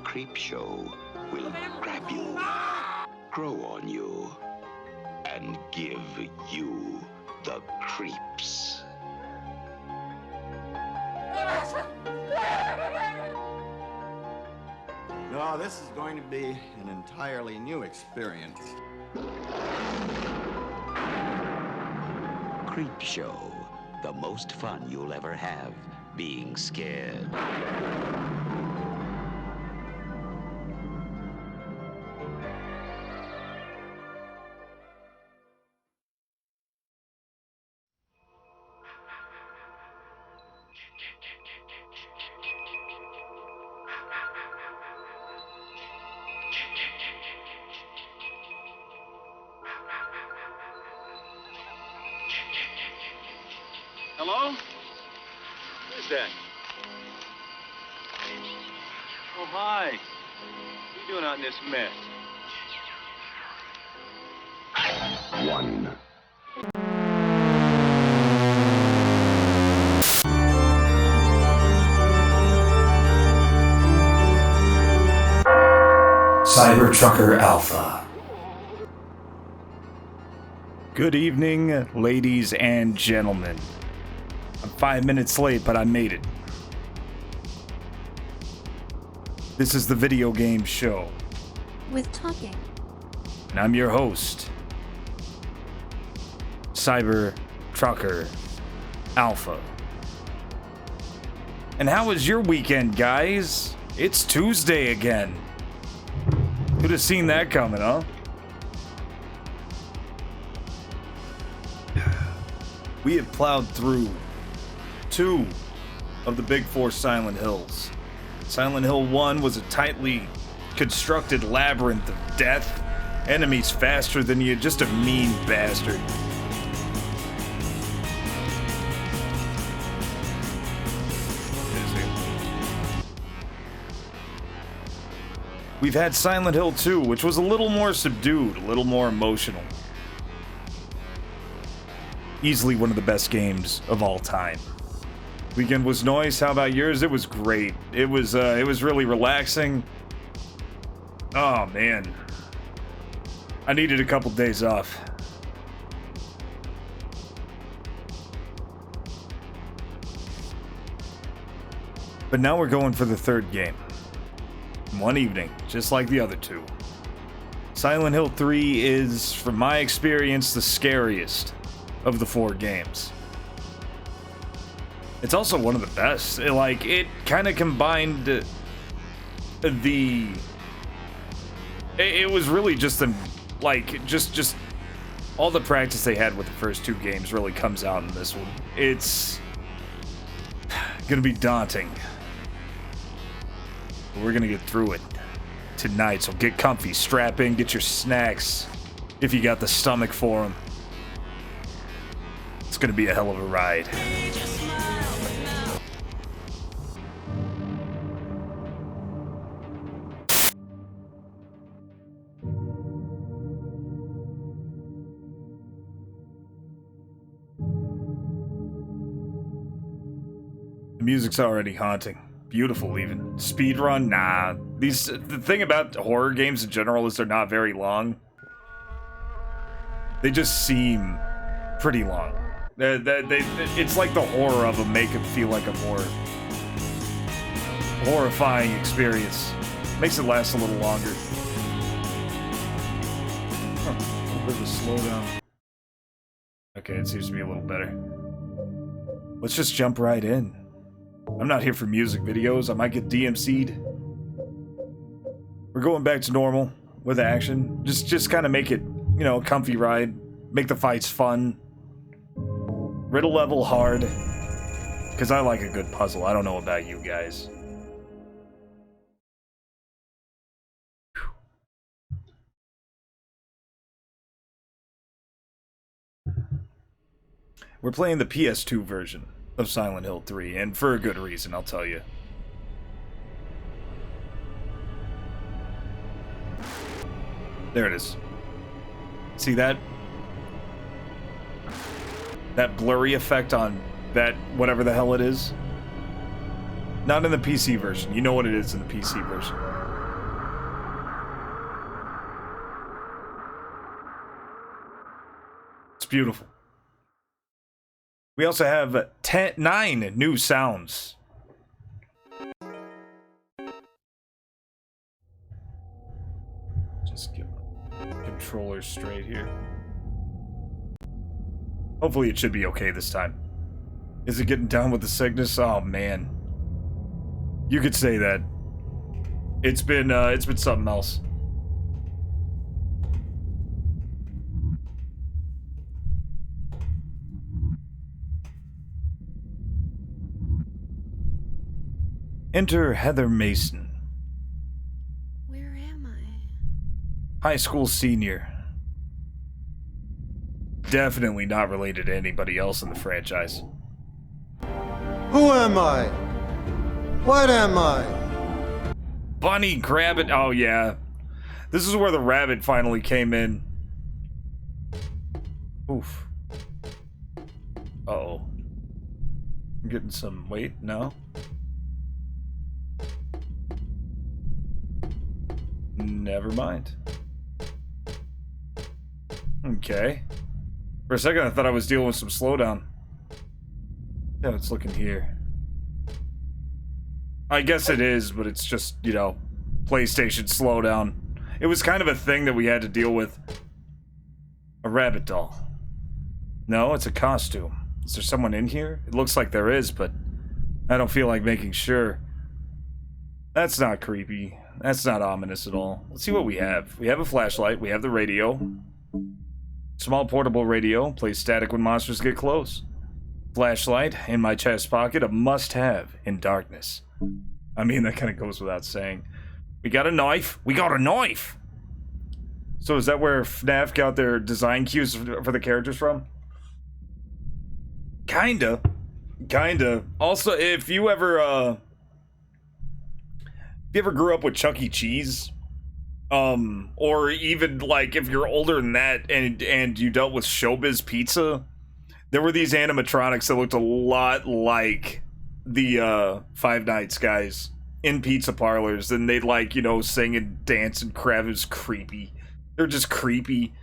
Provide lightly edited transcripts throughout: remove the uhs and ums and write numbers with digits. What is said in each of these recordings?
Creepshow will grab you, grow on you, and give you the creeps. No, this is going to be an entirely new experience. Creepshow, the most fun you'll ever have being scared. Hello? Who's that? Oh, hi. What are you doing out in this mess? One. Cybertrucker Alpha. Good evening, ladies and gentlemen. I'm 5 minutes late, but I made it. This is the video game show, With talking. and I'm your host, Cybertrucker Alpha. And how was your weekend, guys? It's Tuesday again. Who'd have seen that coming, huh? We have plowed through 2 of the big 4 Silent Hills. Silent Hill 1 was a tightly constructed labyrinth of death, enemies faster than you, just a mean bastard. We've had Silent Hill 2, which was a little more subdued, a little more emotional. Easily one of the best games of all time. Weekend was nice. How about yours? It was great. It was really relaxing. Oh man, I needed a couple days off. But now we're going for the 3rd game. One evening, just like the other 2. Silent Hill 3 is, from my experience, the scariest of the 4 games. It's also one of the best. It kind of combined it was really just just all the practice they had with the first 2 games really comes out in this one. It's gonna be daunting. But we're gonna get through it tonight, so get comfy, strap in, get your snacks if you got the stomach for them. It's gonna be a hell of a ride. The music's already haunting. Beautiful, even. Speedrun? Nah. The thing about horror games in general is they're not very long. They just seem pretty long. It's like the horror of them make it feel like a more horrifying experience. Makes it last a little longer. Huh, a little bit of a slowdown. Okay, it seems to be a little better. Let's just jump right in. I'm not here for music videos. I might get DMC'd. We're going back to normal with action. Just kind of make it, a comfy ride. Make the fights fun. Riddle level hard. Because I like a good puzzle. I don't know about you guys. We're playing the PS2 version of Silent Hill 3, and for a good reason, I'll tell you. There it is. See that? That blurry effect on that whatever the hell it is? Not in the PC version. You know what it is in the PC version. beautiful. We also have 9 new sounds. Just get my controller straight here. Hopefully it should be okay this time. Is it getting down with the sickness? Oh man. You could say that. It's been something else. Enter Heather Mason. Where am I? High school senior. Definitely not related to anybody else in the franchise. Who am I? What am I? Bunny, grab it. Oh, yeah. This is where the rabbit finally came in. Oof. Uh-oh. I'm getting some... Wait, no? Never mind. Okay. For a second, I thought I was dealing with some slowdown. Yeah, it's looking here. I guess it is, but it's just, you know, PlayStation slowdown. It was kind of a thing that we had to deal with. A rabbit doll. No, it's a costume. Is there someone in here? It looks like there is, but I don't feel like making sure. That's not creepy. That's not ominous at all. Let's see what we have. We have a flashlight. We have the radio. Small portable radio. Plays static when monsters get close. Flashlight in my chest pocket. A must-have in darkness. I mean, that kind of goes without saying. We got a knife. We got a knife! So is that where FNAF got their design cues for the characters from? Kinda. Kinda. Also, if you ever grew up with Chuck E. Cheese, or even like if you're older than that and you dealt with Showbiz Pizza, there were these animatronics that looked a lot like the Five Nights guys in pizza parlors, and they'd like, you know, sing and dance and crap. It was creepy. They're just creepy.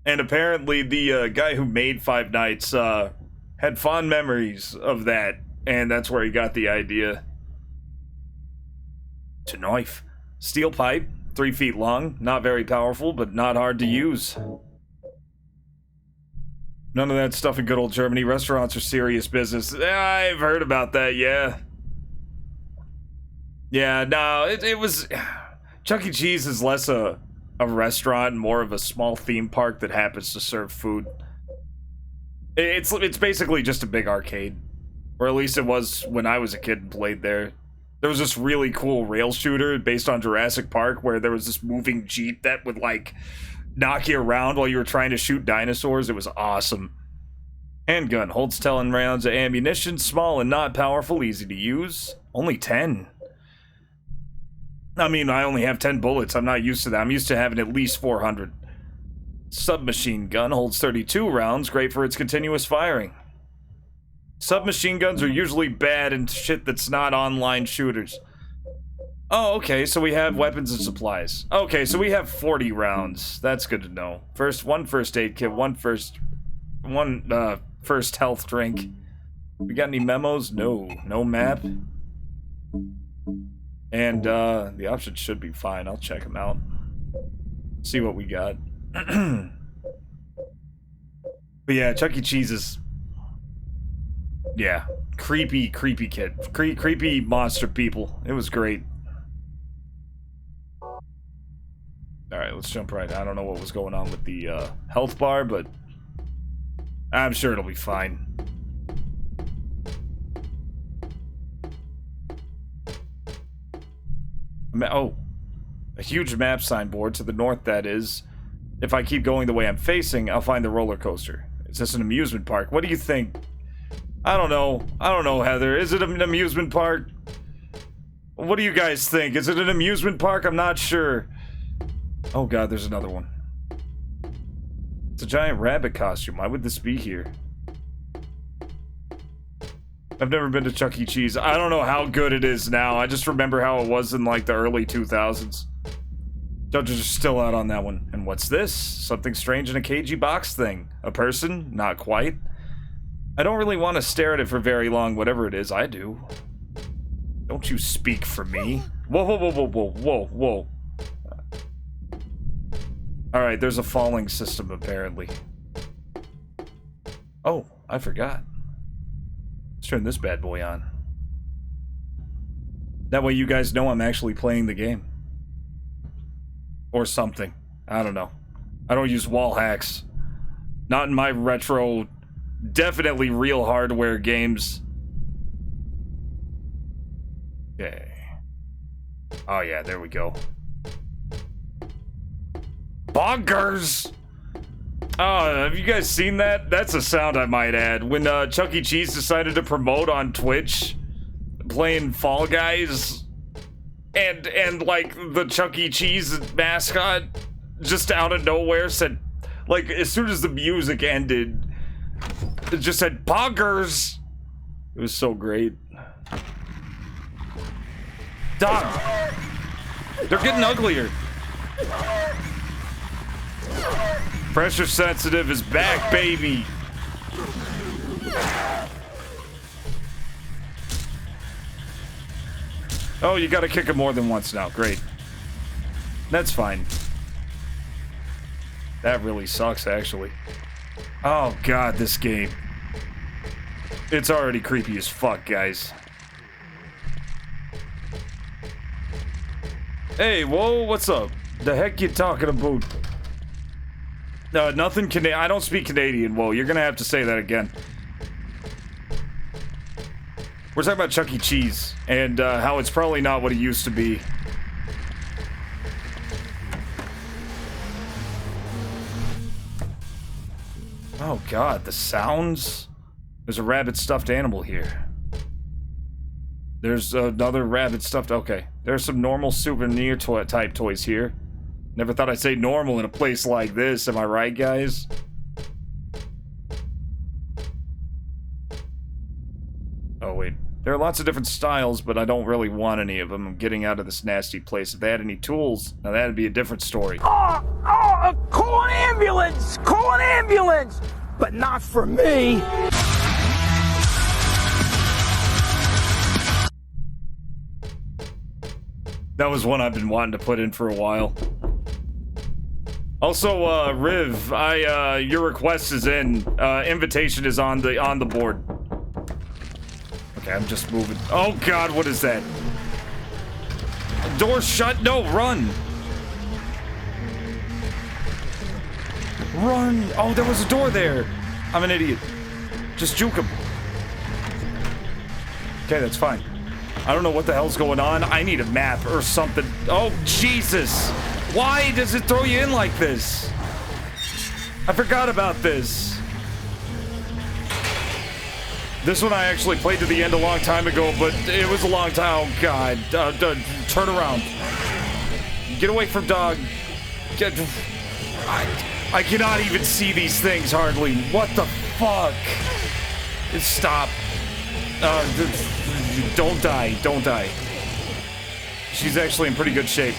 And apparently the guy who made Five Nights had fond memories of that, and that's where he got the idea. To knife. Steel pipe, 3 feet long, not very powerful, but not hard to use. None of that stuff in good old Germany. Restaurants are serious business. I've heard about that, yeah. Yeah, no, it was... Chuck E. Cheese is less a restaurant and more of a small theme park that happens to serve food. It's basically just a big arcade. Or at least it was when I was a kid and played there. There was this really cool rail shooter based on Jurassic Park where there was this moving Jeep that would, like, knock you around while you were trying to shoot dinosaurs. It was awesome. Handgun. Holds 10 rounds of ammunition. Small and not powerful. Easy to use. Only 10. I mean, I only have 10 bullets. I'm not used to that. I'm used to having at least 400. Submachine gun. Holds 32 rounds. Great for its continuous firing. Submachine guns are usually bad in shit that's not online shooters. Oh, okay, so we have weapons and supplies. Okay, so we have 40 rounds. That's good to know. One first aid kit, one first health drink. We got any memos? No. No map. And, the options should be fine. I'll check them out. See what we got. But yeah, Chuck E. Cheese is... Yeah, creepy kid. Creepy monster people. It was great. Alright, let's jump right. I don't know what was going on with the health bar, but I'm sure it'll be fine. Oh, a huge map signboard to the north, that is. If I keep going the way I'm facing, I'll find the roller coaster. Is this an amusement park? What do you think? I don't know, Heather. Is it an amusement park? What do you guys think? Is it an amusement park? I'm not sure. Oh god, there's another one. It's a giant rabbit costume. Why would this be here? I've never been to Chuck E. Cheese. I don't know how good it is now. I just remember how it was in like the early 2000s. Judges are still out on that one. And what's this? Something strange in a cagey box thing. A person? Not quite. I don't really want to stare at it for very long, whatever it is. I do. Don't you speak for me. Whoa, whoa, whoa, whoa, whoa, whoa, whoa. Alright, there's a falling system, apparently. Oh, I forgot. Let's turn this bad boy on. That way you guys know I'm actually playing the game. Or something. I don't know. I don't use wall hacks. Not in my retro, definitely real hardware games. Okay. Oh yeah, there we go. Bonkers! Oh, have you guys seen that? That's a sound I might add. When Chuck E. Cheese decided to promote on Twitch, playing Fall Guys, and like the Chuck E. Cheese mascot just out of nowhere said, like, as soon as the music ended, it just said bonkers. It was so great. Dog! They're getting uglier. Pressure sensitive is back, baby. Oh, you gotta kick him more than once now. Great. That's fine. That really sucks, actually. Oh, God, this game. It's already creepy as fuck, guys. Hey, whoa, what's up? The heck you talking about? Nothing Canadian. I don't speak Canadian. Whoa, you're gonna have to say that again. We're talking about Chuck E. Cheese and how it's probably not what it used to be. Oh God, the sounds. There's a rabbit stuffed animal here. There's another rabbit stuffed. Okay, there's some normal souvenir type toys here. Never thought I'd say normal in a place like this. Am I right, guys? Oh, wait. There are lots of different styles, but I don't really want any of them. I'm getting out of this nasty place. If they had any tools, now that'd be a different story. Call an ambulance! Call an ambulance! But not for me! That was one I've been wanting to put in for a while. Also, Riv, your request is in. Invitation is on the board. Okay, I'm just moving. Oh God, what is that? Door shut. No, run. Run. Oh, there was a door there. I'm an idiot. Just juke him. Okay, that's fine. I don't know what the hell's going on. I need a map or something. Oh, Jesus. Why does it throw you in like this? I forgot about this. This one I actually played to the end a long time ago, but it was a long time. Oh, God. Turn around. Get away from dog. I cannot even see these things, hardly. What the fuck? Stop. Don't die. Don't die. She's actually in pretty good shape.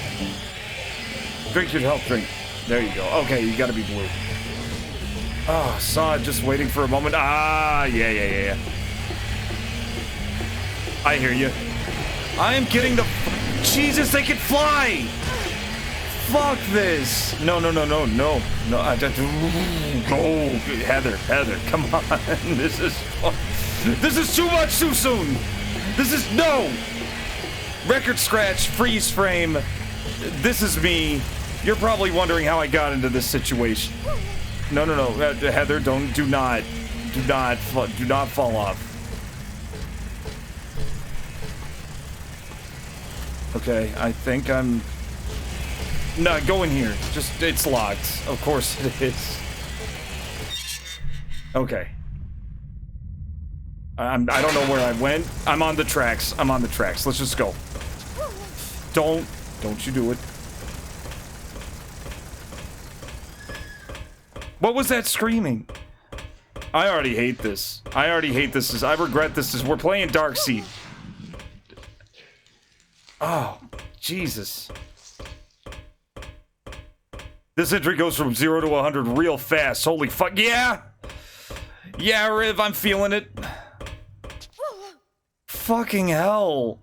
Drink your health drink. There you go. Okay, you gotta be blue. Oh, saw it just waiting for a moment. Ah, yeah. I hear you. I am getting the... Jesus, they can fly! Fuck this! No. No, Heather, come on. This is too much too soon! This is... No! Record scratch, freeze frame. This is me. You're probably wondering how I got into this situation. No. Heather, do not fall off. Okay, I think I'm... No, go in here. Just, it's locked. Of course it is. Okay. I don't know where I went. I'm on the tracks. Let's just go. Don't you do it. What was that screaming? I already hate this. I regret this. We're playing Darkseid. Oh, Jesus. This entry goes from 0 to 100 real fast. Holy fuck, yeah! Yeah, Riv, I'm feeling it. Fucking hell.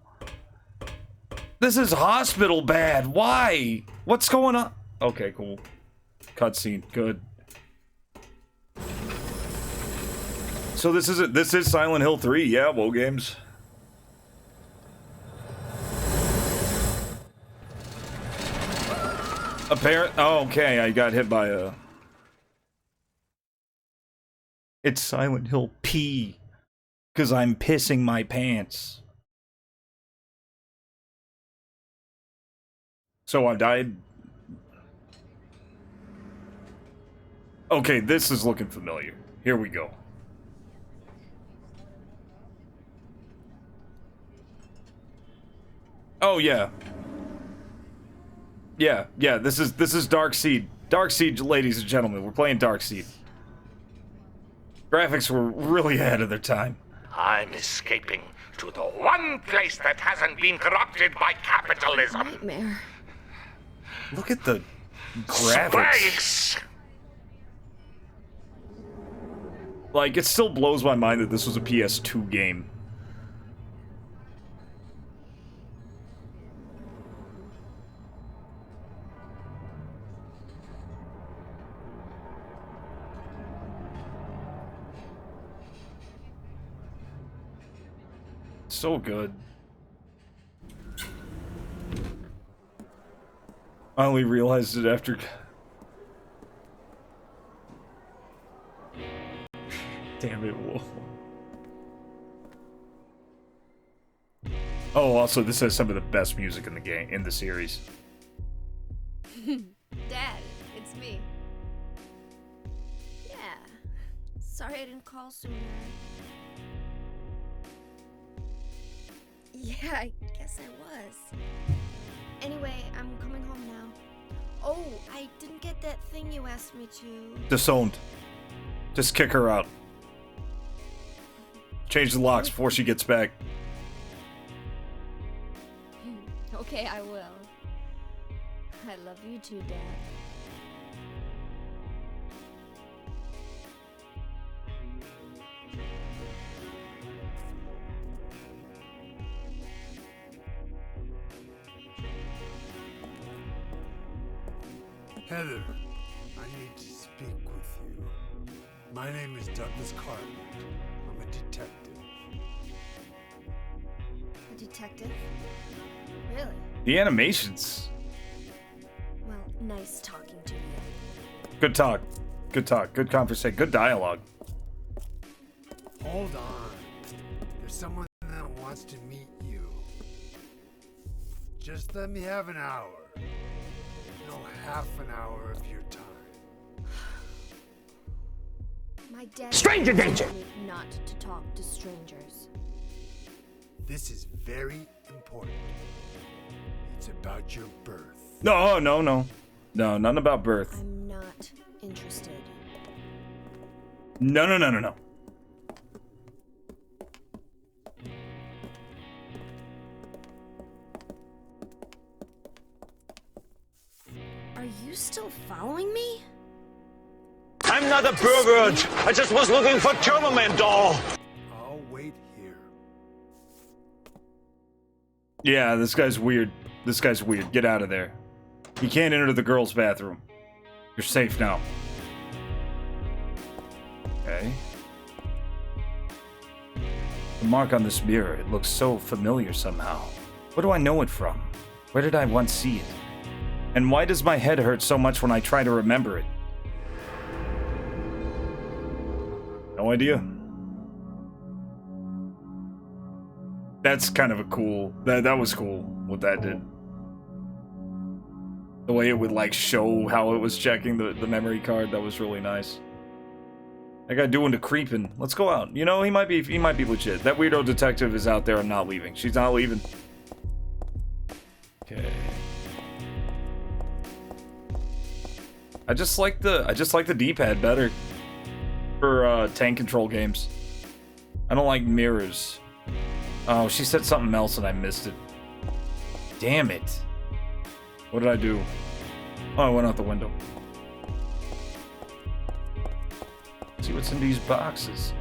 This is hospital bad. Why? What's going on? Okay, cool. Cutscene, good. So this is Silent Hill 3, yeah, WoW Games. Oh, okay, I got hit by a... It's Silent Hill P. Because I'm pissing my pants. So I died. Okay, this is looking familiar. Here we go. Oh yeah. Yeah, this is Darkseed. Darkseed, ladies and gentlemen, we're playing Darkseed. Graphics were really ahead of their time. I'm escaping to the one place that hasn't been corrupted by capitalism. Nightmare. Look at the graphics. Spikes! Like, it still blows my mind that this was a PS2 game. So good. I only realized it after... Damn it, whoa. Oh, also, this has some of the best music in the game, in the series. Dad, it's me. Yeah. Sorry I didn't call sooner. Yeah, I guess I was. Anyway, I'm coming home now. Oh, I didn't get that thing you asked me to. Disowned. Just kick her out. Change the locks before she gets back. Okay, I will. I love you too, Dad. Heather, I need to speak with you. My name is Douglas Cartland. I'm a detective. A detective? Really? The animations. Well, nice talking to you. Good talk. Good talk. Good conversation. Good dialogue. Hold on. There's someone that wants to meet you. Just let me have an hour. No, half an hour of your time. My dad Stranger danger! told me not to talk to strangers. This is very important. It's about your birth. No. No, nothing about birth. I'm not interested. No. Are you still following me? I'm not a burger. I just was looking for German doll. I'll wait here. Yeah, this guy's weird. This guy's weird. Get out of there. You can't enter the girls' bathroom. You're safe now. Okay. The mark on this mirror, it looks so familiar somehow. Where do I know it from? Where did I once see it? And why does my head hurt so much when I try to remember it? No idea. That's kind of a cool... That was cool, what that did. The way it would, like, show how it was checking the memory card, that was really nice. That guy doing the creeping. Let's go out. You know, he might be legit. That weirdo detective is out there and not leaving. She's not leaving. Okay. I just like the D-pad better for tank control games. I don't like mirrors. Oh, she said something else and I missed it. Damn it. What did I do? Oh, I went out the window. See what's in these boxes.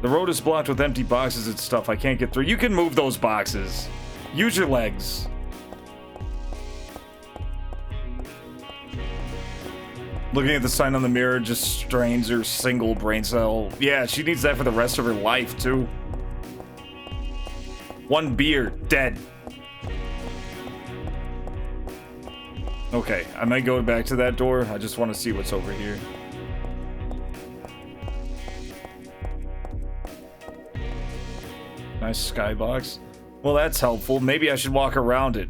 The road is blocked with empty boxes and stuff. I can't get through. You can move those boxes. Use your legs. Looking at the sign on the mirror just strains her single brain cell. Yeah, she needs that for the rest of her life, too. One beer, dead. Okay, I might go back to that door. I just want to see what's over here. Nice skybox. Well, that's helpful. Maybe I should walk around it.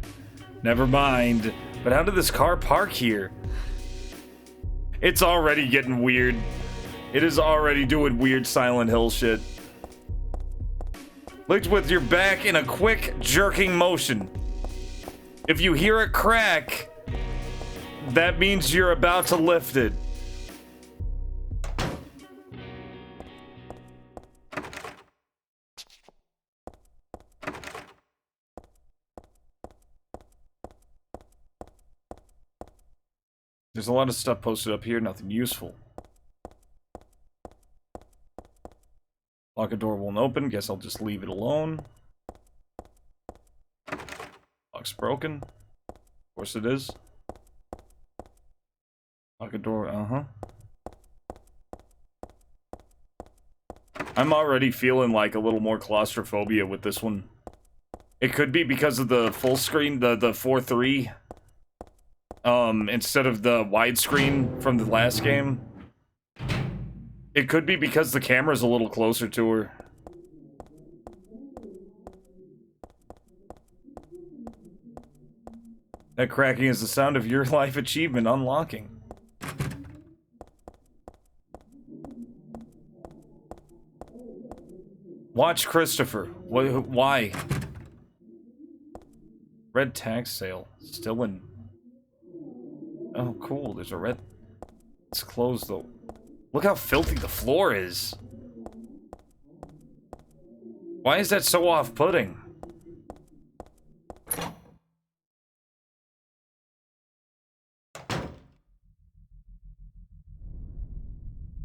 Never mind. But how did this car park here? It's already getting weird. It is already doing weird Silent Hill shit. Lift with your back in a quick, jerking motion. If you hear a crack, that means you're about to lift it. There's a lot of stuff posted up here, nothing useful. Lock a door won't open, guess I'll just leave it alone. Lock's broken. Of course it is. Lock a door, I'm already feeling like a little more claustrophobia with this one. It could be because of the full screen, the 4:3. Instead of the widescreen from the last game. It could be because the camera's a little closer to her. That cracking is the sound of your life achievement unlocking. Watch Christopher. Why? Red tax sale. Still in... Oh, cool. There's a red... It's closed, though. Look how filthy the floor is. Why is that so off-putting?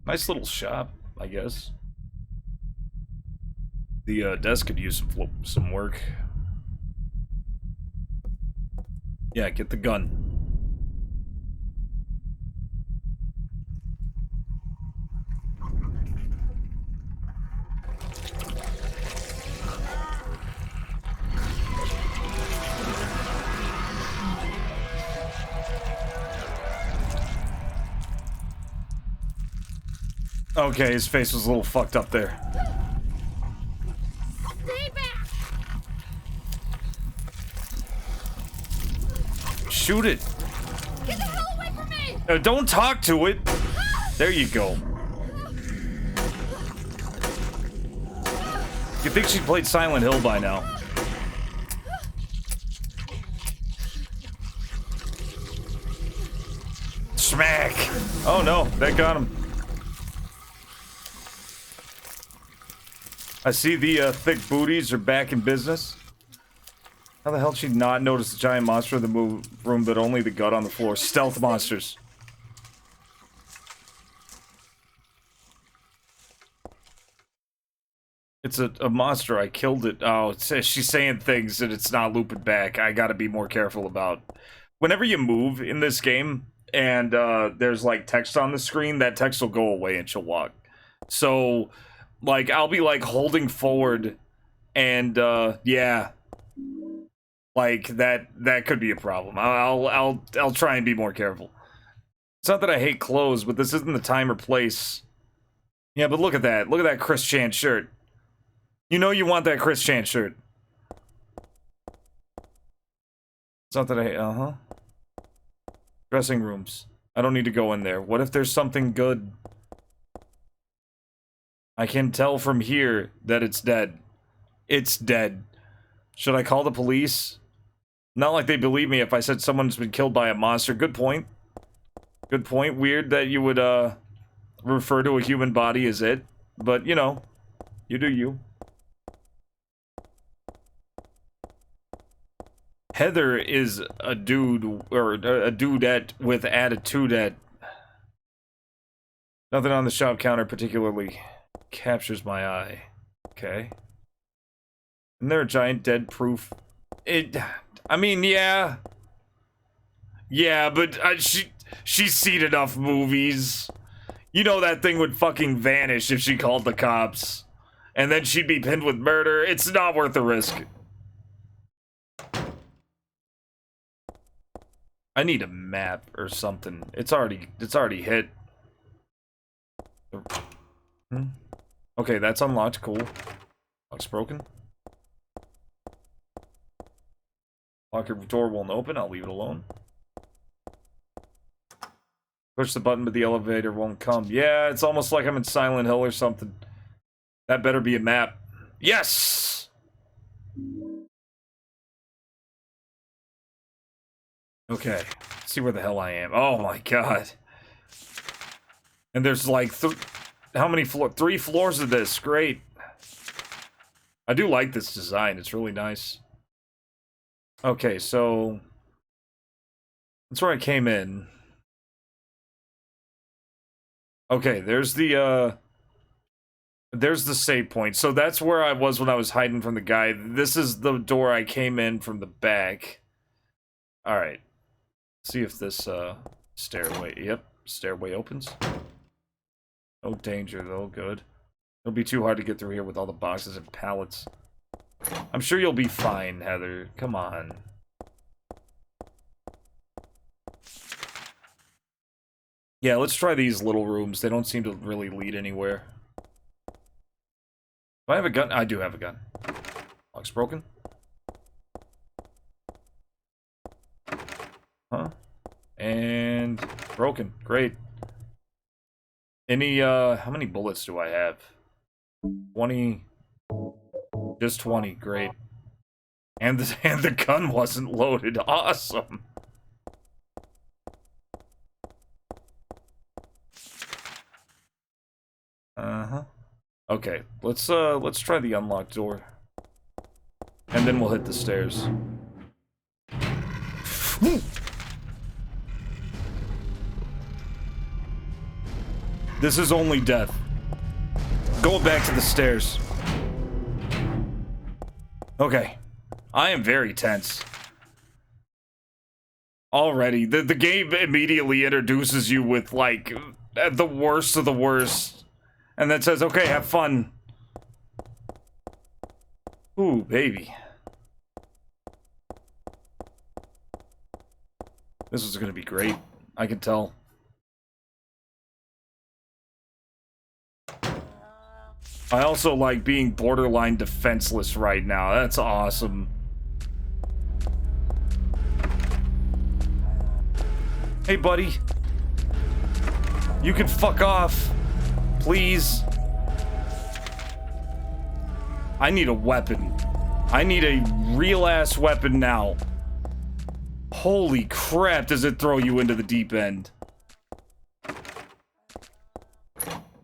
Nice little shop, I guess. The desk could use some work. Yeah, get the gun. Okay, his face was a little fucked up there. Stay back! Shoot it! Get the hell away from me! Don't talk to it! There you go. You'd think she'd played Silent Hill by now. Smack! Oh no, that got him. I see the thick booties are back in business. How the hell did she not notice the giant monster in the room, but only the gut on the floor? Stealth monsters. It's a monster. I killed it. Oh, she's saying things that it's not looping back. I gotta be more careful about. Whenever you move in this game and there's like text on the screen, that text will go away and she'll walk. So, like, I'll be like holding forward and yeah. Like that could be a problem. I'll try and be more careful. It's not that I hate clothes, but this isn't the time or place. Yeah, but look at that. Look at that Chris Chan shirt. You know you want that Chris Chan shirt. It's not that I Dressing rooms. I don't need to go in there. What if there's something good? I can tell from here that it's dead. It's dead. Should I call the police? Not like they believe me if I said someone's been killed by a monster. Good point. Good point. Weird that you would refer to a human body as it. But, you know, you do you. Heather is a dude, or a dudette with attitude. Nothing on the shop counter particularly captures my eye. Okay. Isn't there a giant dead proof? I mean, yeah. Yeah, but she's seen enough movies. You know that thing would fucking vanish if she called the cops. And then she'd be pinned with murder. It's not worth the risk. I need a map or something. It's already hit. Okay, that's unlocked. Cool. Lock's broken. Locker door won't open. I'll leave it alone. Push the button, but the elevator won't come. Yeah, it's almost like I'm in Silent Hill or something. That better be a map. Yes! Okay. Let's see where the hell I am. Oh my god. And there's like how many floors? 3 floors of this. Great. I do like this design. It's really nice. Okay, so that's where I came in. Okay, there's the save point. So that's where I was when I was hiding from the guy. This is the door I came in from the back. All right. See if this stairway. Yep, stairway opens. No danger though. Good. It'll be too hard to get through here with all the boxes and pallets. I'm sure you'll be fine, Heather. Come on. Yeah, let's try these little rooms. They don't seem to really lead anywhere. Do I have a gun? I do have a gun. Lock's broken. Huh? And broken. Great. Any, how many bullets do I have? 20. Just 20. Great. And the gun wasn't loaded. Awesome. Uh-huh. Okay, let's try the unlocked door. And then we'll hit the stairs. This is only death. Going back to the stairs. Okay. I am very tense. Already. The game immediately introduces you with, like, the worst of the worst. And then says, okay, have fun. Ooh, baby. This is gonna be great. I can tell. I also like being borderline defenseless right now. That's awesome. Hey, buddy. You can fuck off. Please. I need a weapon. I need a real-ass weapon now. Holy crap, does it throw you into the deep end.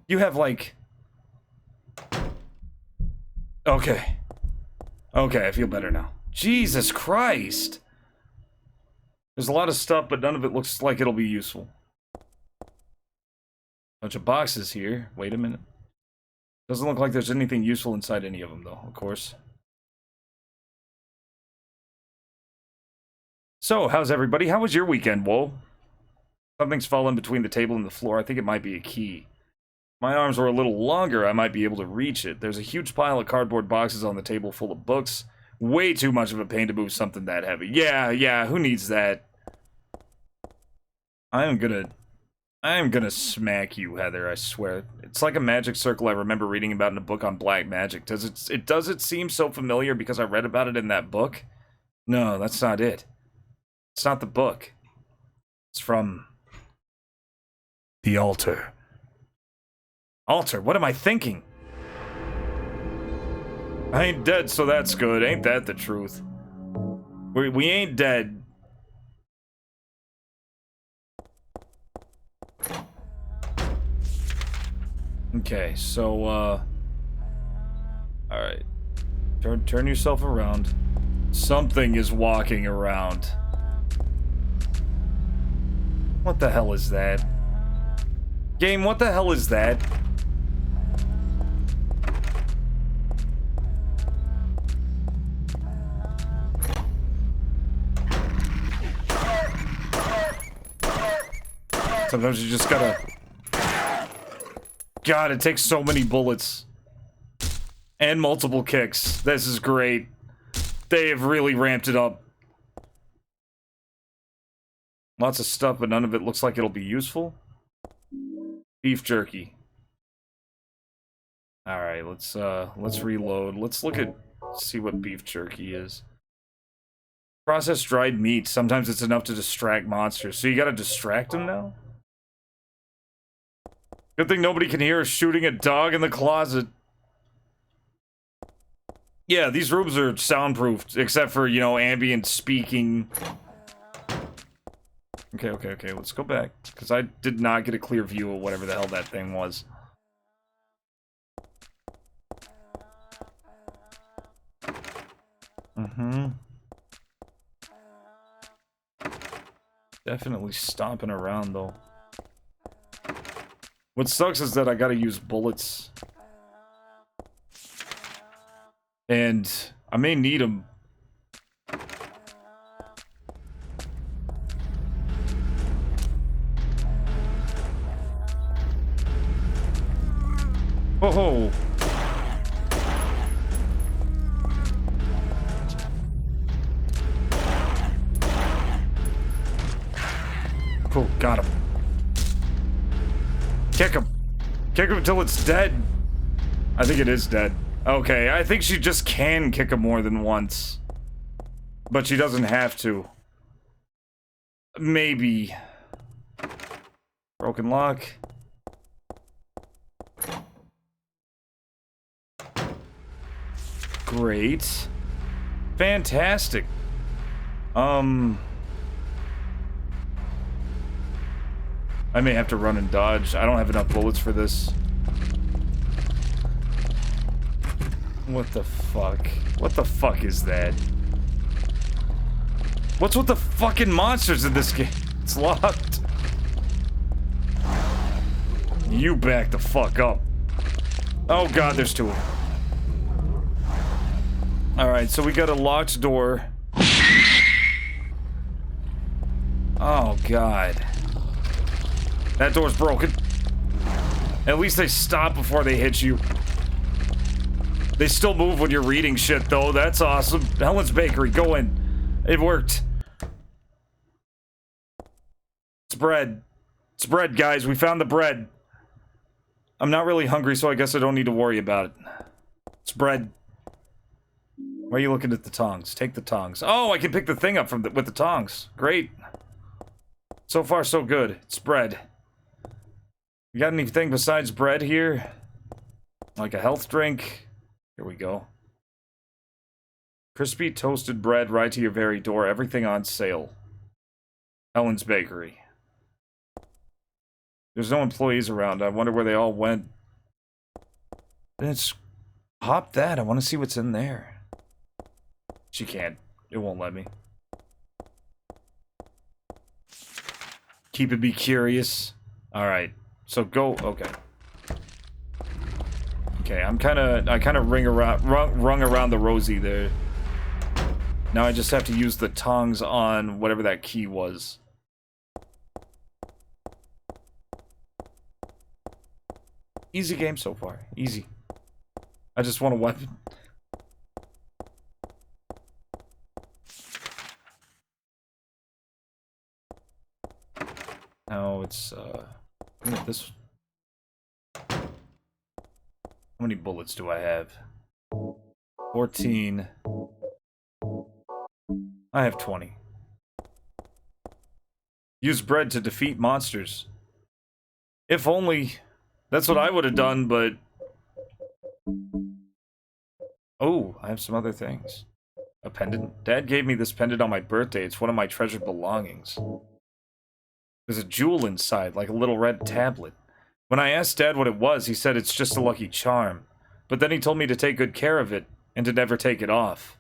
You have, like... Okay. Okay, I feel better now. Jesus Christ! There's a lot of stuff, but none of it looks like it'll be useful. Bunch of boxes here. Wait a minute. Doesn't look like there's anything useful inside any of them, though, of course. So, how's everybody? How was your weekend, Whoa? Something's fallen between the table and the floor. I think it might be a key. My arms were a little longer. I might be able to reach it. There's a huge pile of cardboard boxes on the table full of books. Way too much of a pain to move something that heavy. Yeah, who needs that? I am gonna smack you, Heather, I swear. It's like a magic circle I remember reading about in a book on black magic. Does it seem so familiar because I read about it in that book? No, that's not it. It's not the book. It's from... The Altar. Altar? What am I thinking? I ain't dead, so that's good. Ain't that the truth? We ain't dead. Okay, so, alright. Turn yourself around. Something is walking around. What the hell is that? Game, what the hell is that? Sometimes you just gotta... God, it takes so many bullets. And multiple kicks. This is great. They have really ramped it up. Lots of stuff, but none of it looks like it'll be useful. Beef jerky. Alright, let's reload. Let's look at... see what beef jerky is. Processed dried meat. Sometimes it's enough to distract monsters. So you gotta distract them now? Good thing nobody can hear us shooting a dog in the closet. Yeah, these rooms are soundproofed, except for, you know, ambient speaking. Okay, let's go back. Because I did not get a clear view of whatever the hell that thing was. Definitely stomping around, though. What sucks is that I gotta use bullets. And I may need them. Oh. Cool, got him. Kick him. Kick him until it's dead. I think it is dead. Okay, I think she just can kick him more than once. But she doesn't have to. Maybe. Broken lock. Great. Fantastic. I may have to run and dodge. I don't have enough bullets for this. What the fuck? What the fuck is that? What's with the fucking monsters in this game? It's locked. You back the fuck up. Oh god, there's two of them. Alright, so we got a locked door. Oh god. That door's broken. At least they stop before they hit you. They still move when you're reading shit, though. That's awesome. Helen's Bakery, go in. It worked. It's bread. It's bread, guys. We found the bread. I'm not really hungry, so I guess I don't need to worry about it. It's bread. Why are you looking at the tongs? Take the tongs. Oh, I can pick the thing up from with the tongs. Great. So far, so good. It's bread. You got anything besides bread here? Like a health drink? Here we go. Crispy toasted bread right to your very door. Everything on sale. Helen's Bakery. There's no employees around. I wonder where they all went. Let's hop that. I want to see what's in there. She can't. It won't let me. Keep it be curious. Alright. So go... Okay. Okay, I kind of rung around the rosy there. Now I just have to use the tongs on whatever that key was. Easy game so far. Easy. I just want a weapon. Now it's, this... How many bullets do I have? 14. I have 20. Use bread to defeat monsters. If only... That's what I would have done, but... Oh, I have some other things. A pendant. Dad gave me this pendant on my birthday. It's one of my treasured belongings. There's a jewel inside, like a little red tablet. When I asked Dad what it was, he said it's just a lucky charm. But then he told me to take good care of it, and to never take it off.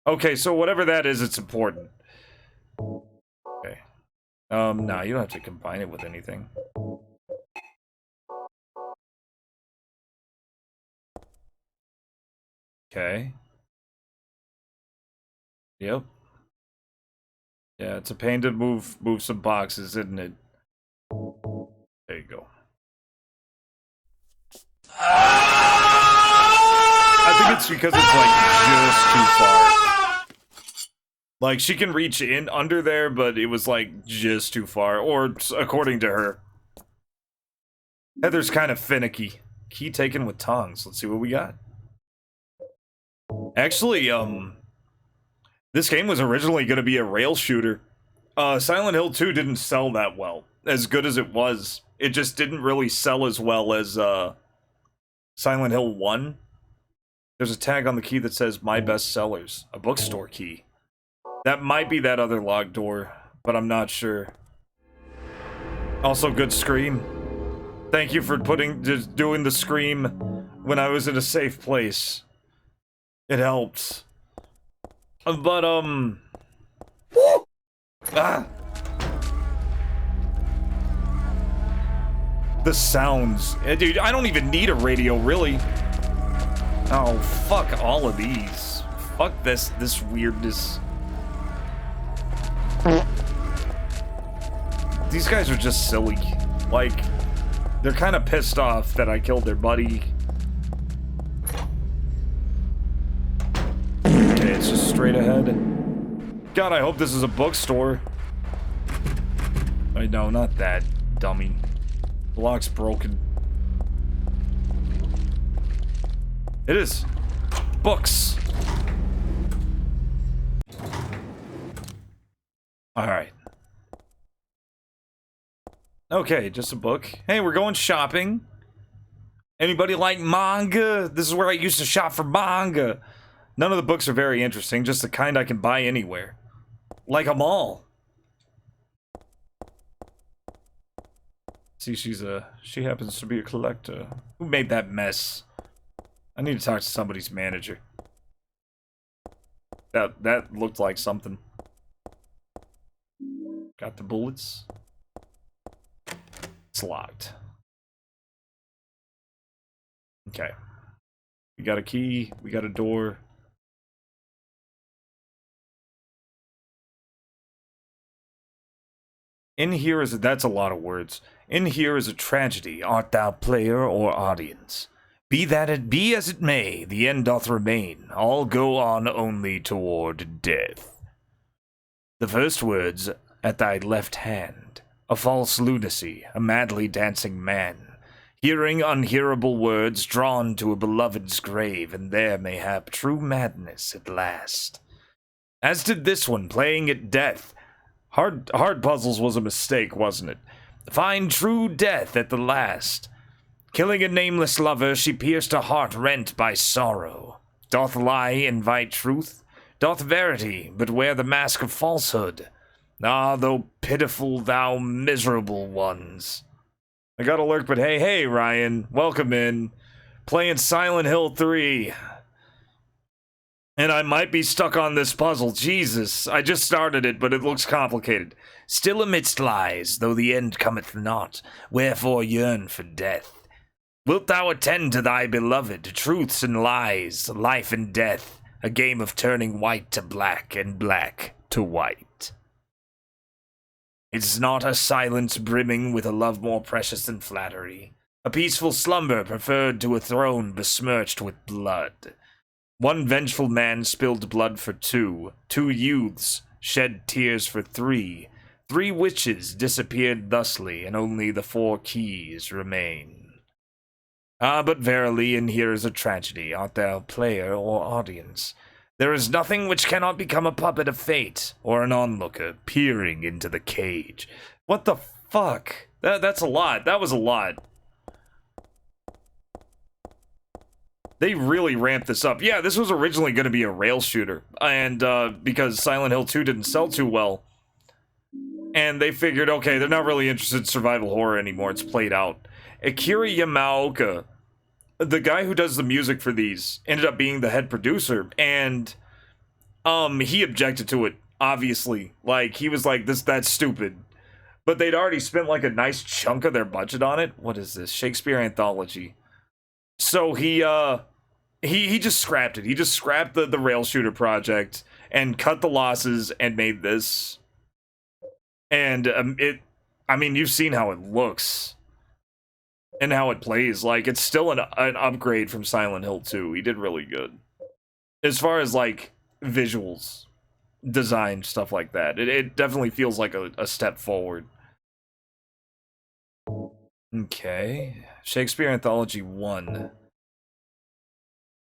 Okay, so whatever that is, it's important. Okay. Nah, you don't have to combine it with anything. Okay. Yep. Yeah, it's a pain to move some boxes, isn't it? There you go. I think it's because it's like just too far. Like she can reach in under there, but it was like just too far, or according to her. Heather's kind of finicky. Key taken with tongs. Let's see what we got. Actually, this game was originally going to be a rail shooter. Silent Hill 2 didn't sell that well. As good as it was, it just didn't really sell as well as Silent Hill 1. There's a tag on the key that says My Best Sellers, a bookstore key. That might be that other locked door, but I'm not sure. Also, good scream. Thank you for just doing the scream when I was in a safe place. It helps. But, the sounds. Dude, I don't even need a radio, really. Oh, fuck all of these. Fuck this weirdness. These guys are just silly. Like, they're kind of pissed off that I killed their buddy. Okay, it's just straight ahead. God, I hope this is a bookstore. Wait, no, not that, dummy. The lock's broken. It is. Books. Alright. Okay, just a book. Hey, we're going shopping. Anybody like manga? This is where I used to shop for manga. None of the books are very interesting, just the kind I can buy anywhere. Like a mall. See, she happens to be a collector. Who made that mess? I need to talk to somebody's manager. That looked like something. Got the bullets. It's locked. Okay. We got a key. We got a door. In here is that's a lot of words. In here is a tragedy, art thou player or audience? Be that it be as it may, the end doth remain. All go on only toward death. The first words at thy left hand, a false lunacy, a madly dancing man, hearing unhearable words, drawn to a beloved's grave, and there mayhap true madness at last. As did this one, playing at death. Hard puzzles was a mistake, wasn't it? Find true death at the last. Killing a nameless lover, she pierced a heart rent by sorrow. Doth lie invite truth? Doth verity but wear the mask of falsehood? Ah, though pitiful, thou miserable ones. I got a lurk, but hey, Ryan, welcome in. Playing Silent Hill 3. And I might be stuck on this puzzle. Jesus, I just started it, but it looks complicated. Still amidst lies, though the end cometh not, wherefore yearn for death. Wilt thou attend to thy beloved, truths and lies, life and death, a game of turning white to black and black to white? It's not a silence brimming with a love more precious than flattery, a peaceful slumber preferred to a throne besmirched with blood. One vengeful man spilled blood for two youths shed tears for three witches disappeared thusly, and only the 4 keys remain. Ah, but verily, in here is a tragedy, art thou player or audience? There is nothing which cannot become a puppet of fate, or an onlooker peering into the cage. What the fuck? That's a lot. That was a lot. They really ramped this up. Yeah, this was originally going to be a rail shooter, and because Silent Hill 2 didn't sell too well, and they figured, okay, they're not really interested in survival horror anymore, it's played out. Akira Yamaoka, the guy who does the music for these, ended up being the head producer, and he objected to it, obviously. Like, he was like, that's stupid. But they'd already spent like a nice chunk of their budget on it. What is this? Shakespeare Anthology. So he He just scrapped it. He just scrapped the rail shooter project and cut the losses and made this. And I mean, you've seen how it looks and how it plays. Like, it's still an upgrade from Silent Hill 2. He did really good as far as like visuals, design, stuff like that. It definitely feels like a step forward. Okay, Shakespeare Anthology 1.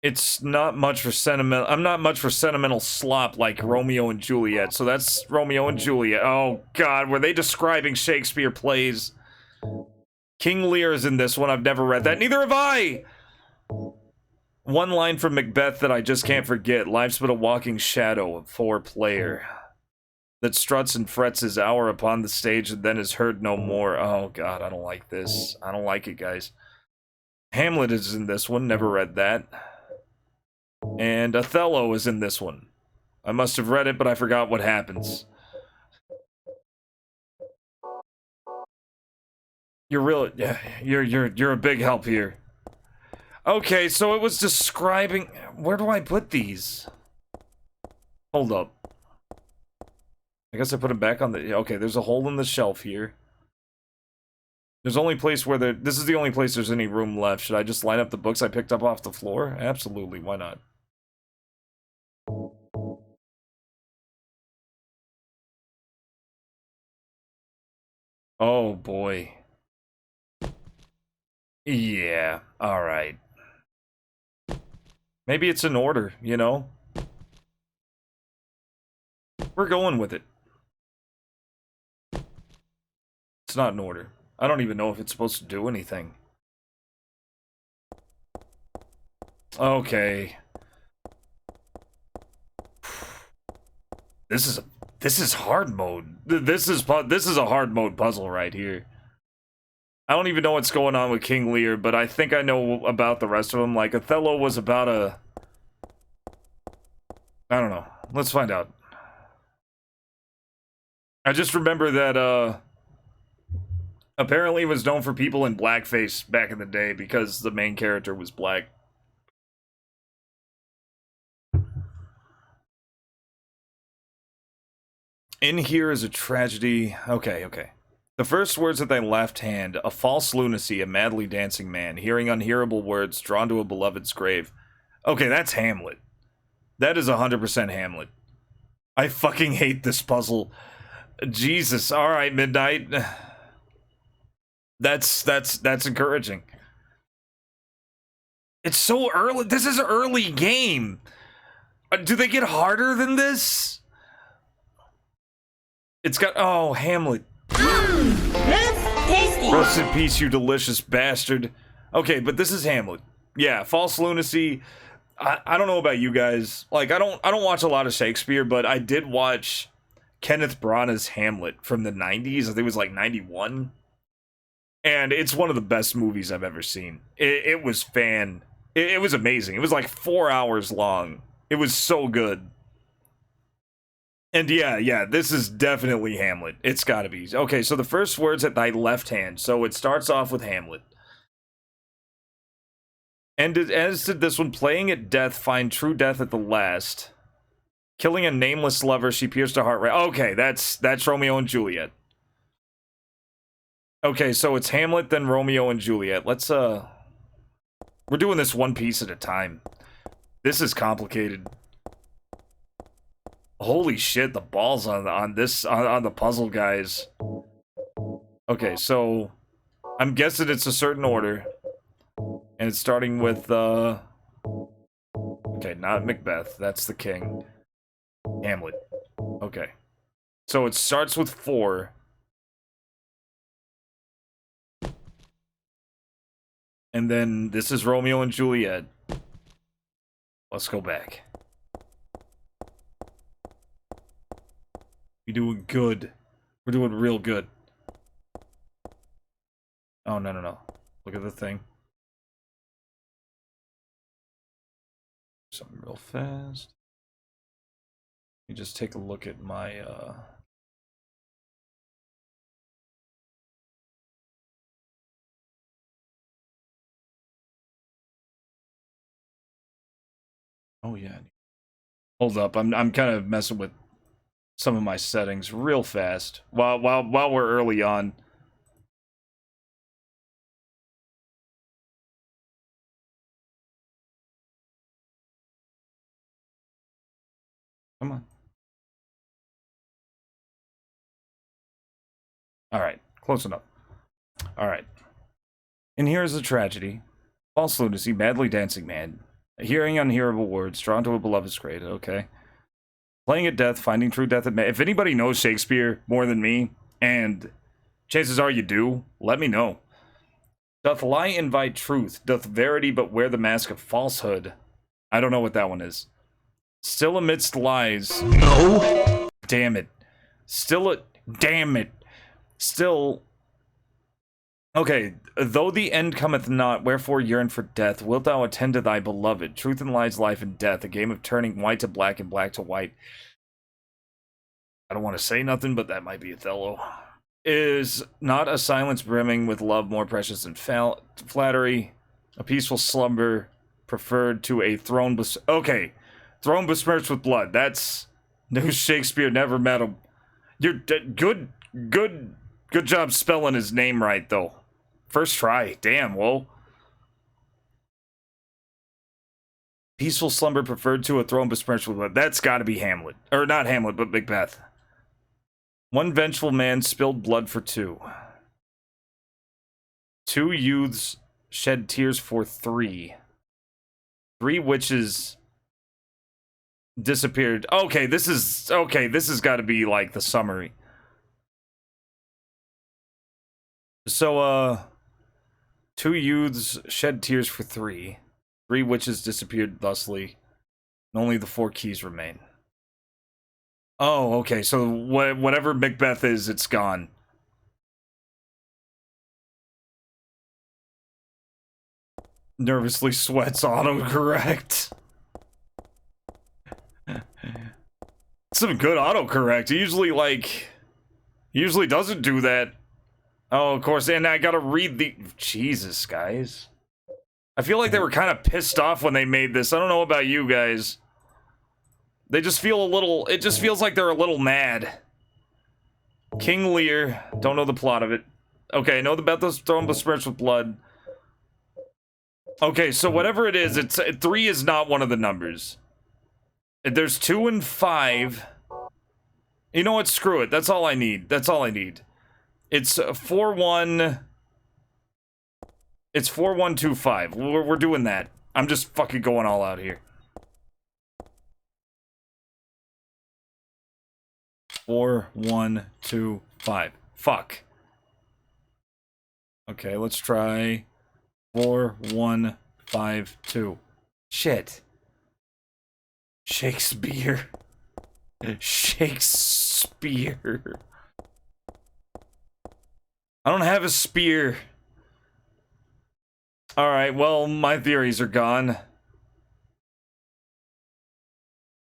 It's not much for sentimental. I'm not much for sentimental slop like Romeo and Juliet. So that's Romeo and Juliet. Oh God, were they describing Shakespeare plays? King Lear is in this one. I've never read that. Neither have I. One line from Macbeth that I just can't forget. Life's but a walking shadow, a 4-player that struts and frets his hour upon the stage and then is heard no more. Oh God, I don't like this. I don't like it, guys. Hamlet is in this one. Never read that. And Othello is in this one. I must have read it, but I forgot what happens. You're real, yeah, you're a big help here. Okay, so it was describing. Where do I put these? Hold up. I guess I put them back on the. Okay, there's a hole in the shelf here. There's only place where there. This is the only place there's any room left. Should I just line up the books I picked up off the floor? Absolutely, why not? Oh boy. Yeah, alright. Maybe it's in order, you know? We're going with it. It's not in order. I don't even know if it's supposed to do anything. Okay. This is hard mode. This is a hard mode puzzle right here. I don't even know what's going on with King Lear, but I think I know about the rest of them. Like, Othello was about a... I don't know. Let's find out. I just remember that, apparently it was known for people in blackface back in the day because the main character was black. In here is a tragedy. Okay, okay. The first words at thy left hand, a false lunacy, a madly dancing man, hearing unhearable words, drawn to a beloved's grave. Okay, that's Hamlet. That is 100% Hamlet. I fucking hate this puzzle. Jesus, alright, Midnight. That's encouraging. It's so early. This is an early game. Do they get harder than this? It's got, oh, Hamlet. That's tasty. Rest in peace, you delicious bastard. Okay, but this is Hamlet. Yeah, false lunacy. I don't know about you guys. Like, I don't watch a lot of Shakespeare, but I did watch Kenneth Branagh's Hamlet from the 90s. I think it was like 91. And it's one of the best movies I've ever seen. It was it was amazing. It was like 4 hours long. It was so good. And yeah, this is definitely Hamlet. It's gotta be. Okay, so the first word's at thy left hand. So it starts off with Hamlet. And as did this one, playing at death, find true death at the last. Killing a nameless lover, she pierced her heart right. Okay, that's Romeo and Juliet. Okay, so it's Hamlet, then Romeo and Juliet. Let's, we're doing this one piece at a time. This is complicated. Holy shit, the balls on the puzzle, guys. Okay, so I'm guessing it's a certain order. And it's starting with, okay, not Macbeth, that's the king. Hamlet. Okay. So it starts with 4. And then this is Romeo and Juliet. Let's go back. We're doing good. We're doing real good. Oh, no. Look at the thing. Something real fast. Let me just take a look at my, Oh yeah. Hold up, I'm kind of messing with some of my settings real fast while we're early on. Come on. All right, close enough. All right. And here's the tragedy. False lunacy, badly dancing man. Hearing unhearable words, drawn to a beloved's grave, okay. Playing at death, finding true death at if anybody knows Shakespeare more than me, and chances are you do, let me know. Doth lie invite truth, doth verity but wear the mask of falsehood. I don't know what that one is. Still amidst lies. No! Damn it. Damn it. Still... Okay, though the end cometh not, wherefore yearn for death, wilt thou attend to thy beloved? Truth and lies, life and death, a game of turning white to black and black to white. I don't want to say nothing, but that might be Othello. Is not a silence brimming with love more precious than flattery? A peaceful slumber preferred to a throne okay, throne besmirched with blood. That's... No, Shakespeare never met him. You're good job spelling his name right, though. First try. Damn, whoa. Peaceful slumber preferred to a throne besmirched with blood. That's gotta be Hamlet. Or not Hamlet, but Macbeth. One vengeful man spilled blood for two. Two youths shed tears for three. Three witches disappeared. Okay, this has gotta be like the summary. So, two youths shed tears for three. Three witches disappeared thusly. And only the four keys remain. Oh, okay, so whatever Macbeth is, it's gone. Nervously sweats autocorrect. Some good autocorrect. Usually doesn't do that. Oh, of course, and I gotta read the... Jesus, guys. I feel like they were kind of pissed off when they made this. I don't know about you guys. They just feel a little... It just feels like they're a little mad. King Lear. Don't know the plot of it. Okay, I know about those throne besmirched with blood. Okay, so whatever it is, 3 is not one of the numbers. There's 2 and 5. You know what? Screw it. That's all I need. That's all I need. It's 4-1. It's 4-1-2-5. We're doing that. I'm just fucking going all out here. 4-1-2-5. Fuck. Okay, let's try 4-1-5-2. Shit. Shakespeare. Shakespeare. I don't have a spear. Alright, well, my theories are gone.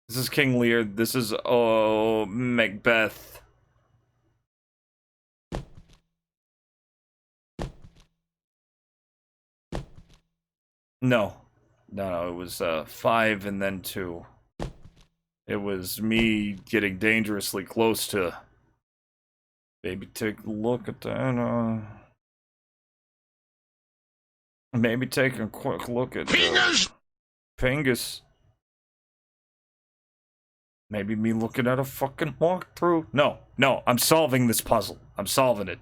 This is King Lear. This is, Macbeth. No, it was 5 and then 2. It was me getting dangerously close to... Maybe take a look at that, Maybe take a quick look at... Pingus! Maybe me looking at a fucking walkthrough? No, I'm solving this puzzle. I'm solving it.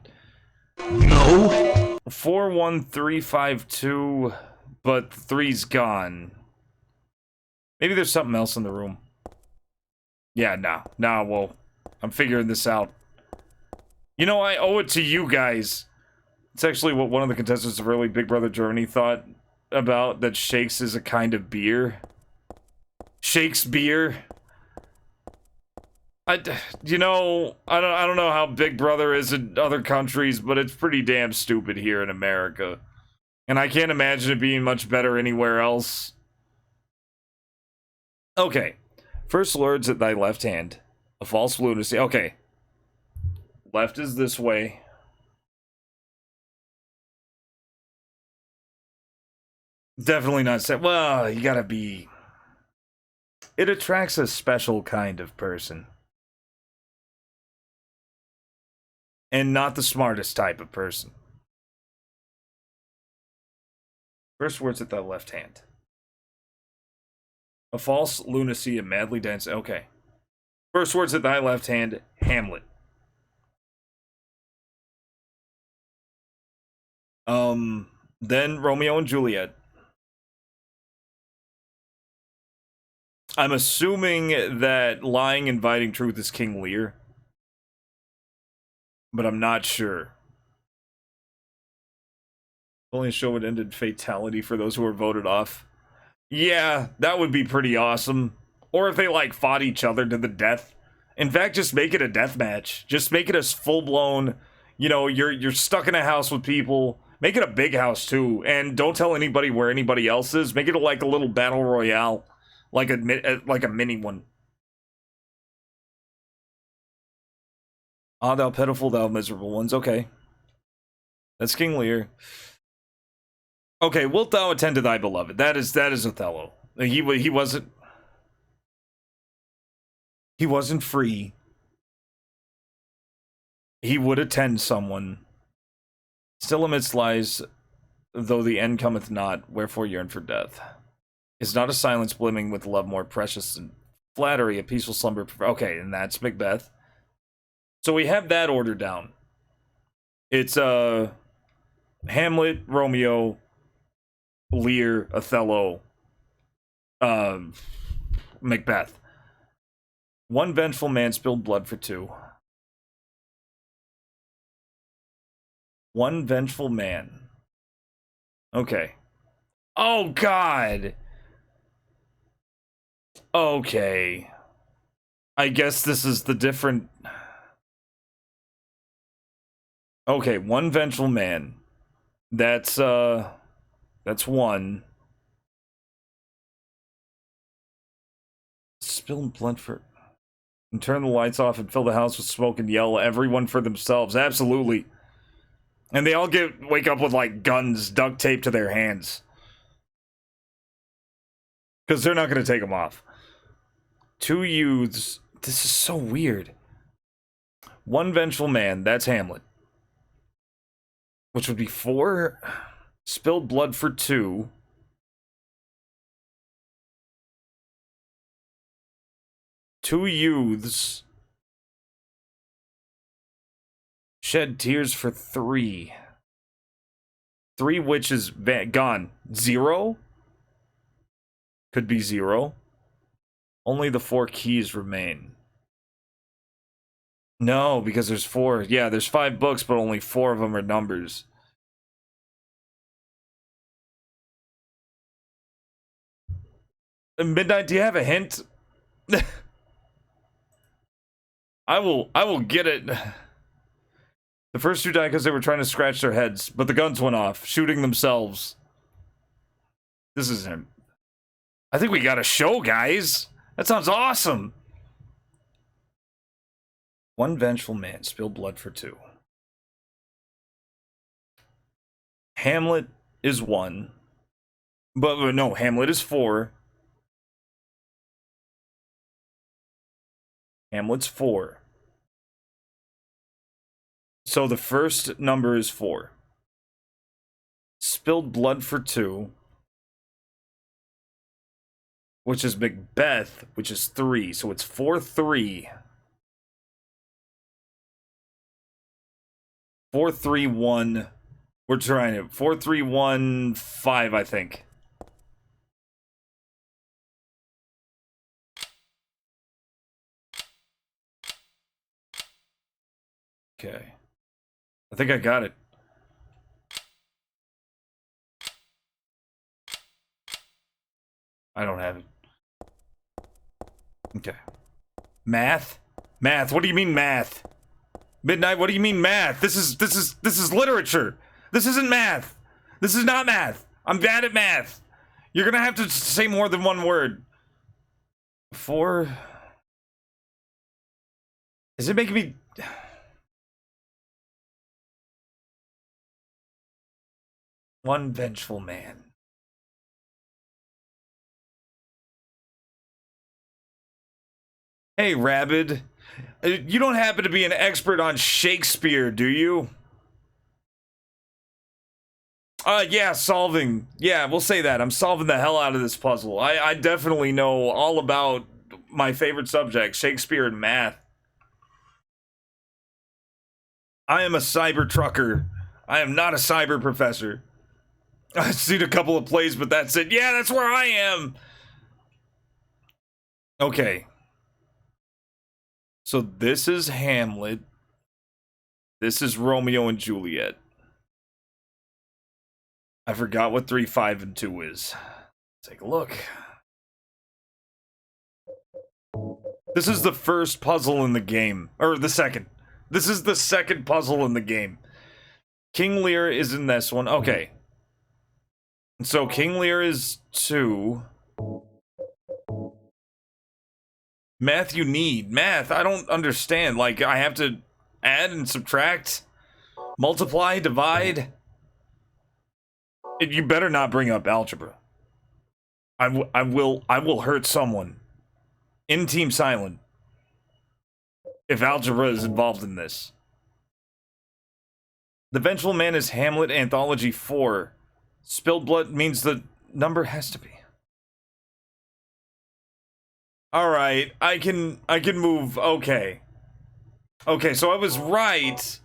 No! 4-1-3-5-2, but 3's gone. Maybe there's something else in the room. Yeah, nah, well, I'm figuring this out. You know, I owe it to you guys. It's actually what one of the contestants of early Big Brother Germany thought about, that Shakes is a kind of beer. Shakespeare. You know, I don't know how Big Brother is in other countries, but it's pretty damn stupid here in America. And I can't imagine it being much better anywhere else. Okay. First words at thy left hand. A false lunacy. Okay. Left is this way. Definitely not set. Well, you gotta be... it attracts a special kind of person. And not the smartest type of person. First words at the left hand. A false lunacy and madly dense. Okay. First words at thy left hand, Hamlet. Then Romeo and Juliet. I'm assuming that lying, inviting truth is King Lear. But I'm not sure. Only a show it ended fatality for those who were voted off. Yeah, that would be pretty awesome. Or if they, like, fought each other to the death. In fact, just make it a death match. Just make it a full-blown, you know, you're stuck in a house with people. Make it a big house, too. And don't tell anybody where anybody else is. Make it like a little battle royale. Like a mini one. Ah, thou pitiful, thou miserable ones. Okay. That's King Lear. Okay, wilt thou attend to thy beloved? That is Othello. He wasn't free. He would attend someone. Still amidst lies, though the end cometh not, wherefore yearn for death. Is not a silence brimming with love more precious than flattery, a peaceful slumber. Okay, and that's Macbeth. So we have that order down. It's Hamlet, Romeo, Lear, Othello, Macbeth. One vengeful man spilled blood for two. One vengeful man. Okay. Oh, God! Okay. I guess this is the different... Okay, one vengeful man. That's one. Spill blood for... And turn the lights off and fill the house with smoke and yell, everyone for themselves. Absolutely. And they all wake up with, like, guns duct taped to their hands. Because they're not going to take them off. Two youths. This is so weird. One vengeful man. That's Hamlet. Which would be 4. Spilled blood for 2. Two youths. Shed tears for 3. 3 witches gone. 0? Could be 0. Only the 4 keys remain. No, because there's 4. Yeah, there's 5 books, but only 4 of them are numbers. Midnight, do you have a hint? I will get it. The first 2 died because they were trying to scratch their heads, but the guns went off, shooting themselves. This is him. I think we got a show, guys. That sounds awesome. One vengeful man spilled blood for 2. Hamlet is 1. But no, Hamlet is 4. Hamlet's 4. So the first number is 4. Spilled blood for 2. Which is Macbeth, which is 3. So it's 4-3. 4-3-1. We're trying it. 4-3-1-5, I think. Okay. I think I got it. I don't have it. Okay. Math? Math. What do you mean math? Midnight, what do you mean math? This is literature. This isn't math. This is not math. I'm bad at math. You're gonna have to say more than one word. 4. Is it making me... One vengeful man. Hey, Rabid. You don't happen to be an expert on Shakespeare, do you? Yeah, solving. Yeah, we'll say that. I'm solving the hell out of this puzzle. I definitely know all about my favorite subject, Shakespeare and math. I am a cyber trucker. I am not a cyber professor. I've seen a couple of plays, but that's it. Yeah, that's where I am. Okay. So this is Hamlet. This is Romeo and Juliet. I forgot what 3, 5, and 2 is. Take a look. This is the first puzzle in the game. Or the second. This is the second puzzle in the game. King Lear is in this one. Okay. So King Lear is 2. Math you need. Math, I don't understand. Like, I have to add and subtract? Multiply, divide? You better not bring up algebra. I will hurt someone in Team Silent if algebra is involved in this. The Vengeful Man is Hamlet Anthology 4. Spilled blood means the number has to be. All right, I can move. Okay. Okay, so I was right,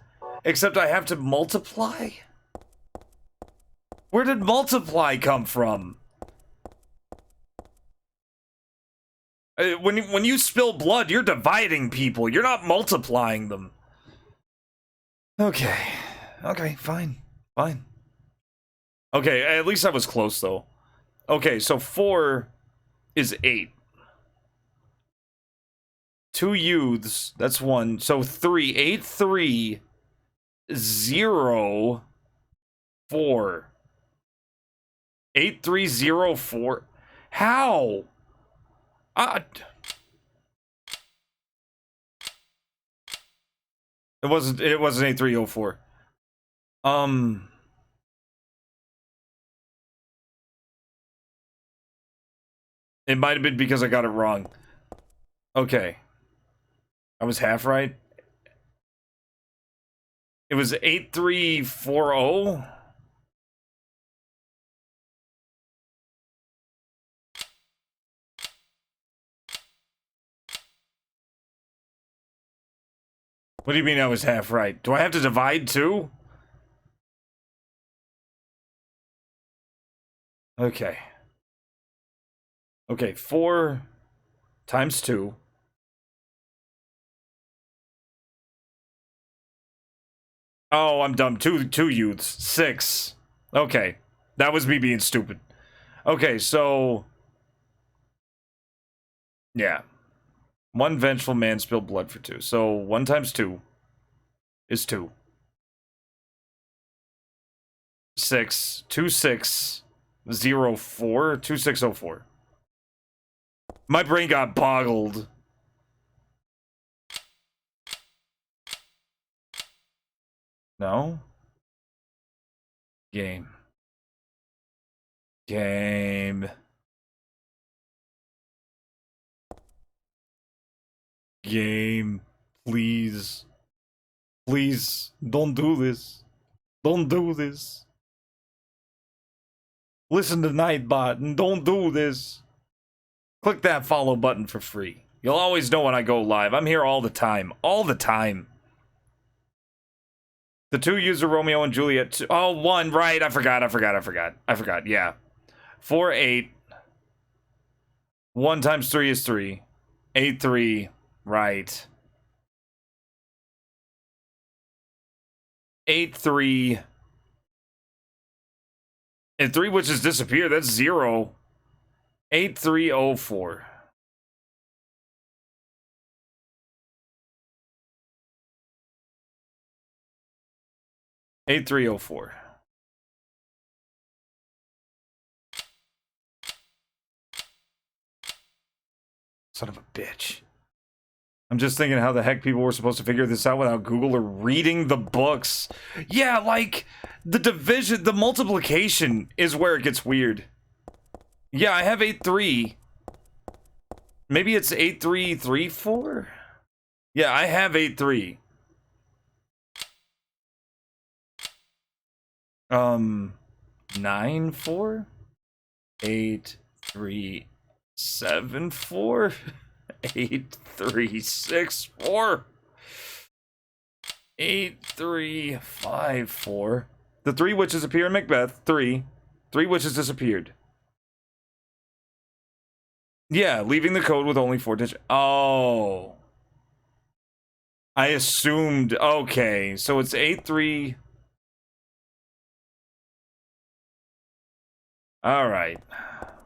except I have to multiply? Where did multiply come from? When you spill blood, you're dividing people. You're not multiplying them. Okay. Okay, fine. Fine. Okay, at least I was close, though. Okay, so 4 is 8. 2 youths, that's 1. So 3, 8, 3, 0, 4. 8304. How? It wasn't 8304. It might have been because I got it wrong. Okay. I was half right. It was 8340. What do you mean I was half right? Do I have to divide too? Okay. Okay, 4 times 2. Oh, I'm dumb. Two youths. 6. Okay. That was me being stupid. Okay, so... yeah. 1 vengeful man spilled blood for 2. So 1 times 2 is 2. 6. 2, 6, 0, 4. 2604. My brain got boggled. No? Game. Game. Game. Please. Please, don't do this. Don't do this. Listen to Nightbot and don't do this. Click that follow button for free. You'll always know when I go live. I'm here all the time. All the time. The 2 user Romeo and Juliet. Oh, 1, right. I forgot. Yeah. 4, 8. 1 times 3 is 3. 8, 3. Right. 8, 3. And 3 which has disappeared. That's 0. 8304. $8304. Son of a bitch. I'm just thinking how the heck people were supposed to figure this out without Google or reading the books. Yeah, like, the division, the multiplication is where it gets weird. Yeah, I have 8, 3. Maybe it's 8334? Yeah, I have 83. 94? 8374? 8364? 8354. The three witches appear in Macbeth. Three witches disappeared. Yeah, leaving the code with only 4 digits. Oh. I assumed. Okay, so it's 83. Alright.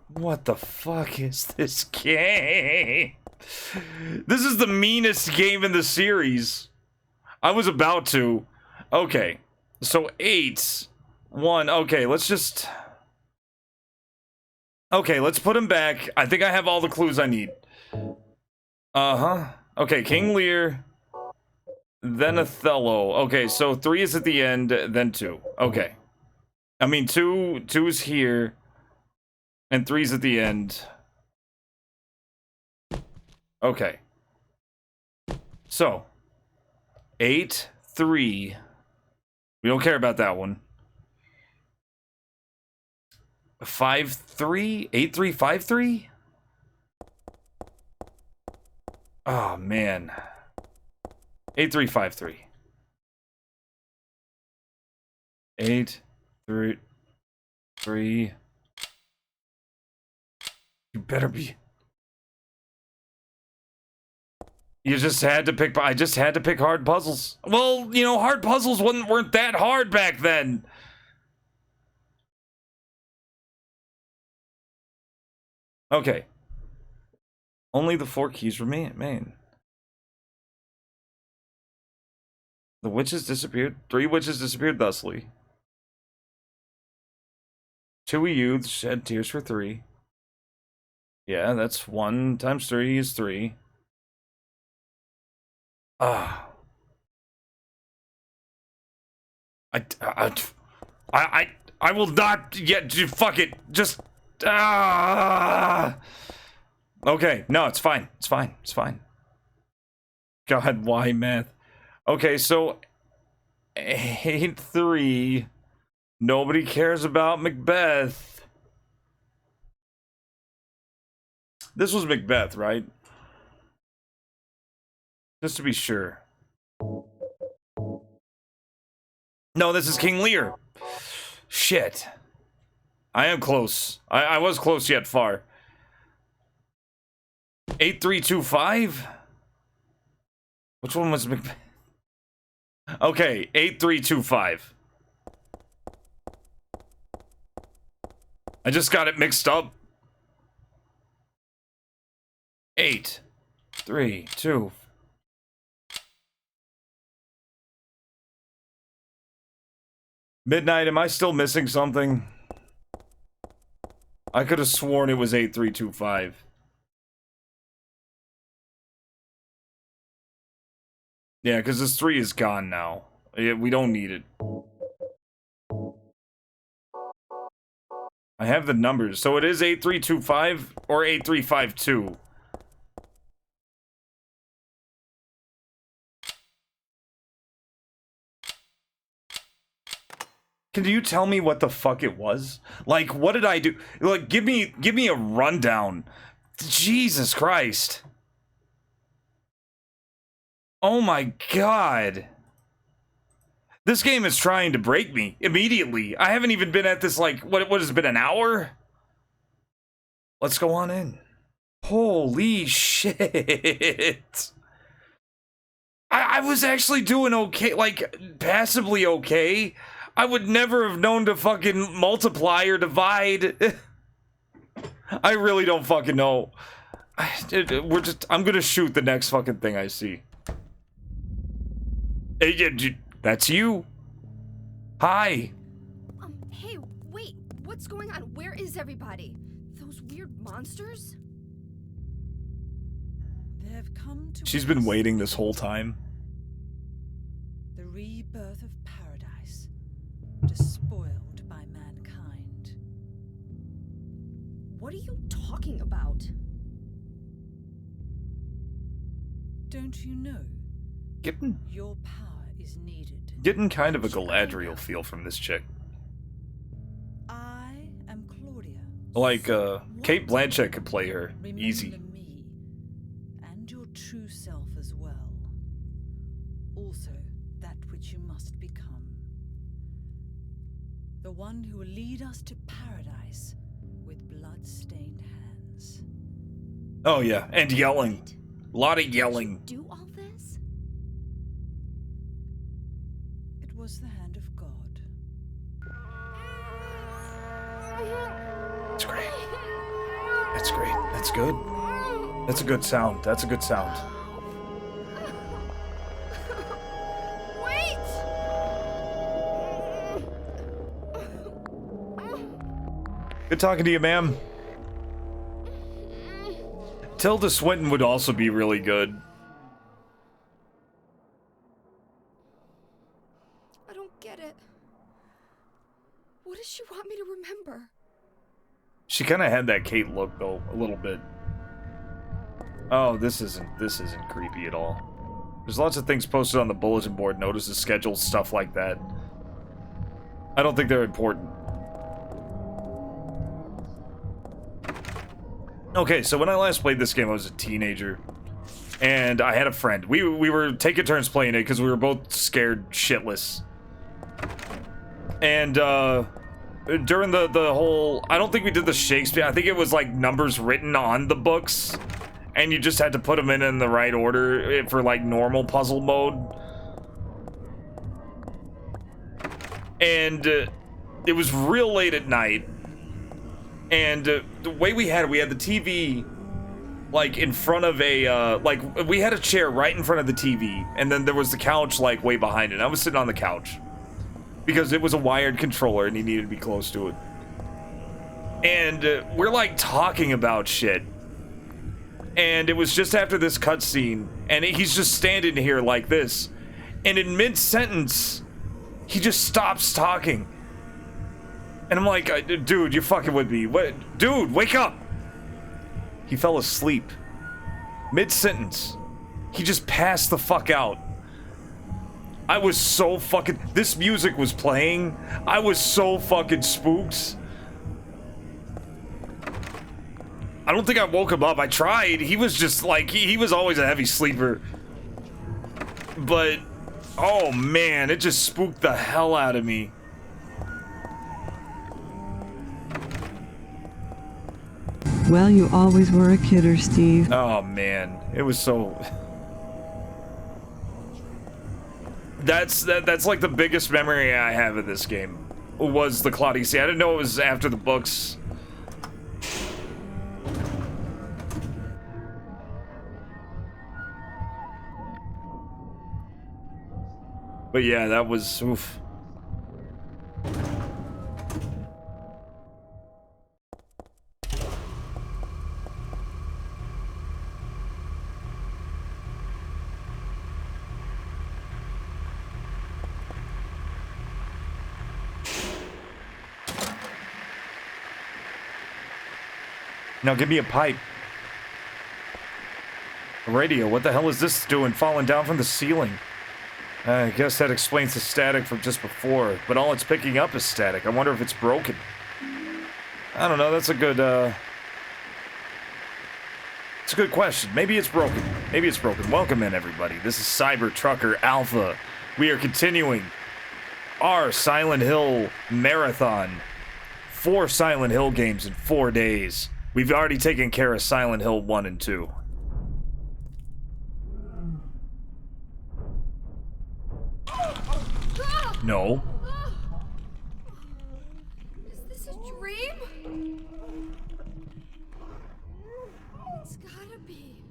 What the fuck is this game? This is the meanest game in the series. I was about to. Okay. So 8. 1. Okay, let's just... Okay, let's put him back. I think I have all the clues I need. Uh-huh. Okay, King Lear. Then Othello. Okay, so 3 is at the end, then 2. Okay. I mean, 2 is here. And 3's at the end. Okay. So. 8, 3. We don't care about that one. 5, 3? 8, 3, 5, 3? Oh, man. 8, 3, 5, 3. 8, 3, 3. You better be. You just had to pick. I just had to pick hard puzzles. Well, you know, hard puzzles weren't that hard back then. Okay. Only the 4 keys remain. The witches disappeared. 3 witches disappeared thusly. 2 youths shed tears for 3. Yeah, that's 1 times 3 is 3. I will not yet. Fuck it. Just. Okay, no, it's fine. It's fine. It's fine. God, why math? Okay, so 8, 3. Nobody cares about Macbeth. This was Macbeth, right? Just to be sure. No, this is King Lear. Shit. I am close. I was close yet far. 8325? Which one was Macbeth? Okay, 8325. I just got it mixed up. 8, 3, 2. Midnight, am I still missing something? I could have sworn it was 8325. Yeah, because this 3 is gone now. Yeah, we don't need it. I have the numbers. So it is 8325 or 8352. Can you tell me what the fuck it was? Like, what did I do? Like, give me a rundown. Jesus Christ. Oh my god. This game is trying to break me immediately. I haven't even been at this, like, what has it been, an hour? Let's go on in. Holy shit. I was actually doing okay, like, passably okay. I would never have known to fucking multiply or divide. I really don't fucking know. I'm gonna shoot the next fucking thing I see. Hey, that's you. Hi. Hey, wait. What's going on? Where is everybody? Those weird monsters? They've come to. She's been waiting this whole time. The rebirth of paradise, despoiled by mankind. What are you talking about? Don't you know? Your power is needed. Getting kind of a Galadriel feel from this chick. I am Claudia. Like, Kate Blanchett could play her. Easy. Remember me, and your true self as well. Also, that which you must become. The one who will lead us to paradise with blood-stained hands. Oh yeah, and yelling. A lot of yelling. Do all this? It was the hand of God. That's great. That's great. That's good. That's a good sound. That's a good sound. Wait! Good talking to you, ma'am. Tilda Swinton would also be really good. I don't get it. What does she want me to remember? She kind of had that Kate look, though, a little bit. Oh, this isn't creepy at all. There's lots of things posted on the bulletin board, notices, schedules, stuff like that. I don't think they're important. Okay, so when I last played this game, I was a teenager, and I had a friend. We were taking turns playing it because we were both scared shitless. And during the whole, I don't think we did the Shakespeare. I think it was like numbers written on the books, and you just had to put them in the right order for like normal puzzle mode. And it was real late at night. And the way we had the TV, like, in front of a, like, we had a chair right in front of the TV, and then there was the couch, like, way behind it. I was sitting on the couch, because it was a wired controller, and he needed to be close to it. And we're, like, talking about shit. And it was just after this cutscene, and he's just standing here like this. And in mid-sentence, he just stops talking. And I'm like, dude, you're fucking with me. What? Dude, wake up! He fell asleep. Mid-sentence. He just passed the fuck out. I was so fucking... This music was playing. I was so fucking spooked. I don't think I woke him up. I tried. He was just like... He was always a heavy sleeper. But... Oh, man. It just spooked the hell out of me. Well, you always were a kidder, Steve. Oh, man. It was so... That's like the biggest memory I have of this game. Was the Claudia scene. I didn't know it was after the books. But yeah, that was... Oof. Now give me a pipe. A radio, what the hell is this doing falling down from the ceiling? I guess that explains the static from just before, but all it's picking up is static. I wonder if it's broken. I don't know, that's a good, it's a good question. Maybe it's broken. Maybe it's broken. Welcome in, everybody. This is Cyber Trucker Alpha. We are continuing our Silent Hill marathon. 4 Silent Hill games in 4 days. We've already taken care of Silent Hill 1 and 2. No. Is this a dream? It's gotta be.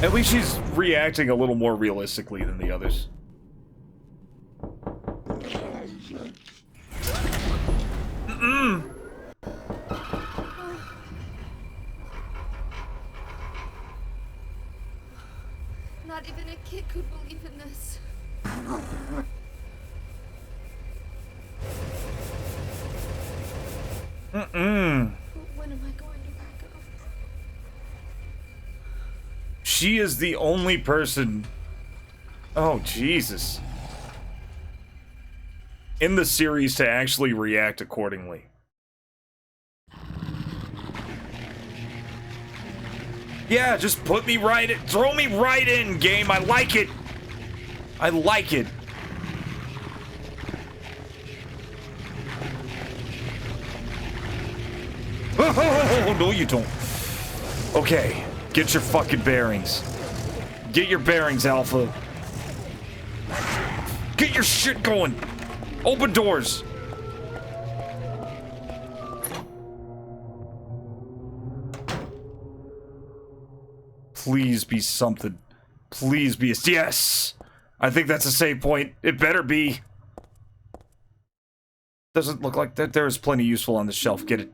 At least she's reacting a little more realistically than the others. Mm-mm. Not even a kid could believe in this. Mm-mm. When am I going to wake up? She is the only person... Oh, Jesus. In the series to actually react accordingly. Yeah, just put me right in. Throw me right in, game. I like it. I like it. Oh, no, you don't. Okay, get your fucking bearings. Get your bearings, Alpha. Get your shit going. Open doors. Please be something. Please be a... Yes! I think that's a save point. It better be. Doesn't look like that. There is plenty useful on the shelf. Get it.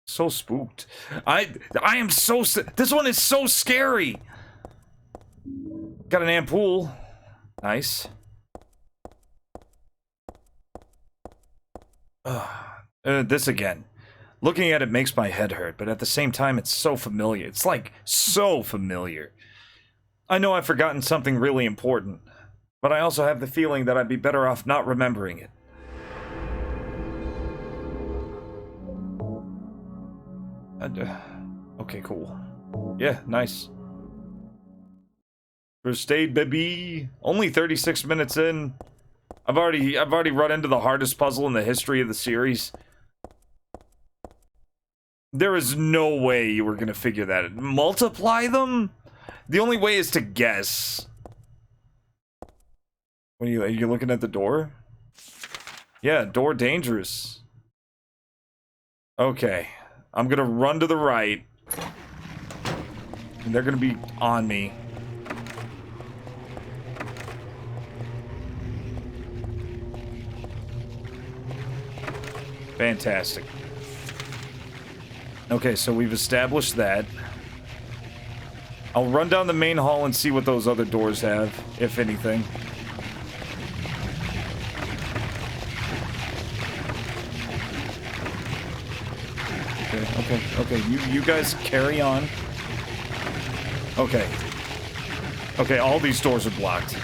So spooked. I am so... This one is so scary. Got an ampoule. Nice. This again. Looking at it makes my head hurt, but at the same time, it's so familiar. It's like, so familiar. I know I've forgotten something really important, but I also have the feeling that I'd be better off not remembering it. Okay, cool. Yeah, nice. First aid, baby. Only 36 minutes in. I've already run into the hardest puzzle in the history of the series. There is no way you were gonna figure that out. Multiply them? The only way is to guess. What are you looking at the door? Yeah, door dangerous. Okay. I'm gonna run to the right. And they're gonna be on me. Fantastic. Okay, so we've established that. I'll run down the main hall and see what those other doors have, if anything. Okay. You guys carry on. Okay. Okay, all these doors are blocked.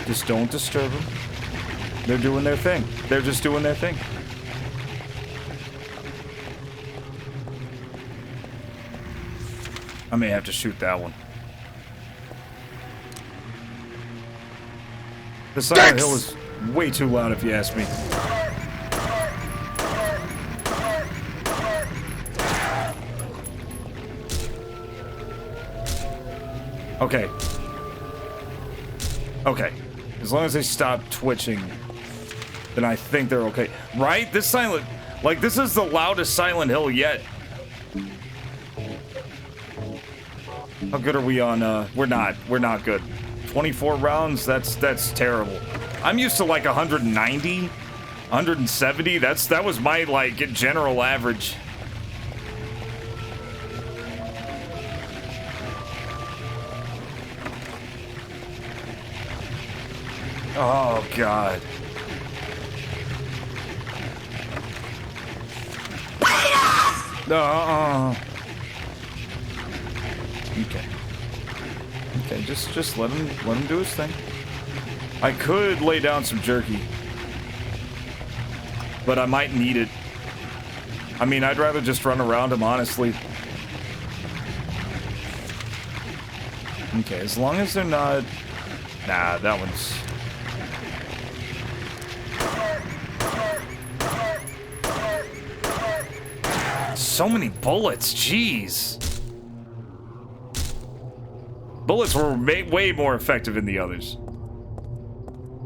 Just don't disturb them. They're doing their thing. They're just doing their thing. I may have to shoot that one. The Silent Hill is way too loud if you ask me. Okay. Okay. As long as they stop twitching, then I think they're okay. Right? This Silent... Like, this is the loudest Silent Hill yet. How good are we on, We're not good. 24 rounds? That's terrible. I'm used to, like, 190, 170. That was my, like, general average. Oh, God. Okay. Okay, just let him do his thing. I could lay down some jerky, but I might need it. I mean, I'd rather just run around him, honestly. Okay, as long as they're not... Nah, that one's... So many bullets, jeez. Bullets were way more effective than the others.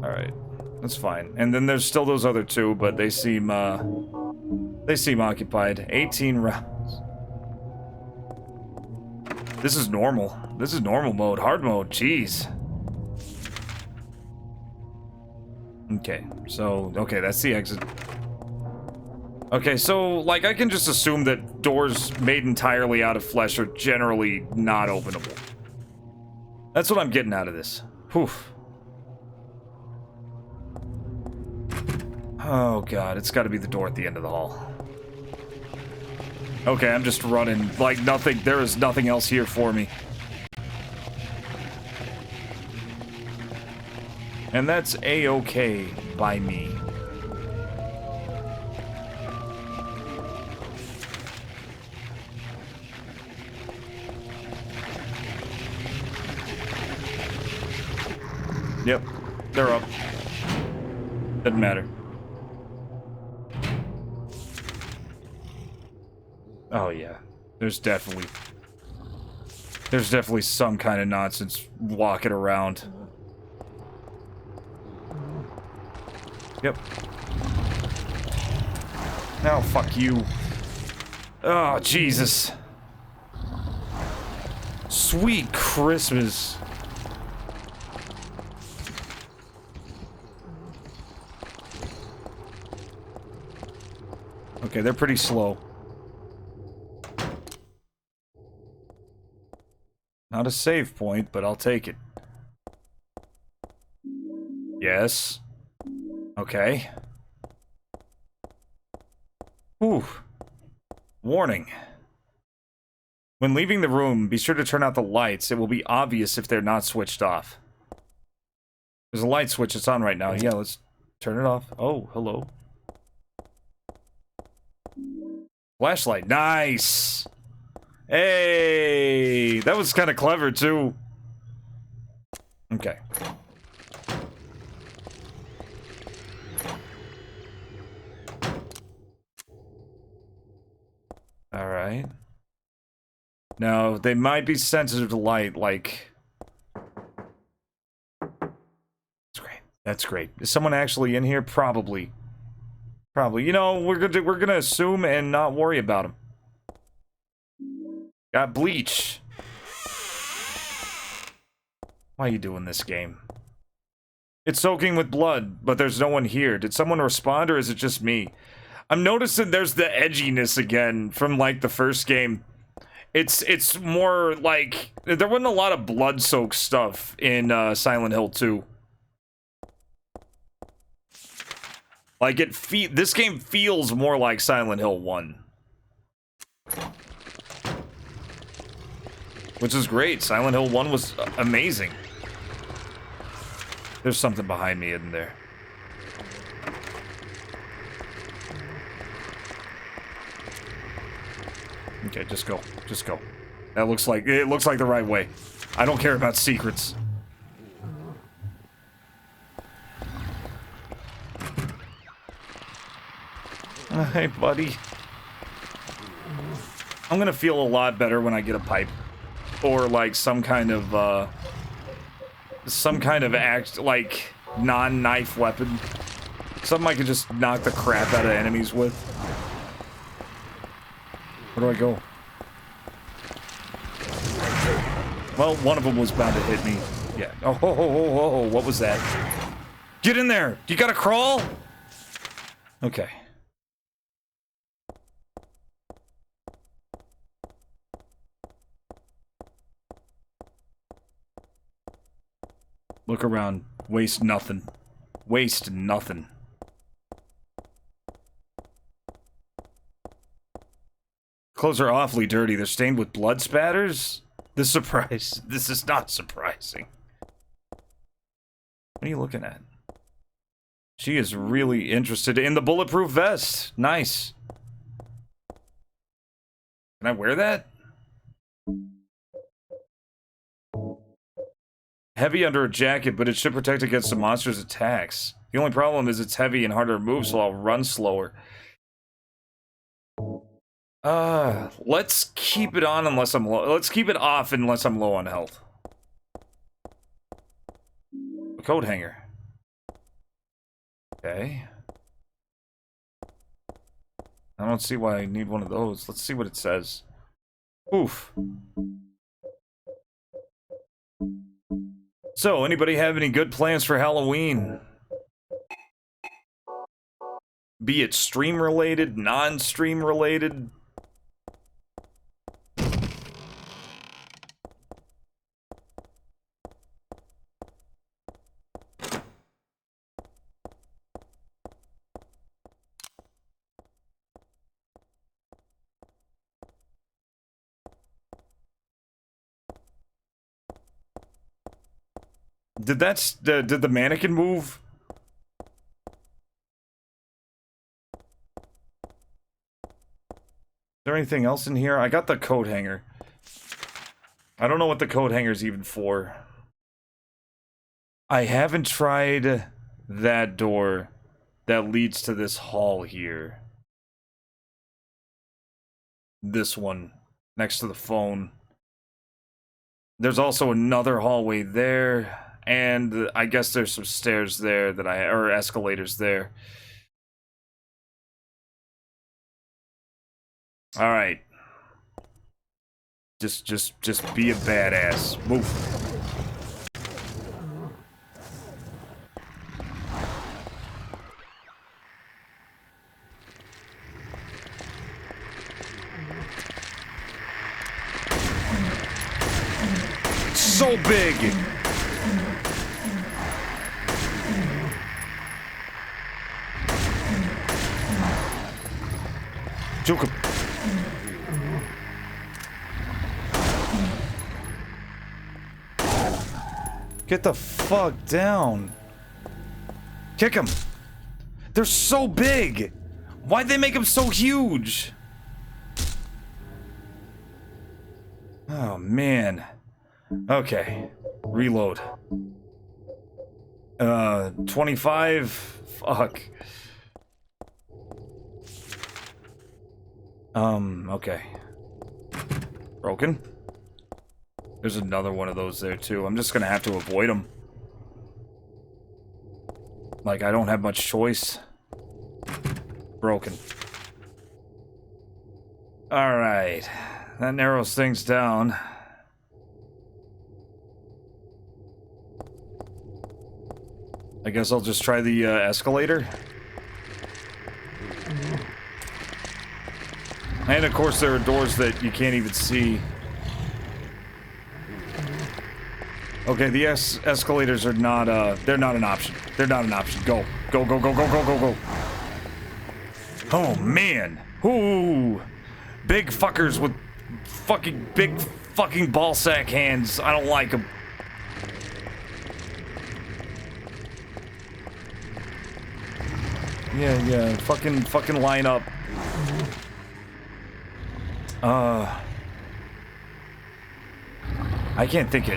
Alright, that's fine. And then there's still those other two, but they seem occupied. 18 rounds. This is normal. This is normal mode. Hard mode, jeez. Okay, so, okay, that's the exit. Okay, so, like, I can just assume that doors made entirely out of flesh are generally not openable. That's what I'm getting out of this. Whew. Oh, God, it's gotta be the door at the end of the hall. Okay, I'm just running. Like, nothing. There is nothing else here for me. And that's A-okay by me. Yep, they're up. Doesn't matter. Oh yeah, there's definitely some kind of nonsense walking around. Yep. Now, fuck you. Oh, Jesus. Sweet Christmas. Okay, they're pretty slow. Not a save point, but I'll take it. Yes. Okay. Whew. Warning. When leaving the room, be sure to turn out the lights. It will be obvious if they're not switched off. There's a light switch. It's on right now. Yeah, let's turn it off. Oh, hello. Flashlight. Nice! Hey! That was kind of clever, too. Okay. Alright. Now, they might be sensitive to light, like... That's great. That's great. Is someone actually in here? Probably. Probably. You know, we're gonna assume and not worry about them. Got bleach. Why are you doing this game? It's soaking with blood, but there's no one here. Did someone respond, or is it just me? I'm noticing there's the edginess again from, like, the first game. It's more like... There wasn't a lot of blood-soaked stuff in Silent Hill 2. Like, this game feels more like Silent Hill 1. Which is great. Silent Hill 1 was amazing. There's something behind me, isn't there? Okay, just go. Just go. That looks like... It looks like the right way. I don't care about secrets. Hey, buddy. I'm gonna feel a lot better when I get a pipe. Or, like, some kind of like, non-knife weapon. Something I could just knock the crap out of enemies with. Where do I go? Well, one of them was bound to hit me. Yeah. Oh, what was that? Get in there! You gotta crawl? Okay. Look around. Waste nothing. Waste nothing. Clothes are awfully dirty. They're stained with blood spatters? This is not surprising. What are you looking at? She is really interested in the bulletproof vest. Nice. Can I wear that? Heavy under a jacket, but it should protect against the monster's attacks. The only problem is it's heavy and hard to remove, so I'll run slower. Let's keep it on unless I'm low. Let's keep it off unless I'm low on health. A coat hanger. Okay. I don't see why I need one of those. Let's see what it says. Oof. So, anybody have any good plans for Halloween? Be it stream-related, non-stream-related? Did the mannequin move? Is there anything else in here? I got the coat hanger. I don't know what the coat hanger's even for. I haven't tried that door that leads to this hall here. This one, next to the phone. There's also another hallway there, and I guess there's some stairs there that or escalators there. All right. Just be a badass. Move. So big. Juke him. Get the fuck down. Kick him. They're so big. Why'd they make them so huge? Oh, man. Okay. Reload. 25? Fuck. Okay. Broken? There's another one of those there, too. I'm just gonna have to avoid them. Like, I don't have much choice. Broken. Alright. That narrows things down. I guess I'll just try the escalator. And of course there are doors that you can't even see. Okay, the escalators are not, they're not an option. They're not an option. Go. Go, go, go, go, go, go, go. Oh, man. Ooh. Big fuckers with big fucking ballsack hands. I don't like them. Yeah, fucking line up. I can't think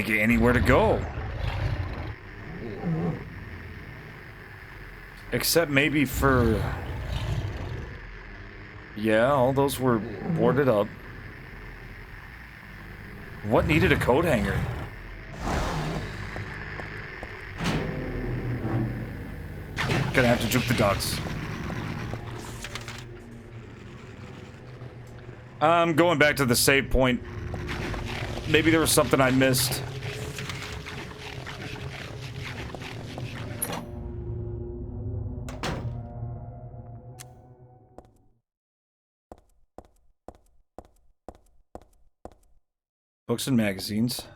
of anywhere to go. Except maybe for... Yeah, all those were boarded up. What needed a coat hanger? Gonna have to juke the dogs. I'm going back to the save point. Maybe there was something I missed. Books and magazines.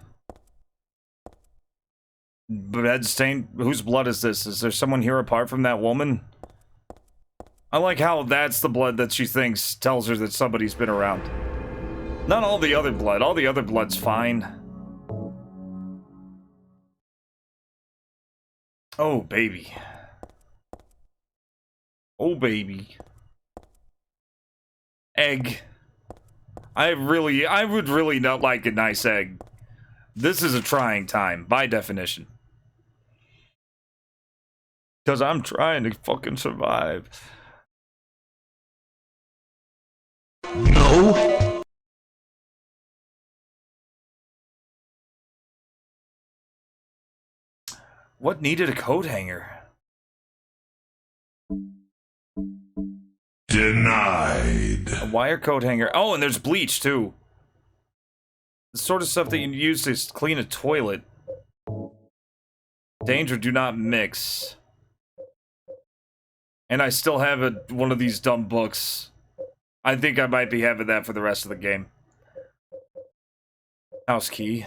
Bed stain. Whose blood is this? Is there someone here apart from that woman? I like how that's the blood that she thinks tells her that somebody's been around. Not all the other blood. All the other blood's fine. Oh, baby. Oh, baby. Egg. I would really not like a nice egg. This is a trying time, by definition. Because I'm trying to fucking survive. No. What needed a coat hanger? Denied. A wire coat hanger. Oh, and there's bleach too. The sort of stuff that you use to clean a toilet. Danger, do not mix. And I still have one of these dumb books. I think I might be having that for the rest of the game. House key.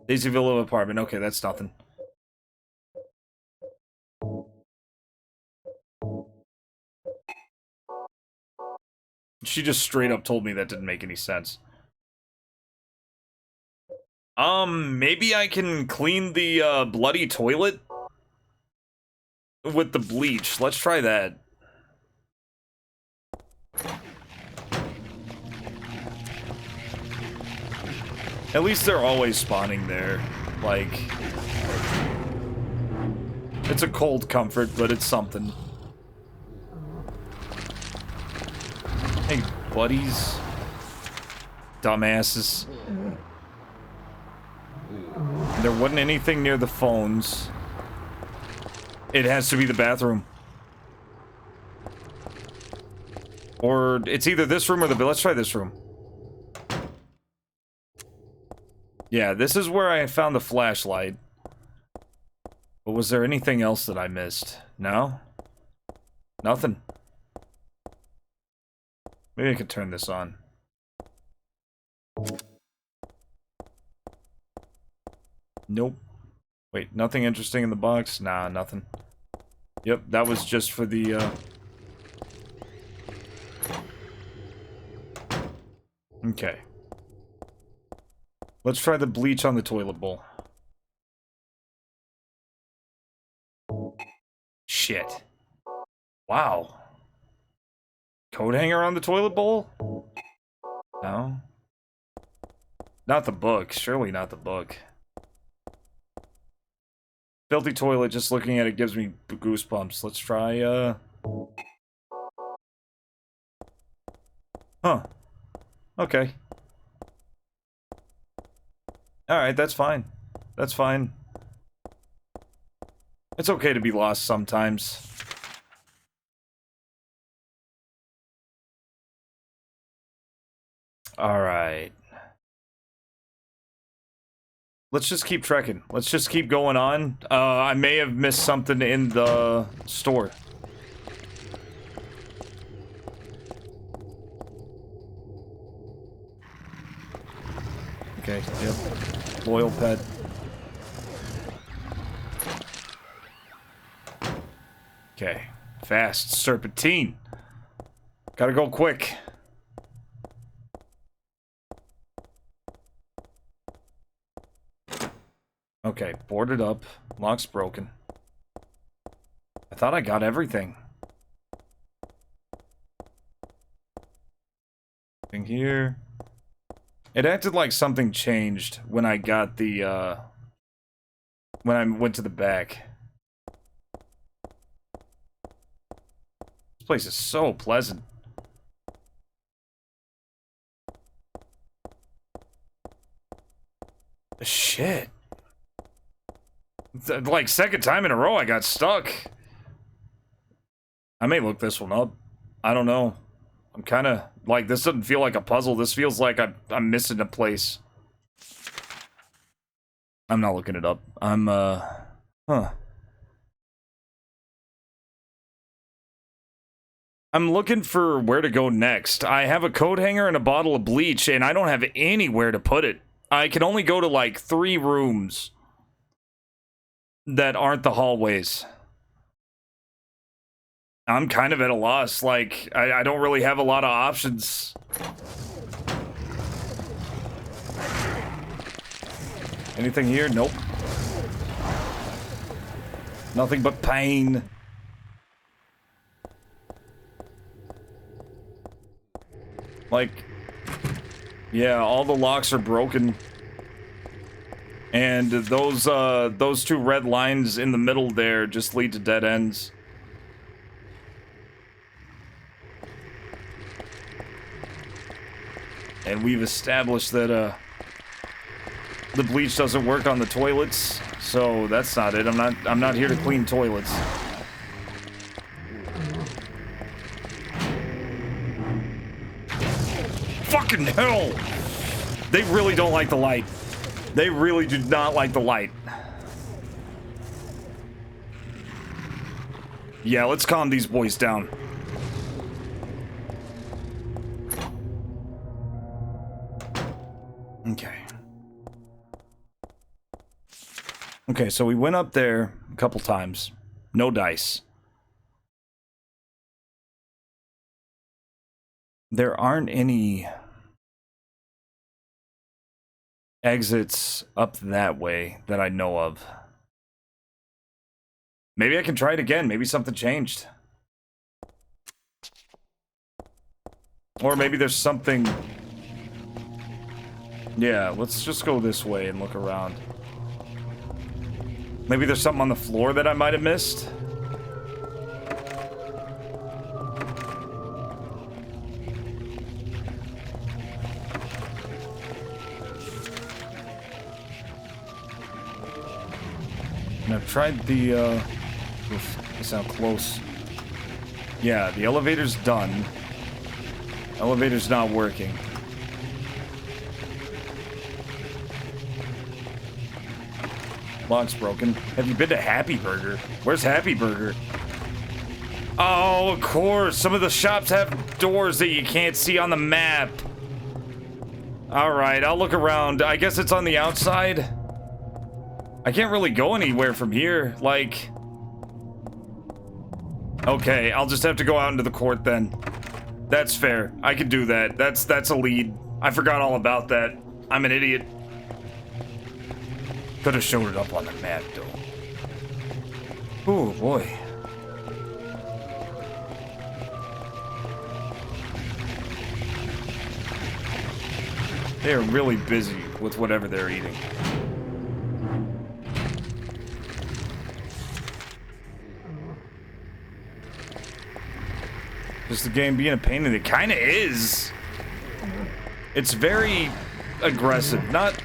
Daisy Villa apartment. Okay, that's nothing. She just straight up told me that didn't make any sense. Maybe I can clean the bloody toilet with the bleach. Let's try that. At least they're always spawning there. Like, it's a cold comfort, but it's something. Hey, buddies. Dumbasses. There wasn't anything near the phones. It has to be the bathroom. Or it's either this room or the... Let's try this room. Yeah, this is where I found the flashlight. But was there anything else that I missed? No? Nothing. Maybe I could turn this on. Nope. Wait, nothing interesting in the box? Nah, nothing. Yep, that was just for the, Okay. Let's try the bleach on the toilet bowl. Shit. Wow. Coat hanger on the toilet bowl? No. Not the book. Surely not the book. Filthy toilet, just looking at it gives me goosebumps. Let's try, Huh. Okay. Alright, that's fine. That's fine. It's okay to be lost sometimes. Alright. Let's just keep trekking. Let's just keep going on. I may have missed something in the store. Okay, yep. Loyal pet. Okay. Fast. Serpentine. Gotta go quick. Okay, boarded up. Lock's broken. I thought I got everything. Thing here. It acted like something changed when I got the, when I went to the back. This place is so pleasant. Shit. Like, second time in a row I got stuck. I may look this one up. I don't know. I'm kind of... Like, this doesn't feel like a puzzle. This feels like I'm missing a place. I'm not looking it up. I'm, Huh. I'm looking for where to go next. I have a coat hanger and a bottle of bleach, and I don't have anywhere to put it. I can only go to, like, 3 rooms that aren't the hallways. I'm kind of at a loss. Like, I don't really have a lot of options. Anything here? Nope. Nothing but pain. Like, yeah, all the locks are broken. And those 2 red lines in the middle there just lead to dead ends. And we've established that the bleach doesn't work on the toilets, so that's not it. I'm not here to clean toilets. Fucking hell! They really don't like the light. They really do not like the light. Yeah, let's calm these boys down. Okay. Okay, so we went up there a couple times. No dice. There aren't any exits up that way that I know of. Maybe I can try it again. Maybe something changed. Or maybe there's something... Yeah, let's just go this way and look around. Maybe there's something on the floor that I might have missed. And I've tried the, oof, it's now close. Yeah, the elevator's done. Elevator's not working. Lock's broken. Have you been to Happy Burger? Where's Happy Burger? Oh, of course. Some of the shops have doors that you can't see on the map. Alright, I'll look around. I guess it's on the outside. I can't really go anywhere from here. Like... Okay, I'll just have to go out into the court then. That's fair. I can do that. That's a lead. I forgot all about that. I'm an idiot. Could have showed it up on the map, though. Oh, boy. They are really busy with whatever they're eating. Is the game being a pain in the... It kinda is. It's very aggressive. Not...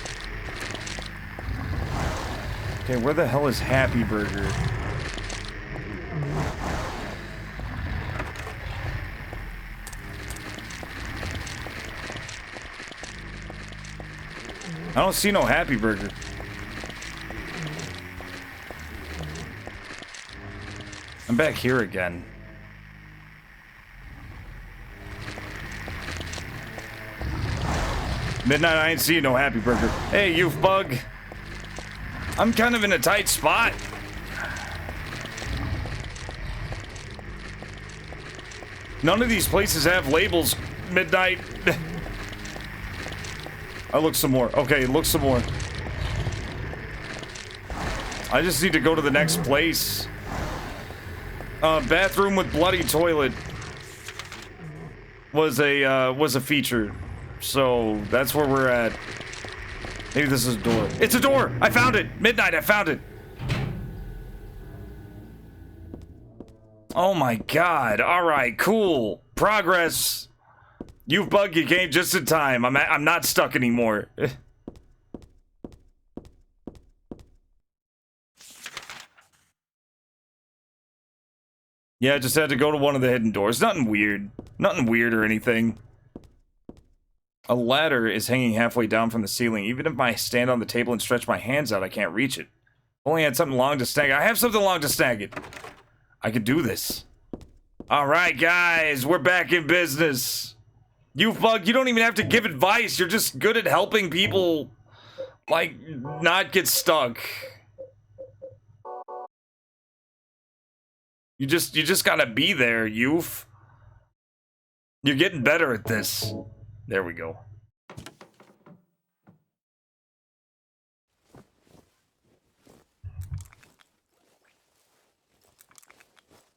Okay, where the hell is Happy Burger? I don't see no Happy Burger. I'm back here again. Midnight, I ain't seeing no Happy Burger. Hey, youth bug. I'm kind of in a tight spot. None of these places have labels, Midnight. I look some more. Okay, look some more. I just need to go to the next place. Bathroom with bloody toilet was a feature. So that's where we're at. Maybe this is a door. It's a door! I found it! Midnight, I found it! Oh my god. Alright, cool. Progress. You've bugged, you came just in time. I'm not stuck anymore. Yeah, I just had to go to one of the hidden doors. Nothing weird. Nothing weird or anything. A ladder is hanging halfway down from the ceiling. Even if I stand on the table and stretch my hands out, I can't reach it. Only had something long to snag. I have something long to snag it. I could do this. Alright, guys. We're back in business. You bug, you don't even have to give advice. You're just good at helping people, like, not get stuck. You just gotta be there, youth. You're getting better at this. There we go.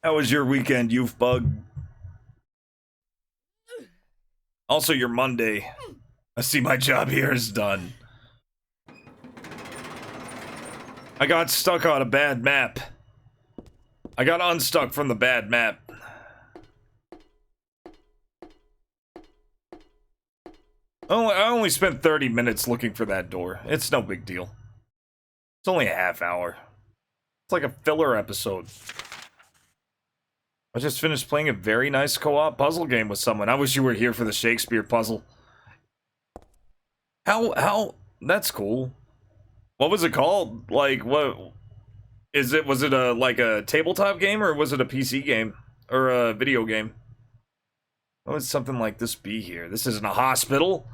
How was your weekend, youth bug? Also, your Monday. I see my job here is done. I got stuck on a bad map. I got unstuck from the bad map. Oh, I only spent 30 minutes looking for that door. It's no big deal. It's only a half hour. It's like a filler episode. I just finished playing a very nice co-op puzzle game with someone. I wish you were here for the Shakespeare puzzle. How? That's cool. What was it called? Like, what? Was it like a tabletop game, or was it a PC game? Or a video game? What would something like this be here? This isn't a hospital.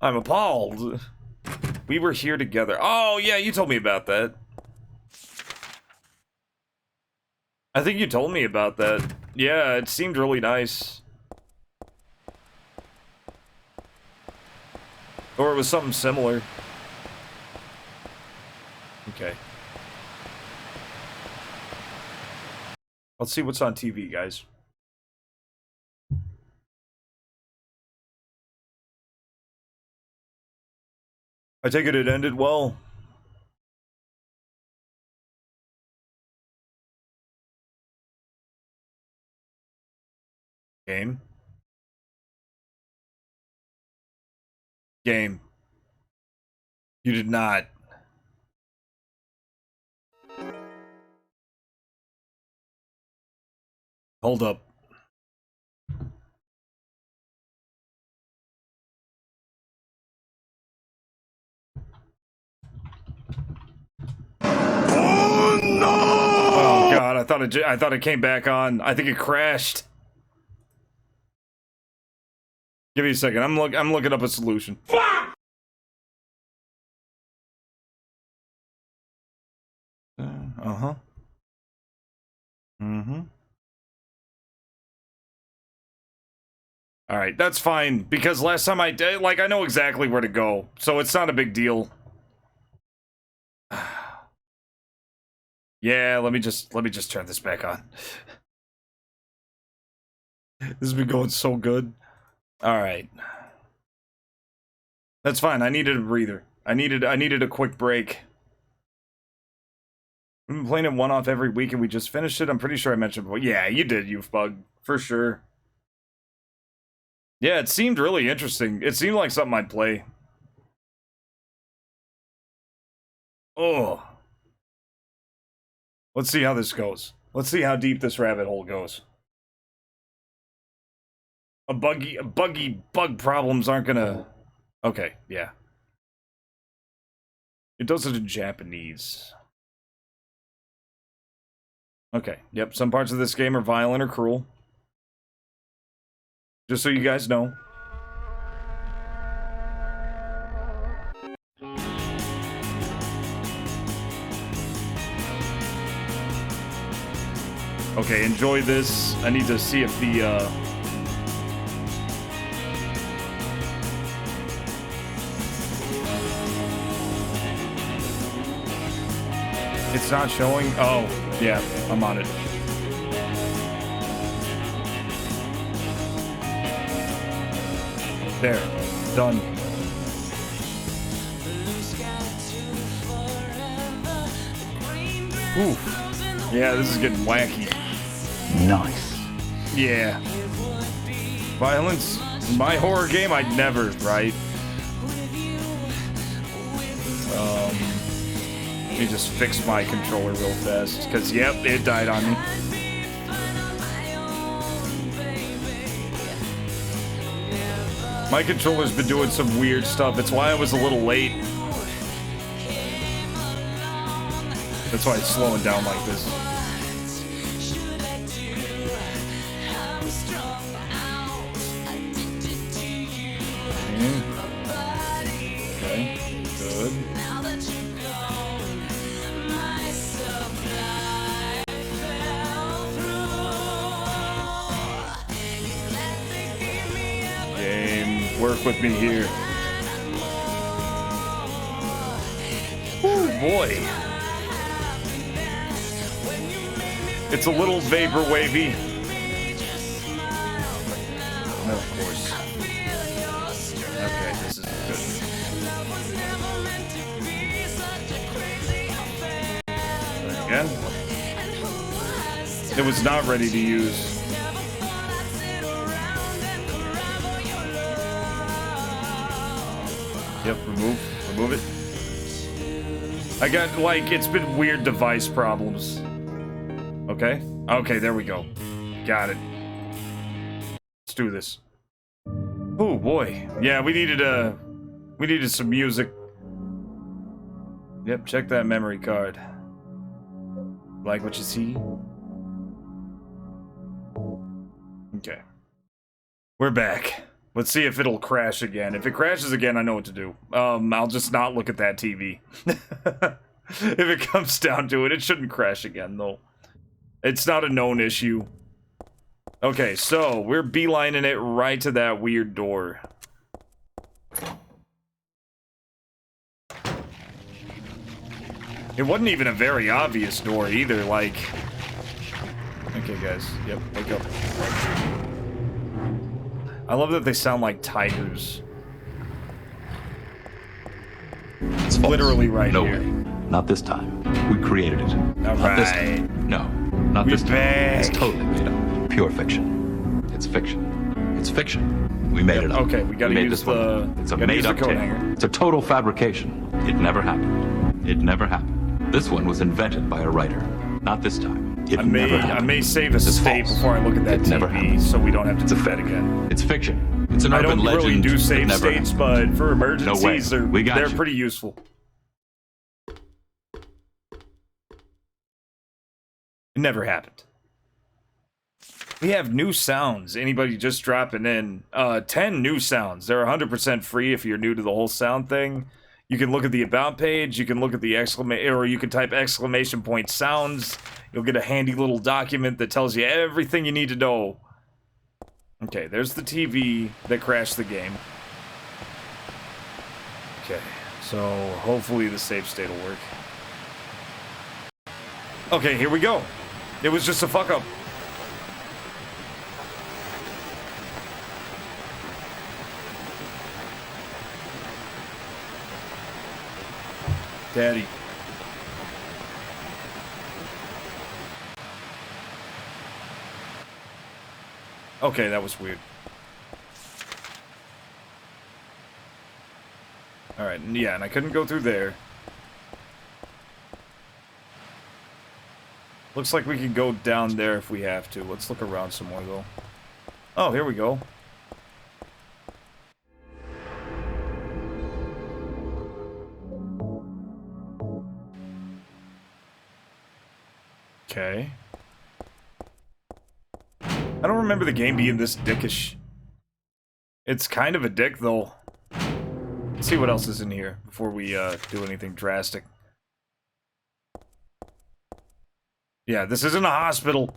I'm appalled. We were here together. Oh, yeah, you told me about that. I think you told me about that. Yeah, it seemed really nice. Or it was something similar. Okay. Let's see what's on TV, guys. I take it ended well. Game. Game. You did not. Hold up. Oh no! Oh god, I thought it came back on. I think it crashed. Give me a second. I'm looking up a solution. Uh-huh. Mm-hmm. Alright, that's fine, because last time I did, like, I know exactly where to go, so it's not a big deal. Yeah, let me just turn this back on. This has been going so good. Alright. That's fine, I needed a breather. I needed a quick break. We've been playing it one-off every week and we just finished it. I'm pretty sure I mentioned before. Yeah, you did, Youthbug. For sure. Yeah, it seemed really interesting. It seemed like something I'd play. Oh. Let's see how this goes. Let's see how deep this rabbit hole goes. Bug problems aren't gonna... Okay, yeah. It does it in Japanese. Okay, yep, some parts of this game are violent or cruel. Just so you guys know. Okay, enjoy this. I need to see if the, It's not showing? Oh, yeah, I'm on it. There, done. Ooh, yeah, this is getting wacky. Nice. Yeah. Violence? My horror game, I'd never, right? Let me just fix my controller real fast, because, yep, it died on me. My controller's been doing some weird stuff. It's why I was a little late. That's why it's slowing down like this. Okay, good. Game, work with me here. Oh boy. It's a little vapor wavy. No, of course. Okay, this is good. Again. It was not ready to use. Yep, remove it. I got, like, it's been weird device problems. Okay. Okay, there we go. Got it. Let's do this. Oh boy. Yeah, we needed some music. Yep, check that memory card. Like what you see? Okay. We're back. Let's see if it'll crash again. If it crashes again, I know what to do. I'll just not look at that TV. If it comes down to it, it shouldn't crash again, though. It's not a known issue. Okay, so we're beelining it right to that weird door. It wasn't even a very obvious door either, like... Okay, guys. Yep, wake up. I love that they sound like tigers. It's false. Literally right no here. Way. Not this time. We created it. All not this right. time. No, not this time. It's totally made up. Pure fiction. It's fiction. It's fiction. We made it up. Okay, we gotta made use this one. It's a made-up coat tale. hanger. It's a total fabrication. It never happened. It never happened. This one was invented by a writer. Not this time. It never happened. I may save a state before I look at that It never TV, happened. so we don't have to do that again. It's fiction. It's an I urban don't legend. really do that save never states, happened. but for emergencies, No way. We got they're you. pretty useful. It never happened. We have new sounds. Anybody just dropping in? 10 new sounds. They're 100% free if you're new to the whole sound thing. You can look at the about page. You can look at the or you can type exclamation point sounds. You'll get a handy little document that tells you everything you need to know. Okay, there's the TV that crashed the game. Okay, so hopefully the save state will work. Okay, here we go. It was just a fuck up. Daddy. Okay, that was weird. Alright, yeah, and I couldn't go through there. Looks like we can go down there if we have to. Let's look around some more, though. Oh, here we go. Okay. I don't remember the game being this dickish. It's kind of a dick, though. Let's see what else is in here before we do anything drastic. Yeah, this isn't a hospital.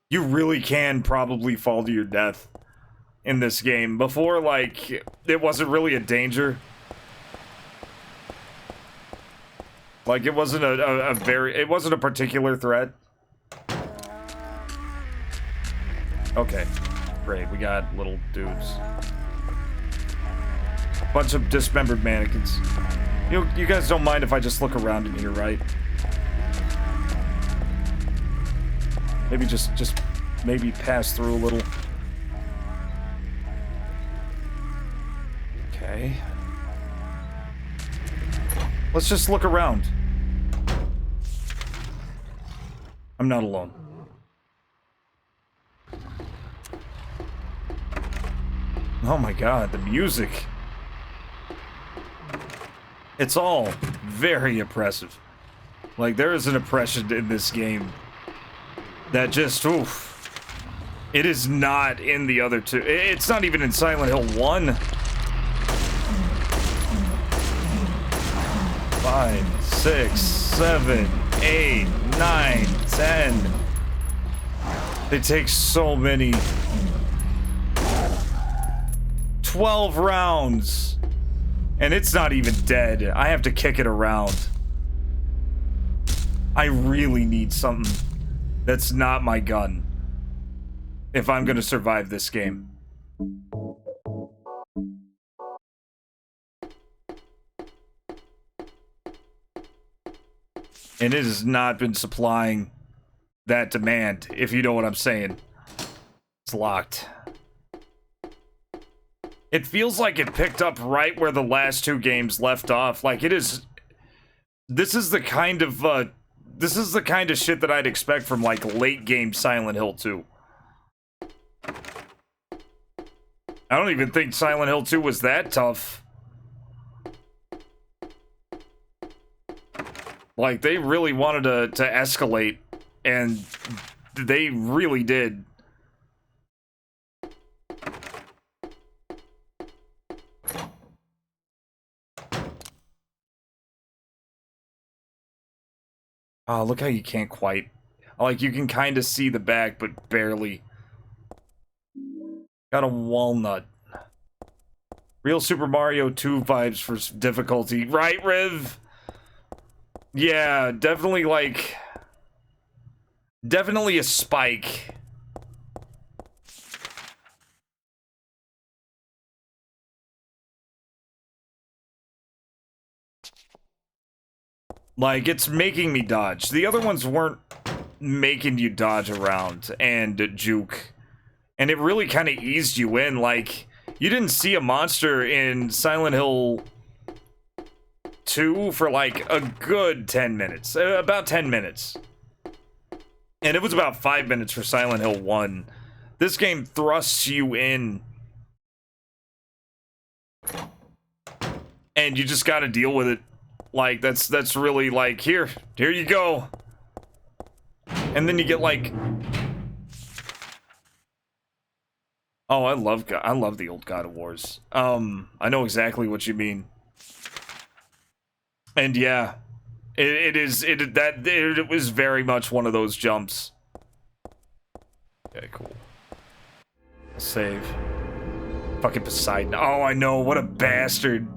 You really can probably fall to your death in this game. Before, like, it wasn't really a danger. Like, it wasn't it wasn't a particular threat. Okay, great, we got little dudes. Bunch of dismembered mannequins. You guys don't mind if I just look around in here, right? Maybe just maybe pass through a little. Okay. Let's just look around. I'm not alone. Oh my god, the music. It's all very oppressive. Like, there is an oppression in this game that just, oof. It is not in the other two. It's not even in Silent Hill 1. 5, 6, 7, 8, 9, 10. They take so many. 12 rounds. And it's not even dead. I have to kick it around. I really need something that's not my gun if I'm gonna survive this game. And it has not been supplying that demand, if you know what I'm saying. It's locked. It feels like it picked up right where the last two games left off. Like, it is... This is the kind of, shit that I'd expect from, like, late game Silent Hill 2. I don't even think Silent Hill 2 was that tough. Like, they really wanted to escalate, and they really did. Oh, look how you can't quite... Like, you can kind of see the back, but barely. Got a walnut. Real Super Mario 2 vibes for difficulty. Right, Riv? Yeah, definitely like... Definitely a spike. Like, it's making me dodge. The other ones weren't making you dodge around and juke. And it really kind of eased you in. Like, you didn't see a monster in Silent Hill 2 for like a good 10 minutes. About 10 minutes. And it was about 5 minutes for Silent Hill 1. This game thrusts you in. And you just gotta deal with it. Like, that's really like, here you go. And then you get like... Oh, I love the old God of Wars. I know exactly what you mean. And yeah, it was very much one of those jumps. Okay, cool. Save. Fucking Poseidon. Oh, I know, what a bastard.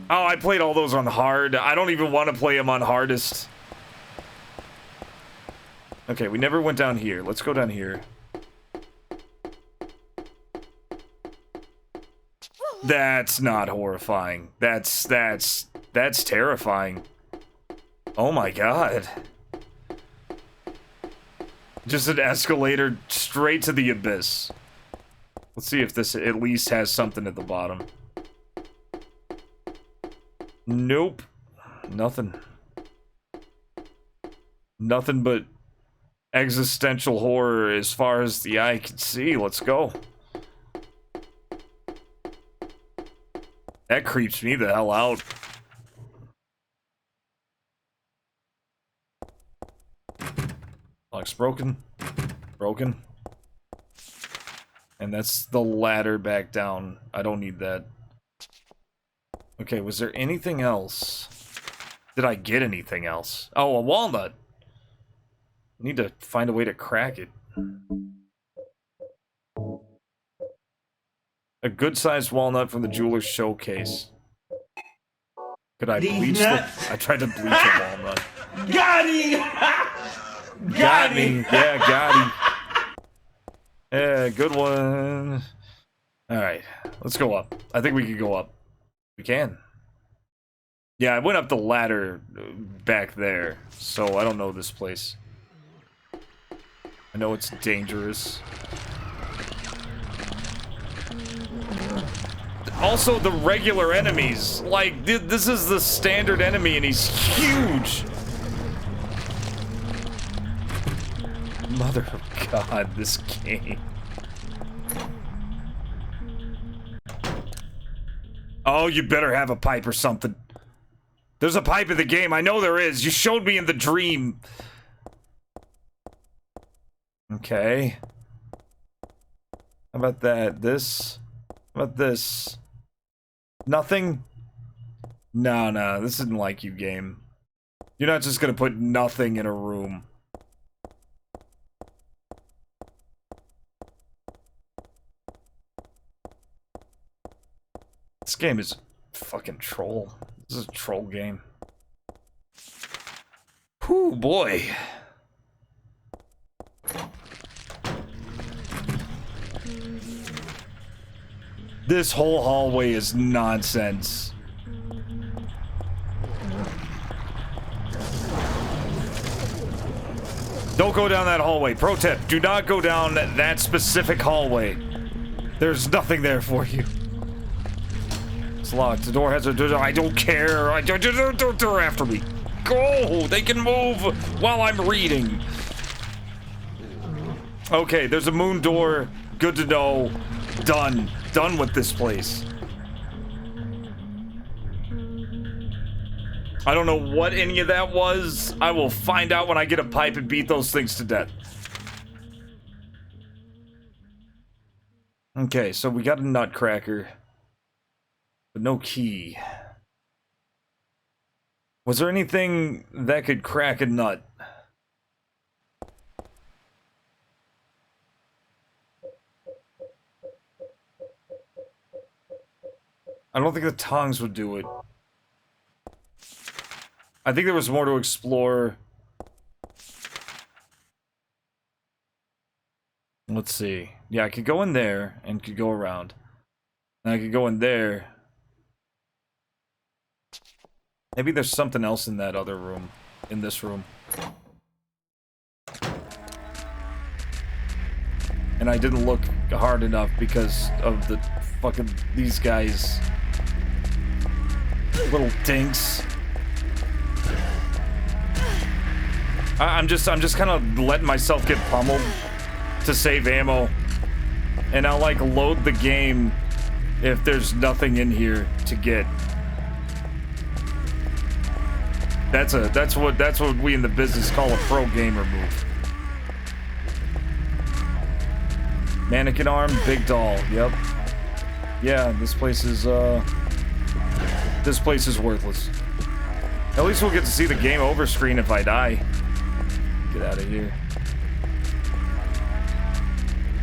Oh, I played all those on hard. I don't even want to play them on hardest. Okay, we never went down here. Let's go down here. That's not horrifying. That's terrifying. Oh my god. Just an escalator straight to the abyss. Let's see if this at least has something at the bottom. Nope. Nothing. Nothing but existential horror as far as the eye can see. Let's go. That creeps me the hell out. Lock's broken. Broken. And that's the ladder back down. I don't need that. Okay, was there anything else? Did I get anything else? Oh, a walnut. I need to find a way to crack it. A good-sized walnut from the jeweler's showcase. Could I bleach the... I tried to bleach a walnut. Got him! Got me! Yeah, got him. Yeah, good one. Alright, let's go up. I think we can go up. We can. Yeah, I went up the ladder back there, so I don't know this place. I know it's dangerous. Also, the regular enemies. Like, this is the standard enemy, and he's huge. Mother of God, this game. Oh, you better have a pipe or something. There's a pipe in the game. I know there is. You showed me in the dream. Okay. How about that? This? How about this? Nothing? No, this isn't like you, game. You're not just gonna put nothing in a room. This game is fucking troll. This is a troll game. Whew, boy. This whole hallway is nonsense. Don't go down that hallway. Pro tip, do not go down that specific hallway. There's nothing there for you. It's locked. The door has a door. I don't care. Don't after me. Go! They can move while I'm reading. Okay, there's a moon door. Good to know. Done. Done with this place. I don't know what any of that was. I will find out when I get a pipe and beat those things to death. Okay, so we got a nutcracker. But no key. Was there anything that could crack a nut? I don't think the tongs would do it. I think there was more to explore. Let's see. Yeah, I could go in there and could go around. And I could go in there. Maybe there's something else in that other room. In this room. And I didn't look hard enough because of the fucking these guys. Little dinks. I'm just kind of letting myself get pummeled to save ammo. And I'll like load the game if there's nothing in here to get. That's what we in the business call a pro gamer move. Mannequin arm, big doll. Yep. Yeah, this place is worthless. At least we'll get to see the game over screen if I die. Get out of here.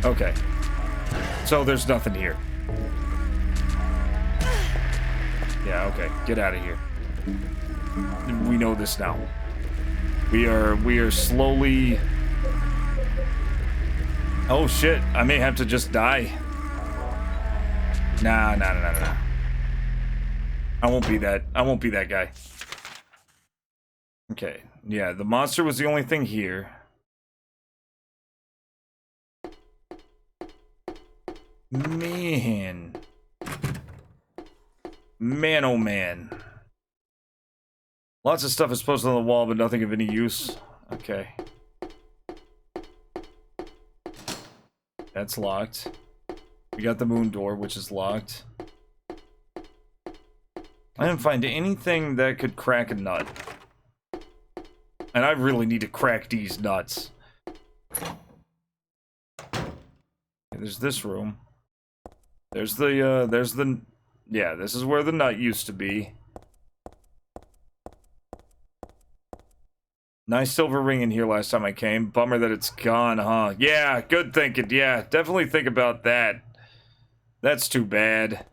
Okay. So there's nothing here. Yeah, okay. Get out of here. We know this now. We are slowly... Oh shit, I may have to just die. Nah. I won't be that guy. Okay, yeah, the monster was the only thing here. Man, oh man. Lots of stuff is posted on the wall, but nothing of any use. Okay. That's locked. We got the moon door, which is locked. I didn't find anything that could crack a nut. And I really need to crack these nuts. There's this room. There's the... Yeah, this is where the nut used to be. Nice silver ring in here last time I came. Bummer that it's gone, huh? Yeah, good thinking. Yeah, definitely think about that. That's too bad.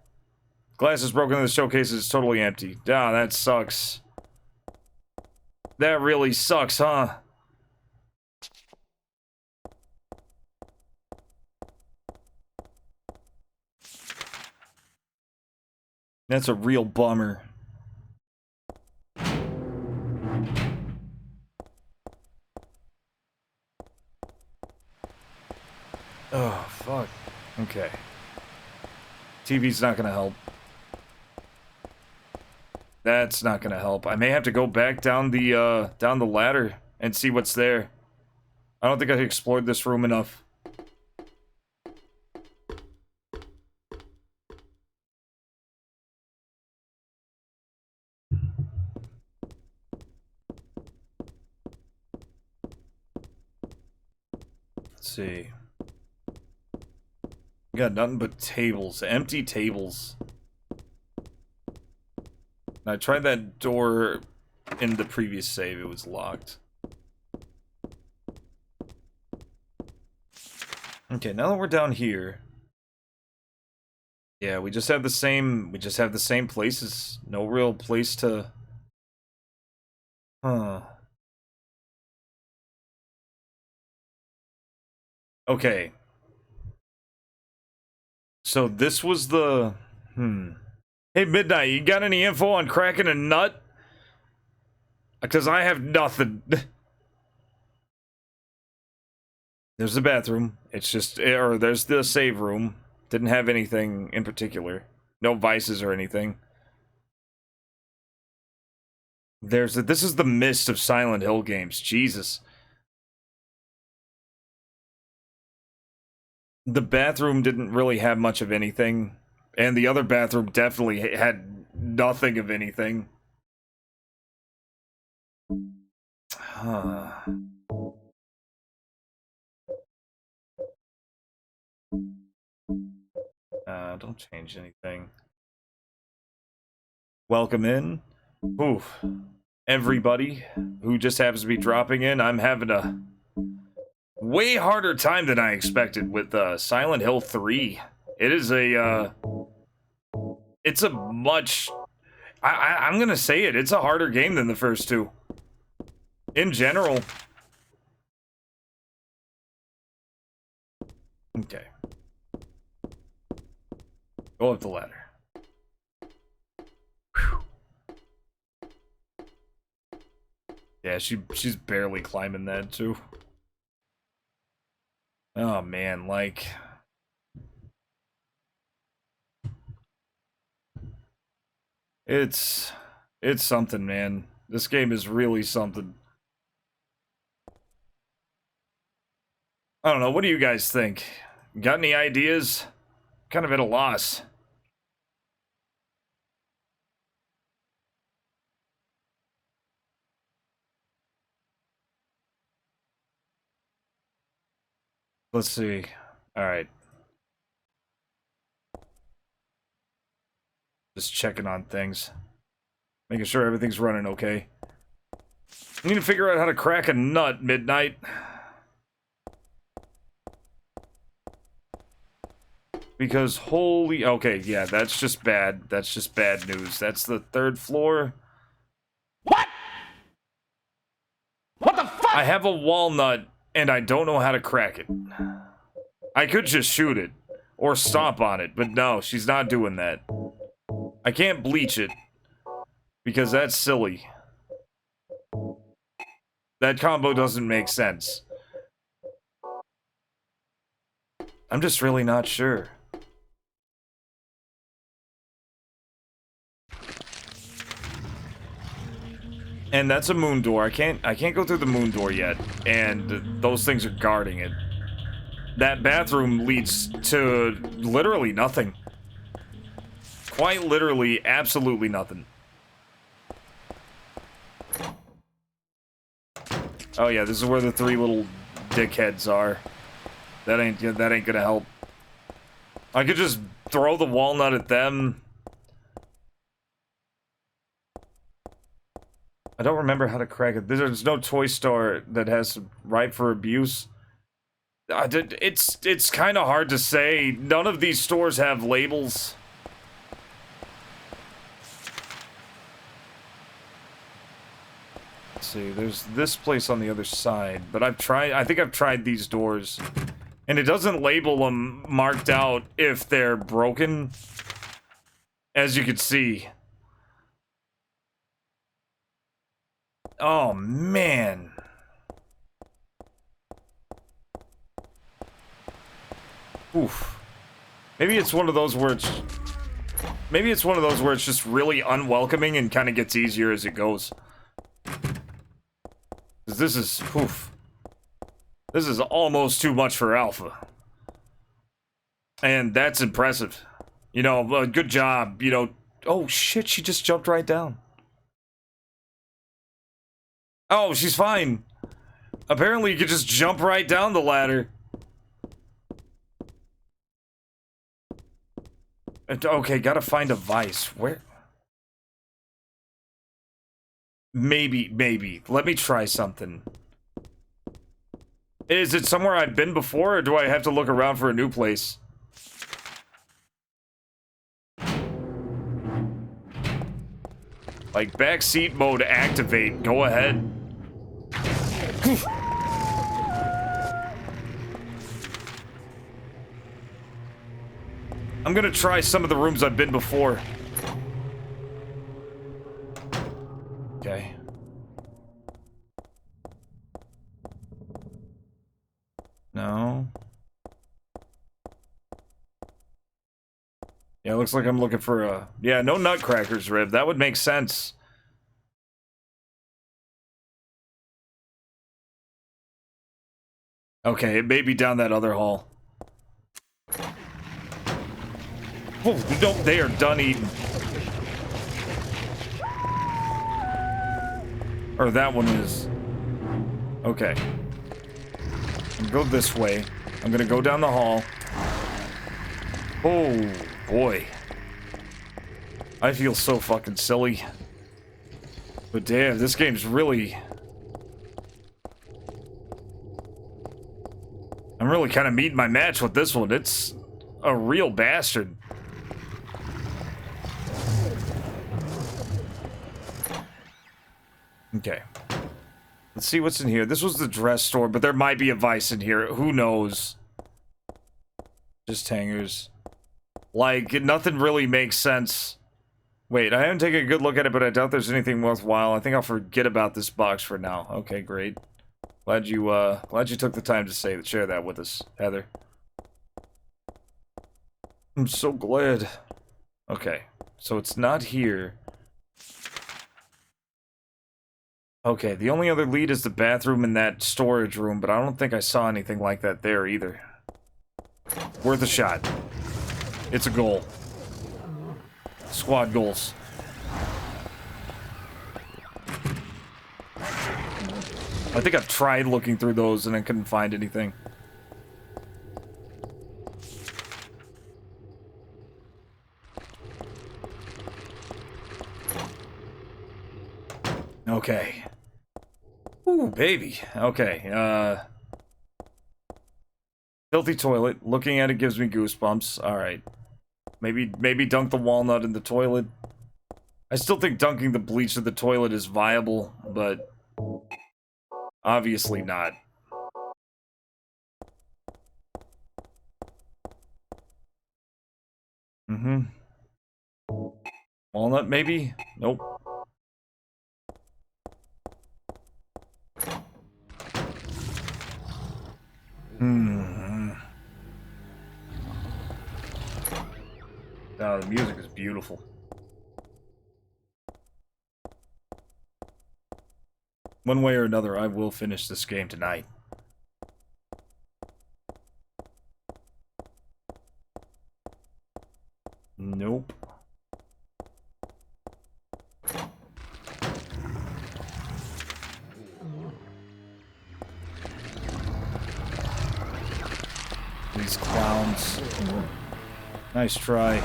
Glass is broken in the showcase. It's totally empty. Ah, that sucks. That really sucks, huh? That's a real bummer. Oh, fuck. Okay. TV's not gonna help. That's not gonna help. I may have to go back down the ladder and see what's there. I don't think I explored this room enough. Let's see. We got nothing but tables. Empty tables. I tried that door in the previous save. It was locked. Okay, now that we're down here. Yeah, we just have the same places. No real place to... Huh. Okay. So this was the... Hey, Midnight, you got any info on cracking a nut? Because I have nothing. There's the bathroom. It's just... Or there's the save room. Didn't have anything in particular. No vices or anything. There's... This is the mist of Silent Hill games. Jesus. The bathroom didn't really have much of anything, and the other bathroom definitely had nothing of anything. Huh. Don't change anything. Welcome in. Oof. Everybody who just happens to be dropping in, I'm having a way harder time than I expected with Silent Hill 3. It is a it's I'm gonna say it. It's a harder game than the first two. In general. Okay. Go up the ladder. Whew. Yeah, she's barely climbing that too. Oh man, like it's something, man. This game is really something. I don't know, what do you guys think? Got any ideas? Kind of at a loss. Let's see. All right. Just checking on things. Making sure everything's running okay. I need to figure out how to crack a nut, Midnight. Because holy... Okay, yeah, that's just bad. That's just bad news. That's the 3rd floor. What? What the fuck? I have a walnut, and I don't know how to crack it. I could just shoot it. Or stomp on it, but no, she's not doing that. I can't bleach it. Because that's silly. That combo doesn't make sense. I'm just really not sure. And that's a moon door. I can't go through the moon door yet. And those things are guarding it. That bathroom leads to literally nothing. Quite literally, absolutely nothing. Oh yeah, this is where the 3 little dickheads are. That ain't gonna help. I could just throw the walnut at them. I don't remember how to crack it. There's no toy store that has ripe for abuse. It's kind of hard to say. None of these stores have labels. Let's see, there's this place on the other side, but I think I've tried these doors, and it doesn't label them marked out if they're broken, as you can see. Oh, man. Oof. Maybe it's one of those where it's... Maybe it's one of those where it's just really unwelcoming and kind of gets easier as it goes. Because this is... Oof. This is almost too much for Alpha. And that's impressive. You know, good job, you know... Oh, shit, she just jumped right down. Oh, she's fine. Apparently you could just jump right down the ladder. Okay, gotta find a vice. Where? Maybe. Let me try something. Is it somewhere I've been before, or do I have to look around for a new place? Like, backseat mode activate. Go ahead. I'm gonna try some of the rooms I've been before. Okay. No. Yeah, looks like I'm looking for a... Yeah, no nutcrackers, Riv. That would make sense. Okay, it may be down that other hall. Oh, no, they are done eating. Or that one is. Okay. Go this way. I'm gonna go down the hall. Oh, boy. I feel so fucking silly. But damn, this game's really... I'm really kind of meeting my match with this one. It's a real bastard. Okay. Let's see what's in here. This was the dress store, but there might be a vice in here. Who knows? Just hangers. Like, nothing really makes sense. Wait, I haven't taken a good look at it, but I doubt there's anything worthwhile. I think I'll forget about this box for now. Okay, great. Glad you took the time to share that with us, Heather. I'm so glad. Okay, so it's not here. Okay, the only other lead is the bathroom in that storage room, but I don't think I saw anything like that there either. Worth a shot. It's a goal. Squad goals. I think I've tried looking through those and I couldn't find anything. Okay. Ooh, baby. Okay, filthy toilet. Looking at it gives me goosebumps. Alright. Maybe dunk the walnut in the toilet. I still think dunking the bleach in the toilet is viable, but obviously not. Mm-hmm. Walnut, maybe? Nope. Oh, the music is beautiful. One way or another, I will finish this game tonight. Nope. These clowns. Nice try.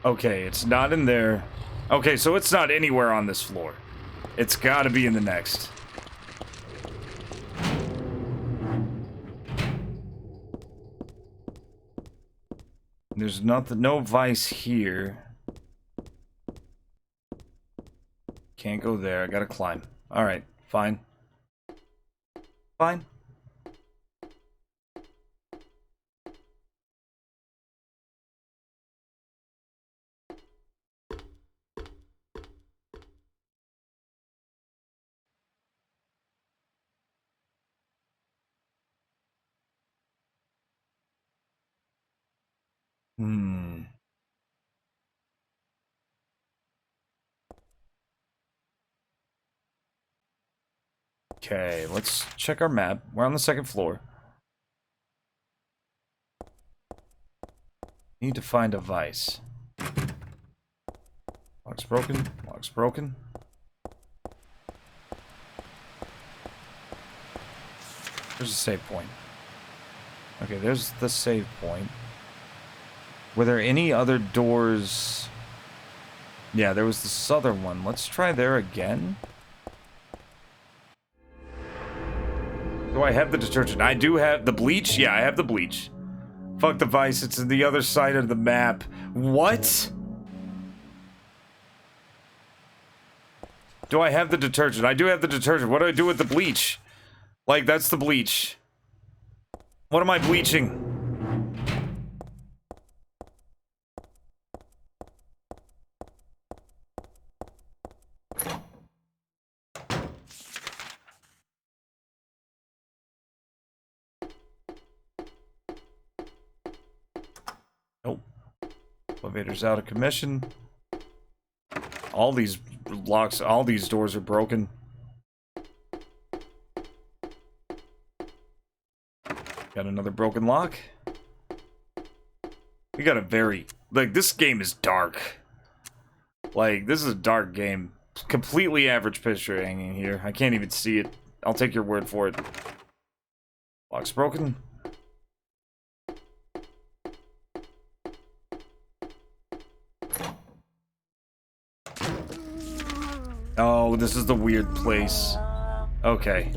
Okay, it's not in there. Okay, so it's not anywhere on this floor. It's gotta be in the next. There's nothing, no vice here. Can't go there, I gotta climb. Alright, fine. Fine. Okay, let's check our map. We're on the second floor. Need to find a vice. Lock's broken. Lock's broken. There's a save point. Okay, there's the save point. Were there any other doors? Yeah, there was the southern one. Let's try there again. Do I have the detergent? I do have the bleach? Yeah, I have the bleach. Fuck the vice, it's on the other side of the map. What? Do I have the detergent? I do have the detergent. What do I do with the bleach? Like, that's the bleach. What am I bleaching? Nope. Elevator's out of commission. All these locks, all these doors are broken. Got another broken lock. We got a very... Like, this game is dark. Like, this is a dark game. Completely average picture hanging here. I can't even see it. I'll take your word for it. Lock's broken. Oh, this is the weird place. Okay.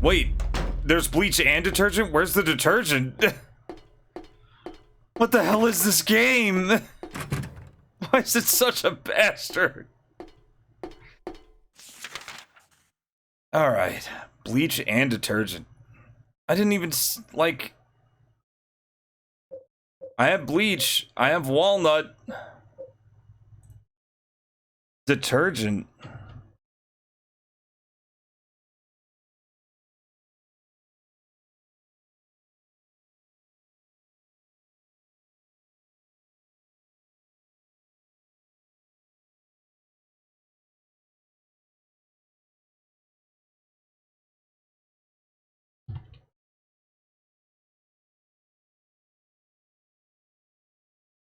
Wait, There's bleach and detergent? Where's the detergent? What the hell is this game? Why is it such a bastard? Alright. Bleach and detergent. I didn't even, like... I have bleach. I have walnut. Detergent.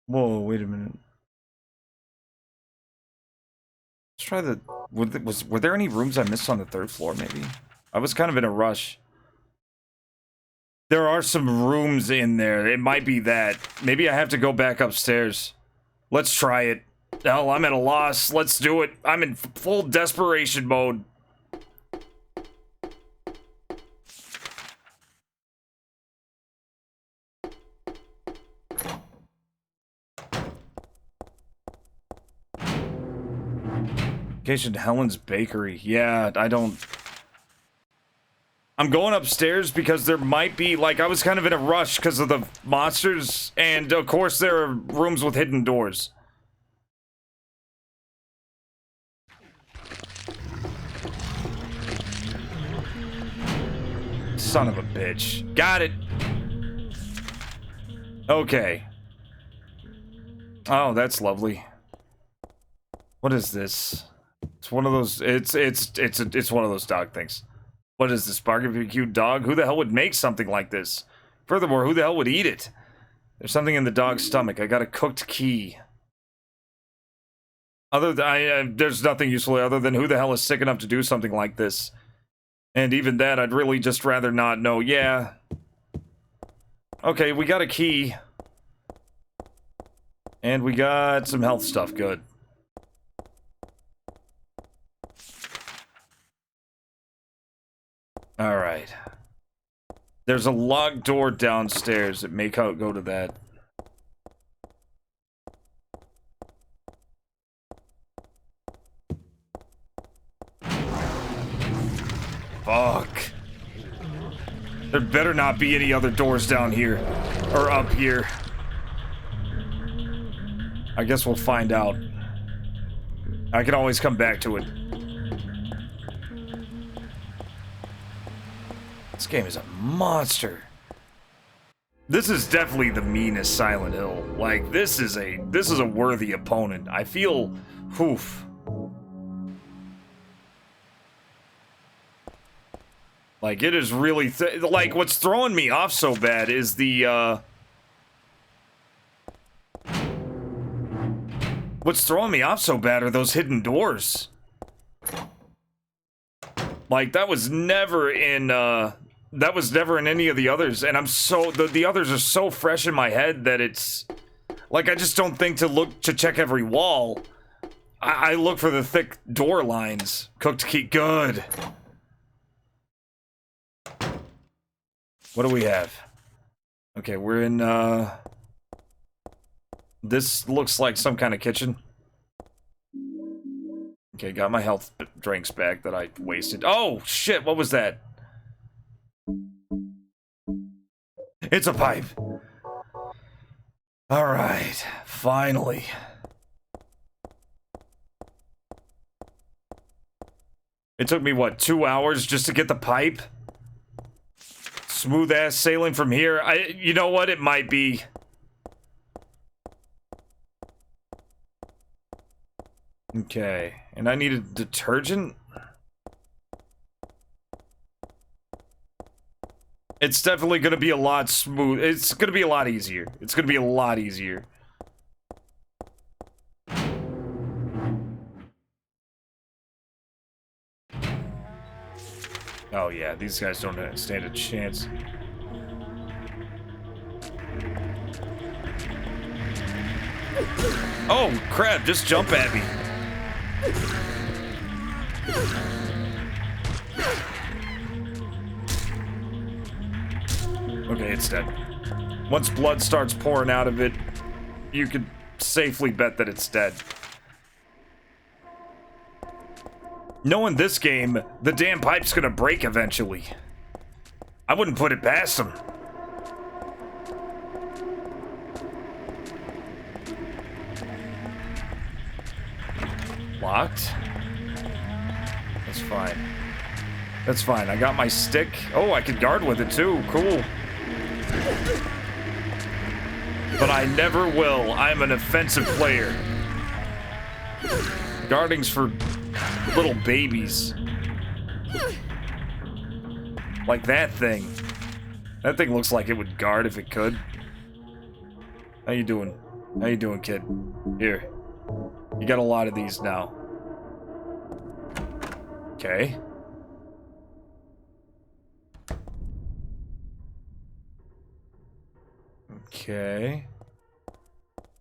Whoa, wait a minute. Let's try the... Were there any rooms I missed on the 3rd floor, maybe? I was kind of in a rush. There are some rooms in there. It might be that. Maybe I have to go back upstairs. Let's try it. Hell, I'm at a loss. Let's do it. I'm in full desperation mode. Location Helen's Bakery. Yeah, I don't... I'm going upstairs because there might be, like, I was kind of in a rush because of the monsters, and of course there are rooms with hidden doors. Son of a bitch. Got it. Okay. Oh, that's lovely. What is this? It's one of those. It's one of those dog things. What is this? Barbecue dog? Who the hell would make something like this? Furthermore, who the hell would eat it? There's something in the dog's stomach. I got a cooked key. There's nothing useful other than who the hell is sick enough to do something like this. And even that, I'd really just rather not know. Yeah. Okay, we got a key. And we got some health stuff. Good. Alright. There's a locked door downstairs. It may go to that. Fuck. There better not be any other doors down here. Or up here. I guess we'll find out. I can always come back to it. This game is a monster. This is definitely the meanest Silent Hill. Like, this is a worthy opponent. I feel, oof. Like, it is really, like, what's throwing me off so bad is the, what's throwing me off so bad are those hidden doors. Like, that was never in any of the others, and I'm so, the others are so fresh in my head that it's, like, I just don't think to check every wall. I look for the thick door lines. Cooked key, good. What do we have? Okay, we're in, this looks like some kind of kitchen. Okay, got my health drinks back that I wasted. Oh, shit, what was that? It's a pipe. Alright, finally. It took me, what, 2 hours just to get the pipe? Smooth ass sailing from here. You know what? It might be. Okay, and I needed detergent? It's definitely gonna be a lot smooth. It's gonna be a lot easier. It's gonna be a lot easier. Oh yeah, these guys don't stand a chance. Oh crap, just jump at me. Okay, it's dead. Once blood starts pouring out of it, you could safely bet that it's dead. Knowing this game, the damn pipe's gonna break eventually. I wouldn't put it past him. Locked? That's fine. That's fine. I got my stick. Oh, I could guard with it too. Cool. But I never will. I'm an offensive player. Guarding's for little babies. Like that thing. That thing looks like it would guard if it could. How you doing? How you doing, kid? Here. You got a lot of these now. Okay. Okay.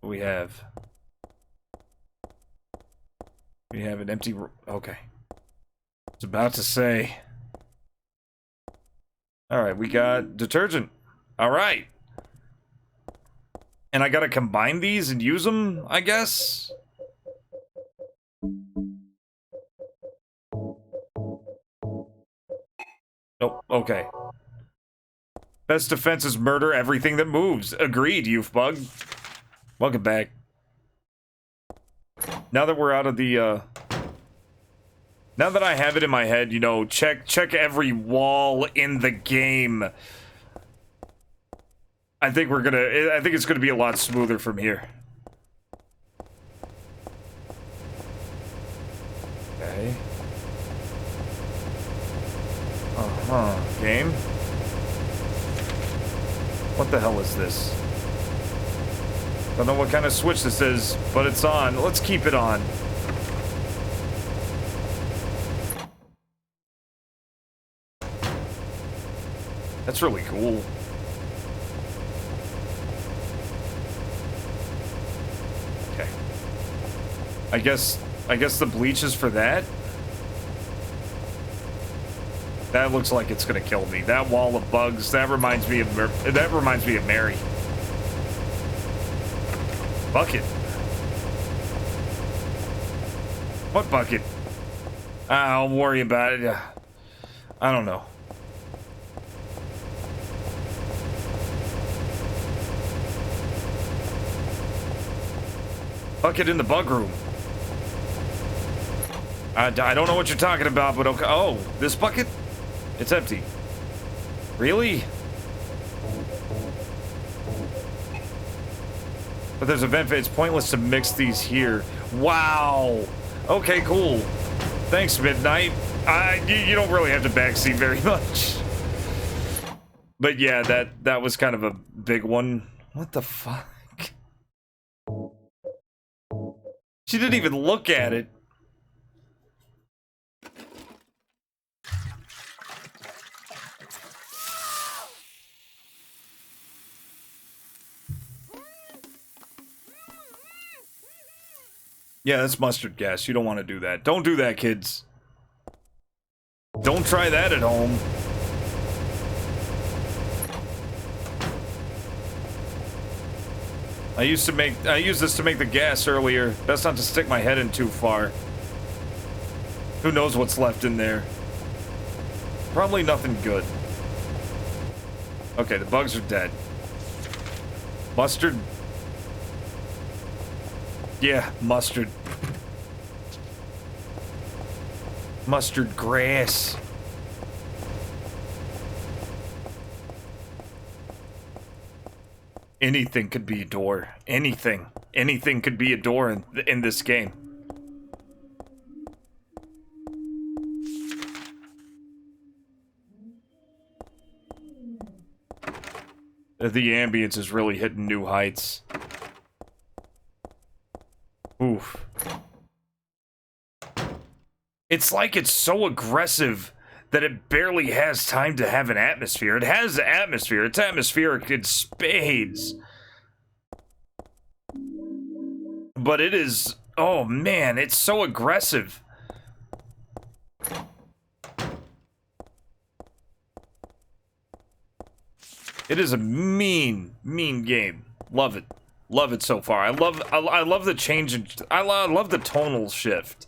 What we have? We have an empty... Okay. I was about to say... Alright, we got detergent. Alright. And I gotta combine these and use them, I guess? Oh, okay. Best defense is murder everything that moves. Agreed, youth bug. Welcome back. Now that we're out of the, now that I have it in my head, you know, check every wall in the game. I think it's gonna be a lot smoother from here. Okay. Game? What the hell is this? Don't know what kind of switch this is, but it's on. Let's keep it on. That's really cool. Okay. I guess the bleach is for that? That looks like it's gonna kill me. That wall of bugs, that reminds me of Mary. Bucket. What bucket? I'll worry about it. I don't know. Bucket in the bug room. I don't know what you're talking about, but okay. Oh, this bucket? It's empty. Really? But there's a vent. It's pointless to mix these here. Wow. Okay, cool. Thanks, Midnight. You don't really have to backseat very much. But yeah, that was kind of a big one. What the fuck? She didn't even look at it. Yeah, that's mustard gas. You don't want to do that. Don't do that, kids. Don't try that at home. I used this to make the gas earlier. Best not to stick my head in too far. Who knows what's left in there? Probably nothing good. Okay, the bugs are dead. Mustard. Yeah, mustard. Mustard grass. Anything could be a door. Anything. Anything could be a door in this game. The ambience is really hitting new heights. Oof. It's like it's so aggressive that it barely has time to have an atmosphere. It has atmosphere. It's atmospheric in spades. But it is... Oh, man, it's so aggressive. It is a mean game. Love it. Love it so far. I love the change in, I love the tonal shift.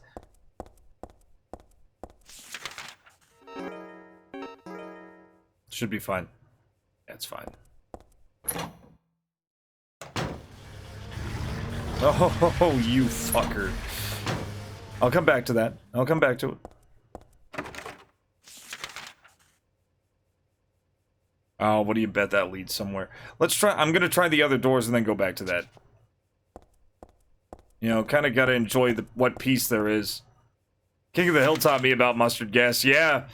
Should be fine. That's fine. Oh, you fucker. I'll come back to that. I'll come back to it. Oh, what do you bet that leads somewhere? Let's try. I'm gonna try the other doors and then go back to that. You know, kind of gotta enjoy what piece there is. King of the Hill taught me about mustard gas. Yeah.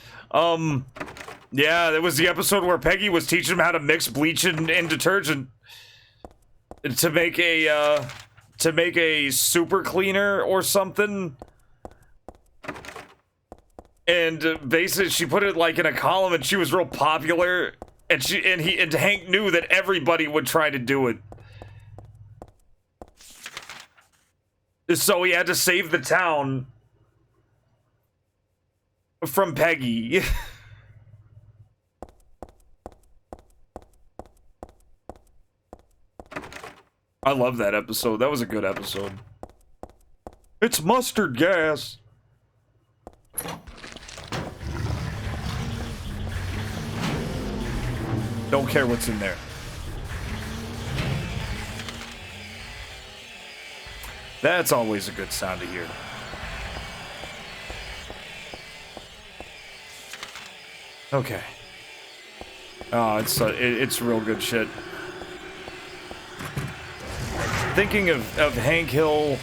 Yeah, there was the episode where Peggy was teaching him how to mix bleach and detergent to make a super cleaner or something. And basically she put it like in a column and she was real popular, and Hank knew that everybody would try to do it. So he had to save the town from Peggy. I love that episode. That was a good episode. It's mustard gas. Don't care what's in there. That's always a good sound to hear. Okay. Oh, it's real good shit. Thinking of Hank Hill.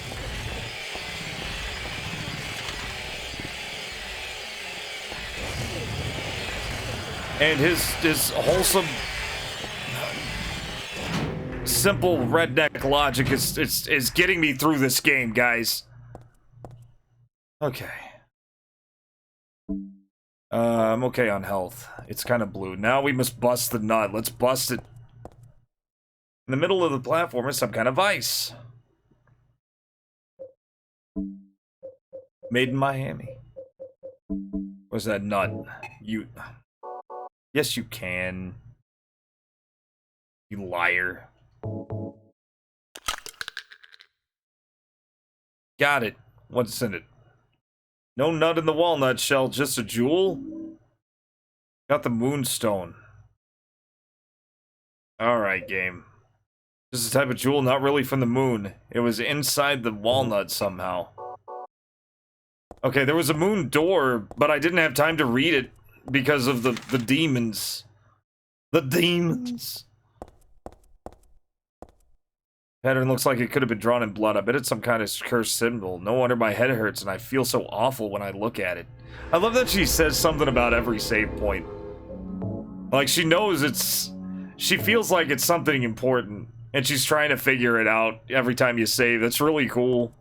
And his wholesome, simple redneck logic is getting me through this game, guys. Okay. I'm okay on health. It's kind of blue. Now we must bust the nut. Let's bust it. In the middle of the platform is some kind of ice. Made in Miami. Where's that nut? You... Yes, you can. You liar. Got it. What's in it? No nut in the walnut shell, just a jewel? Got the moonstone. Alright, game. This is a type of jewel not really from the moon. It was inside the walnut somehow. Okay, there was a moon door, but I didn't have time to read it because of the demons. The demons. Pattern looks like it could have been drawn in blood. I bet it's some kind of cursed symbol. No wonder my head hurts and I feel so awful when I look at it. I love that she says something about every save point. Like, she knows it's... She feels like it's something important. And she's trying to figure it out every time you save. That's really cool.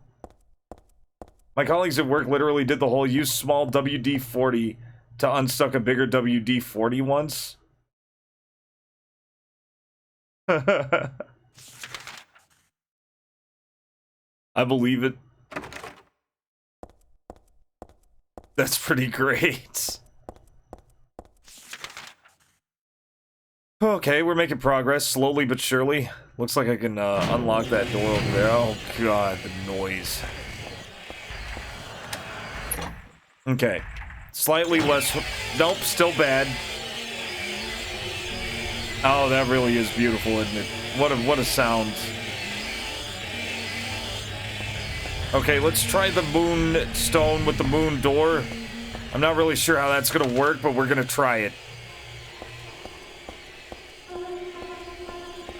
My colleagues at work literally did the whole use small WD-40 to unstuck a bigger WD-40 once. I believe it. That's pretty great. Okay, we're making progress, slowly but surely. Looks like I can unlock that door over there. Oh god, the noise. Okay. Slightly less... Nope, still bad. Oh, that really is beautiful, isn't it? What a sound. Okay, let's try the moonstone with the moon door. I'm not really sure how that's gonna work, but we're gonna try it.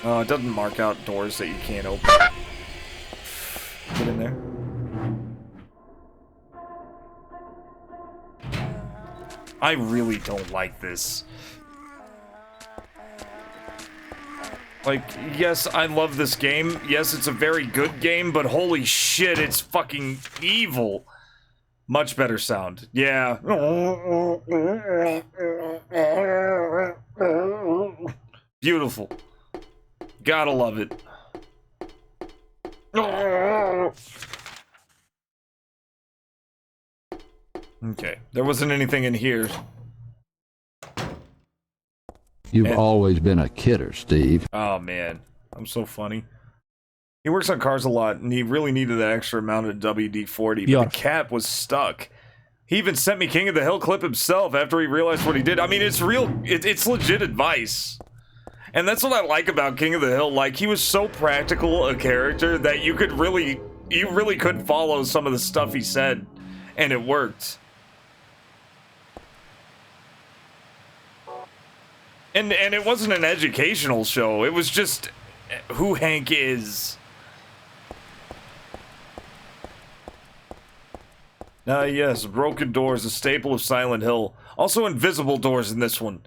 It doesn't mark out doors that you can't open. Get in there. I really don't like this. Like, yes, I love this game. Yes, it's a very good game, but holy shit, it's fucking evil. Much better sound. Yeah. Beautiful. Gotta love it. Okay, there wasn't anything in here. You've always been a kidder, Steve. Oh, man. I'm so funny. He works on cars a lot, and he really needed that extra amount of WD-40, but the cap was stuck. He even sent me King of the Hill clip himself after he realized what he did. I mean, it's real. It's legit advice. And that's what I like about King of the Hill. Like, he was so practical a character that you really could follow some of the stuff he said, and it worked. And it wasn't an educational show. It was just who Hank is. Yes, broken doors, a staple of Silent Hill. Also invisible doors in this one.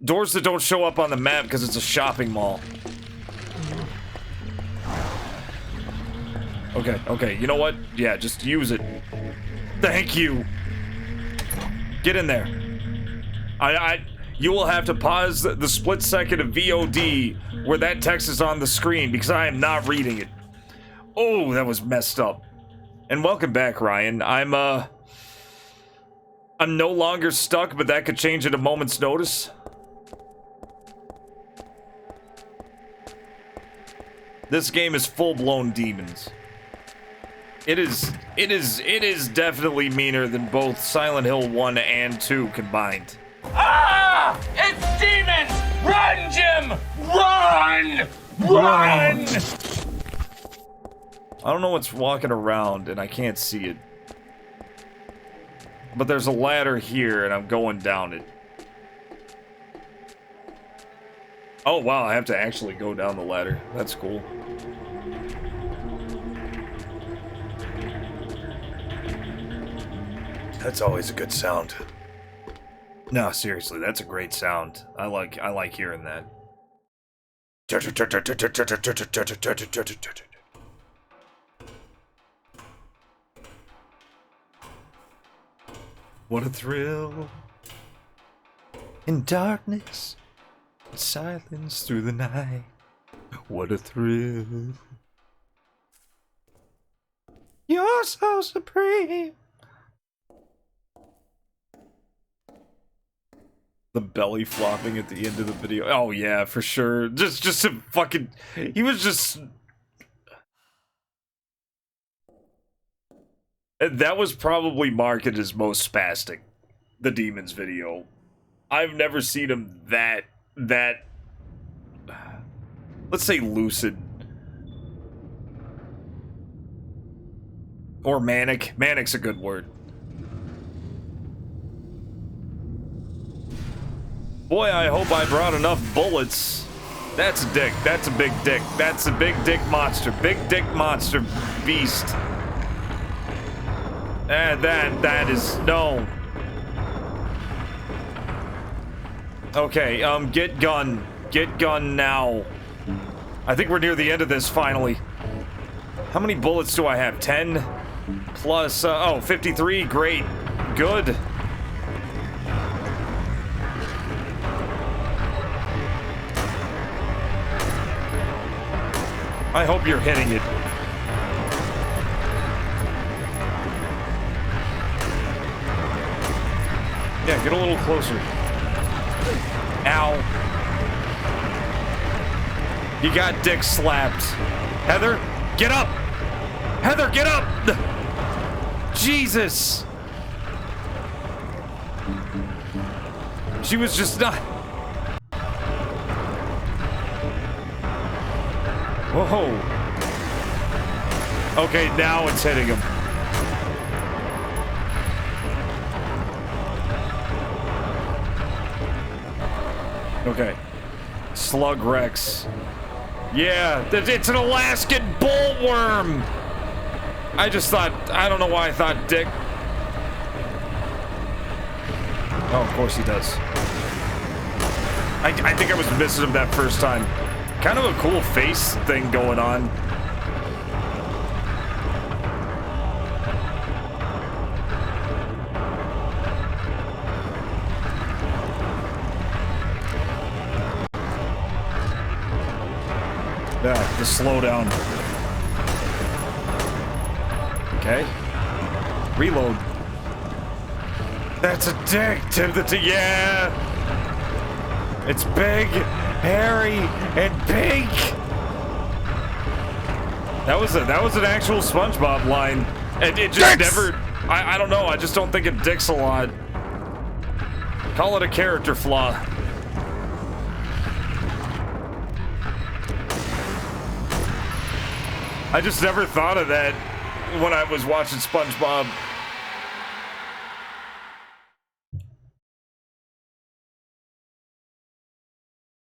Doors that don't show up on the map because it's a shopping mall. Okay, you know what? Yeah, just use it. Thank you. Get in there. You will have to pause the split second of VOD where that text is on the screen because I am not reading it. Oh, that was messed up. And welcome back, Ryan. I'm no longer stuck, but that could change at a moment's notice. This game is full-blown demons. It is definitely meaner than both Silent Hill 1 and 2 combined. Ah! It's demons! Run, Jim! Run! Run! I don't know what's walking around, and I can't see it. But there's a ladder here, and I'm going down it. Oh, wow, I have to actually go down the ladder. That's cool. That's always a good sound. No, seriously, that's a great sound. I like hearing that. What a thrill. In darkness, silence through the night. What a thrill. You're so supreme. The belly flopping at the end of the video. Oh yeah, for sure. Just a fucking... He was just... That was probably marketed as most spastic. The Demons video. I've never seen him that... Let's say lucid. Or manic. Manic's a good word. Boy, I hope I brought enough bullets. That's a dick. That's a big dick. That's a big dick monster. Big dick monster beast. That is... No. Okay, get gun. Get gun now. I think we're near the end of this, finally. How many bullets do I have? 10? Plus, oh, 53. Great. Good. I hope you're hitting it. Yeah, get a little closer. Ow. You got dick slapped. Heather, get up! Heather, get up! Jesus! She was just not... Whoa. Okay, now it's hitting him. Okay. Slug Rex. Yeah, it's an Alaskan bullworm! I just thought, I don't know why I thought dick. Oh, of course he does. I think I was missing him that first time. Kind of a cool face thing going on. Yeah, the slowdown. Okay. Reload. That's a dick, Timothy. Yeah. It's big, hairy, and pink. That was an actual SpongeBob line. And it just never, I don't know, I just don't think it dicks a lot. Call it a character flaw. I just never thought of that when I was watching SpongeBob.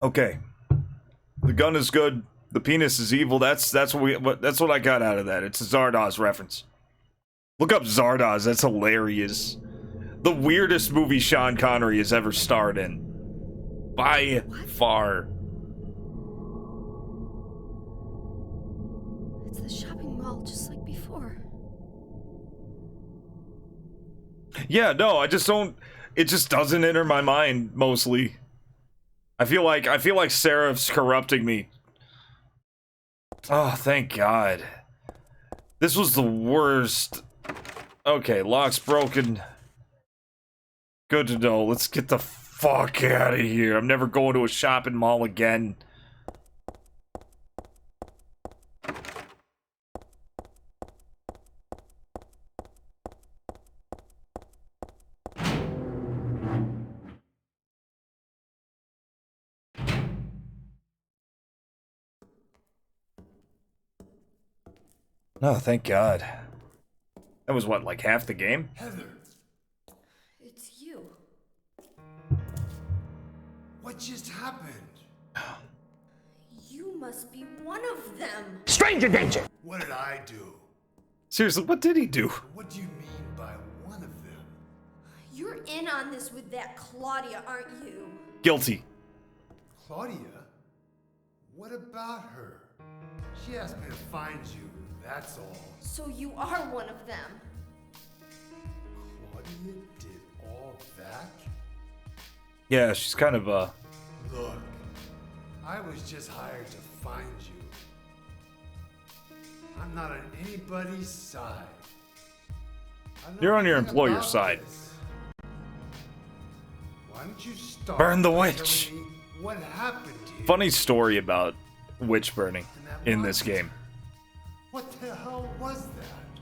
Okay. The gun is good. The penis is evil. That's what I got out of that. It's a Zardoz reference. Look up Zardoz. That's hilarious. The weirdest movie Sean Connery has ever starred in. By far. It's the shopping mall just like before. Yeah, no, I just don't. It just doesn't enter my mind mostly. I feel like Seraph's corrupting me. Oh, thank God. This was the worst. Okay, lock's broken. Good to know. Let's get the fuck out of here. I'm never going to a shopping mall again. Oh, thank God. That was what, like half the game? Heather, It's you. what just happened? You must be one of them. Stranger danger! What did I do? Seriously, what did he do? What do you mean by one of them? You're in on this with that Claudia, aren't you? Guilty. Claudia? What about her? She asked me to find you, that's all. So you are one of them. Claudia did all that? Yeah, she's kind of, Look, I was just hired to find you. I'm not on anybody's side. You're on your employer's side. Why don't you start Burn the by witch. telling me what happened to you? Funny story about witch burning in this game. What the hell was that?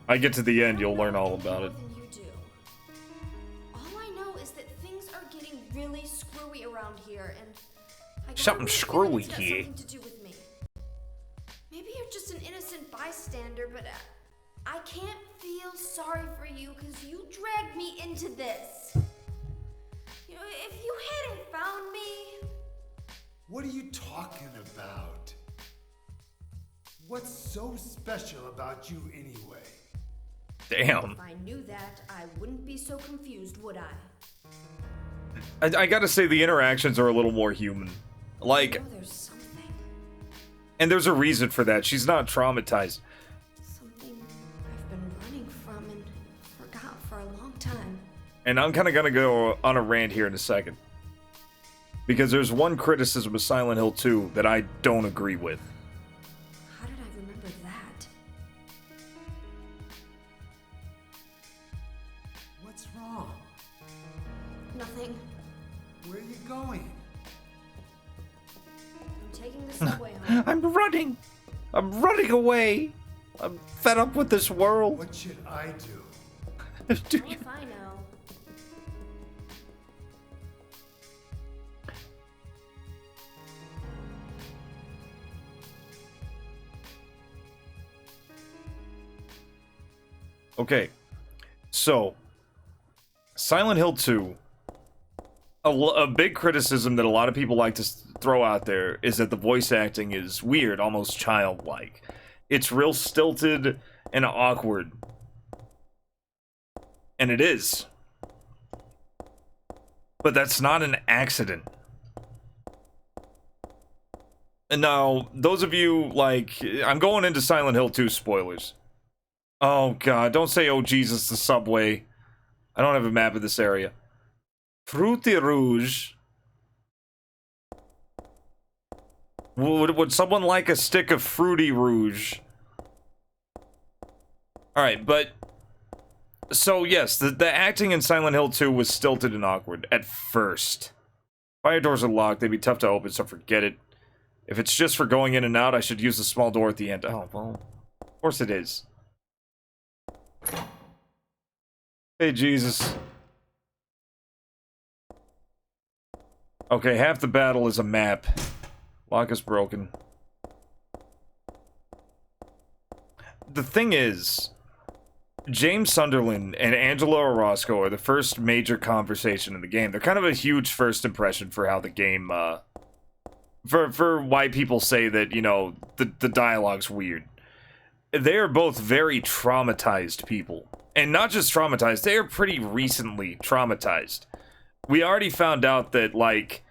I get to the end, you'll learn all about it. You do. All I know is that things are getting really screwy around here, and I got a Something weird screwy feeling it's got here. something to do with me. Maybe you're just an innocent bystander, but I can't feel sorry for you because you dragged me into this. You know, if you hadn't found me. What are you talking about? What's so special about you anyway? Damn. If I knew that, I wouldn't be so confused, would I? I gotta say, the interactions are a little more human. Like, There's something. and there's a reason for that. She's not traumatized. Something I've been running from and forgot for a long time. And I'm kind of gonna go on a rant here in a second. Because there's one criticism of Silent Hill 2 that I don't agree with. How did I remember that? What's wrong? Nothing. Where are you going? I'm taking the subway home. I'm running! I'm running away! I'm fed up with this world. What should I do? Do Well, if I know. Okay, so Silent Hill 2, a big criticism that a lot of people like to throw out there is that the voice acting is weird, almost childlike. It's real stilted and awkward. And it is. But that's not an accident. And now, those of you, like, I'm going into Silent Hill 2 spoilers. Oh God, don't say, oh Jesus, the subway. I don't have a map of this area. Fruity Rouge. Would someone like a stick of Fruity Rouge? Alright, but... So yes, the acting in Silent Hill 2 was stilted and awkward at first. Fire doors are locked. They'd be tough to open, so forget it. If it's just for going in and out, I should use the small door at the end. Oh, well, of course it is. Hey, Jesus. Okay, half the battle is a map. Lock is broken. The thing is, James Sunderland and Angela Orozco are the first major conversation in the game. They're kind of a huge first impression for how the game, for why people say that, you know, the dialogue's weird. They are both very traumatized people. And not just traumatized, they are pretty recently traumatized. We already found out that, like,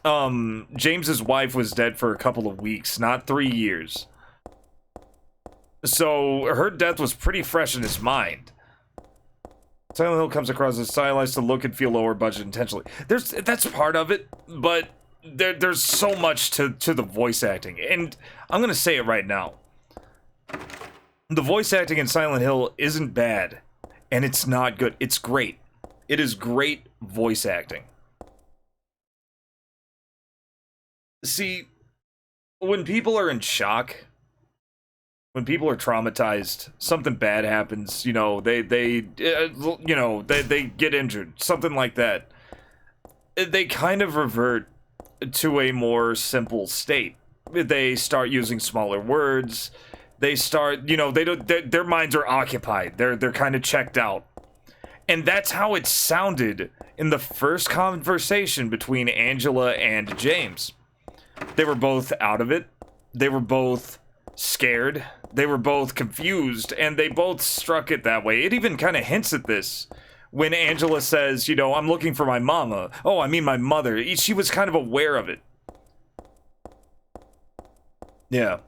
James's wife was dead for a couple of weeks, not 3 years. So, her death was pretty fresh in his mind. Silent Hill comes across as stylized to look and feel lower budget intentionally. That's part of it, but there's so much to the voice acting. And I'm gonna say it right now. The voice acting in Silent Hill isn't bad, and it's not good. It's great. It is great voice acting. See, when people are in shock, when people are traumatized, something bad happens, you know, they get injured, something like that. They kind of revert to a more simple state. They start using smaller words. They start, you know, their minds are occupied. They're kind of checked out. And that's how it sounded in the first conversation between Angela and James. They were both out of it. They were both scared. They were both confused, and they both struck it that way. It even kind of hints at this when Angela says, you know, I'm looking for my mama. Oh, I mean my mother. She was kind of aware of it. Yeah.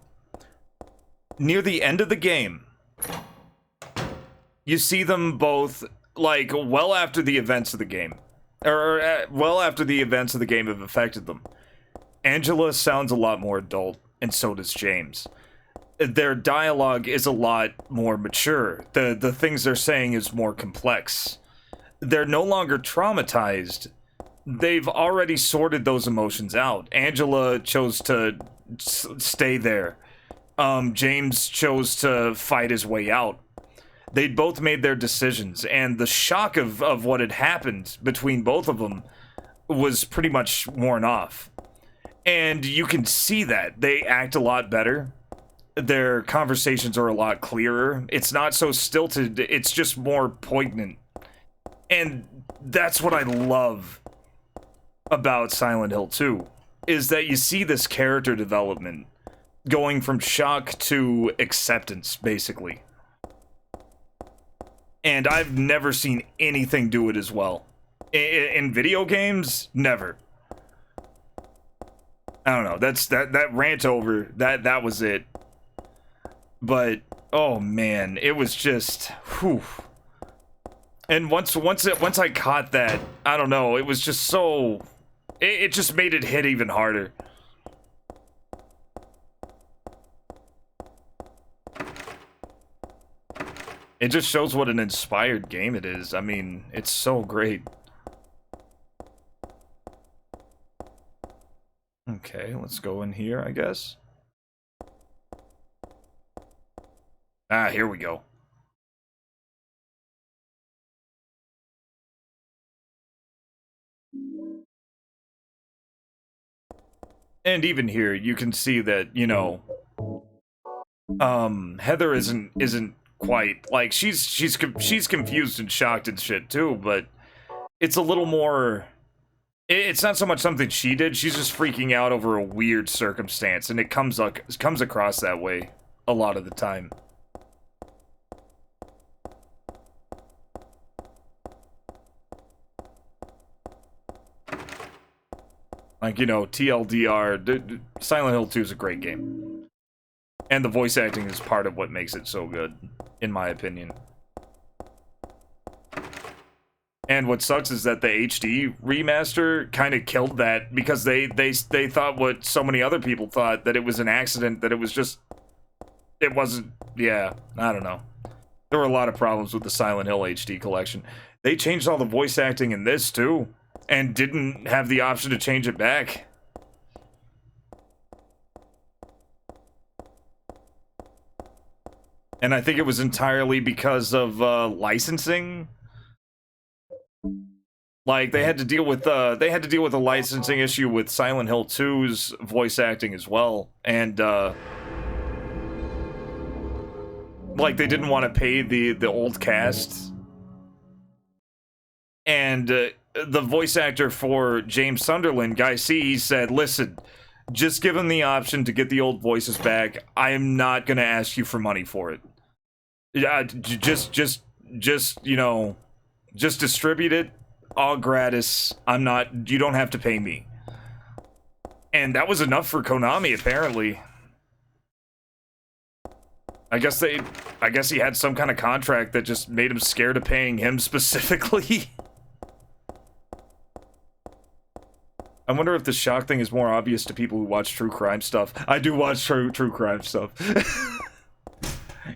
Near the end of the game, you see them both, like, well after the events of the game. Or, well after the events of the game have affected them. Angela sounds a lot more adult, and so does James. Their dialogue is a lot more mature. The things they're saying is more complex. They're no longer traumatized. They've already sorted those emotions out. Angela chose to stay there. James chose to fight his way out. They'd both made their decisions, and the shock of what had happened between both of them was pretty much worn off. And you can see that. They act a lot better. Their conversations are a lot clearer. It's not so stilted, it's just more poignant. And that's what I love about Silent Hill 2, is that you see this character development going from shock to acceptance, basically. And I've never seen anything do it as well. In video games, never. I don't know, that rant over, that was it. But, oh man, it was just, whew. And once I caught that, I don't know, it was just so, it just made it hit even harder. It just shows what an inspired game it is. I mean, it's so great. Okay, let's go in here, I guess. Ah, here we go. And even here, you can see that, you know, Heather isn't quite, like, she's confused and shocked and shit too, but it's a little more, it's not so much something she did, she's just freaking out over a weird circumstance, and it comes across that way a lot of the time. Like, you know, TLDR, Silent Hill 2 is a great game. And the voice acting is part of what makes it so good, in my opinion. And what sucks is that the HD remaster kind of killed that, because they thought what so many other people thought, that it was an accident, that it was just, it wasn't, yeah, I don't know. There were a lot of problems with the Silent Hill HD collection. They changed all the voice acting in this too. and didn't have the option to change it back. And I think it was entirely because of licensing. Like they had to deal with a licensing issue with Silent Hill 2's voice acting as well, and like they didn't want to pay the old cast. And the voice actor for James Sunderland, Guy C, he said, "Listen, just give him the option to get the old voices back. I am not gonna ask you for money for it. Yeah, just you know, just distribute it all gratis. You don't have to pay me." And that was enough for Konami, apparently. I guess he had some kind of contract that just made him scared of paying him specifically. I wonder if the shock thing is more obvious to people who watch true crime stuff. I do watch true crime stuff.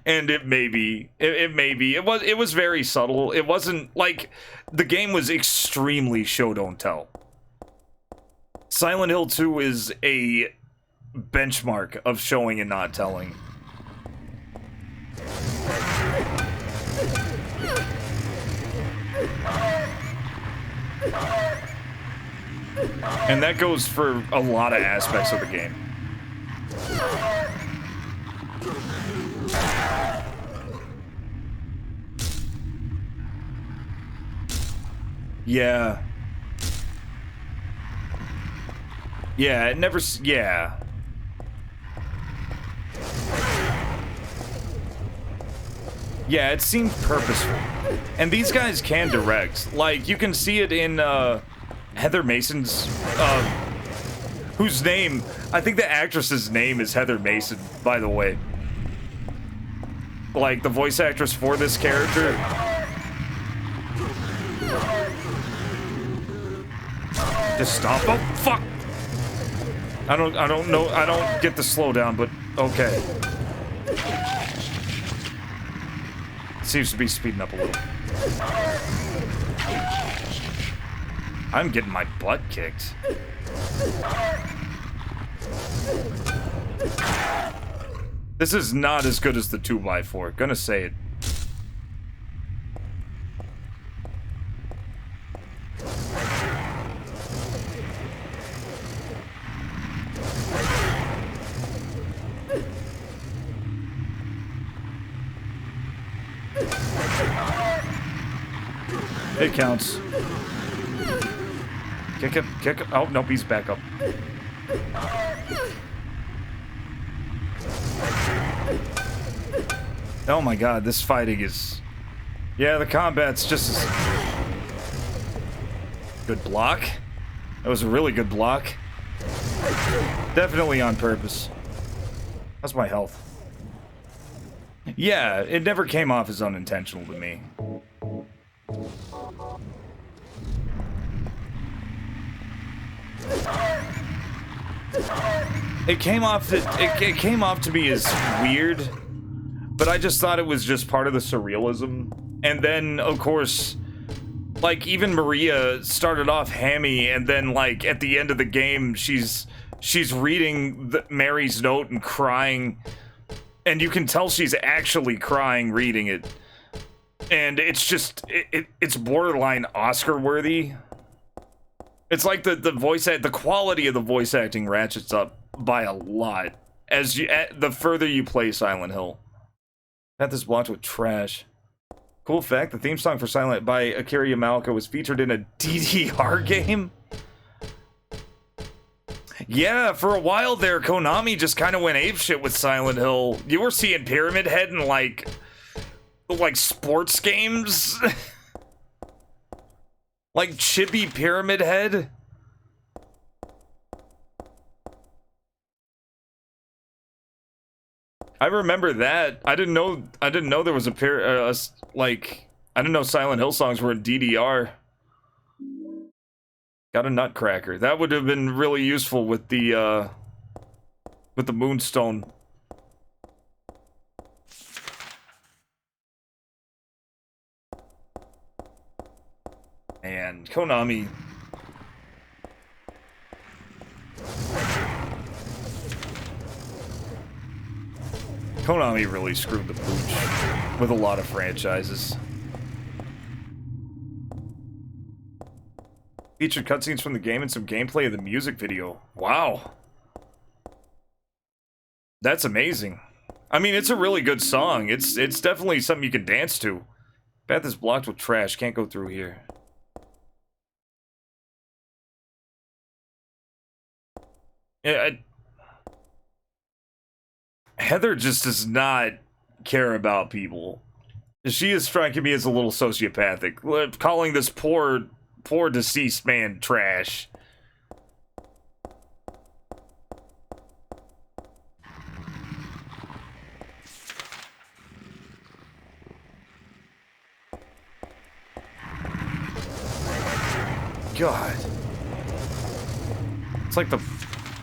And it may be. It was very subtle. It wasn't like the game was extremely show don't tell. Silent Hill 2 is a benchmark of showing and not telling. And that goes for a lot of aspects of the game. Yeah. Yeah, it never... Yeah. Yeah, it seemed purposeful. And these guys can direct. Like, you can see it in, Heather Mason's, whose name... I think the actress's name is Heather Mason, by the way. Like, the voice actress for this character... Just stop. Oh, fuck! I don't know. I don't get the slowdown, but okay. Seems to be speeding up a little. I'm getting my butt kicked. This is not as good as the 2x4. Gonna say it. It counts. Kick him, kick him. Oh, nope, he's back up. Oh my god, this fighting is... Yeah, the combat's just as... Good block. That was a really good block. Definitely on purpose. How's my health? Yeah, it never came off as unintentional to me. It came off to me as weird, but I just thought it was just part of the surrealism. And then, of course, like, even Maria started off hammy, and then, like, at the end of the game, she's reading Mary's note and crying, and you can tell she's actually crying reading it. And it's just, it's borderline Oscar-worthy. It's like the quality of the voice acting ratchets up by a lot as the further you play Silent Hill. Path is blocked with trash. Cool fact, the theme song for Silent by Akira Yamaoka was featured in a DDR game. Yeah, for a while there, Konami just kind of went apeshit with Silent Hill. You were seeing Pyramid Head in like sports games. Like Chibi Pyramid Head. I remember that. I didn't know there was I didn't know Silent Hill songs were in DDR. Got a nutcracker. That would have been really useful with the Moonstone. And Konami Konami really screwed the pooch with a lot of franchises. Featured cutscenes from the game and some gameplay of the music video. Wow. That's amazing. I mean, it's a really good song. It's definitely something you can dance to. Path is blocked with trash. Can't go through here. Yeah, Heather just does not care about people. She is striking me as a little sociopathic, calling this poor deceased man trash. God. It's like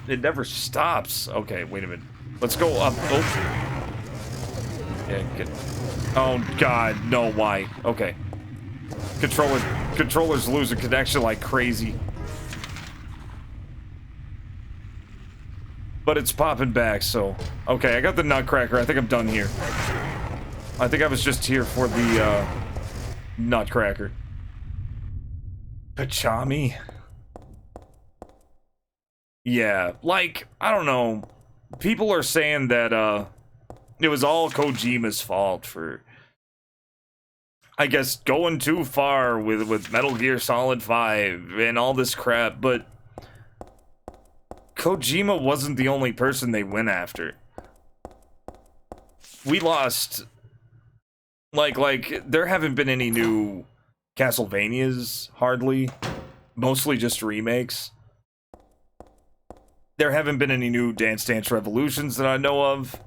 it never stops. Okay, wait a minute. Let's go up. Oh. Yeah, get. Oh God, no, why? Okay. Controller's losing connection like crazy. But it's popping back, so. Okay, I got the Nutcracker. I think I'm done here. I think I was just here for the, Nutcracker. Pachami? Yeah, like, I don't know. People are saying that, it was all Kojima's fault for, I guess, going too far with Metal Gear Solid 5 and all this crap, but Kojima wasn't the only person they went after. We lost, like, there haven't been any new Castlevanias, hardly. Mostly just remakes. There haven't been any new Dance Dance Revolutions that I know of.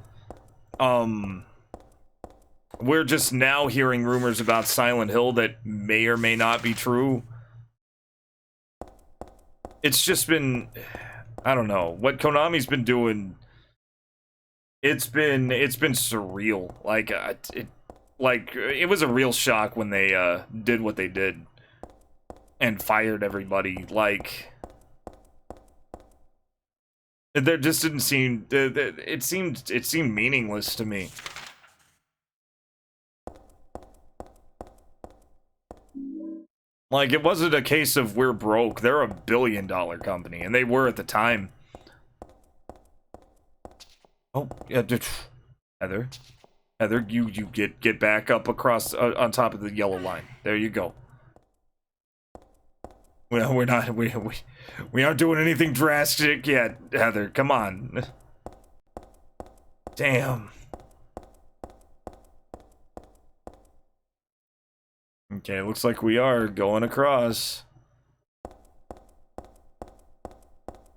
We're just now hearing rumors about Silent Hill that may or may not be true. It's just been, I don't know, what Konami's been doing. It's been surreal. Like, it was a real shock when they did what they did and fired everybody. Like, there just didn't seem, it seemed meaningless to me. Like, it wasn't a case of we're broke. They're a billion-dollar company, and they were at the time. Oh, yeah, Heather, you get back up across on top of the yellow line. There you go. Well, we aren't doing anything drastic yet, Heather. Come on. Damn. Okay, looks like we are going across.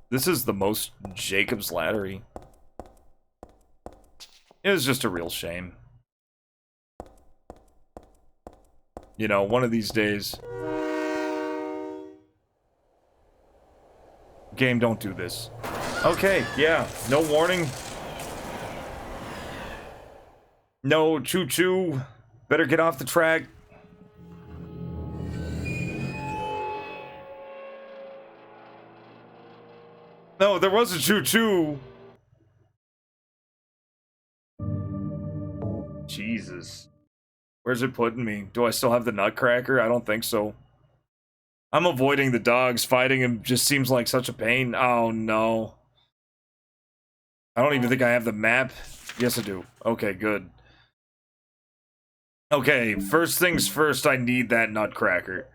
This is the most Jacob's Laddery. It was just a real shame. You know, one of these days. Game, don't do this. Okay, yeah, no warning. No choo-choo. Better get off the track. No, there was a choo-choo. Jesus. Where's it putting me? Do I still have the Nutcracker? I don't think so. I'm avoiding the dogs. Fighting him just seems like such a pain. Oh, no. I don't even think I have the map. Yes, I do. Okay, good. Okay, first things first, I need that Nutcracker.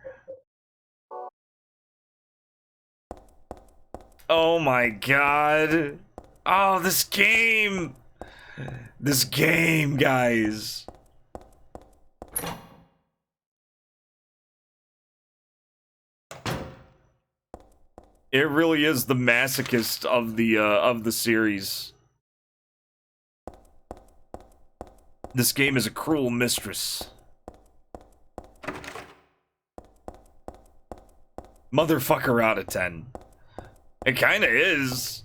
Oh my god. Oh, this game. This game, guys. It really is the masochist of the series. This game is a cruel mistress. Motherfucker out of 10. It kinda is.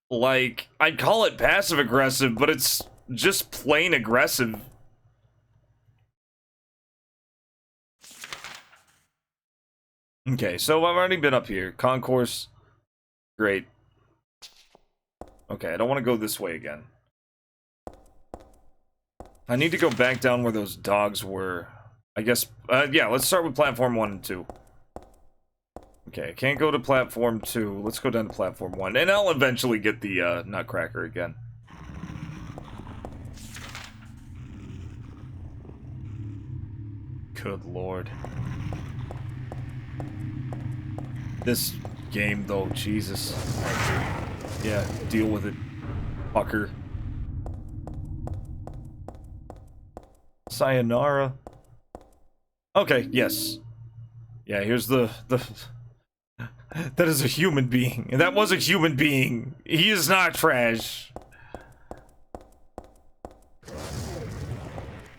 Like, I'd call it passive-aggressive, but it's just plain aggressive. Okay, so I've already been up here. Concourse. Great. Okay, I don't want to go this way again. I need to go back down where those dogs were. I guess, yeah, let's start with platform 1 and 2. Okay, I can't go to platform 2. Let's go down to platform 1. And I'll eventually get the, Nutcracker again. Good lord. This game, though, Jesus. Yeah, deal with it, fucker. Sayonara. Okay, yes. Yeah, here's the that is a human being. That was a human being. He is not trash.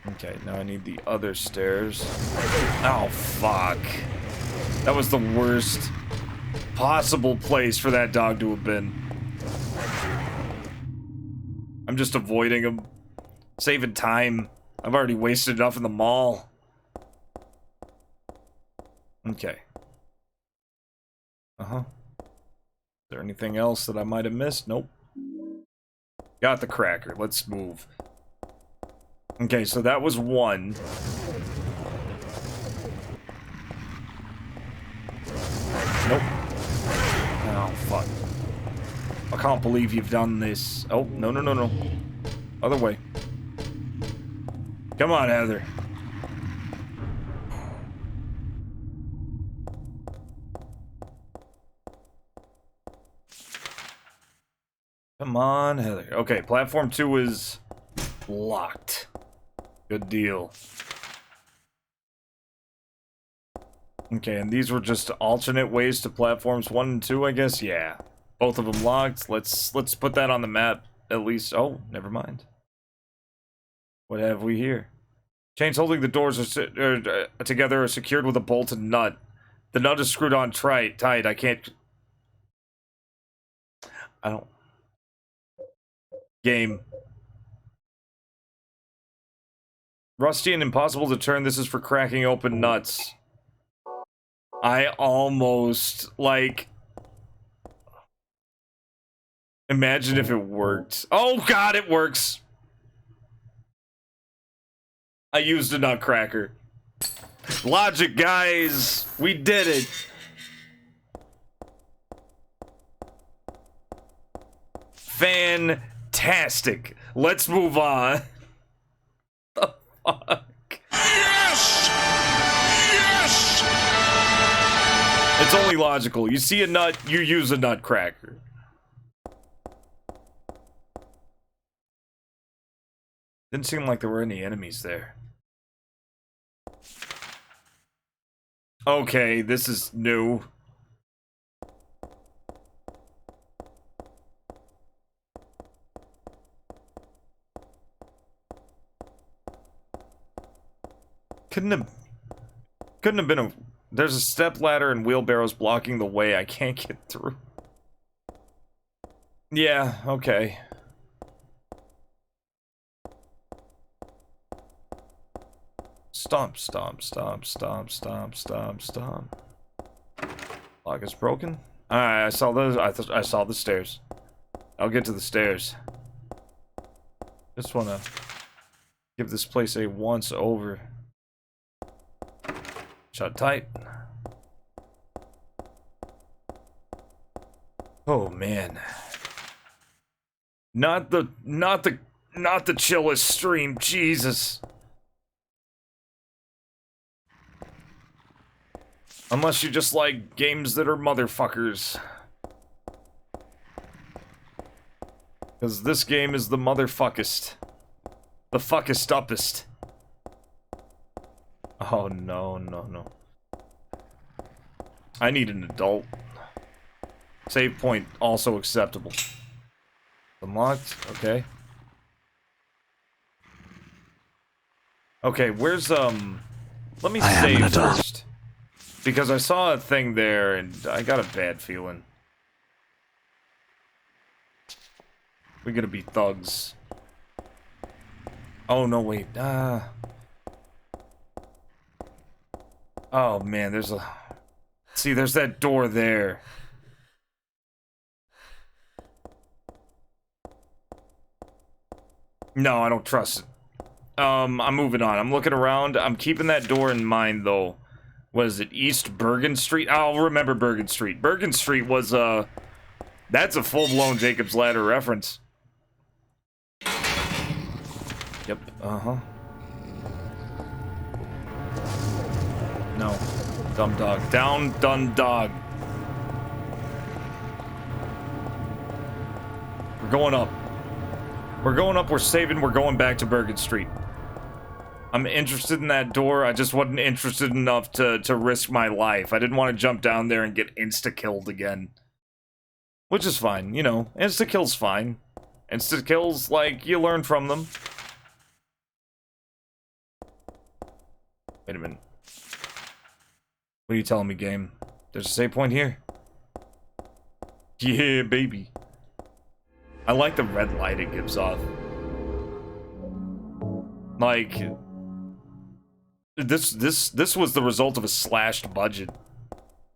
Okay, now I need the other stairs. Oh, fuck. That was the worst possible place for that dog to have been. I'm just avoiding him. Saving time. I've already wasted enough in the mall. Okay. Uh-huh. Is there anything else that I might have missed? Nope. Got the cracker. Let's move. Okay, so that was 1. Nope. Oh, fuck. I can't believe you've done this. Oh, no, no, no, no. Other way. Come on, Heather. Come on, Heather. Okay, platform 2 is locked. Good deal. Okay, and these were just alternate ways to platforms 1 and 2, I guess? Yeah. Both of them locked. Let's put that on the map, at least. Oh, never mind. What have we here? Chains holding the doors together are secured with a bolt and nut. The nut is screwed on tight. I can't... I don't... Game. Rusty and impossible to turn. This is for cracking open nuts. I almost, like... Imagine if it worked. Oh god, it works! I used a nutcracker. Logic, guys! We did it! Fantastic! Let's move on. The fuck? Yes! Yes! It's only logical. You see a nut, you use a nutcracker. Didn't seem like there were any enemies there. Okay, this is new. Couldn't have been a... There's a step ladder and wheelbarrows blocking the way. I can't get through. Yeah, okay. Stomp, stomp, stomp, stomp, stomp, stomp, stomp. Lock is broken. Alright, I saw those. I saw the stairs. I'll get to the stairs. Just wanna give this place a once over. Shut tight. Oh man. Not the chillest stream, Jesus. Unless you just like games that are motherfuckers. Because this game is the motherfuckest. The fuckest uppest. Oh no, no, no. I need an adult. Save point also acceptable. Unlocked, okay. Okay, where's let me save first. Because I saw a thing there and I got a bad feeling. We're gonna be thugs. Oh no, wait. Oh man, there's a... See, there's that door there. No, I don't trust it. I'm moving on. I'm looking around. I'm keeping that door in mind, though. Was it East Bergen Street? I'll remember Bergen Street. Bergen Street was, that's a full-blown Jacob's Ladder reference. Yep, uh-huh. No. Dumb dog. Down, done dog. We're going up. We're going up, we're saving, we're going back to Bergen Street. I'm interested in that door, I just wasn't interested enough to risk my life. I didn't want to jump down there and get insta-killed again. Which is fine, you know, insta-kill's fine. Insta-kills, like, you learn from them. Wait a minute. What are you telling me, game? There's a save point here? Yeah, baby. I like the red light it gives off. Like, this was the result of a slashed budget,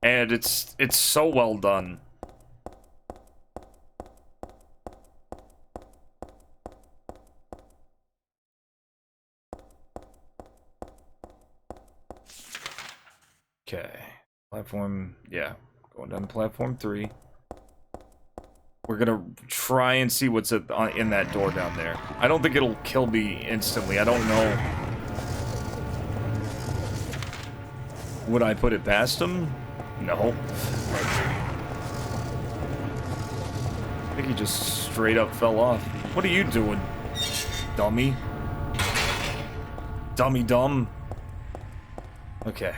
and it's so well done. Okay, platform, yeah, going down to platform 3. We're gonna try and see what's in that door down there. I don't think it'll kill me instantly. I don't know. Would I put it past him? No. I think he just straight up fell off. What are you doing, dummy? Dummy dumb. Okay.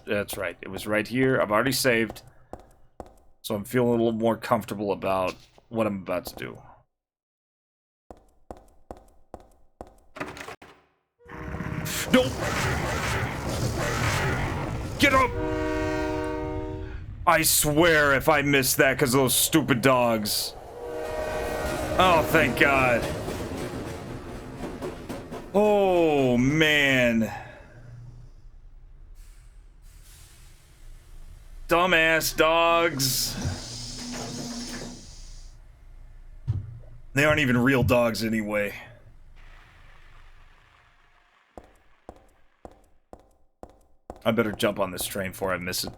That's right. It was right here. I've already saved. So I'm feeling a little more comfortable about what I'm about to do. Nope! Get up! I swear if I missed that because of those stupid dogs. Oh, thank God. Oh, man. Dumbass dogs. They aren't even real dogs anyway. I better jump on this train before I miss it.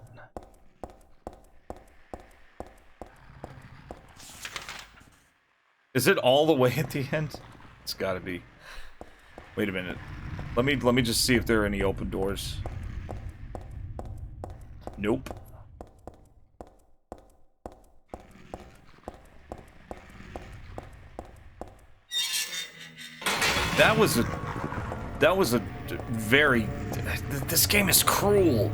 Is it all the way at the end? It's gotta be. Wait a minute. Let me just see if there are any open doors. Nope. That was a very... This game is cruel.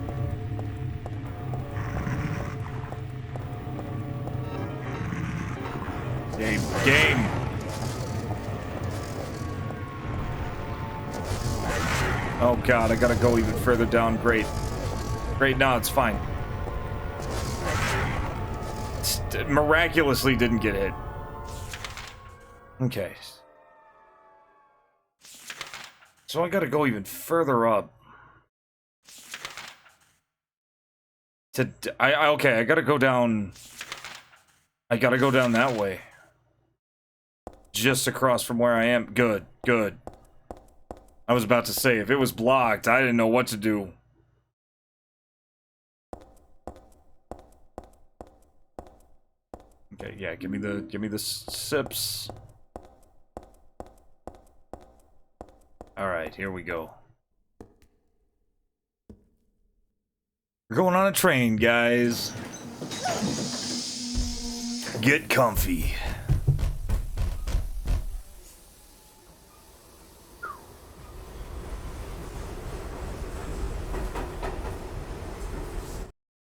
Game. Oh God, I gotta go even further down. Great. No, it's fine. Miraculously didn't get hit. Okay. So I gotta go even further up. Okay, I gotta go down. I gotta go down that way. Just across from where I am. Good. I was about to say, if it was blocked, I didn't know what to do. Okay, yeah, give me the sips. Alright, here we go. We're going on a train, guys. Get comfy.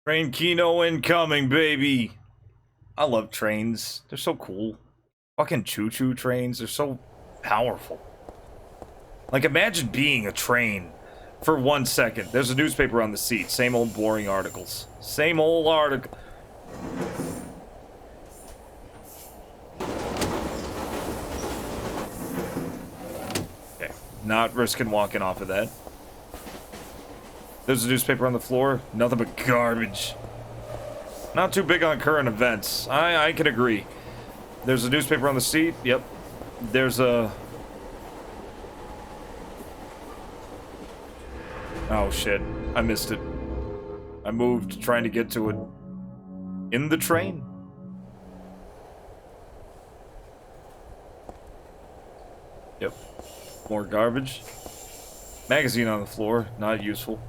Train Kino incoming, baby. I love trains. They're so cool. Fucking choo-choo trains. They're so powerful. Like, imagine being a train for 1 second. There's a newspaper on the seat. Same old boring articles. Same old article. Okay. Not risking walking off of that. There's a newspaper on the floor. Nothing but garbage. Not too big on current events. I can agree. There's a newspaper on the seat. Yep. There's a... Oh, shit. I missed it. I moved trying to get to it. In the train? Yep. More garbage. Magazine on the floor. Not useful.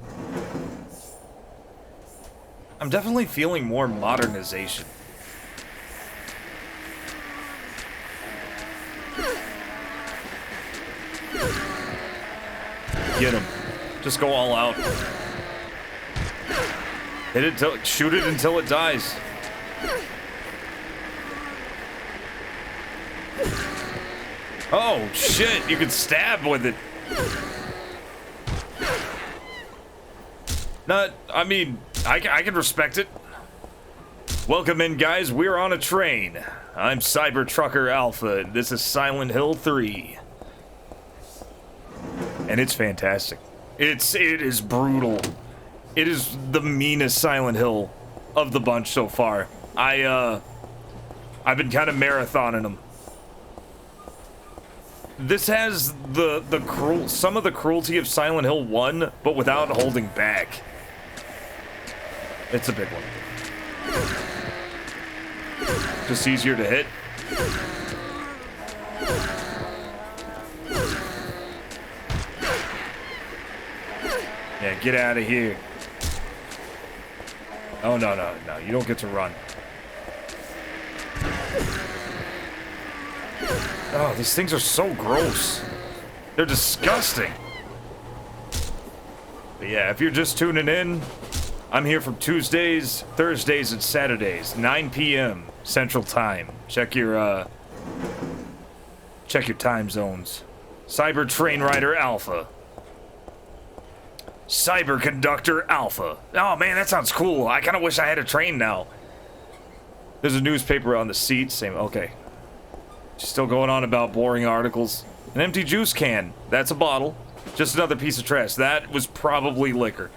I'm definitely feeling more modernization. Get him. Just go all out. Hit it till, shoot it until it dies. Oh shit, you can stab with it. I mean, I can respect it. Welcome in, guys. We're on a train. I'm Cybertrucker Alpha, and this is Silent Hill 3. And it's fantastic. It is brutal. It is the meanest Silent Hill of the bunch so far. I've been kind of marathoning them. This has some of the cruelty of Silent Hill 1, but without holding back. It's a big one. Just easier to hit. Yeah, get out of here. Oh, no, no, no. You don't get to run. Oh, these things are so gross. They're disgusting. But yeah, if you're just tuning in, I'm here from Tuesdays, Thursdays, and Saturdays, 9 p.m. Central Time. Check your time zones. Cyber Train Rider Alpha. Cyber Conductor Alpha. Oh man, that sounds cool. I kind of wish I had a train now. There's a newspaper on the seat. Same. Okay. Still going on about boring articles. An empty juice can. That's a bottle. Just another piece of trash. That was probably liquor.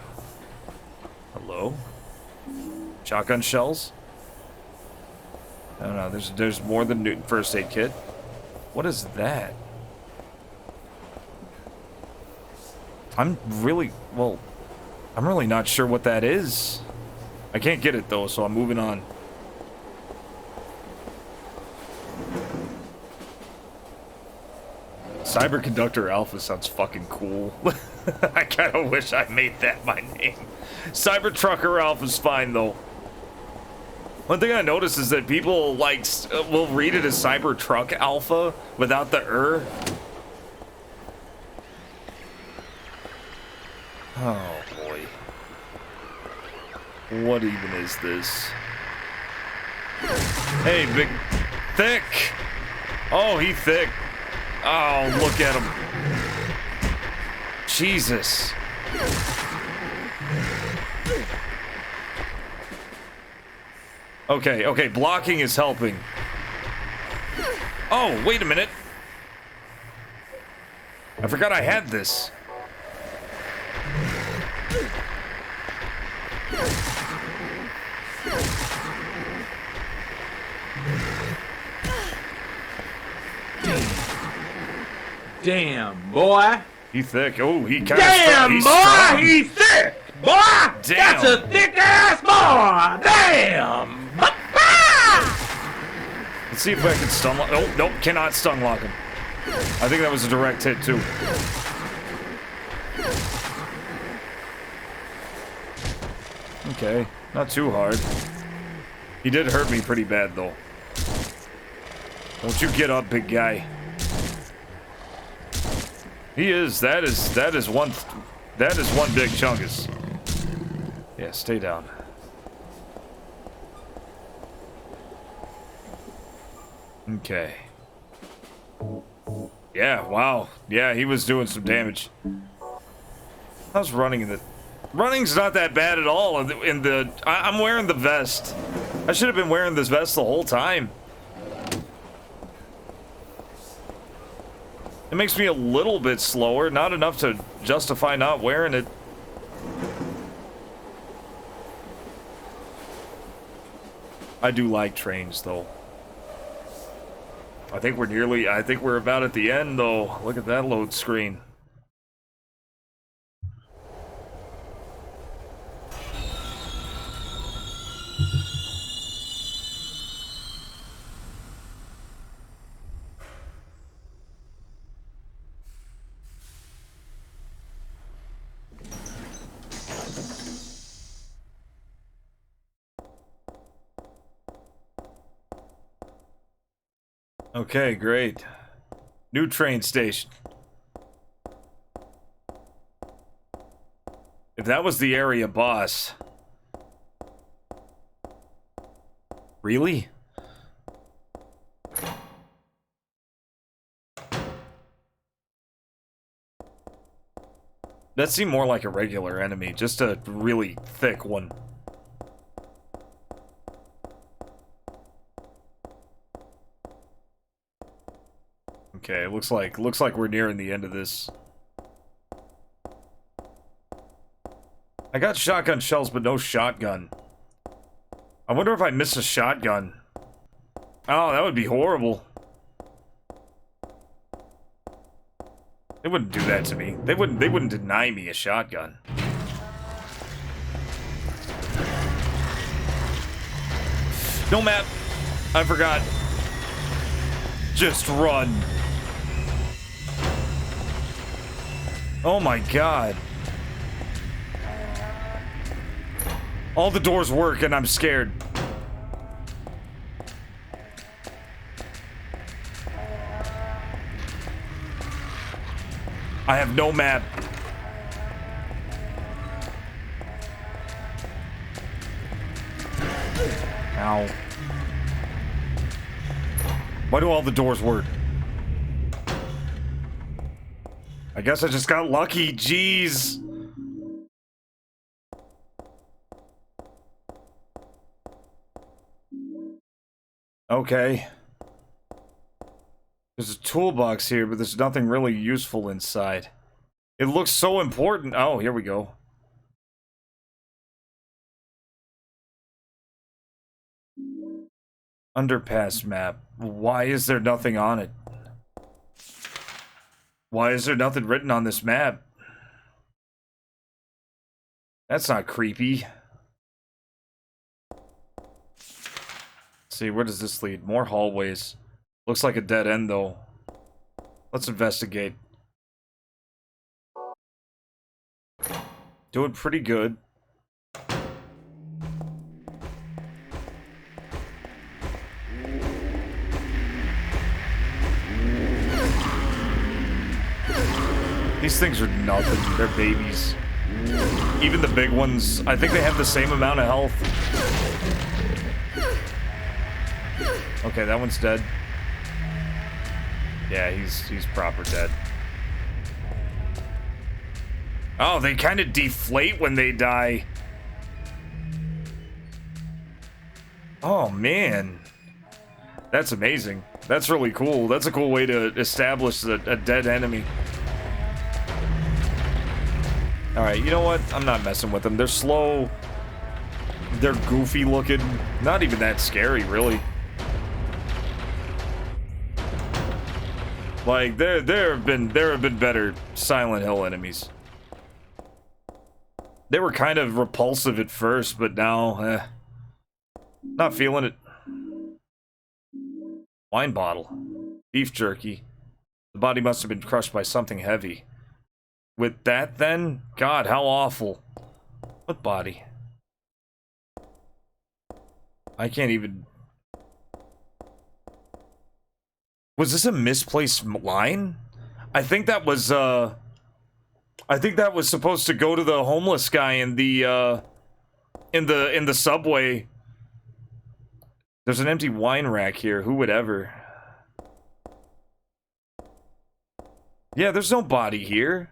Hello? Shotgun shells? I don't know. There's more than first aid kit. What is that? I'm really not sure what that is. I can't get it though, so I'm moving on. Cyberconductor Alpha sounds fucking cool. I kind of wish I made that my name. Cybertrucker Alpha's fine though. One thing I noticed is that people will read it as Cybertruck Alpha without the Oh boy. What even is this? Hey, big... Thick! Oh, he thick. Oh, look at him. Jesus. Okay, blocking is helping. Oh, wait a minute. I forgot I had this. Damn, boy. He thick. Oh, he kind of Damn, boy, he thick. Boy, damn. That's a thick ass boy. Damn. Let's see if I can stun lock. Oh, nope, cannot stun lock him. I think that was a direct hit too. Okay, not too hard. He did hurt me pretty bad though. Don't you get up, big guy. He is. That is one big chungus. Yeah, stay down. Okay. Yeah, wow. Yeah, he was doing some damage. How's running in the... Running's not that bad at all I'm wearing the vest. I should have been wearing this vest the whole time. It makes me a little bit slower, not enough to justify not wearing it. I do like trains, though. I think we're about at the end, though. Look at that load screen. Okay, great. New train station. If that was the area boss... Really? That seemed more like a regular enemy, just a really thick one. Okay, it looks like we're nearing the end of this. I got shotgun shells, but no shotgun. I wonder if I miss a shotgun. Oh, that would be horrible. They wouldn't do that to me. They wouldn't deny me a shotgun. No map. I forgot. Just run. Oh my god. All the doors work and I'm scared. I have no map. Ow. Why do all the doors work? I guess I just got lucky, jeez. Okay. There's a toolbox here, but there's nothing really useful inside. It looks so important. Oh, here we go. Underpass map. Why is there nothing on it? Why is there nothing written on this map? That's not creepy. Let's see, where does this lead? More hallways. Looks like a dead end, though. Let's investigate. Doing pretty good. These things are nothing. They're babies. Even the big ones, I think they have the same amount of health. Okay, that one's dead. Yeah, he's proper dead. Oh, they kind of deflate when they die. Oh, man. That's amazing. That's really cool. That's a cool way to establish a dead enemy. Alright, you know what? I'm not messing with them. They're slow. They're goofy looking. Not even that scary, really. Like, there have been better Silent Hill enemies. They were kind of repulsive at first, but now, not feeling it. Wine bottle. Beef jerky. The body must have been crushed by something heavy. With that, then? God, how awful. What body? I can't even... Was this a misplaced line? I think that was supposed to go to the homeless guy in the subway. There's an empty wine rack here. Who would ever? Yeah, there's no body here.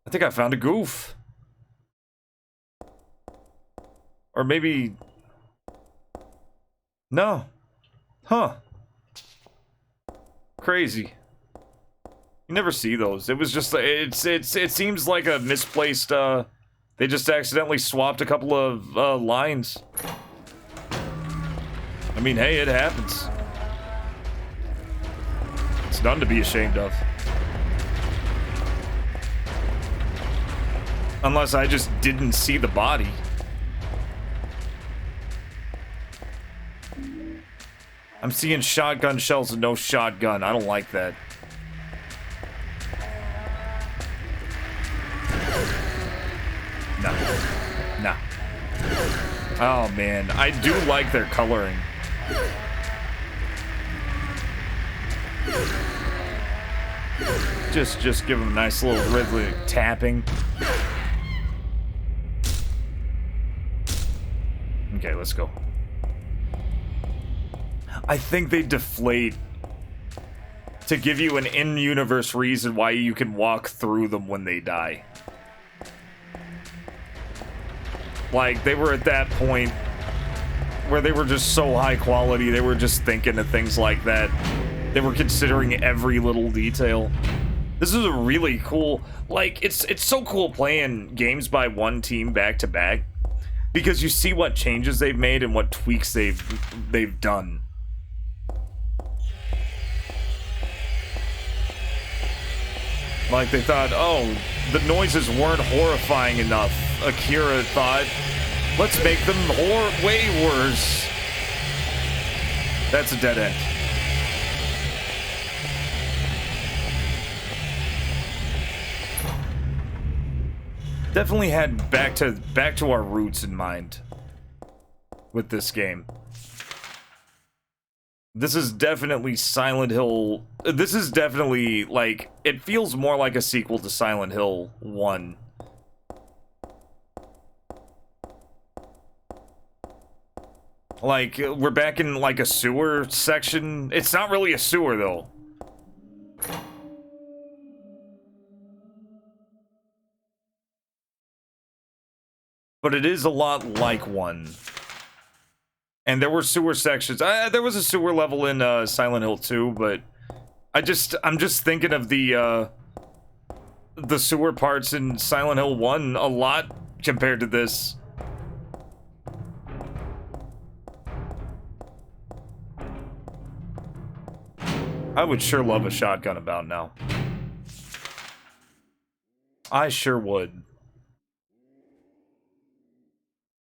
I think I found a goof. Or maybe... No. Huh. Crazy. You never see those. It was just... It seems like a misplaced... They just accidentally swapped a couple of lines. I mean, hey, it happens. none to be ashamed of. Unless I just didn't see the body. I'm seeing shotgun shells and no shotgun. I don't like that. No. No. Oh, man. I do like their coloring. Just give them a nice little rhythmic tapping. Okay, let's go. I think they deflate to give you an in-universe reason why you can walk through them when they die. Like, they were at that point where they were just so high quality, they were just thinking of things like that. They were considering every little detail. This is a really cool, like, it's so cool playing games by one team back to back, because you see what changes they've made and what tweaks they've done. Like, they thought, oh, the noises weren't horrifying enough. Akira thought, let's make them way worse. That's a dead end. Definitely had back to our roots in mind with this game. This is definitely Silent Hill. This is definitely, like, it feels more like a sequel to Silent Hill 1. Like, we're back in, like, a sewer section. It's not really a sewer, though. But it is a lot like one. And there were sewer sections. There was a sewer level in Silent Hill 2, but I'm just thinking of the sewer parts in Silent Hill 1 a lot compared to this. I would sure love a shotgun about now. I sure would.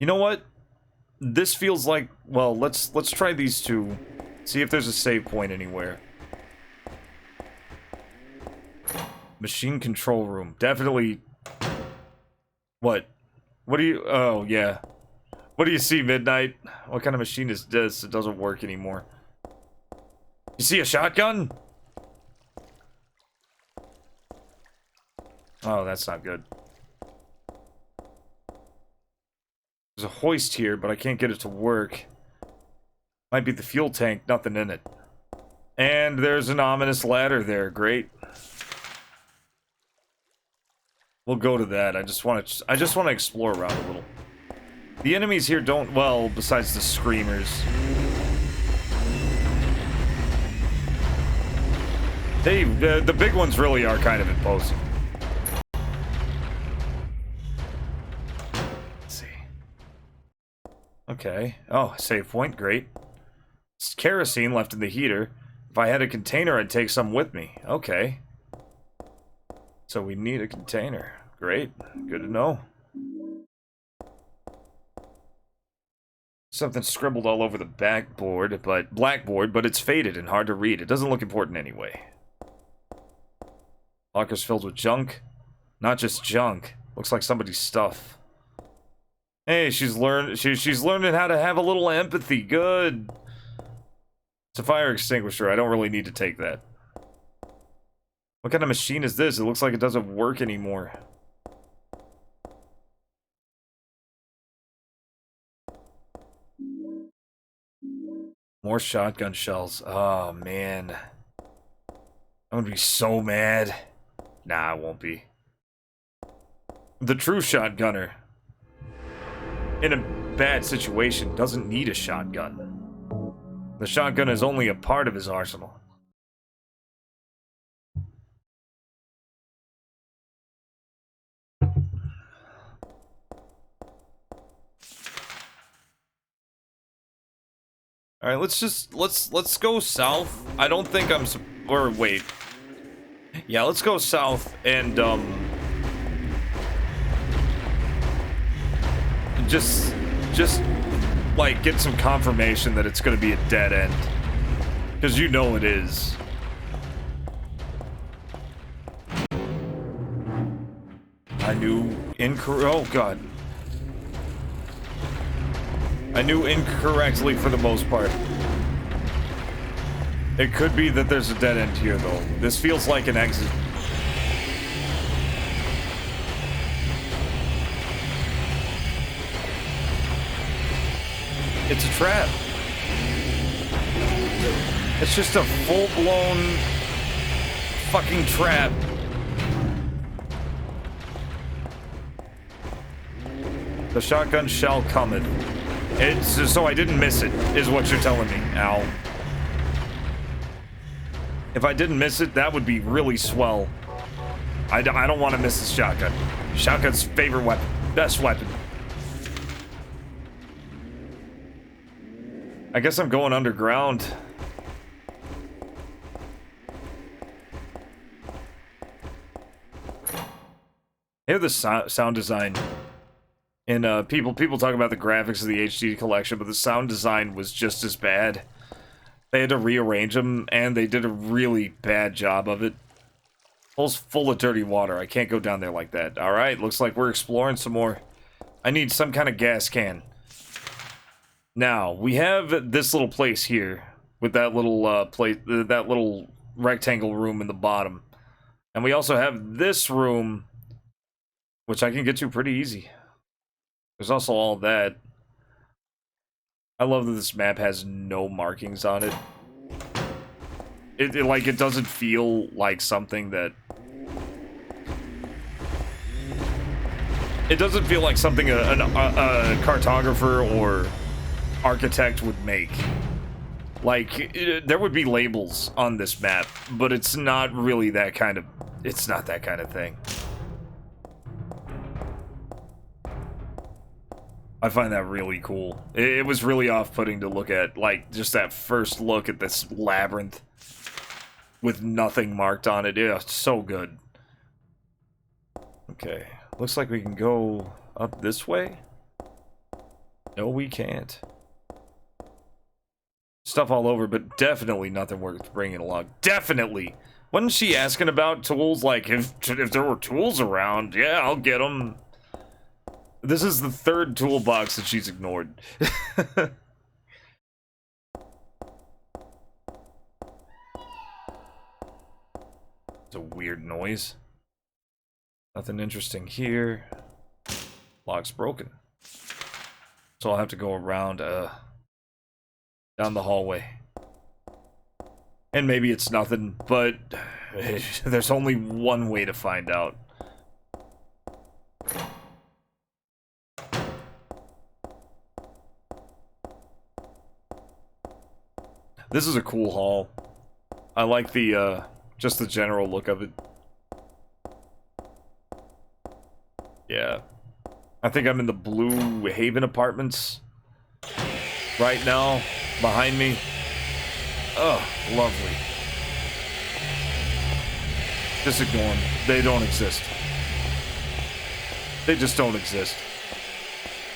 You know what? This feels like, well, let's try these two. See if there's a save point anywhere. Machine control room. Definitely. What? What do you, oh, yeah. What do you see, Midnight? What kind of machine is this? It doesn't work anymore. You see a shotgun? Oh, that's not good. There's a hoist here, but I can't get it to work. Might be the fuel tank, nothing in it. And there's an ominous ladder there, great. We'll go to that. I just want to explore around a little. The enemies here don't, well, besides the screamers. The big ones really are kind of imposing. Okay. Oh, save point. Great. It's kerosene left in the heater. If I had a container, I'd take some with me. Okay. So we need a container. Great. Good to know. Something scribbled all over the blackboard, but it's faded and hard to read. It doesn't look important anyway. Lockers filled with junk. Not just junk. Looks like somebody's stuff. Hey, she's learning how to have a little empathy. Good. It's a fire extinguisher. I don't really need to take that. What kind of machine is this? It looks like it doesn't work anymore. More shotgun shells. Oh, man. I'm gonna be so mad. Nah, I won't be. The true shotgunner, in a bad situation, doesn't need a shotgun. The shotgun is only a part of his arsenal. Alright, let's go south. I don't think I'm or wait. Yeah, let's go south and, just, like, get some confirmation that it's gonna be a dead end. Because you know it is. I knew oh god. I knew incorrectly for the most part. It could be that there's a dead end here, though. This feels like an exit. It's a trap. It's just a full-blown fucking trap. The shotgun shell cometh. It's so I didn't miss it, is what you're telling me, Al. If I didn't miss it, that would be really swell. I don't want to miss the shotgun. Shotgun's favorite weapon. Best weapon. I guess I'm going underground. I hear the sound design. And people talk about the graphics of the HD collection, but the sound design was just as bad. They had to rearrange them, and they did a really bad job of it. Hole's full of dirty water. I can't go down there like that. Alright, looks like we're exploring some more. I need some kind of gas can. Now, we have this little place here, with that little that little rectangle room in the bottom. And we also have this room, which I can get to pretty easy. There's also all that. I love that this map has no markings on it. It doesn't feel like something that... It doesn't feel like something a cartographer or architect would make. Like, there would be labels on this map, but it's not really that kind of... It's not that kind of thing. I find that really cool. It was really off-putting to look at, like, just that first look at this labyrinth with nothing marked on it. Yeah, it's so good. Okay, looks like we can go up this way. No, we can't. Stuff all over, but definitely nothing worth bringing along. Definitely! Wasn't she asking about tools? Like, if there were tools around, yeah, I'll get them. This is the third toolbox that she's ignored. It's a weird noise. Nothing interesting here. Lock's broken. So I'll have to go around, down the hallway. And maybe it's nothing, but there's only one way to find out. This is a cool hall. I like the, just the general look of it. Yeah. I think I'm in the Blue Haven Apartments right now, behind me. Oh, lovely. Just ignore them. They don't exist. They just don't exist.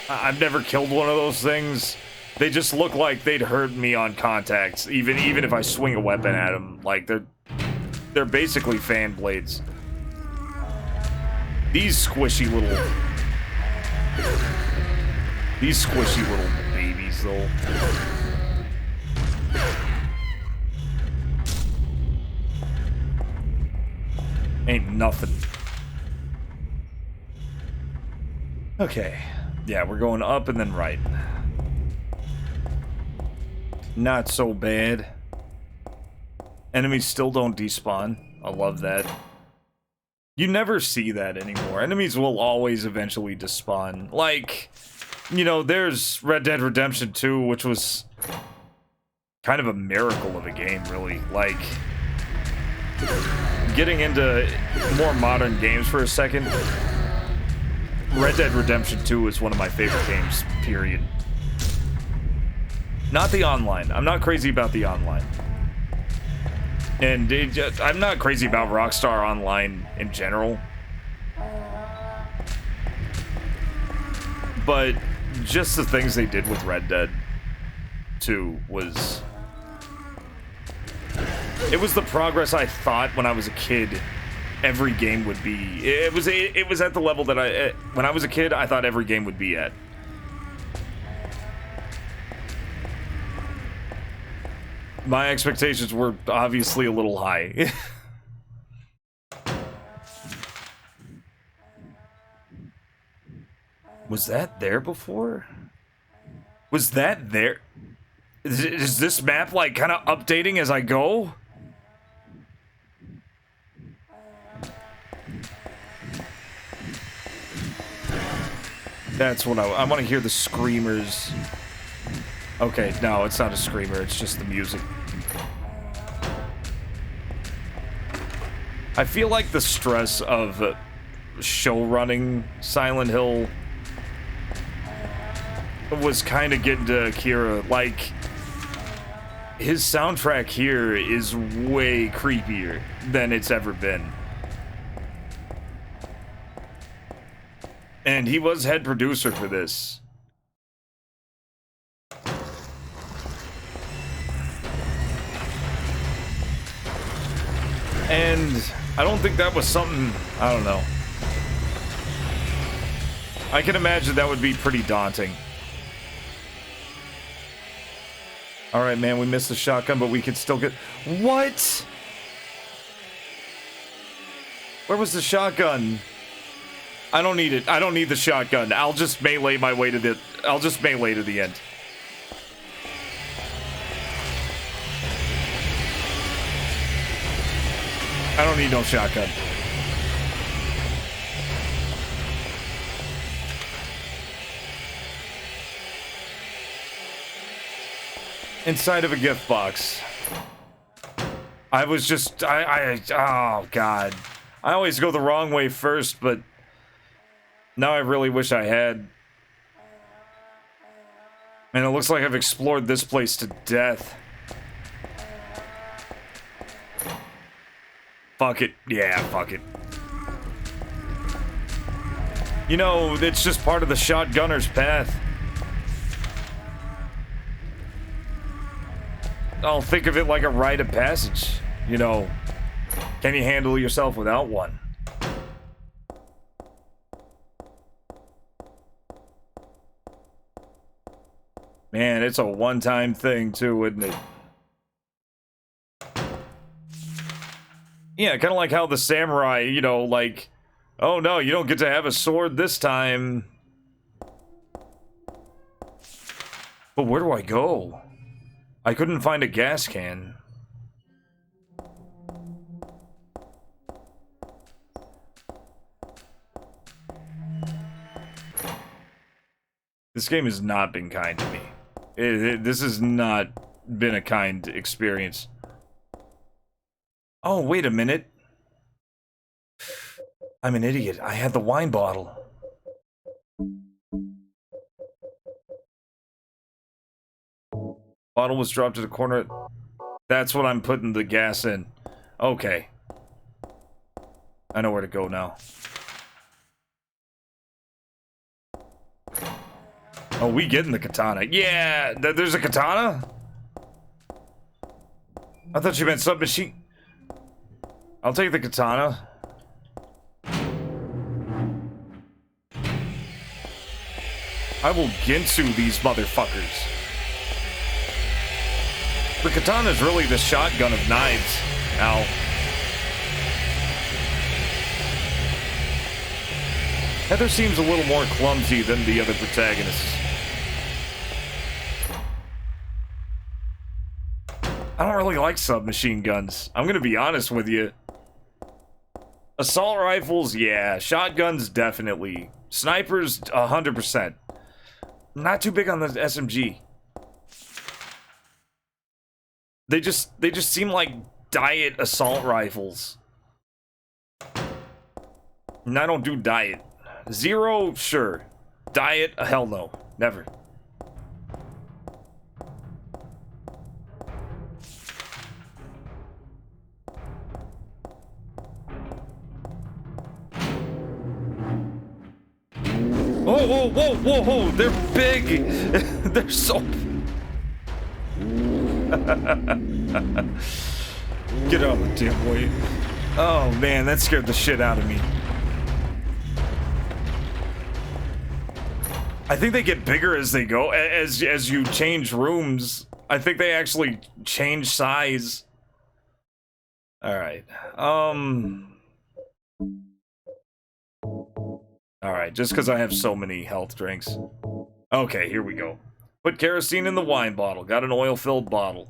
I've never killed one of those things. They just look like they'd hurt me on contact, even if I swing a weapon at them. Like, they're basically fan blades. These squishy little babies, though. Ain't nothing. Okay. Yeah, we're going up and then right. Not so bad. Enemies still don't despawn. I love that. You never see that anymore. Enemies will always eventually despawn. Like, you know, there's Red Dead Redemption 2, which was kind of a miracle of a game, really. Like, getting into more modern games for a second, Red Dead Redemption 2 is one of my favorite games, period. Not the online. I'm not crazy about the online. And I'm not crazy about Rockstar Online in general. But just the things they did with Red Dead 2 was... It was the progress I thought when I was a kid every game would be. It was at the level that when I was a kid, I thought every game would be at. My expectations were obviously a little high. Was that there before? Was that there? Is this map like kind of updating as I go? That's what I want to hear, the screamers. Okay, no, it's not a screamer, it's just the music. I feel like the stress of show running Silent Hill was kind of getting to Akira. Like, his soundtrack here is way creepier than it's ever been. And he was head producer for this. And I don't think that was something, I don't know. I can imagine that would be pretty daunting. Alright, man, we missed the shotgun, but we could still get... What? Where was the shotgun? I don't need it. I don't need the shotgun. I'll just melee my way to the... I'll just melee to the end. I don't need no shotgun. Inside of a gift box. I was just... oh, God. I always go the wrong way first, but... Now I really wish I had. And it looks like I've explored this place to death. Fuck it. Yeah, fuck it. You know, it's just part of the shotgunner's path. I'll think of it like a rite of passage. You know, can you handle yourself without one? Man, it's a one-time thing too, isn't it? Yeah, kind of like how the samurai, you know, like, oh no, you don't get to have a sword this time. But where do I go? I couldn't find a gas can. This game has not been kind to me. This has not been a kind experience. Oh, wait a minute. I'm an idiot. I had the wine bottle. Bottle was dropped to the corner. That's what I'm putting the gas in. Okay. I know where to go now. Oh, we getting the katana. Yeah, there's a katana? I thought you meant submachine. I'll take the katana. I will Ginsu these motherfuckers. The katana is really the shotgun of knives. Ow. Heather seems a little more clumsy than the other protagonists. I don't really like submachine guns. I'm gonna be honest with you. Assault rifles, yeah. Shotguns, definitely. Snipers, 100%. Not too big on the SMG. They just seem like diet assault rifles. And I don't do diet. Zero, sure. Diet, hell no. Never. Whoa, whoa, whoa, whoa, whoa! They're big! They're so... Get out of the damn way. Oh man, that scared the shit out of me. I think they get bigger as they go, as you change rooms. I think they actually change size. Alright, Alright, just because I have so many health drinks. Okay, here we go. Put kerosene in the wine bottle. Got an oil-filled bottle.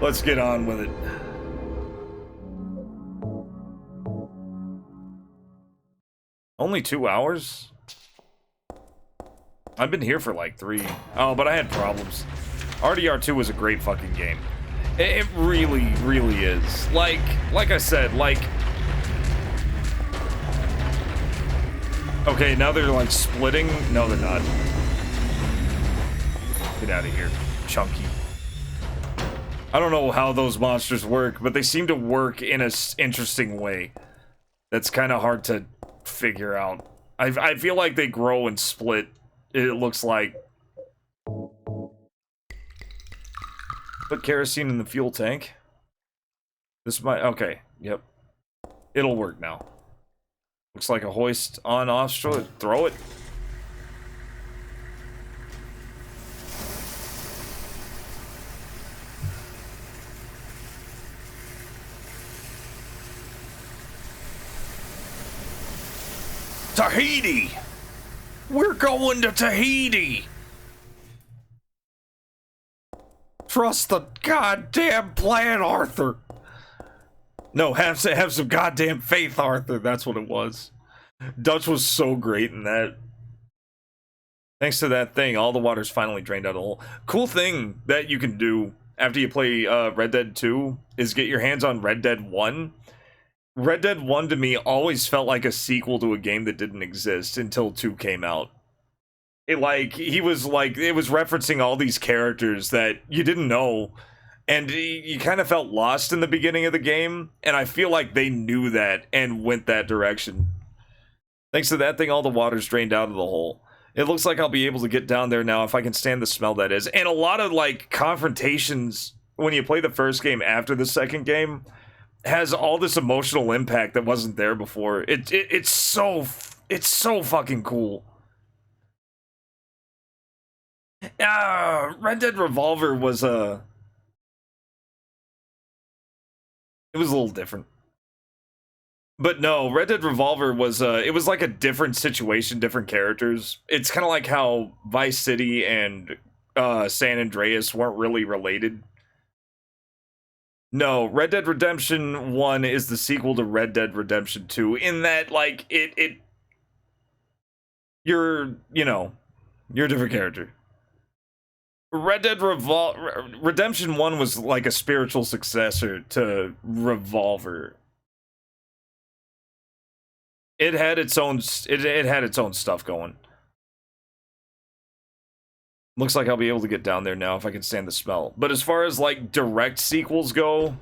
Let's get on with it. Only 2 hours? I've been here for like 3. Oh, but I had problems. RDR2 was a great fucking game. It really, really is. Like I said, like... Okay, now they're like splitting. No, they're not. Get out of here, Chunky. I don't know how those monsters work, but they seem to work in a interesting way. That's kind of hard to figure out. I feel like they grow and split. It looks like. Put kerosene in the fuel tank. This might... Okay, yep. It'll work now. Looks like a hoist on off stroke. Throw it. Tahiti! We're going to Tahiti! Trust the goddamn plan, Arthur! No, have some goddamn faith, Arthur. That's what it was. Dutch was so great in that. Thanks to that thing, all the water's finally drained out of the hole. Cool thing that you can do after you play Red Dead 2 is get your hands on Red Dead 1. Red Dead 1 to me always felt like a sequel to a game that didn't exist until 2 came out. It was referencing all these characters that you didn't know, and you kind of felt lost in the beginning of the game, and I feel like they knew that and went that direction. Thanks to that thing, all the water's drained out of the hole. It looks like I'll be able to get down there now if I can stand the smell, that is. And a lot of, like, confrontations when you play the first game after the second game has all this emotional impact that wasn't there before. It's so fucking cool. Red Dead Revolver was it was a little different. But no, Red Dead Revolver was it was like a different situation, different characters. It's kind of like how Vice City and San Andreas weren't really related. No, Red Dead Redemption 1 is the sequel to Red Dead Redemption 2 in that, like, you're a different character. Red Dead Redemption 1 was like a spiritual successor to Revolver. It had its own stuff going. Looks like I'll be able to get down there now if I can stand the smell. But as far as, like, direct sequels go,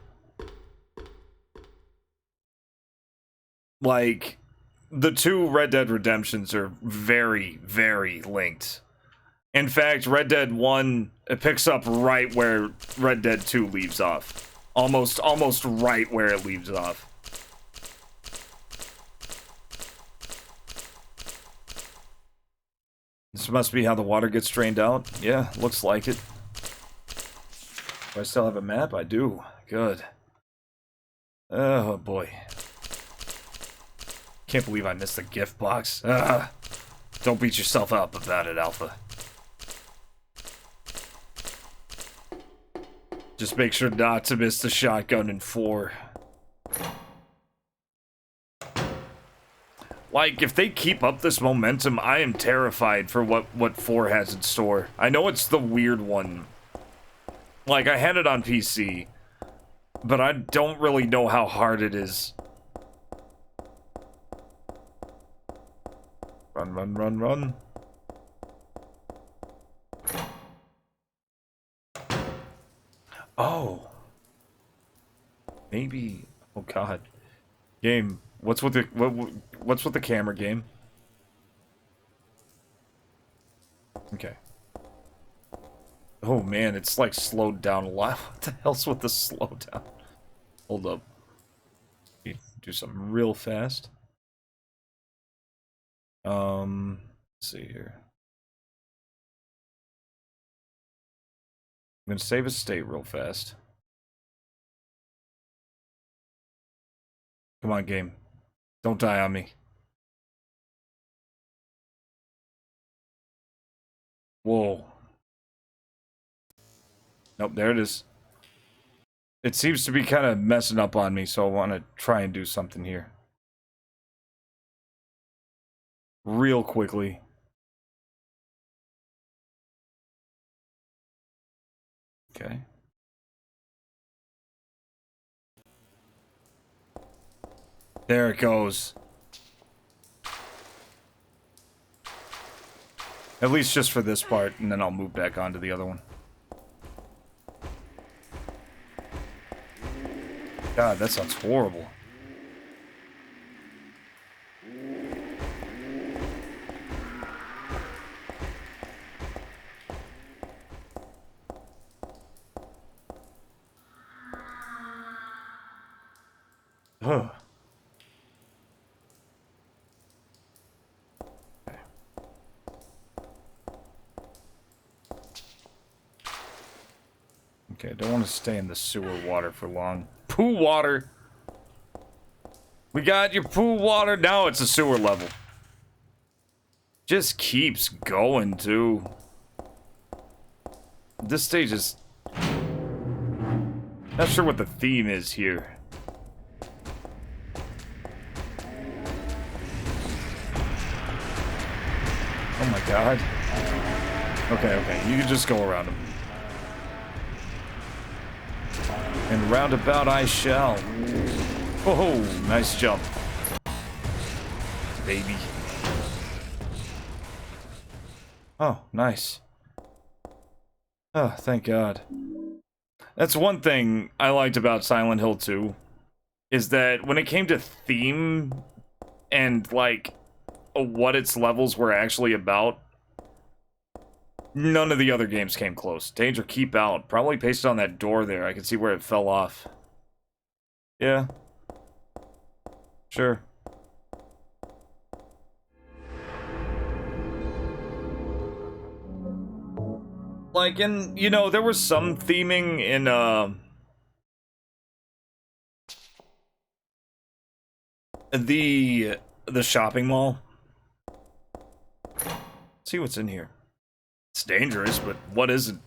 like, the 2 Red Dead Redemptions are very, very linked. In fact, Red Dead 1 it picks up right where Red Dead 2 leaves off. Almost right where it leaves off. This must be how the water gets drained out. Yeah, looks like it. Do I still have a map? I do. Good. Oh, boy. Can't believe I missed the gift box. Don't beat yourself up about it, Alpha. Just make sure not to miss the shotgun in 4. Like, if they keep up this momentum, I am terrified for what 4 has in store. I know it's the weird one. Like, I had it on PC, but I don't really know how hard it is. Run, run, run, run. Oh. Maybe. Oh, God. Game. What's with the camera, game? Okay. Oh man, it's like slowed down a lot. What the hell's with the slowdown? Hold up. Do something real fast. Let's see here. I'm gonna save a state real fast. Come on, game. Don't die on me. Whoa. Nope, there it is. It seems to be kind of messing up on me, so I want to try and do something here. Real quickly. Okay. There it goes. At least just for this part, and then I'll move back on to the other one. God, that sounds horrible. Huh. Okay, I don't want to stay in the sewer water for long. Poo water! We got your poo water! Now it's a sewer level. Just keeps going, too. This stage is... not sure what the theme is here. Oh my god. Okay, you can just go around him. And roundabout I shall. Oh, nice jump. Baby. Oh, nice. Oh, thank God. That's one thing I liked about Silent Hill 2. Is that when it came to theme and, like, what its levels were actually about, none of the other games came close. Danger, keep out. Probably pasted on that door there. I can see where it fell off. Yeah. Sure. Like, and, you know, there was some theming in, the shopping mall. Let's see what's in here. It's dangerous, but what isn't?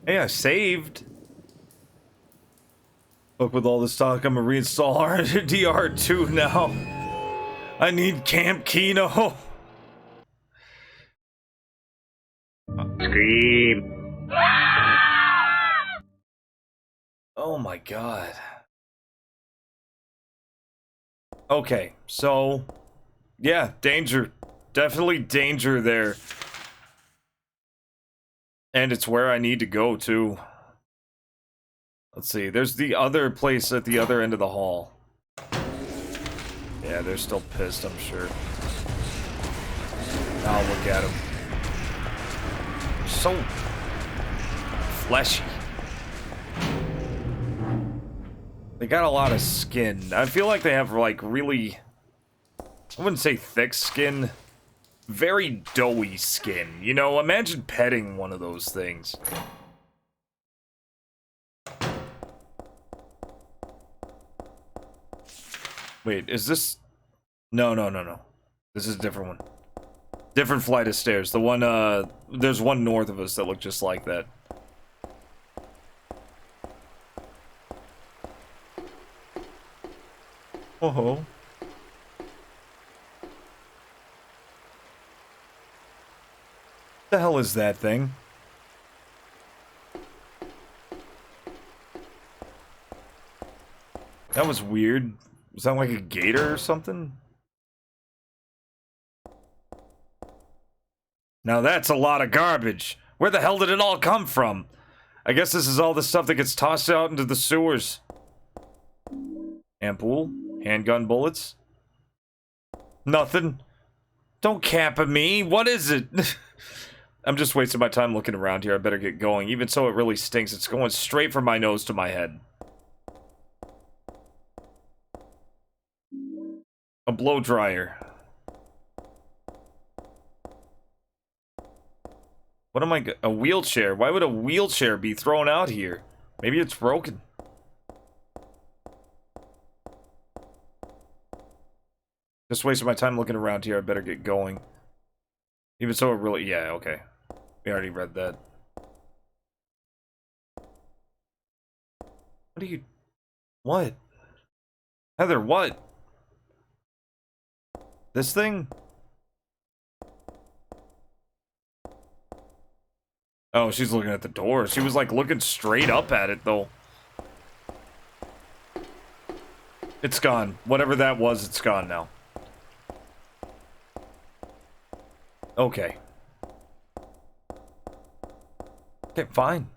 Hey, I saved. Look, with all this talk, I'm gonna reinstall RDR2 now. I need Camp Kino. Scream. Oh my god. Okay, so yeah, danger. Definitely danger there. And it's where I need to go, too. Let's see, there's the other place at the other end of the hall. Yeah, they're still pissed, I'm sure. Now look at them. So fleshy. They got a lot of skin. I feel like they have, like, really... I wouldn't say thick skin. Very doughy skin. You know, imagine petting one of those things. Wait, is this... No. This is a different one. Different flight of stairs. The one, there's one north of us that look just like that. Oh-ho. The hell is that thing? That was weird. Was that like a gator or something? Now that's a lot of garbage. Where the hell did it all come from? I guess this is all the stuff that gets tossed out into the sewers. Ampoule? Handgun bullets? Nothing. Don't cap at me. What is it? I'm just wasting my time looking around here. I better get going. Even so, it really stinks. It's going straight from my nose to my head. A blow dryer. What am I? A wheelchair? Why would a wheelchair be thrown out here? Maybe it's broken. Just wasting my time looking around here. I better get going. Even so, it really... Yeah, okay. We already read that. What are you... What? Heather, what? This thing? Oh, she's looking at the door. She was like looking straight up at it though. It's gone. Whatever that was, it's gone now. Okay. Okay, fine.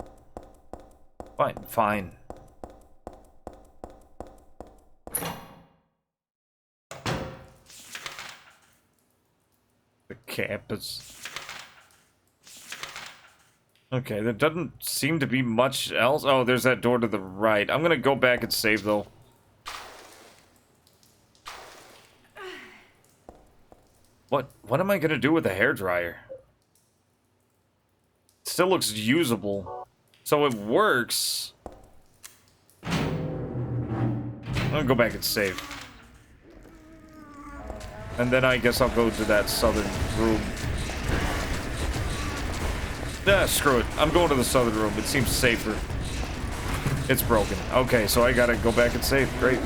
Fine. The campus. Okay, there doesn't seem to be much else. Oh, there's that door to the right. I'm gonna go back and save, though. What am I gonna do with a hairdryer? It still looks usable. So it works. I'm gonna go back and save. And then I guess I'll go to that southern room. Nah, screw it. I'm going to the southern room. It seems safer. It's broken. Okay, so I gotta go back and save. Great.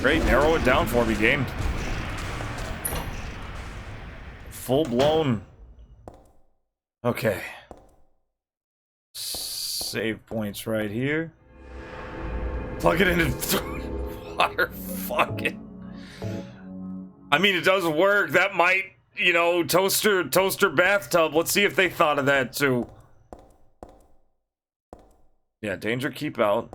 Great, narrow it down for me, game. Full blown. Okay. Save points right here. Plug it into water. Fuck it. I mean, it does work. That might, you know, toaster bathtub. Let's see if they thought of that too. Yeah, danger, keep out.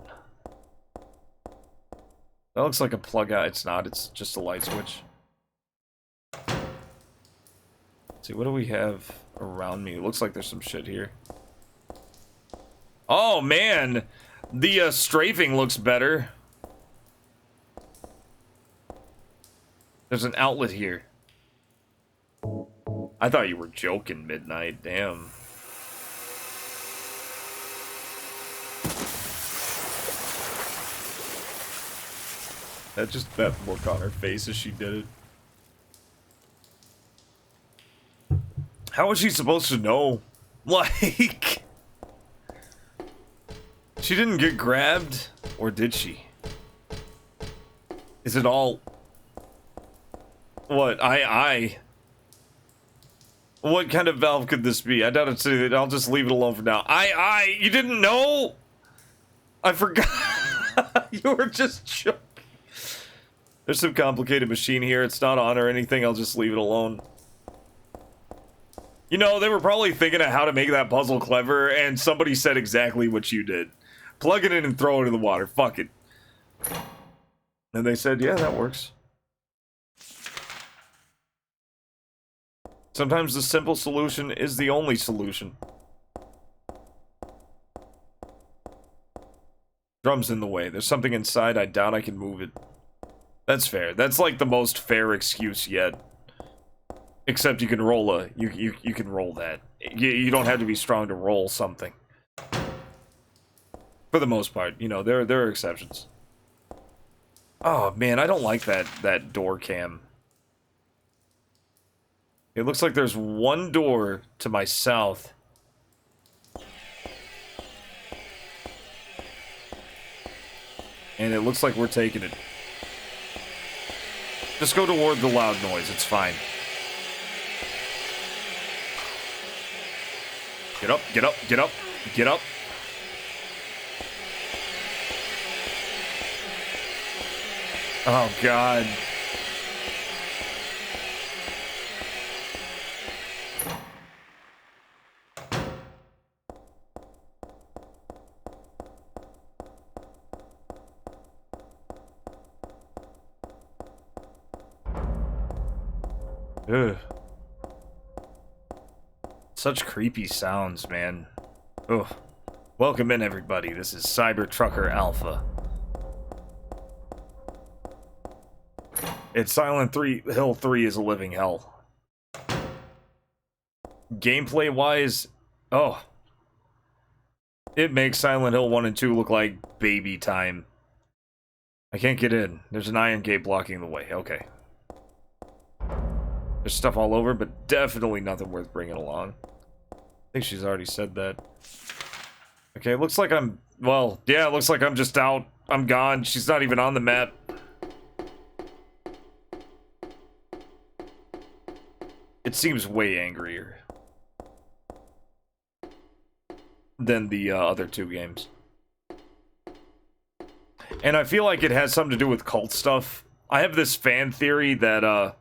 That looks like a plug out. It's not. It's just a light switch. Let's see, what do we have around me? It looks like there's some shit here. Oh, man. The strafing looks better. There's an outlet here. I thought you were joking, Midnight. Damn. That look on her face as she did it. How was she supposed to know? Like... She didn't get grabbed? Or did she? Is it all... What? What kind of valve could this be? I doubt it's... I'll just leave it alone for now. You didn't know? I forgot. You were just joking. There's some complicated machine here. It's not on or anything. I'll just leave it alone. You know, they were probably thinking of how to make that puzzle clever, and somebody said exactly what you did. Plug it in and throw it in the water. Fuck it. And they said, yeah, that works. Sometimes the simple solution is the only solution. Drum's in the way. There's something inside. I doubt I can move it. That's fair. That's like the most fair excuse yet. Except you can roll a... You can roll that. You don't have to be strong to roll something. For the most part. You know, there are exceptions. Oh, man, I don't like that door cam. It looks like there's one door to my south. And it looks like we're taking it. Just go toward the loud noise, it's fine. Get up, get up, get up, get up. Oh, God. Ugh. Such creepy sounds, man. Ugh. Welcome in, everybody. This is Cyber Trucker Alpha. It's Silent Hill 3 is a living hell. Gameplay-wise, oh. It makes Silent Hill 1 and 2 look like baby time. I can't get in. There's an iron gate blocking the way. Okay. There's stuff all over, but definitely nothing worth bringing along. I think she's already said that. Okay, looks like I'm... Well, yeah, it looks like I'm just out. I'm gone. She's not even on the map. It seems way angrier than the other two games. And I feel like it has something to do with cult stuff. I have this fan theory that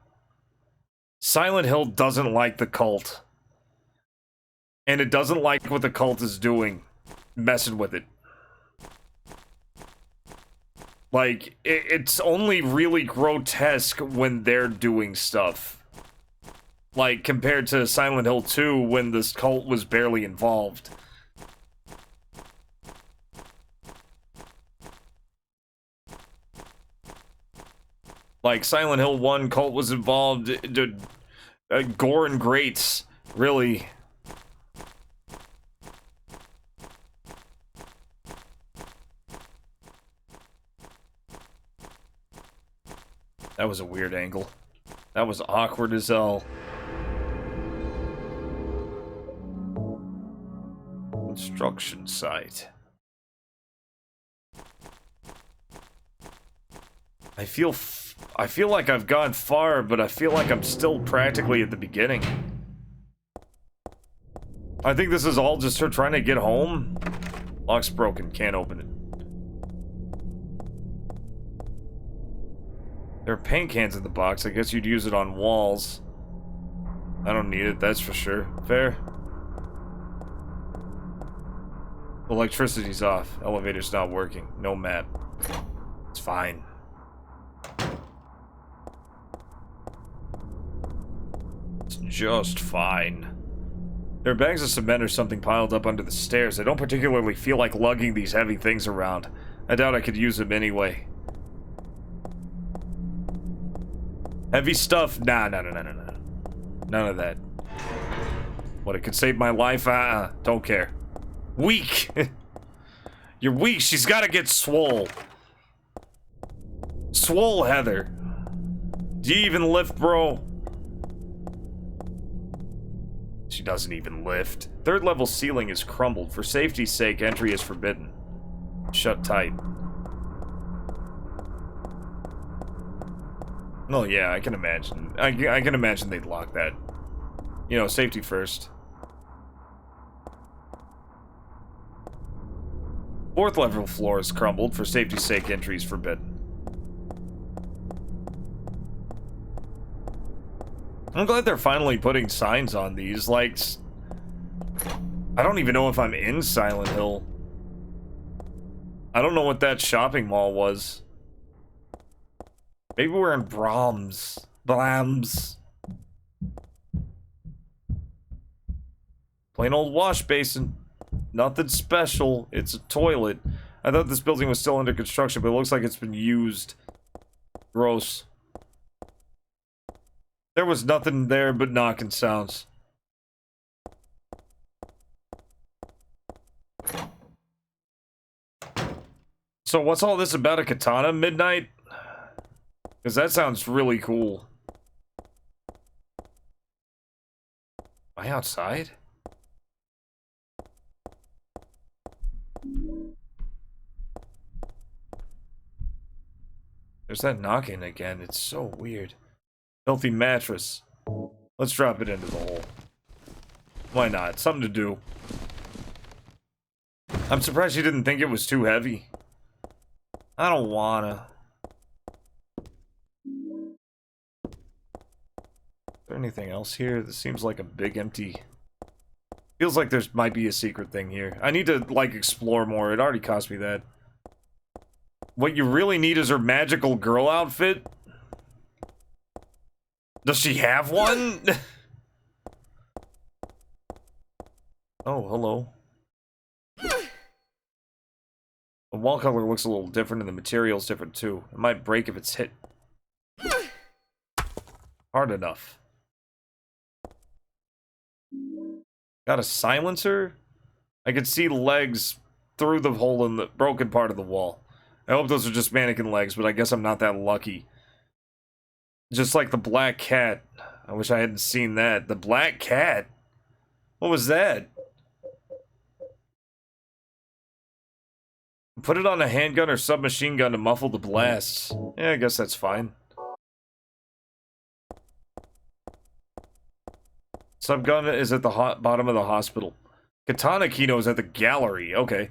Silent Hill doesn't like the cult. And it doesn't like what the cult is doing, messing with it. Like, it's only really grotesque when they're doing stuff. Like, compared to Silent Hill 2, when this cult was barely involved. Like, Silent Hill 1, cult was involved. Gore and grates, really. That was a weird angle. That was awkward as hell. Construction site. I feel like I've gone far, but I feel like I'm still practically at the beginning. I think this is all just her trying to get home. Lock's broken, can't open it. There are paint cans in the box. I guess you'd use it on walls. I don't need it, that's for sure. Fair. Electricity's off. Elevator's not working. No map. It's fine. It's just fine. There are bags of cement or something piled up under the stairs. I don't particularly feel like lugging these heavy things around. I doubt I could use them anyway. Heavy stuff? Nah. None of that. What, it could save my life? Don't care. Weak! You're weak. She's gotta get swole. Swole, Heather. Do you even lift, bro? She doesn't even lift. Third level ceiling is crumbled. For safety's sake, entry is forbidden. Shut tight. Oh yeah, I can imagine. I can imagine they'd lock that. You know, safety first. Fourth level floor is crumbled. For safety's sake, entry is forbidden. I'm glad they're finally putting signs on these. Like, I don't even know if I'm in Silent Hill. I don't know what that shopping mall was. Maybe we're in Brahms. Plain old wash basin. Nothing special. It's a toilet. I thought this building was still under construction, but it looks like it's been used. Gross. There was nothing there but knocking sounds. So what's all this about a katana midnight? Because that sounds really cool. Am I outside? There's that knocking again. It's so weird. Filthy mattress. Let's drop it into the hole. Why not? Something to do. I'm surprised she didn't think it was too heavy. I don't wanna. Is there anything else here? This seems like a big empty... Feels like there might be a secret thing here. I need to, like, explore more. It already cost me that. What you really need is her magical girl outfit? Does she have one? Oh, hello. The wall color looks a little different and the material's different too. It might break if it's hit hard enough. Got a silencer? I could see legs through the hole in the broken part of the wall. I hope those are just mannequin legs, but I guess I'm not that lucky. Just like the black cat. I wish I hadn't seen that. The black cat? What was that? Put it on a handgun or submachine gun to muffle the blasts. Yeah, I guess that's fine. Subgun is at the bottom of the hospital. Katana Kino is at the gallery. Okay.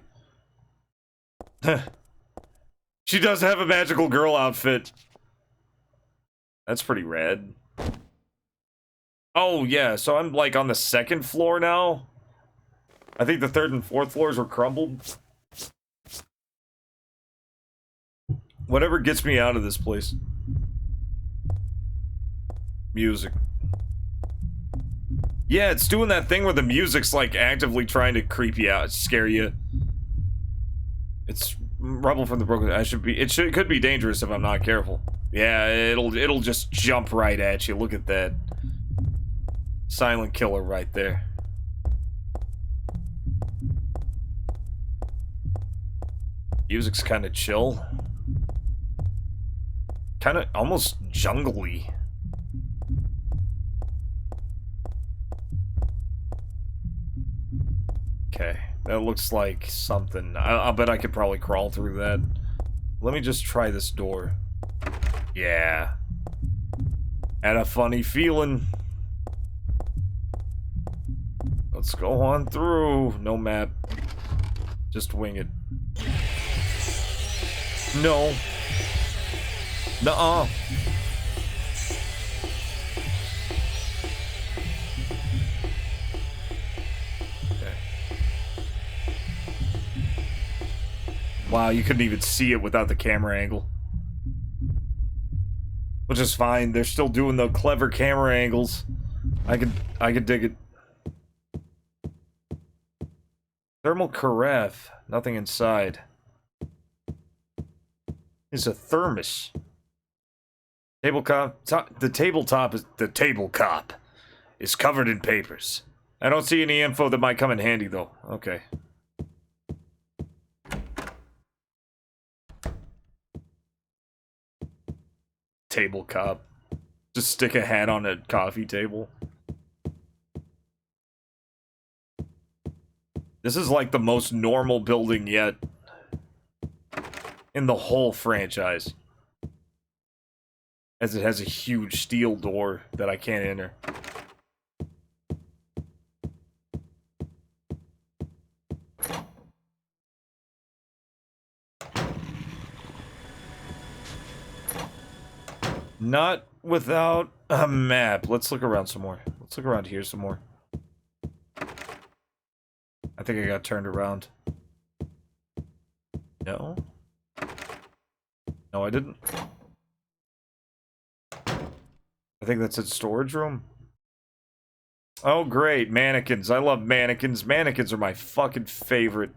She does have a magical girl outfit. That's pretty rad. Oh, yeah, so I'm, like, on the second floor now? I think the third and fourth floors were crumbled. Whatever gets me out of this place. Music. Yeah, it's doing that thing where the music's, like, actively trying to creep you out, scare you. It's rubble from the broken... It could be dangerous if I'm not careful. Yeah, it'll just jump right at you. Look at that. Silent killer right there. Music's kind of chill. Kind of almost jungly. Okay, that looks like something. I'll bet I could probably crawl through that. Let me just try this door. Yeah. Had a funny feeling. Let's go on through. No map. Just wing it. No. Nuh-uh. Okay. Wow, you couldn't even see it without the camera angle. Which is fine. They're still doing the clever camera angles. I could dig it. Thermal carafe. Nothing inside. It's a thermos. The tabletop is covered in papers. I don't see any info that might come in handy though. Okay. Tabletop. Just stick a hat on a coffee table. This is like the most normal building yet in the whole franchise. As it has a huge steel door that I can't enter. Not without a map. Let's look around some more. Let's look around here some more. I think I got turned around. No? No, I didn't. I think that's a storage room. Oh, great. Mannequins. I love mannequins. Mannequins are my fucking favorite.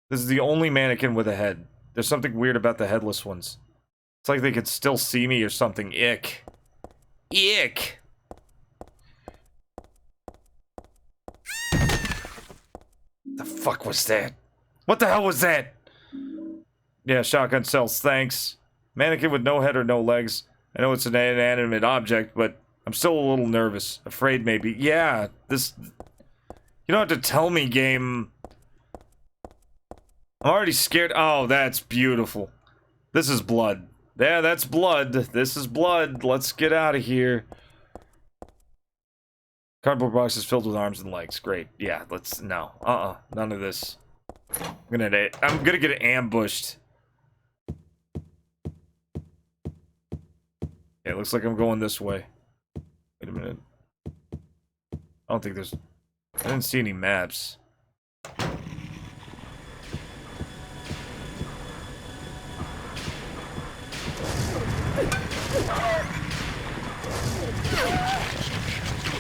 This is the only mannequin with a head. There's something weird about the headless ones. It's like they could still see me or something. Ick. Ick! The fuck was that? What the hell was that? Yeah, shotgun cells, thanks. Mannequin with no head or no legs. I know it's an inanimate object, but I'm still a little nervous. Afraid, maybe. Yeah, this... You don't have to tell me, game. I'm already scared. Oh, that's beautiful. This is blood. Yeah, that's blood. This is blood. Let's get out of here. Cardboard boxes filled with arms and legs. Great. Yeah, let's... No. None of this. I'm gonna get ambushed. It looks like I'm going this way. Wait a minute. I don't think there's... I didn't see any maps.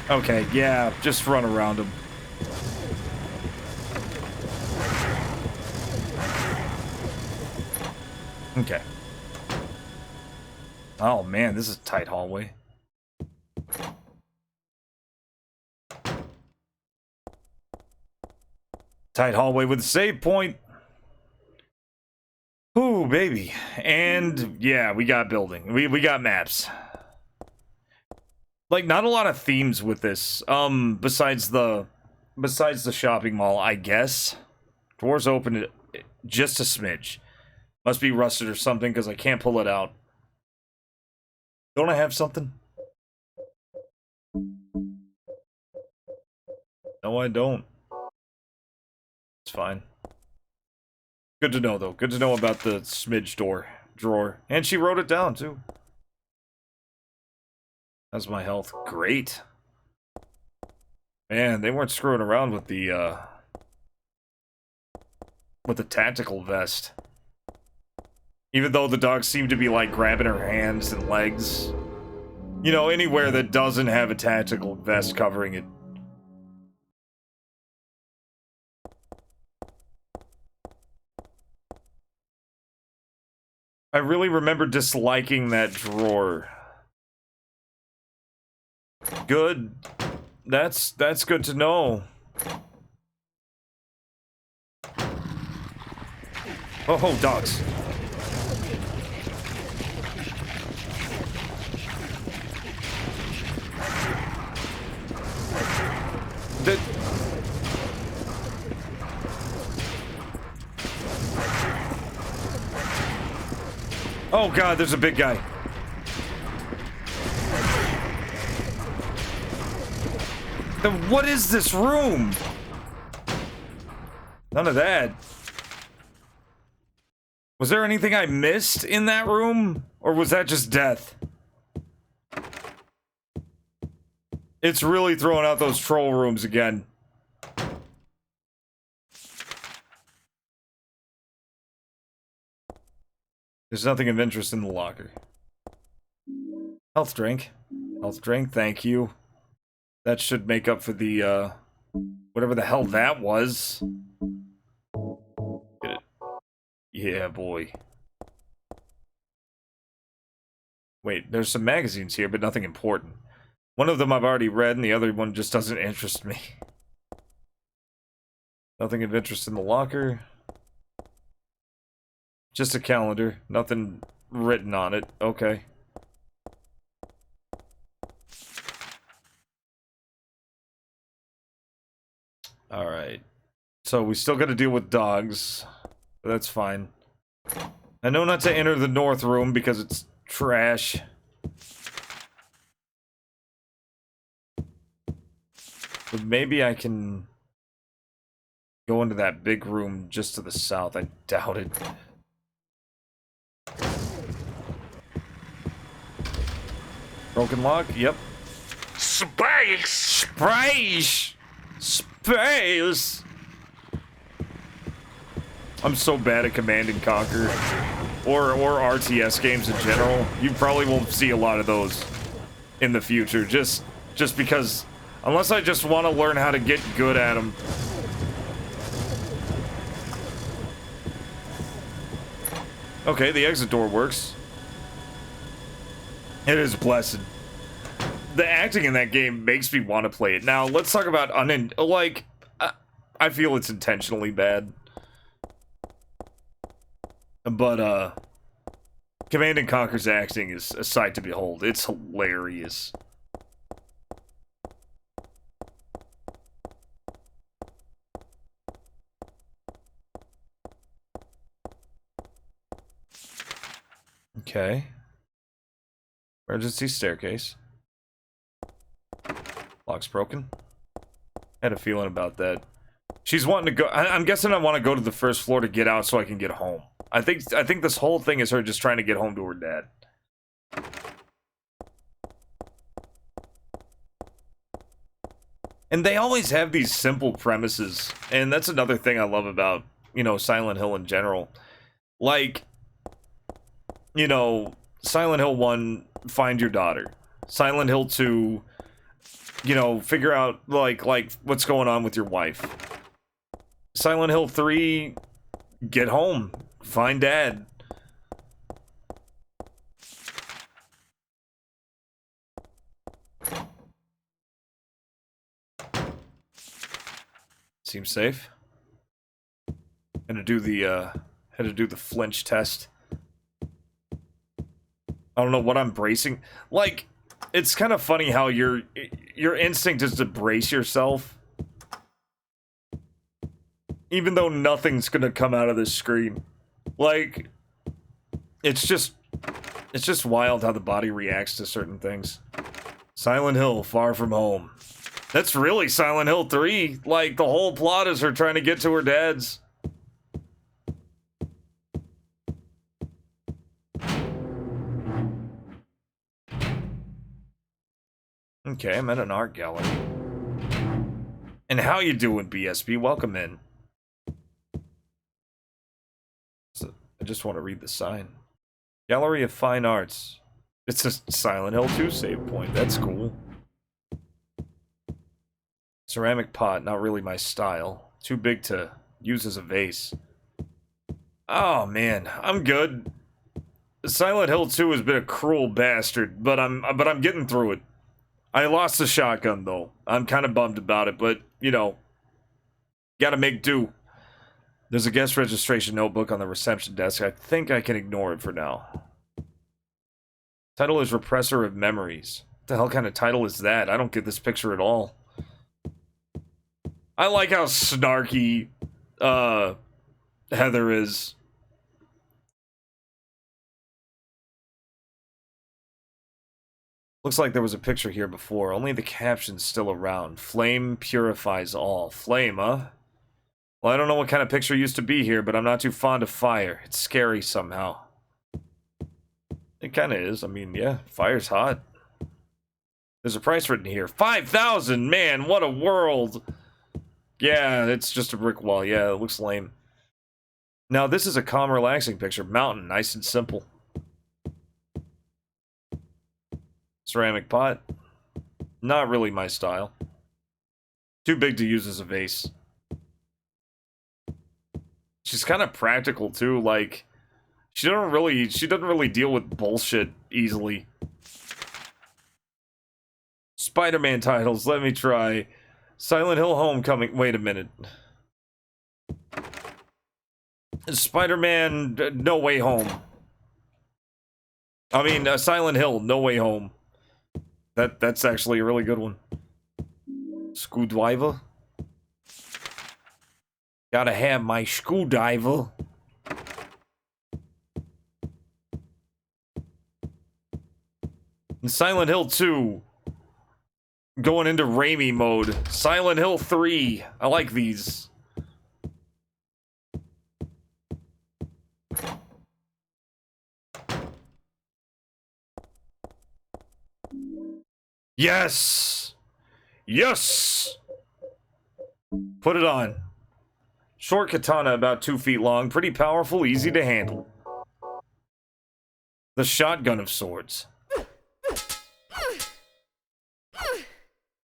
Okay, yeah, just run around him. Okay. Oh man, this is a tight hallway. Tight hallway with a save point. Ooh, baby. And yeah, we got building. We got maps. Like, not a lot of themes with this. Besides the shopping mall, I guess. Doors open just a smidge. Must be rusted or something because I can't pull it out. Don't I have something? No, I don't. It's fine. Good to know, though. Good to know about the smidge drawer. And she wrote it down, too. How's my health? Great. Man, they weren't screwing around with the tactical vest. Even though the dog seemed to be, like, grabbing her hands and legs. You know, anywhere that doesn't have a tactical vest covering it. I really remember disliking that drawer. Good. That's good to know. Oh, dogs. Oh god, there's a big guy. What is this room? None of that. Was there anything I missed in that room? Or was that just death? It's really throwing out those troll rooms again. There's nothing of interest in the locker. Health drink. Health drink, thank you. That should make up for the, whatever the hell that was. Get it. Yeah, boy. Wait, there's some magazines here, but nothing important. One of them I've already read, and the other one just doesn't interest me. Nothing of interest in the locker. Just a calendar. Nothing written on it. Okay. Alright. So we still gotta deal with dogs. But that's fine. I know not to enter the north room because it's trash. But maybe I can go into that big room just to the south. I doubt it. Broken lock? Yep. Space! Space! Space! I'm so bad at Command and Conquer. Or RTS games in general. You probably won't see a lot of those in the future. Just because... Unless I just want to learn how to get good at them. Okay, the exit door works. It is blessed. The acting in that game makes me want to play it. Now, let's talk about I feel it's intentionally bad. But, Command and Conquer's acting is a sight to behold. It's hilarious. Okay. Emergency staircase. Lock's broken. Had a feeling about that. She's wanting to go. I'm guessing I want to go to the first floor to get out so I can get home. I think this whole thing is her just trying to get home to her dad. And they always have these simple premises, and that's another thing I love about, you know, Silent Hill in general. Like, you know, Silent Hill 1, find your daughter. Silent Hill 2, you know, figure out, like what's going on with your wife. Silent Hill 3, get home. Find dad. Seems safe. Had to do the flinch test. I don't know what I'm bracing. Like, it's kind of funny how your instinct is to brace yourself, even though nothing's gonna come out of this screen. Like, it's just wild how the body reacts to certain things. Silent Hill, Far From Home. That's really Silent Hill 3. Like, the whole plot is her trying to get to her dad's. Okay, I'm at an art gallery. And how you doing, BSB? Welcome in. So, I just want to read the sign. Gallery of Fine Arts. It's a Silent Hill 2 save point. That's cool. Ceramic pot, not really my style. Too big to use as a vase. Oh man, I'm good. Silent Hill 2 has been a cruel bastard, but I'm getting through it. I lost the shotgun though. I'm kind of bummed about it, but you know, gotta make do. There's a guest registration notebook on the reception desk. I think I can ignore it for now. Title is Repressor of Memories. What the hell kind of title is that? I don't get this picture at all. I like how snarky Heather is. Looks like there was a picture here before. Only the caption's still around. Flame purifies all. Flame, huh? Well, I don't know what kind of picture used to be here, but I'm not too fond of fire. It's scary somehow. It kind of is. I mean, yeah, fire's hot. There's a price written here. 5,000! Man, what a world! Yeah, it's just a brick wall. Yeah, it looks lame. Now, this is a calm, relaxing picture. Mountain, nice and simple. Ceramic pot. Not really my style. Too big to use as a vase. She's kind of practical, too. Like, she doesn't really deal with bullshit easily. Spider-Man titles, let me try. Silent Hill Homecoming. Wait a minute. Spider-Man No Way Home. I mean, Silent Hill No Way Home. That's actually a really good one. Screwdriver. Gotta have my screwdriver. And Silent Hill 2. Going into Raimi mode. Silent Hill 3. I like these. Yes! Yes! Put it on. Short katana, about 2 feet long. Pretty powerful, easy to handle. The shotgun of swords.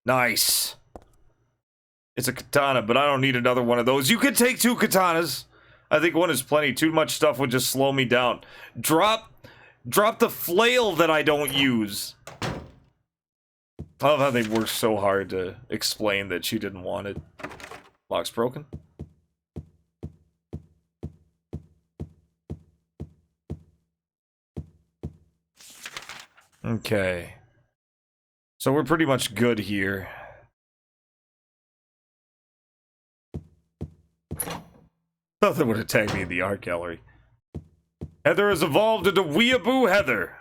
Nice. It's a katana, but I don't need another one of those. You could take 2 katanas. I think one is plenty. Too much stuff would just slow me down. Drop the flail that I don't use. I love how they worked so hard to explain that she didn't want it. Lock's broken. Okay. So we're pretty much good here. Thought that would have tagged me in the art gallery. Heather has evolved into Weeaboo Heather.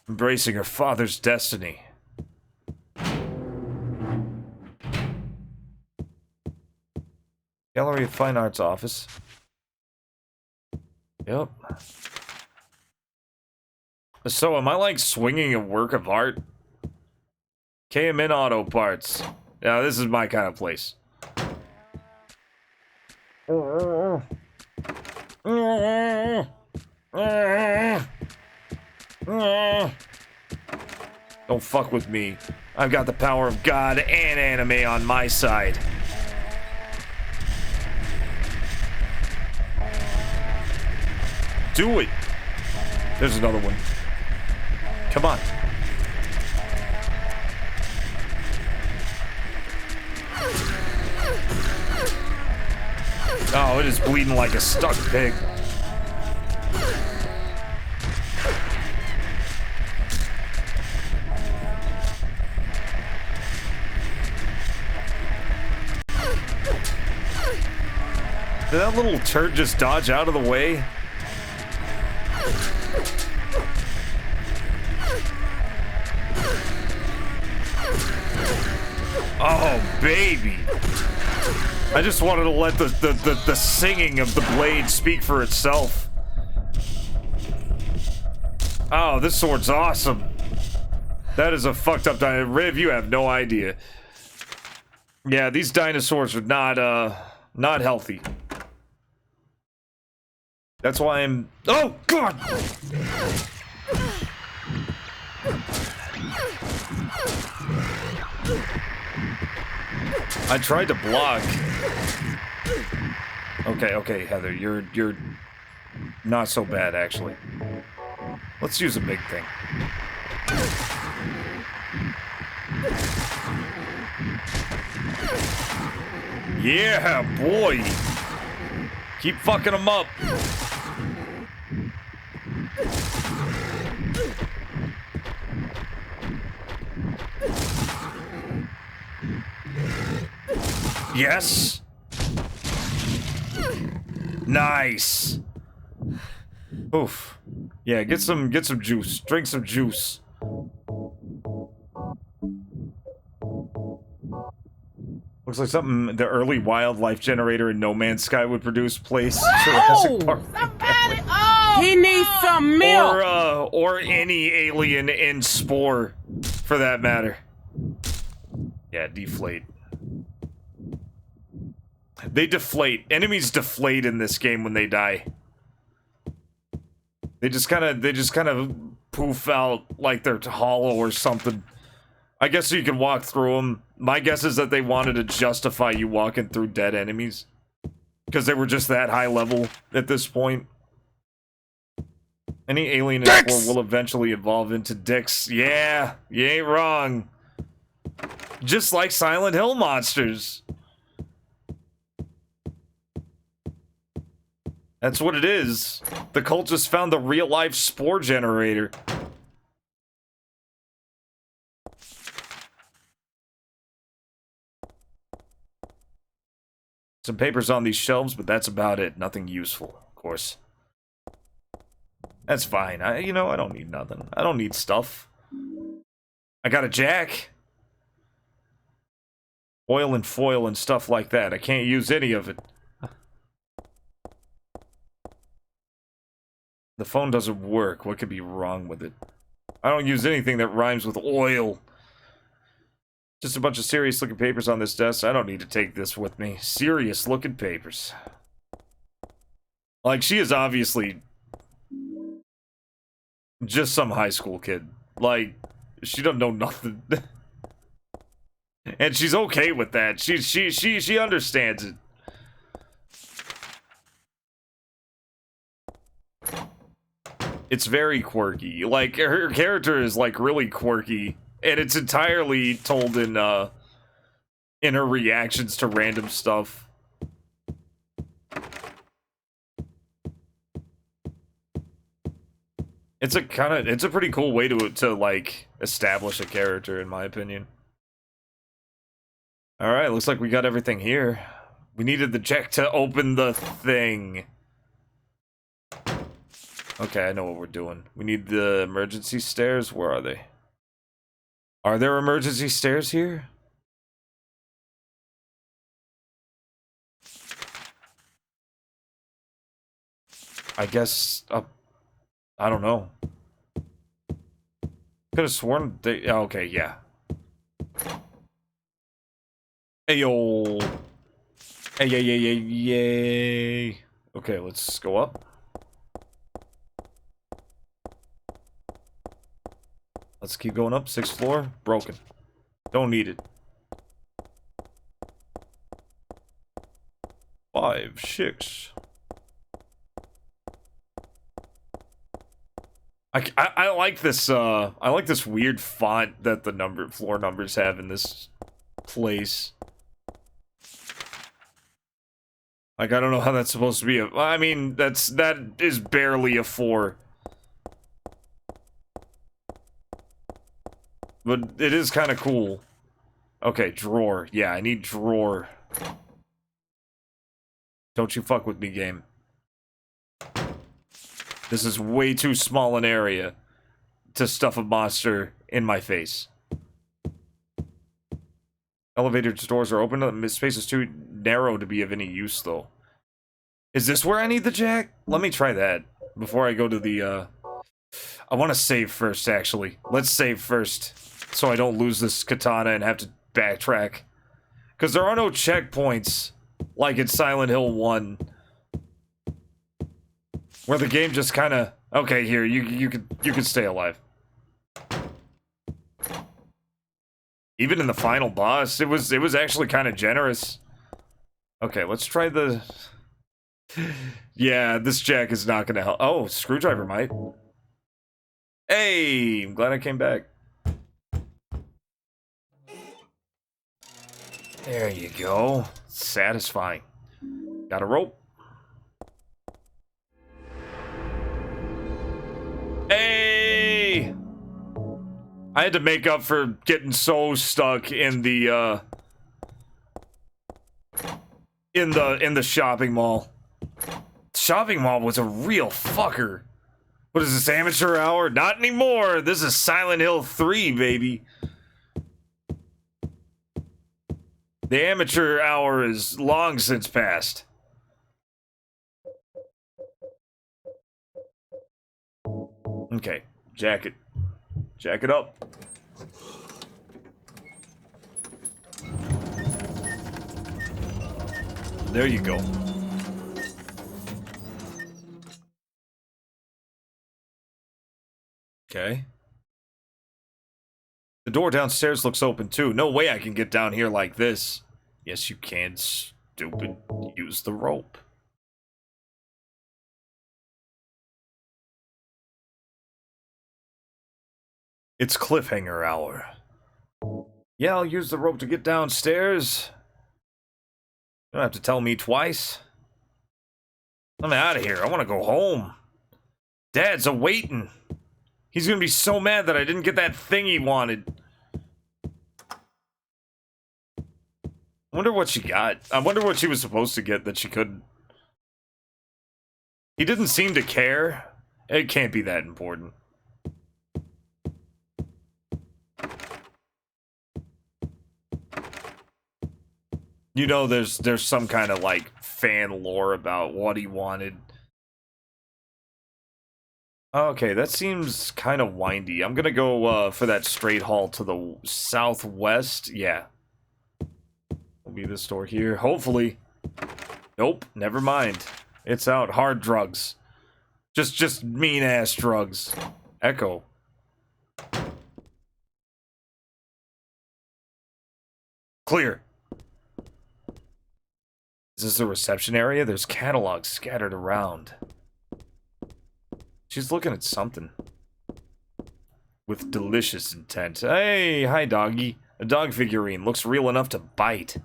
Embracing her father's destiny. Gallery of Fine Arts office. Yep. So, am I like swinging a work of art? KMN Auto Parts. Yeah, this is my kind of place. Don't fuck with me. I've got the power of God and anime on my side. Do it. There's another one. Come on. Oh, it is bleeding like a stuck pig. Did that little turd just dodge out of the way? Oh, baby. I just wanted to let the singing of the blade speak for itself. Oh, this sword's awesome. That is a fucked up dinosaur. Riv, you have no idea. Yeah, these dinosaurs are not healthy. That's why I'm... Oh, God! I tried to block. Okay, Heather, you're not so bad, actually. Let's use a big thing. Yeah, boy! Keep fucking them up. Yes. Nice. Oof. Yeah, get some juice. Drink some juice. Looks like something the early wildlife generator in No Man's Sky would produce. Place Jurassic Park. He needs some milk. Or any alien in Spore, for that matter. Yeah, deflate. They deflate. Enemies deflate in this game when they die. They just kind of poof out like they're hollow or something. I guess you can walk through them. My guess is that they wanted to justify you walking through dead enemies. Because they were just that high level at this point. Any alien in Spore will eventually evolve into dicks. Yeah, you ain't wrong. Just like Silent Hill monsters. That's what it is. The cult just found the real-life Spore generator. Some papers on these shelves, but that's about it. Nothing useful, of course. That's fine. I don't need nothing. I don't need stuff. I got a jack. Oil and foil and stuff like that. I can't use any of it. The phone doesn't work. What could be wrong with it? I don't use anything that rhymes with oil. Just a bunch of serious-looking papers on this desk. I don't need to take this with me. Serious-looking papers. Like, she is obviously just some high school kid. Like, she doesn't know nothing. And she's okay with that. She understands it. It's very quirky. Like, her character is, like, really quirky. And it's entirely told in her reactions to random stuff. It's a pretty cool way to like, establish a character, in my opinion. Alright, looks like we got everything here. We needed the jack to open the thing. Okay, I know what we're doing. We need the emergency stairs. Where are they? Are there emergency stairs here? I guess, I don't know. Could have sworn they, oh, okay, yeah. Ayo. Hey, yay. Okay, let's go up. Let's keep going up. 6th floor. Broken. Don't need it. 5, 6. I like this, I like this weird font that the floor numbers have in this place. Like, I don't know how that's supposed to be I mean, that is barely a 4. But it is kind of cool. Okay, drawer. Yeah, I need drawer. Don't you fuck with me, game. This is way too small an area to stuff a monster in my face. Elevator doors are open. The space is too narrow to be of any use, though. Is this where I need the jack? Let me try that before I go to the, I want to save first, actually. Let's save first, so I don't lose this katana and have to backtrack. Because there are no checkpoints, like in Silent Hill 1. Where the game just kind of, okay, here, you can stay alive. Even in the final boss, it was actually kind of generous. Okay, let's try the... Yeah, this jack is not gonna help. Oh, screwdriver might. Hey, I'm glad I came back. There you go. Satisfying. Got a rope. Hey! I had to make up for getting so stuck in the in the shopping mall. Shopping mall was a real fucker. What is this, amateur hour? Not anymore. This is Silent Hill 3, baby. The amateur hour is long since past. Okay, jacket. Jacket up. There you go. Okay. The door downstairs looks open too. No way I can get down here like this. Yes, you can, stupid. Use the rope. It's cliffhanger hour. Yeah, I'll use the rope to get downstairs. You don't have to tell me twice. I'm out of here. I want to go home. Dad's awaiting. He's gonna be so mad that I didn't get that thing he wanted. I wonder what she got. I wonder what she was supposed to get that she couldn't. He didn't seem to care. It can't be that important. You know, there's some kind of like fan lore about what he wanted. Okay, that seems kind of windy. I'm gonna go for that straight haul to the southwest. Yeah. Will be this door here. Hopefully. Nope, never mind. It's out. Hard drugs. Just mean-ass drugs. Echo. Clear. Is this the reception area? There's catalogs scattered around. She's looking at something. With delicious intent. Hey, hi doggy. A dog figurine. Looks real enough to bite.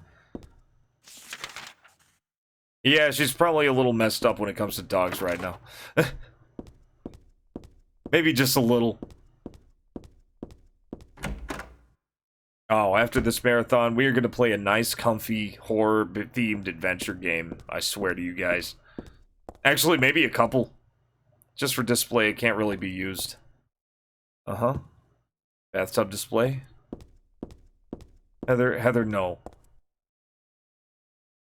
Yeah, she's probably a little messed up when it comes to dogs right now. Maybe just a little. Oh, after this marathon, we are going to play a nice, comfy, horror-themed adventure game. I swear to you guys. Actually, maybe a couple. Just for display, it can't really be used. Uh-huh. Bathtub display. Heather, no.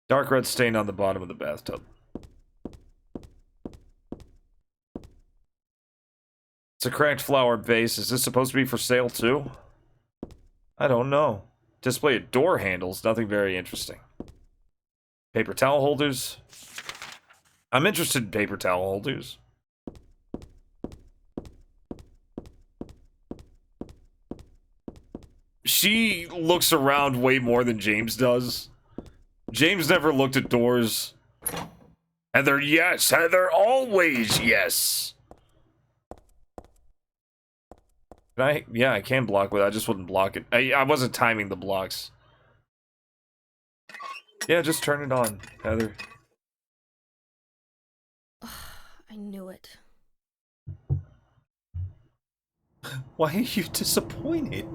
Dark red stain on the bottom of the bathtub. It's a cracked flower vase. Is this supposed to be for sale too? I don't know. Display of door handles. Nothing very interesting. Paper towel holders. I'm interested in paper towel holders. She looks around way more than James does. James never looked at doors. Heather, yes. Heather, always yes. Yeah, I can block with it. I just wouldn't block it. I wasn't timing the blocks. Yeah, just turn it on, Heather. I knew it. Why are you disappointed?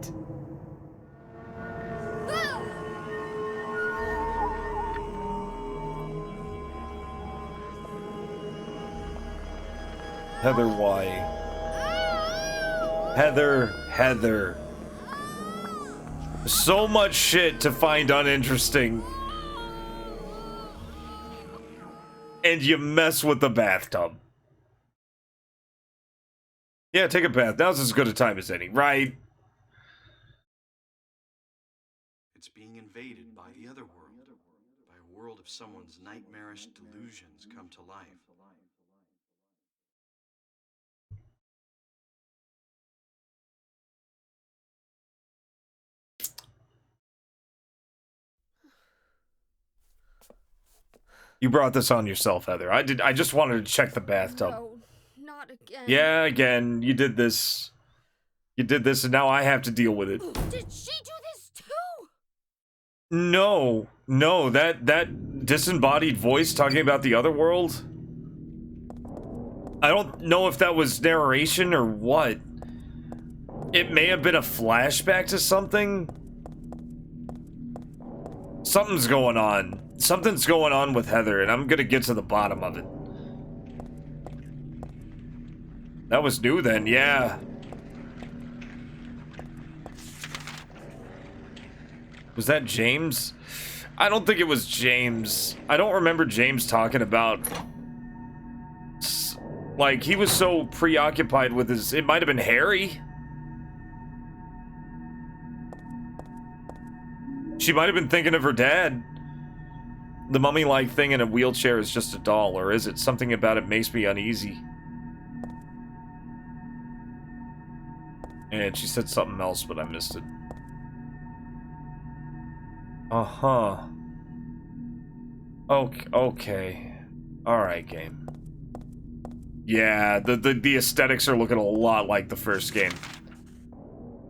Heather, why? Heather. So much shit to find uninteresting. And you mess with the bathtub. Yeah, take a bath. Now's as good a time as any, right? It's being invaded by the other world, by a world of someone's nightmarish delusions come to life. You brought this on yourself, Heather. I just wanted to check the bathtub. No, not again. Yeah, again. You did this. You did this, and now I have to deal with it. Did she do this too? No. That disembodied voice talking about the other world? I don't know if that was narration or what. It may have been a flashback to something. Something's going on. Something's going on with Heather, and I'm gonna get to the bottom of it. That was new then, yeah. Was that James? I don't think it was James. I don't remember James talking about... Like, he was so preoccupied with his... It might have been Harry. She might have been thinking of her dad. The mummy-like thing in a wheelchair is just a doll, or is it? Something about it makes me uneasy. And she said something else, but I missed it. Uh-huh. Okay. Alright, game. Yeah, the aesthetics are looking a lot like the first game.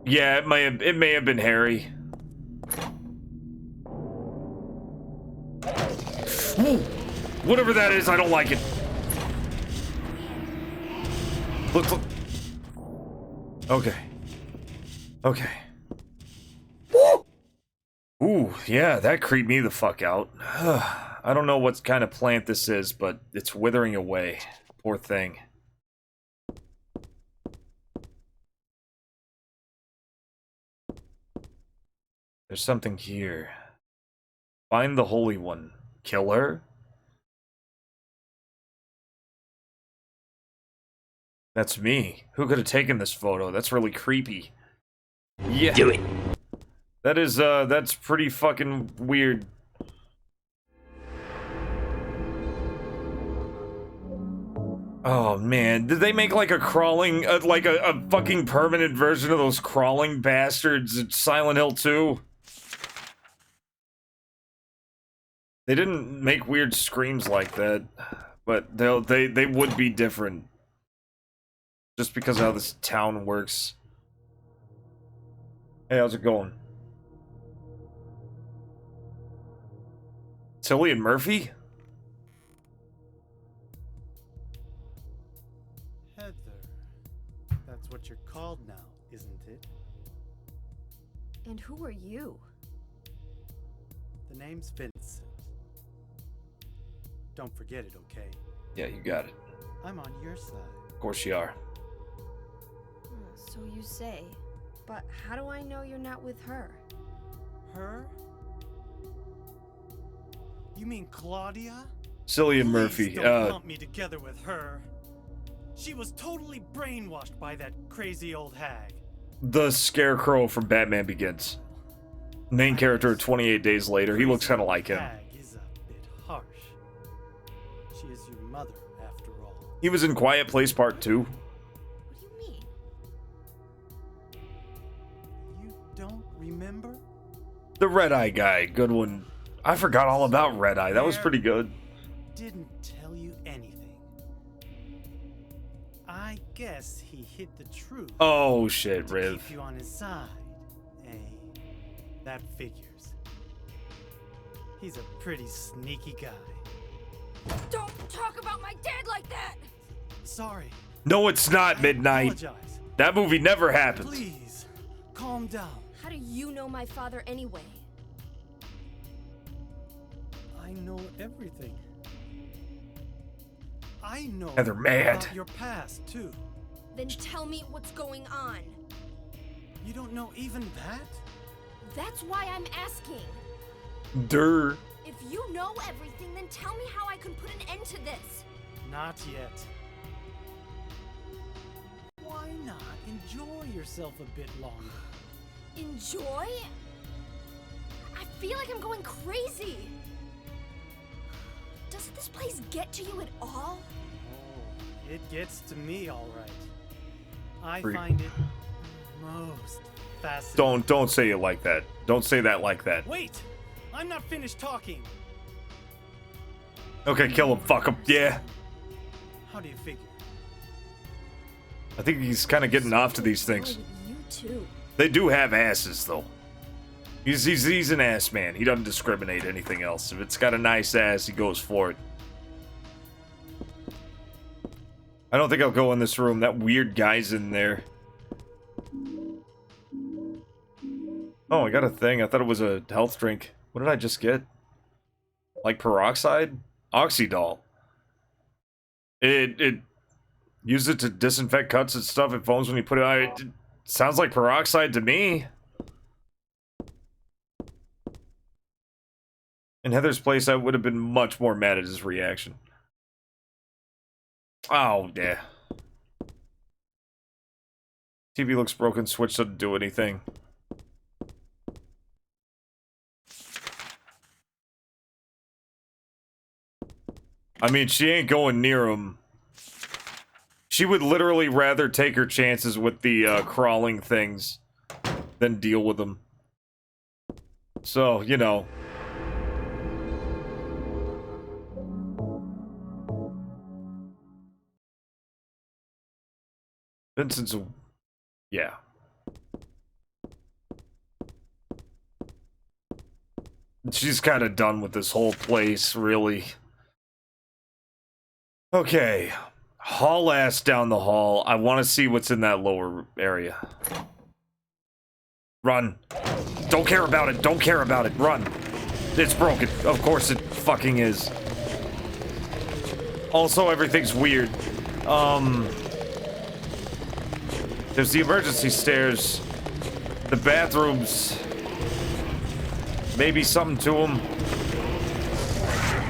Yeah, it may have been Harry. Whoa. Whatever that is, I don't like it. Look. Okay. Ooh, yeah, that creeped me the fuck out. I don't know what kind of plant this is, but it's withering away. Poor thing. There's something here. Find the Holy One. Kill her? That's me. Who could have taken this photo? That's really creepy. Yeah. Do it. That is, that's pretty fucking weird. Oh, man. Did they make, like, a crawling, like, a fucking permanent version of those crawling bastards at Silent Hill 2? They didn't make weird screams like that, but they would be different. Just because of how this town works. Hey, how's it going? Cillian Murphy? Heather. That's what you're called now, isn't it? And who are you? The name's Vincent. Don't forget it, okay? Yeah, you got it. I'm on your side. Of course you are. So you say. But how do I know you're not with her? Her? You mean Claudia? Cillian Murphy. Please don't lump me together with her. She was totally brainwashed by that crazy old hag. The Scarecrow from Batman Begins. Main character 28 Days Later. He looks kind of like him. Hag is a bit harsh. She is your mother, after all. He was in Quiet Place Part 2. What do you mean? You don't remember? The Red Eye guy. Good one. I forgot all about Red Eye. That was pretty good. Didn't tell you anything. I guess he hid the truth. Oh shit, to Riv. keep you on his side. Hey, that figures. He's a pretty sneaky guy. Don't talk about my dad like that! Sorry. No, it's not, Midnight. Apologize. That movie never happened. Please, calm down. How do you know my father anyway? I know everything. I know Heather, mad. about your past, too. Then tell me what's going on. You don't know even that? That's why I'm asking. Durr. If you know everything, then tell me how I can put an end to this. Not yet. Why not enjoy yourself a bit longer? Enjoy? I feel like I'm going crazy. Does this place get to you at all? Oh, it gets to me, all right. I Freak. find it most fascinating. Don't say it like that. Don't say that like that. Wait! I'm not finished talking. Okay, kill him. Fuck him. Yeah. How do you figure? I think he's kind of getting off to these things. You too. They do have asses, though. He's an ass man. He doesn't discriminate anything else. If it's got a nice ass, he goes for it. I don't think I'll go in this room. That weird guy's in there. Oh, I got a thing. I thought it was a health drink. What did I just get? Like peroxide? Oxydol. It use it to disinfect cuts and stuff. It foams when you put it on. It sounds like peroxide to me. In Heather's place, I would have been much more mad at his reaction. Oh, yeah. TV looks broken, Switch doesn't do anything. I mean, she ain't going near him. She would literally rather take her chances with the crawling things than deal with them. So, you know. Vincent's a... yeah. She's kind of done with this whole place, really. Okay. Haul ass down the hall. I want to see what's in that lower area. Run. Don't care about it. Don't care about it. Run. It's broken. Of course it fucking is. Also, everything's weird. There's the emergency stairs. The bathrooms. Maybe something to them.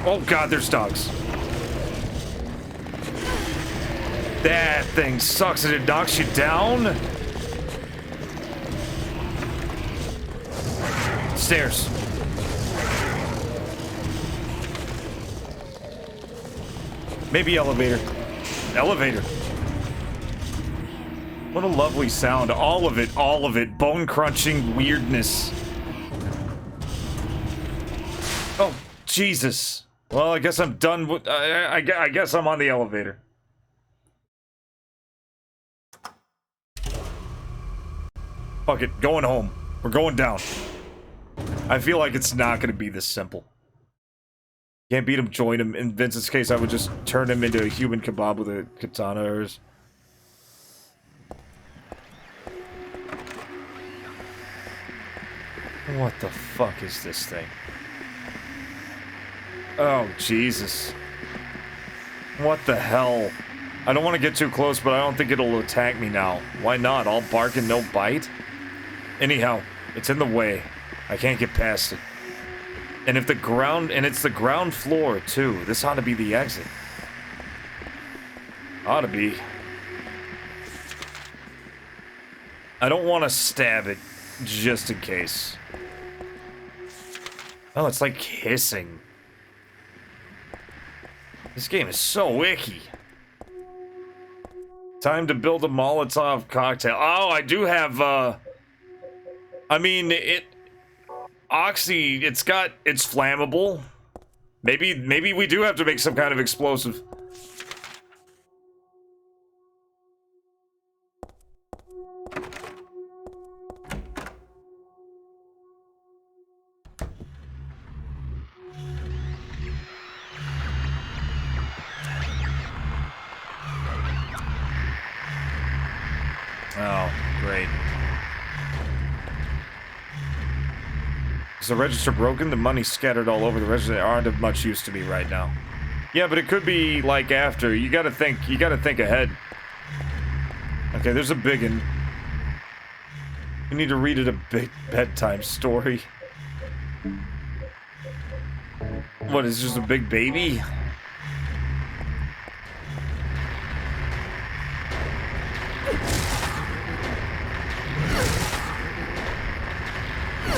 Oh god, there's dogs. That thing sucks and it knocks you down. Stairs. Maybe elevator. Elevator. What a lovely sound. All of it. Bone-crunching weirdness. Oh, Jesus. Well, I guess I'm done with... I guess I'm on the elevator. Fuck it. Going home. We're going down. I feel like it's not going to be this simple. Can't beat him, join him. In Vincent's case, I would just turn him into a human kebab with a katana or... What the fuck is this thing? Oh, Jesus. What the hell? I don't want to get too close, but I don't think it'll attack me now. Why not? All bark and no bite? Anyhow, it's in the way. I can't get past it. And if the ground... and it's the ground floor, too. This ought to be the exit. Ought to be. I don't want to stab it, just in case. Oh, it's like hissing. This game is so icky. Time to build a Molotov cocktail. Oh, I do have, I mean, Oxy, it's flammable. Maybe we do have to make some kind of explosive. Oh, great. Is the register broken? The money's scattered all over the register. They aren't of much use to me right now. Yeah, but it could be like after. You gotta think ahead. Okay, there's a biggin. You need to read it a big bedtime story. What, is this just a big baby?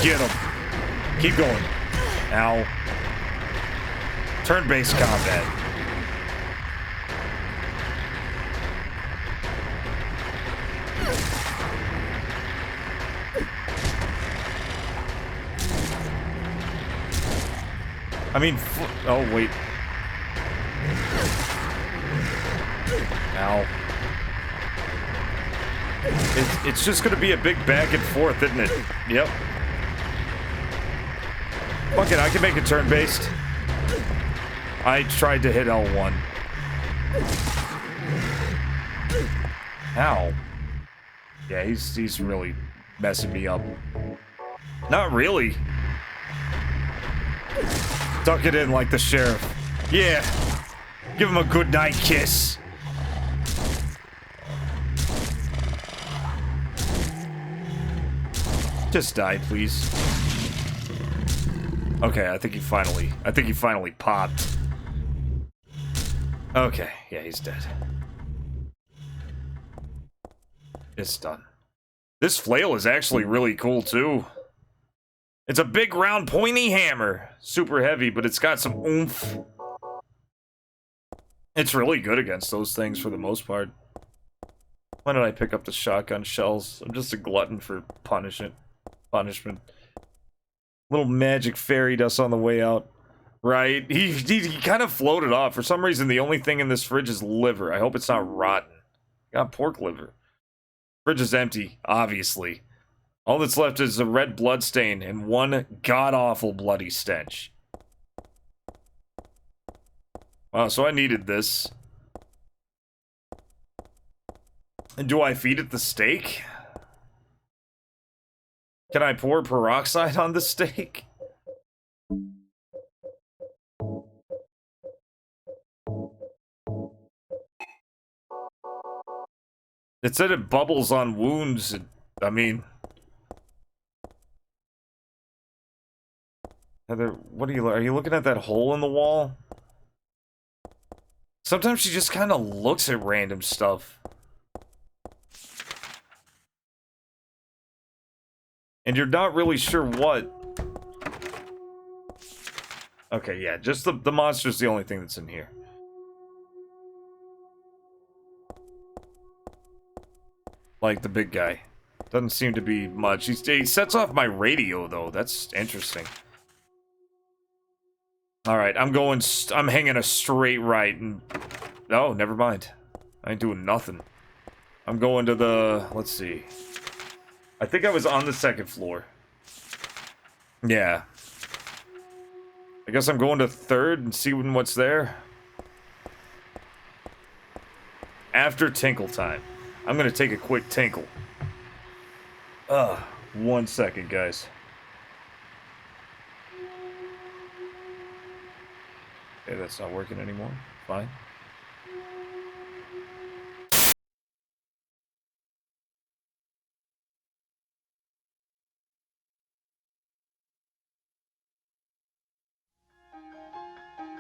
Get him. Keep going. Ow. Turn-based combat. I mean, oh, wait. Ow. It's just gonna be a big back and forth, isn't it? Yep. Fuck it, I can make it turn-based. I tried to hit L1. Ow. Yeah, he's really messing me up. Not really. Tuck it in like the sheriff. Yeah. Give him a good night kiss. Just die, please. Okay, I think he finally popped. Okay, yeah, he's dead. It's done. This flail is actually really cool, too. It's a big, round, pointy hammer. Super heavy, but it's got some oomph. It's really good against those things for the most part. Why did I pick up the shotgun shells? I'm just a glutton for punishment. Little magic fairy dust on the way out. Right? He kind of floated off. For some reason, the only thing in this fridge is liver. I hope it's not rotten. Got pork liver. Fridge is empty, obviously. All that's left is a red blood stain and one god-awful bloody stench. Wow, so I needed this. And do I feed it the steak? Can I pour peroxide on the steak? It said it bubbles on wounds. I mean... Heather, what are you looking at that hole in the wall? Sometimes she just kind of looks at random stuff. And you're not really sure what. Okay, yeah, just the monster's the only thing that's in here. Like the big guy. Doesn't seem to be much. He sets off my radio, though. That's interesting. Alright, I'm hanging a straight right and... Oh, never mind. I ain't doing nothing. I'm going to the... Let's see. I think I was on the second floor. Yeah. I guess I'm going to third and seeing what's there. After tinkle time. I'm gonna take a quick tinkle. 1 second, guys. Okay, that's not working anymore. Fine.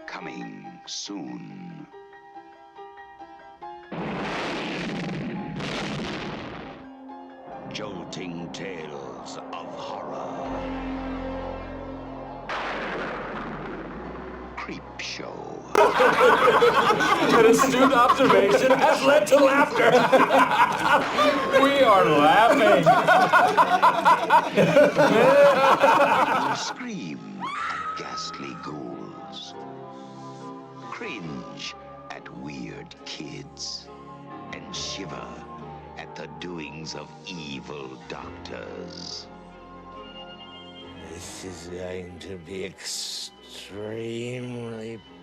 Coming soon. jolting tales of horror. Creep Show. An astute observation has led to laughter. We are laughing. Scream at ghastly ghouls. Cringe at weird kids. And shiver at the doings of evil doctors. This is going to be extremely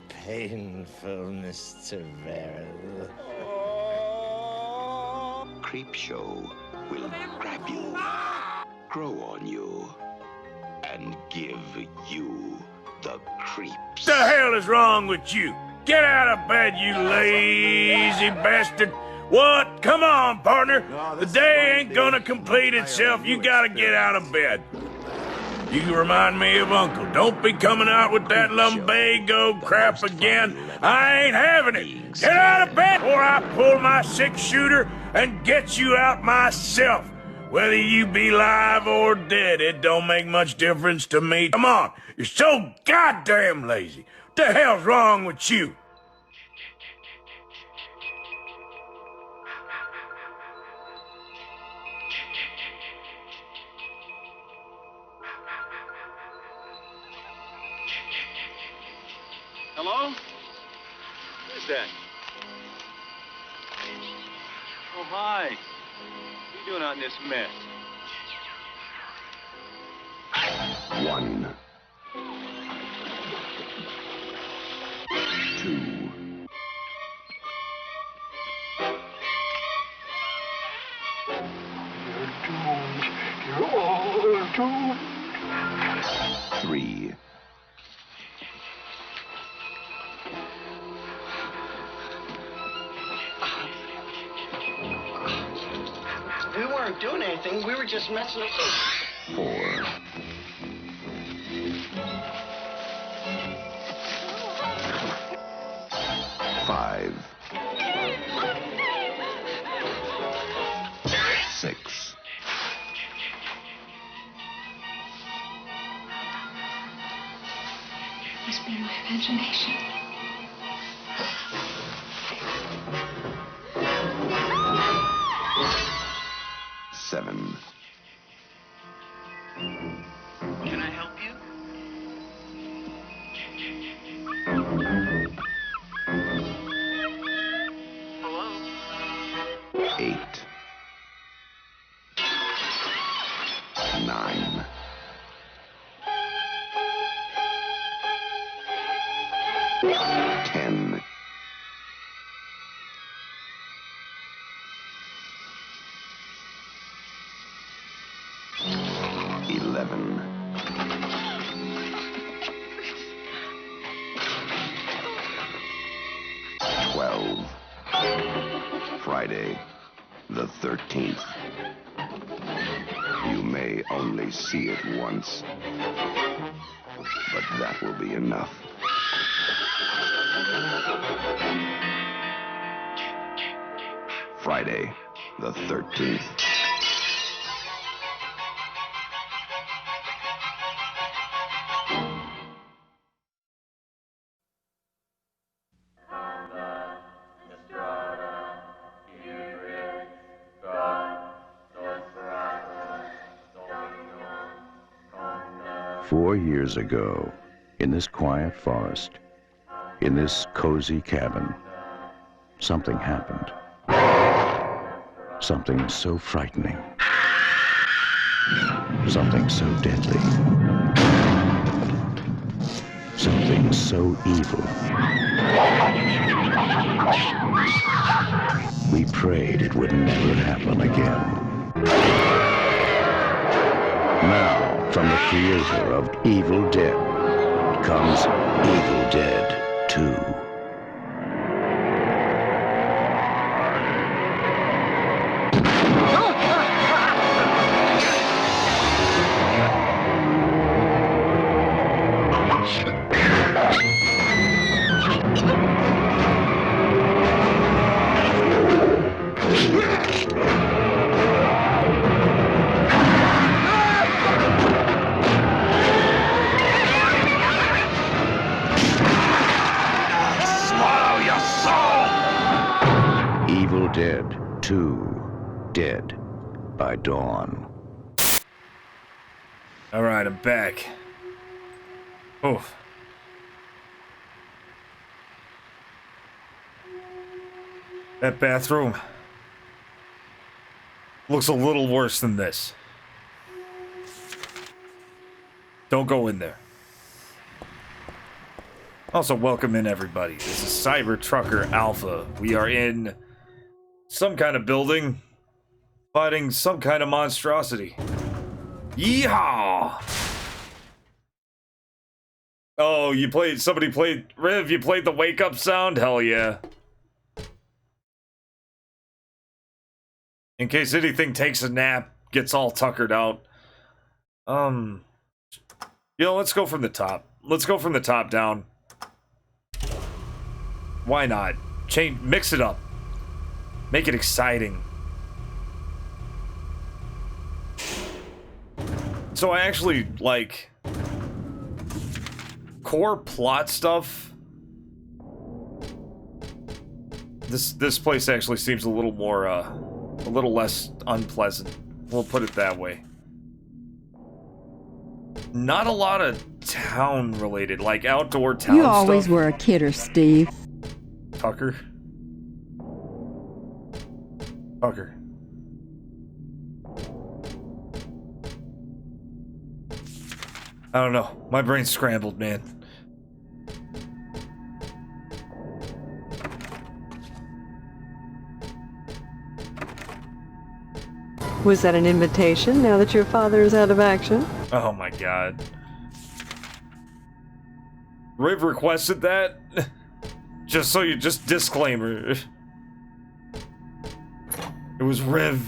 painful, Mr. Verrill. Creep Show will grab you, grow on you, and give you the creeps. The hell is wrong with you? Get out of bed, you lazy bastard. What? Come on, partner. The day ain't gonna complete itself. You gotta get out of bed. You remind me of Uncle. Don't be coming out with that lumbago crap again. I ain't having it. Get out of bed or I pull my 6-shooter and get you out myself. Whether you be live or dead, it don't make much difference to me. Come on. You're so goddamn lazy. What the hell's wrong with you? Hello? Who's that? Oh, hi. What are you doing out in this mess? 1, 2, 3. We weren't doing anything. We were just messing up. 4. 5. 6. Must be my imagination. 7. Can I help you? Hello? 8. 9. 10. 11. 12. Friday, the 13th. You may only see it once, but that will be enough. Friday, the 13th. "4 years ago, in this quiet forest, in this cozy cabin, something happened. Something so frightening. Something so deadly. Something so evil. We prayed it would never happen again. Now, from the creator of Evil Dead comes Evil Dead 2. 2 dead by dawn. All right, I'm back. Oof. That bathroom looks a little worse than this. Don't go in there. Also, welcome in, everybody. This is Cyber Trucker Alpha. We are in some kind of building, fighting some kind of monstrosity. Yeehaw! Oh, somebody played, Riv, you played the wake-up sound? Hell yeah. In case anything takes a nap, gets all tuckered out. Let's go from the top. Let's go from the top down. Why not? Mix it up. Make it exciting. So I actually, like, core plot stuff. This place actually seems a little more, a little less unpleasant. We'll put it that way. Not a lot of town related, like outdoor town You always stuff. were a kidder, Steve. Tucker. Tucker. I don't know. My brain's scrambled, man. Was that an invitation now that your father is out of action? Oh my god. Riv requested that? Just disclaimer. It was Riv.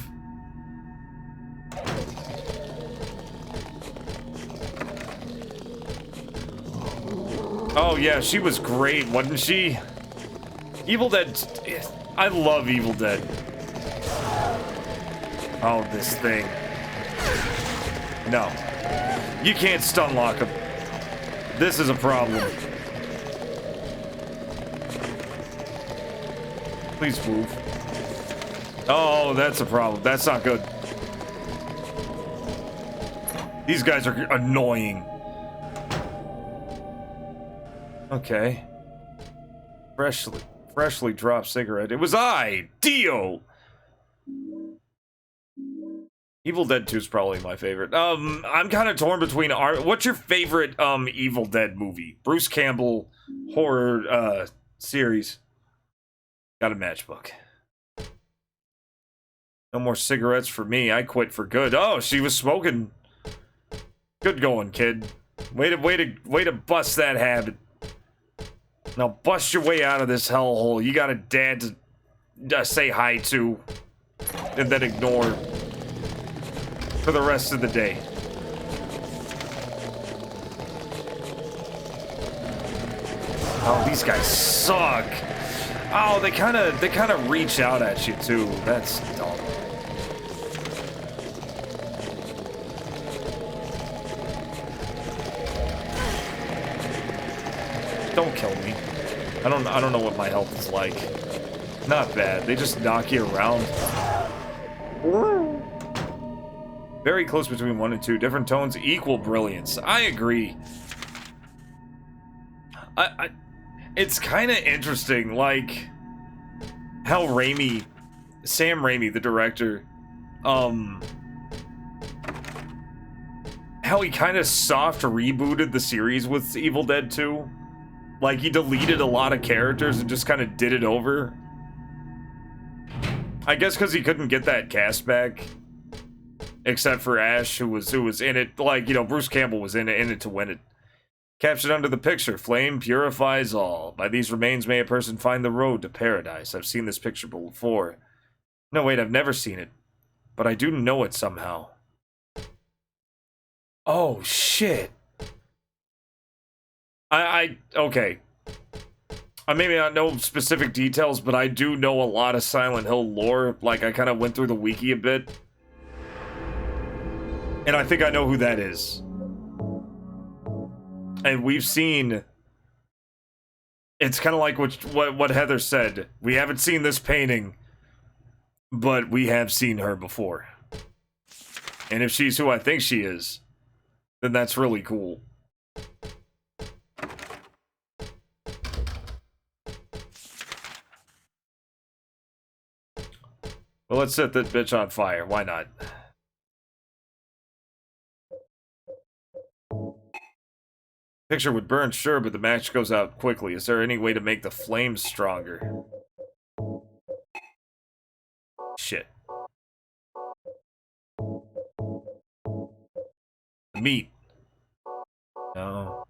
Oh yeah, she was great, wasn't she? Evil Dead, I love Evil Dead. Oh, this thing. No. You can't stun lock him. This is a problem. Please move. Oh, that's a problem. That's not good. These guys are annoying. Okay. Freshly dropped cigarette. It was Dio! Evil Dead 2 is probably my favorite. I'm kind of torn between what's your favorite Evil Dead movie? Bruce Campbell horror series. Got a matchbook. No more cigarettes for me. I quit for good. Oh, she was smoking. Good going, kid. Way to bust that habit. Now bust your way out of this hellhole. You got a dad to say hi to, and then ignore for the rest of the day. Oh, these guys suck. Oh, they kind of reach out at you too. That's dumb. Don't kill me. I don't know what my health is like. Not bad. They just knock you around. Very close between 1 and 2. Different tones, equal brilliance. I agree. It's kind of interesting, like, how Sam Raimi, the director, how he kind of soft rebooted the series with Evil Dead 2. Like, he deleted a lot of characters and just kind of did it over. I guess because he couldn't get that cast back. Except for Ash, who was in it. Like, you know, Bruce Campbell was in it to win it. Captured under the picture, flame purifies all. By these remains may a person find the road to paradise. I've seen this picture before. No, wait, I've never seen it. But I do know it somehow. Oh, shit. Okay. I maybe not know specific details, but I do know a lot of Silent Hill lore. Like, I kind of went through the wiki a bit. And I think I know who that is. And we've seen... It's kind of like what Heather said. We haven't seen this painting. but we have seen her before. And if she's who I think she is, then that's really cool. Well, let's set that bitch on fire. Why not? Picture would burn, sure, but the match goes out quickly. Is there any way to make the flames stronger? Shit. Meat. No.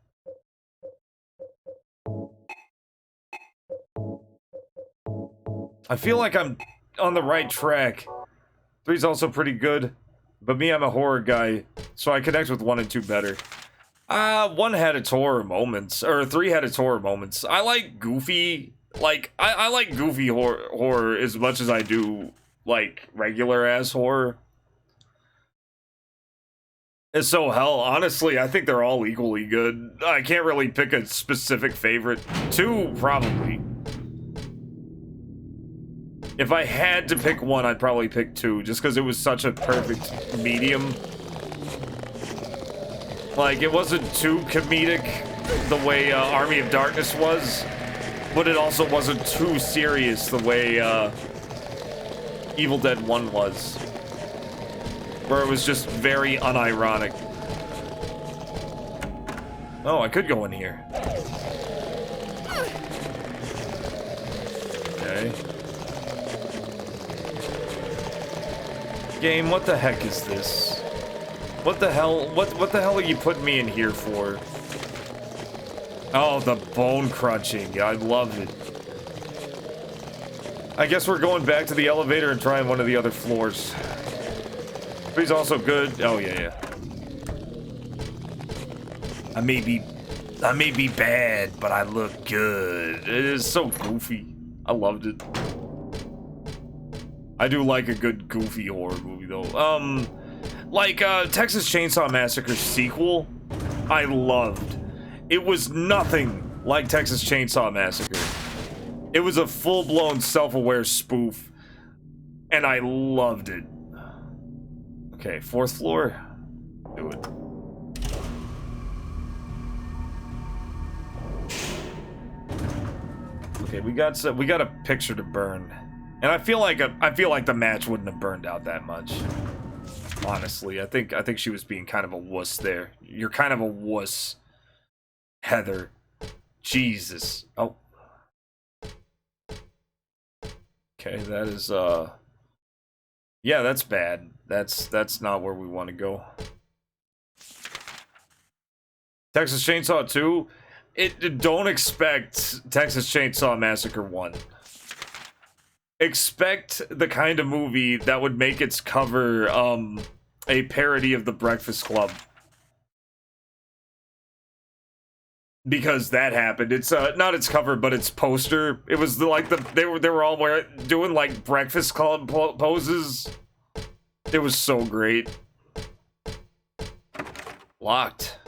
I feel like I'm on the right track. 3's also pretty good, but me, I'm a horror guy, so I connect with 1 and 2 better. 1 had its horror moments, or 3 had its horror moments. I like goofy, like, I like goofy horror as much as I do, like, regular ass horror. And so, hell, honestly, I think they're all equally good. I can't really pick a specific favorite. 2, probably. If I had to pick one, I'd probably pick 2, just because it was such a perfect medium. Like, it wasn't too comedic the way Army of Darkness was, but it also wasn't too serious the way Evil Dead 1 was, where it was just very unironic. Oh, I could go in here. Okay. Game, what the heck is this? What the hell? What the hell are you putting me in here for? Oh, the bone crunching. I love it. I guess we're going back to the elevator and trying one of the other floors. But he's also good. Oh yeah. I may be bad, but I look good. It is so goofy. I loved it. I do like a good goofy horror movie though. Like Texas Chainsaw Massacre sequel, I loved. It was nothing like Texas Chainsaw Massacre. It was a full-blown self-aware spoof, and I loved it. Okay, 4th floor. Do it. Okay, we got a picture to burn, and I feel like the match wouldn't have burned out that much. Honestly, I think she was being kind of a wuss there. You're kind of a wuss, Heather. Jesus. Oh. Okay, that is yeah, that's bad. That's not where we want to go. Texas Chainsaw 2, don't expect Texas Chainsaw Massacre 1. Expect the kind of movie that would make its cover a parody of The Breakfast Club. Because that happened. It's not its cover, but its poster. It was they were all doing like Breakfast Club poses. It was so great. Locked.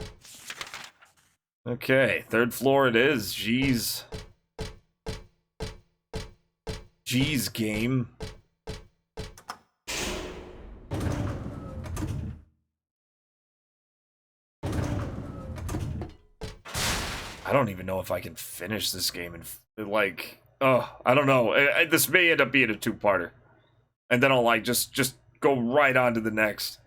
Okay, 3rd floor it is. Jeez. Jeez, game. I don't even know if I can finish this game and like, I don't know. This may end up being a 2-parter, and then I'll like just go right on to the next.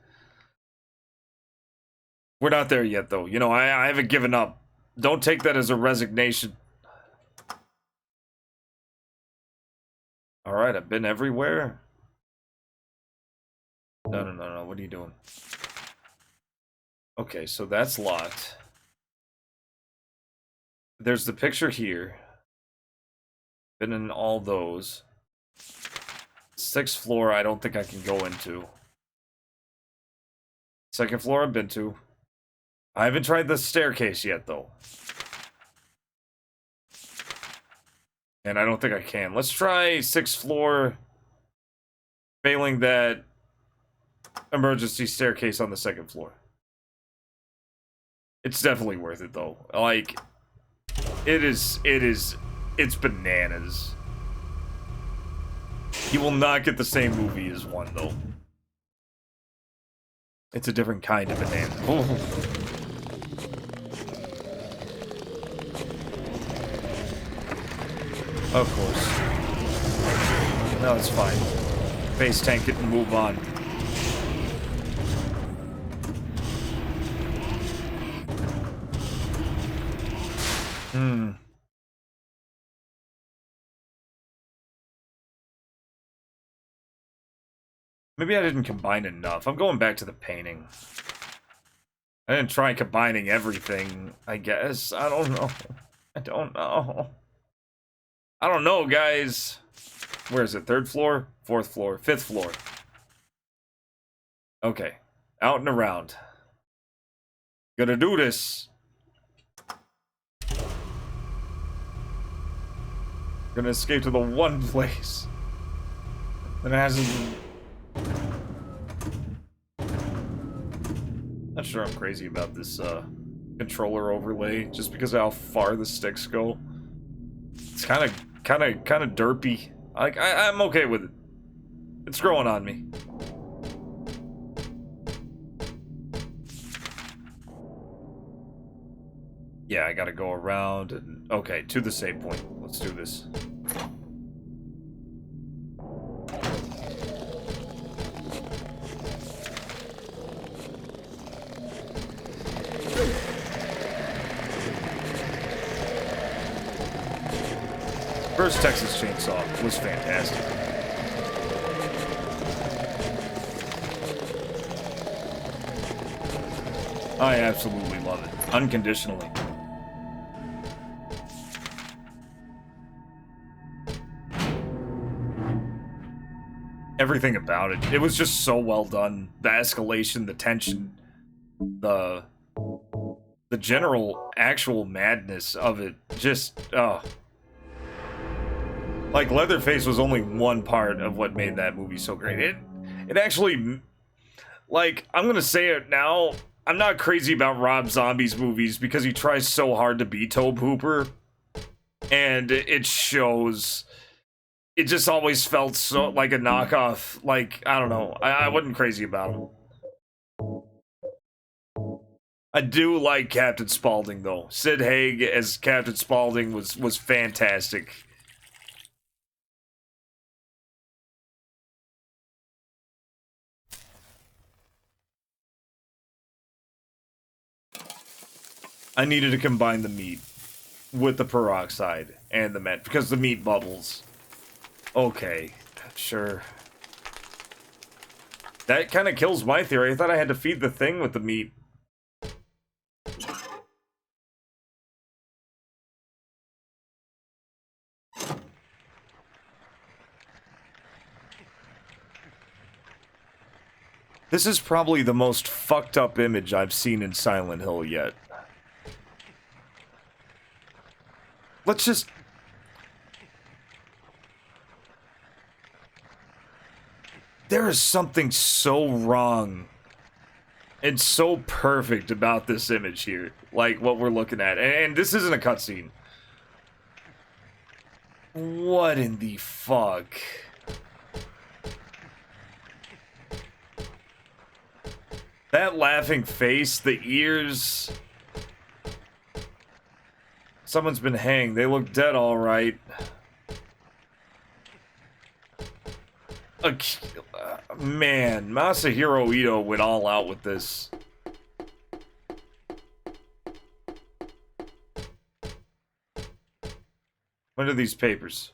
We're not there yet, though. You know, I haven't given up. Don't take that as a resignation. All right, I've been everywhere. No. What are you doing? Okay, so that's locked. There's the picture here. Been in all those. 6th floor, I don't think I can go into. 2nd floor, I've been to. I haven't tried the staircase yet, though. And I don't think I can. Let's try 6th floor. Failing that emergency staircase on the 2nd floor. It's definitely worth it, though. Like, it's bananas. You will not get the same movie as 1, though. It's a different kind of banana. Oh. Of course. No, it's fine. Base tank it and move on. Maybe I didn't combine enough. I'm going back to the painting. I didn't try combining everything, I guess. I don't know. I don't know, guys. Where is it? 3rd floor? 4th floor? 5th floor. Okay. Out and around. Gonna do this. Gonna escape to the one place that hasn't... Not sure I'm crazy about this controller overlay, just because of how far the sticks go. It's kind of derpy. I'm okay with it. It's growing on me. Yeah, I gotta go around and... Okay, to the save point. Let's do this. First Texas Chainsaw was fantastic. I absolutely love it. Unconditionally. Everything about it. It was just so well done. The escalation, the tension, the general actual madness of it. Just, like, Leatherface was only one part of what made that movie so great. It actually, like, I'm gonna say it now, I'm not crazy about Rob Zombie's movies because he tries so hard to be Tobe Hooper, and it shows. It just always felt so like a knockoff. Like, I don't know, I wasn't crazy about him. I do like Captain Spaulding, though. Sid Haig as Captain Spaulding was fantastic. I needed to combine the meat with the peroxide and the met because the meat bubbles. Okay, sure. That kind of kills my theory. I thought I had to feed the thing with the meat. This is probably the most fucked up image I've seen in Silent Hill yet. Let's just... There is something so wrong and so perfect about this image here. Like, what we're looking at. And this isn't a cutscene. What in the fuck? That laughing face, the ears... Someone's been hanged. They look dead, all right. Man, Masahiro Ito went all out with this. What are these papers?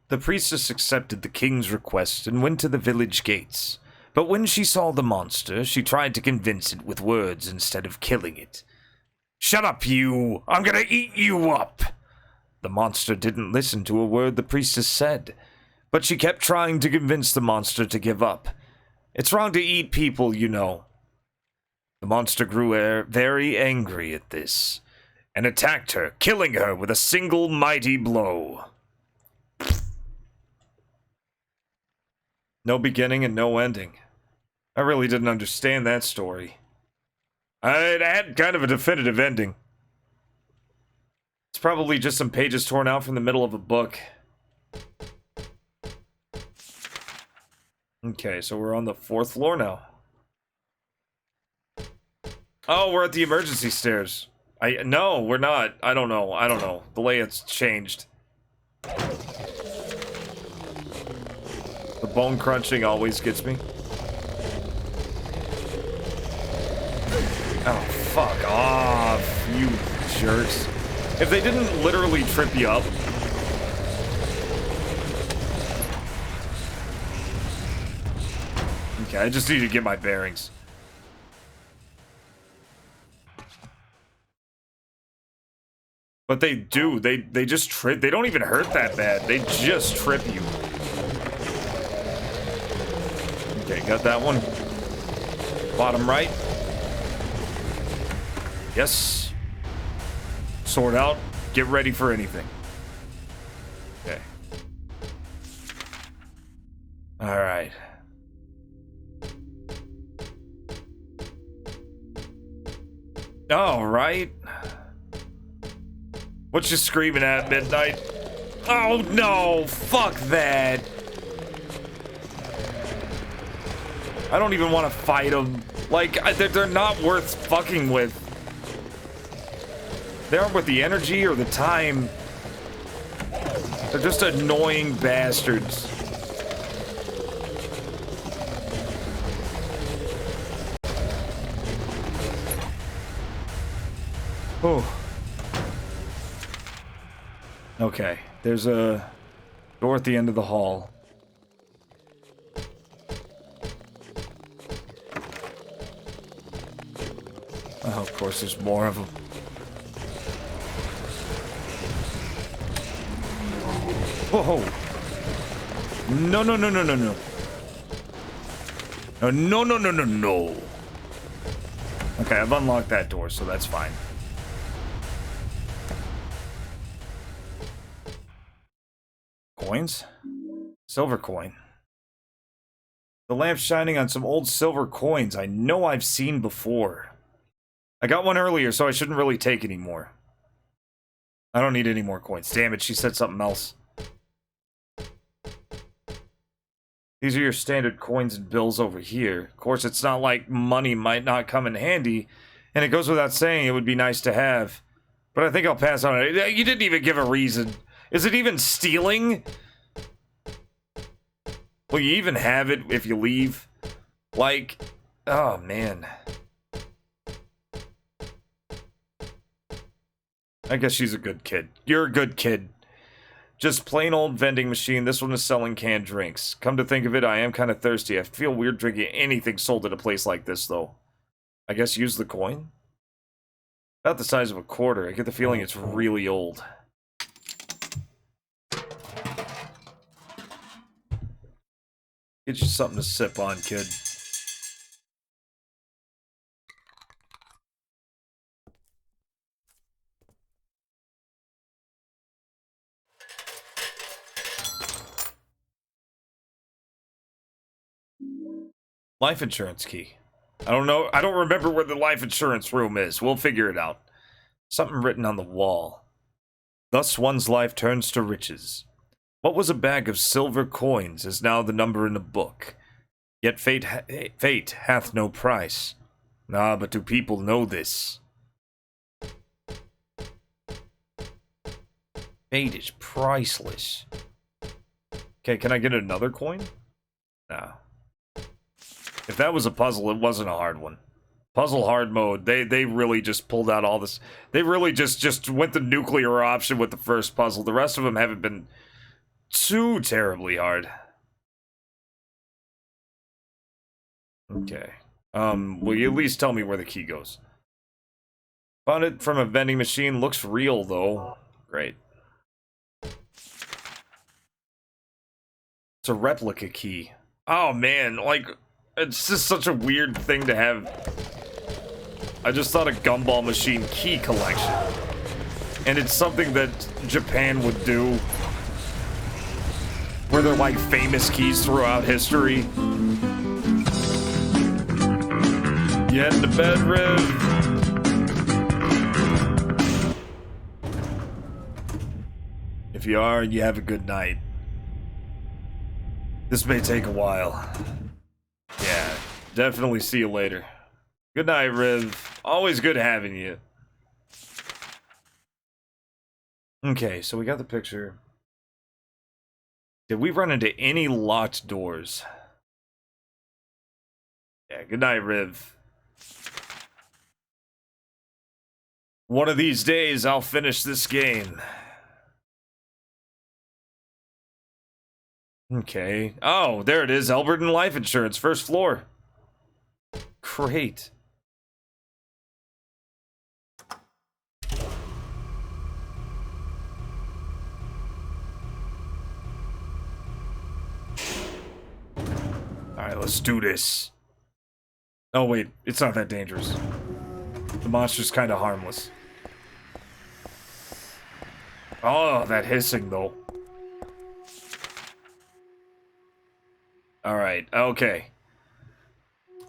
The priestess accepted the king's request and went to the village gates. But when she saw the monster, she tried to convince it with words instead of killing it. "Shut up, you! I'm gonna eat you up!" The monster didn't listen to a word the priestess said, but she kept trying to convince the monster to give up. It's wrong to eat people, you know. The monster grew very angry at this, and attacked her, killing her with a single mighty blow. No beginning and no ending. I really didn't understand that story. It had kind of a definitive ending. It's probably just some pages torn out from the middle of a book. Okay, so we're on the 4th floor now. Oh, we're at the emergency stairs. No, we're not. I don't know. The layout's changed. The bone crunching always gets me. Oh, fuck off, you jerks. If they didn't literally trip you up. Okay, I just need to get my bearings. But they do. They just trip. They don't even hurt that bad. They just trip you. Okay, got that one. Bottom right. Yes. Sword out. Get ready for anything. Okay. All right. All right. What you screaming at, Midnight? Oh no! Fuck that! I don't even want to fight them. Like, they're not worth fucking with. They aren't worth the energy or the time. They're just annoying bastards. Oh. Okay, there's a door at the end of the hall. Oh, of course, there's more of them. Whoa! No, no, no, no, no, no. No, no, no, no, no, no. Okay, I've unlocked that door, so that's fine. Coins? Silver coin. The lamp's shining on some old silver coins I know I've seen before. I got one earlier, so I shouldn't really take any more. I don't need any more coins. Damn it, she said something else. These are your standard coins and bills over here. Of course, it's not like money might not come in handy, and it goes without saying it would be nice to have. But I think I'll pass on it. You didn't even give a reason. Is it even stealing? Will you even have it if you leave? Like, oh man. I guess she's a good kid. You're a good kid. Just plain old vending machine. This one is selling canned drinks. Come to think of it, I am kind of thirsty. I feel weird drinking anything sold at a place like this, though. I guess use the coin? About the size of a quarter. I get the feeling it's really old. Get you something to sip on, kid. Life insurance key. I don't know. I don't remember where the life insurance room is. We'll figure it out. Something written on the wall. Thus one's life turns to riches. What was a bag of silver coins is now the number in a book. Yet fate hath no price. Ah, but do people know this? Fate is priceless. Okay, can I get another coin? No. If that was a puzzle, it wasn't a hard one. Puzzle hard mode, they really just pulled out all this. They really just went the nuclear option with the first puzzle. The rest of them haven't been too terribly hard. Okay. Will you at least tell me where the key goes? Found it from a vending machine. Looks real, though. Great. It's a replica key. Oh, man. Like, it's just such a weird thing to have. I just thought a gumball machine key collection. And it's something that Japan would do. Where they're like famous keys throughout history. Get in the bed, Riv. If you are, you have a good night. This may take a while. Yeah, definitely see you later. Good night, Riv. Always good having you. Okay, so we got the picture. Did we run into any locked doors? Yeah, good night, Riv. One of these days, I'll finish this game. Okay. Oh, there it is. Elberton Life Insurance, first floor. Great. Alright, let's do this. Oh, wait. It's not that dangerous. The monster's kind of harmless. Oh, that hissing, though. Alright, okay.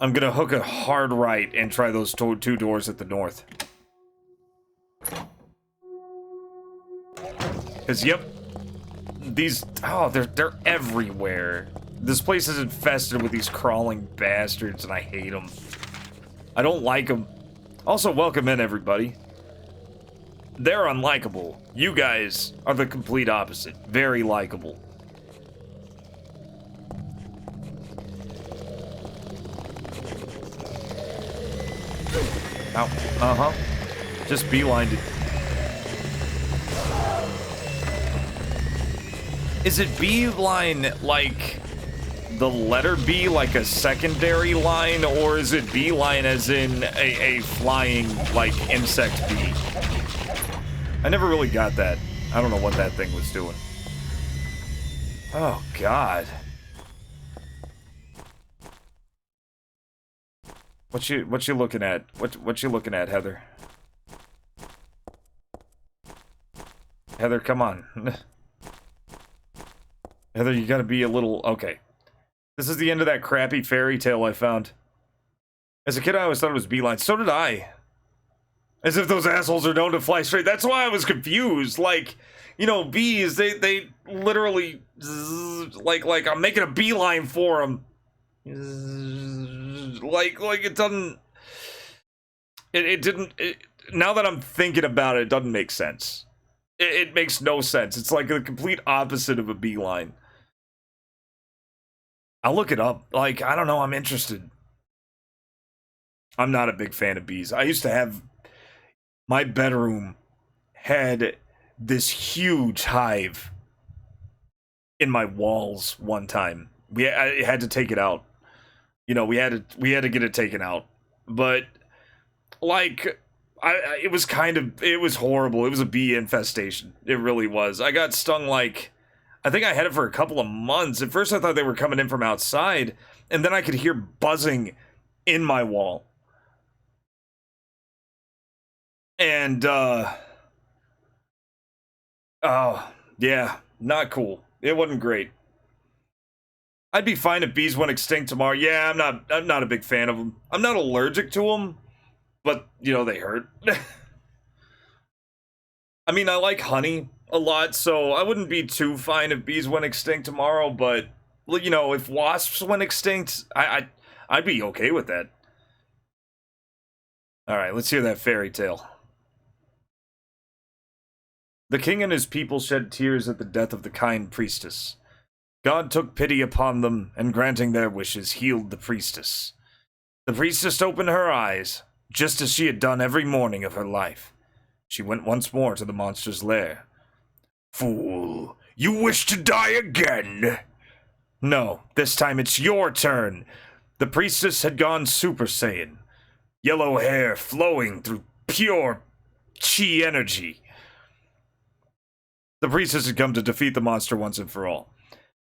I'm gonna hook a hard right and try those two doors at the north. Because, yep. These... Oh, they're everywhere. This place is infested with these crawling bastards, and I hate them. I don't like them. Also, welcome in, everybody. They're unlikable. You guys are the complete opposite. Very likable. Ow. Uh-huh. Just beelined it. Is it beeline like the letter B, like a secondary line, or is it beeline as in a flying, like, insect bee? I never really got that. I don't know what that thing was doing. Oh, God. What you looking at? What you looking at, Heather? Heather, come on. Heather, you gotta be a little... Okay. This is the end of that crappy fairy tale I found. As a kid, I always thought it was beeline. So did I. As if those assholes are known to fly straight. That's why I was confused. Like, you know, bees, they literally... Like, I'm making a beeline for them. Like it doesn't... It didn't... now that I'm thinking about it, it doesn't make sense. It makes no sense. It's like the complete opposite of a beeline. I'll look it up. Like, I don't know, I'm interested. I'm not a big fan of bees. I used to have... My bedroom had this huge hive in my walls one time. I had to take it out. You know, we had to get it taken out. But, like... it was horrible. It was a bee infestation. It really was. I got stung like, I think I had it for a couple of months. At first I thought they were coming in from outside, and then I could hear buzzing in my wall. And, oh, yeah, not cool. It wasn't great. I'd be fine if bees went extinct tomorrow. Yeah, I'm not a big fan of them. I'm not allergic to them. But, you know, they hurt. I mean, I like honey a lot, so I wouldn't be too fine if bees went extinct tomorrow, but, you know, if wasps went extinct, I'd be okay with that. Alright, let's hear that fairy tale. The king and his people shed tears at the death of the kind priestess. God took pity upon them, and granting their wishes, healed the priestess. The priestess opened her eyes, just as she had done every morning of her life. She went once more to the monster's lair. Fool, you wish to die again? No, this time it's your turn. The priestess had gone Super Saiyan. Yellow hair flowing through pure chi energy. The priestess had come to defeat the monster once and for all.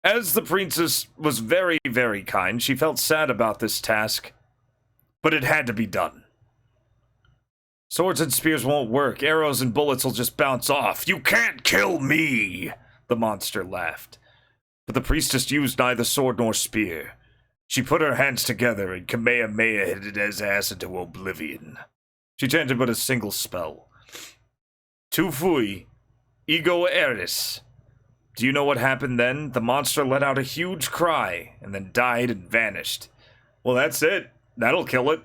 As the princess was very, very kind, she felt sad about this task, but it had to be done. Swords and spears won't work. Arrows and bullets will just bounce off. You can't kill me! The monster laughed. But the priestess used neither sword nor spear. She put her hands together and Kamehameha-ed his ass into oblivion. She chanted but a single spell. Tu fui, ego eris. Do you know what happened then? The monster let out a huge cry, and then died and vanished. Well, that's it. That'll kill it.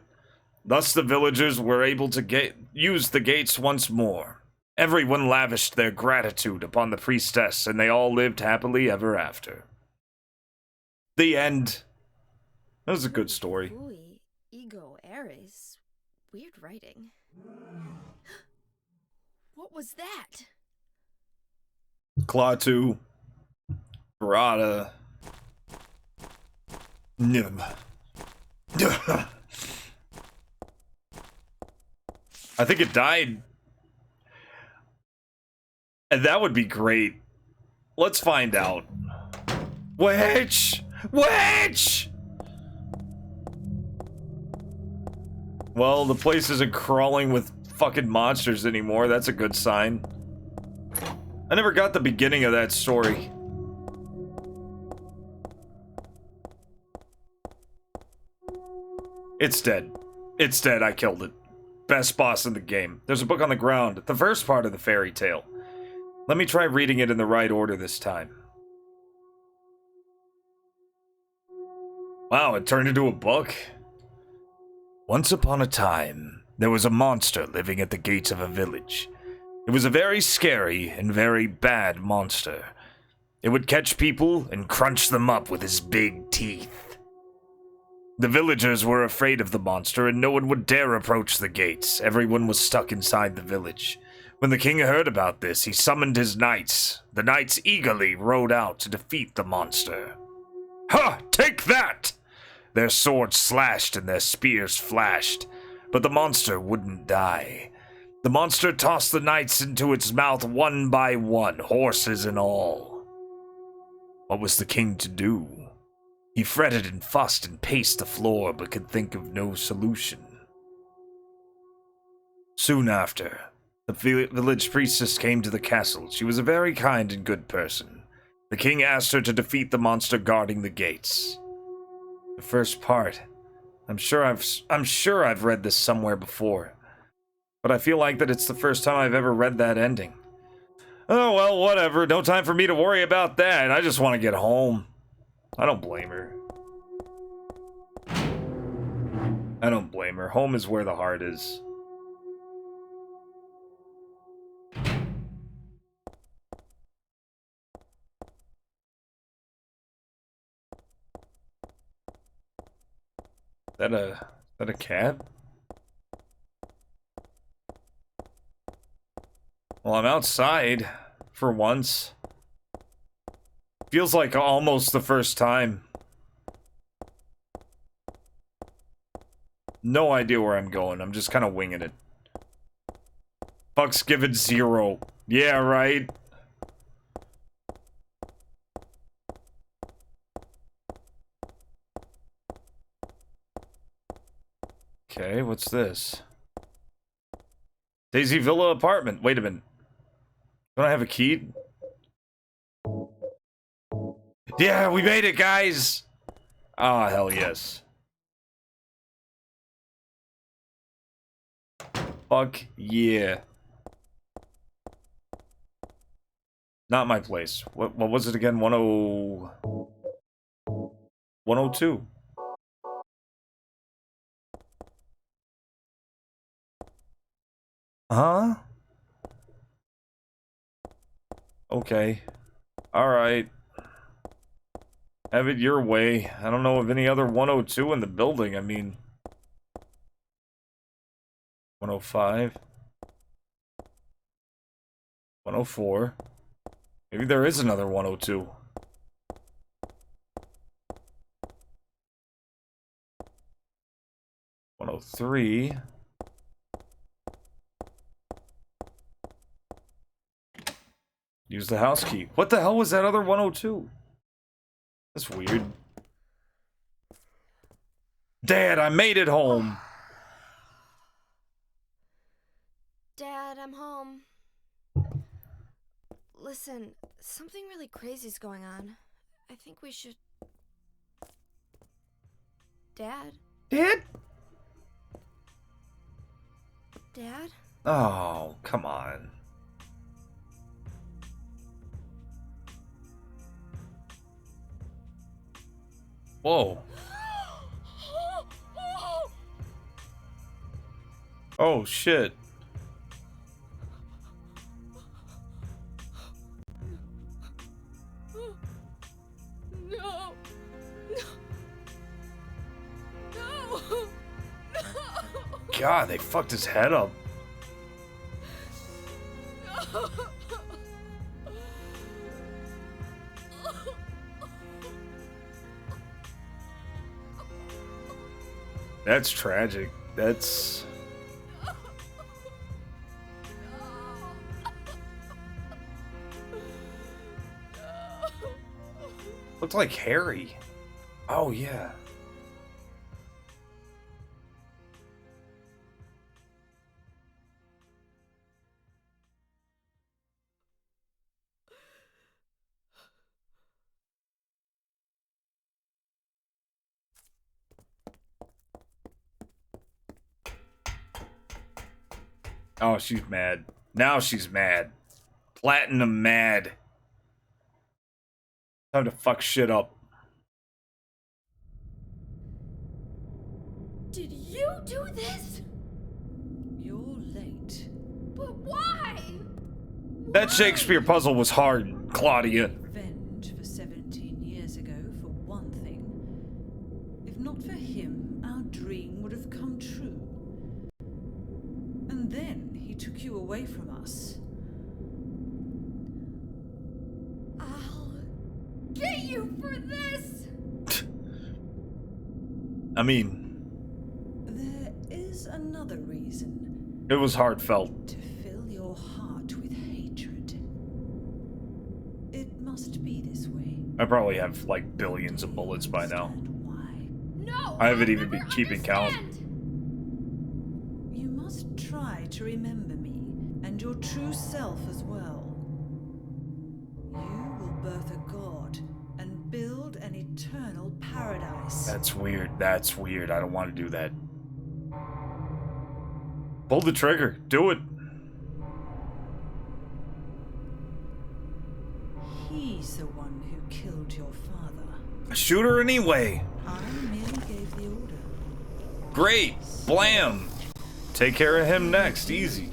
Thus the villagers were able to use the gates once more. Everyone lavished their gratitude upon the priestess, and they all lived happily ever after. The end. That was a good story. Ui, ego Ares. Weird writing. What was that? Klaatu. Barada. Nim. I think it died. And that would be great. Let's find out. Witch! Witch! Well, the place isn't crawling with fucking monsters anymore. That's a good sign. I never got the beginning of that story. It's dead. It's dead. I killed it. Best boss in the game. There's a book on the ground. The first part of the fairy tale. Let me try reading it in the right order this time. Wow, it turned into a book. Once upon a time, there was a monster living at the gates of a village. It was a very scary and very bad monster. It would catch people and crunch them up with his big teeth. The villagers were afraid of the monster and no one would dare approach the gates. Everyone was stuck inside the village. When the king heard about this, he summoned his knights. The knights eagerly rode out to defeat the monster. Ha! Take that! Their swords slashed and their spears flashed, but the monster wouldn't die. The monster tossed the knights into its mouth one by one, horses and all. What was the king to do? He fretted and fussed and paced the floor, but could think of no solution. Soon after, the village priestess came to the castle. She was a very kind and good person. The king asked her to defeat the monster guarding the gates. The first part. I'm sure I've read this somewhere before. But I feel like that it's the first time I've ever read that ending. Oh well, whatever. No time for me to worry about that. I just want to get home. I don't blame her. I don't blame her. Home is where the heart is. Is that a cat? Well, I'm outside for once. Feels like almost the first time. No idea where I'm going. I'm just kind of winging it. Fuck's given 0. Yeah, right. Okay, what's this? Daisy Villa apartment. Wait a minute. Don't I have a key? Yeah, we made it, guys! Ah, hell yes. Fuck yeah. Not my place. What was it again? 102. Huh? Okay. Alright. Have it your way. I don't know of any other 102 in the building. I mean... 105. 104. Maybe there is another 102. 103. Use the house key. What the hell was that other 102? That's weird. Dad, I made it home. Dad, I'm home. Listen, something really crazy's going on. I think we should... Dad? Dad? Dad? Oh, come on. Whoa. Oh, shit. No. No. God, they fucked his head up. That's tragic. That's... Looked like Harry. Oh, yeah. Oh, she's mad. Now she's mad. Platinum mad. Time to fuck shit up. Did you do this? You're late. But why? That Shakespeare puzzle was hard, Claudia. Revenge for 17 years ago, for one thing. If not for him, our dream would have come true. And then he took you away from us. I'll get you for this! I mean... There is another reason. It was heartfelt. To fill your heart with hatred. It must be this way. I probably have, like, billions of bullets by now. No! I haven't even been keeping count. You must try to remember me, and your true self as well. You will birth a god, and build an eternal paradise. That's weird. That's weird. I don't want to do that. Pull the trigger. Do it. He's the one who killed your father. Shoot her anyway. I merely gave the order. Great. Blam. Take care of him next. Easy.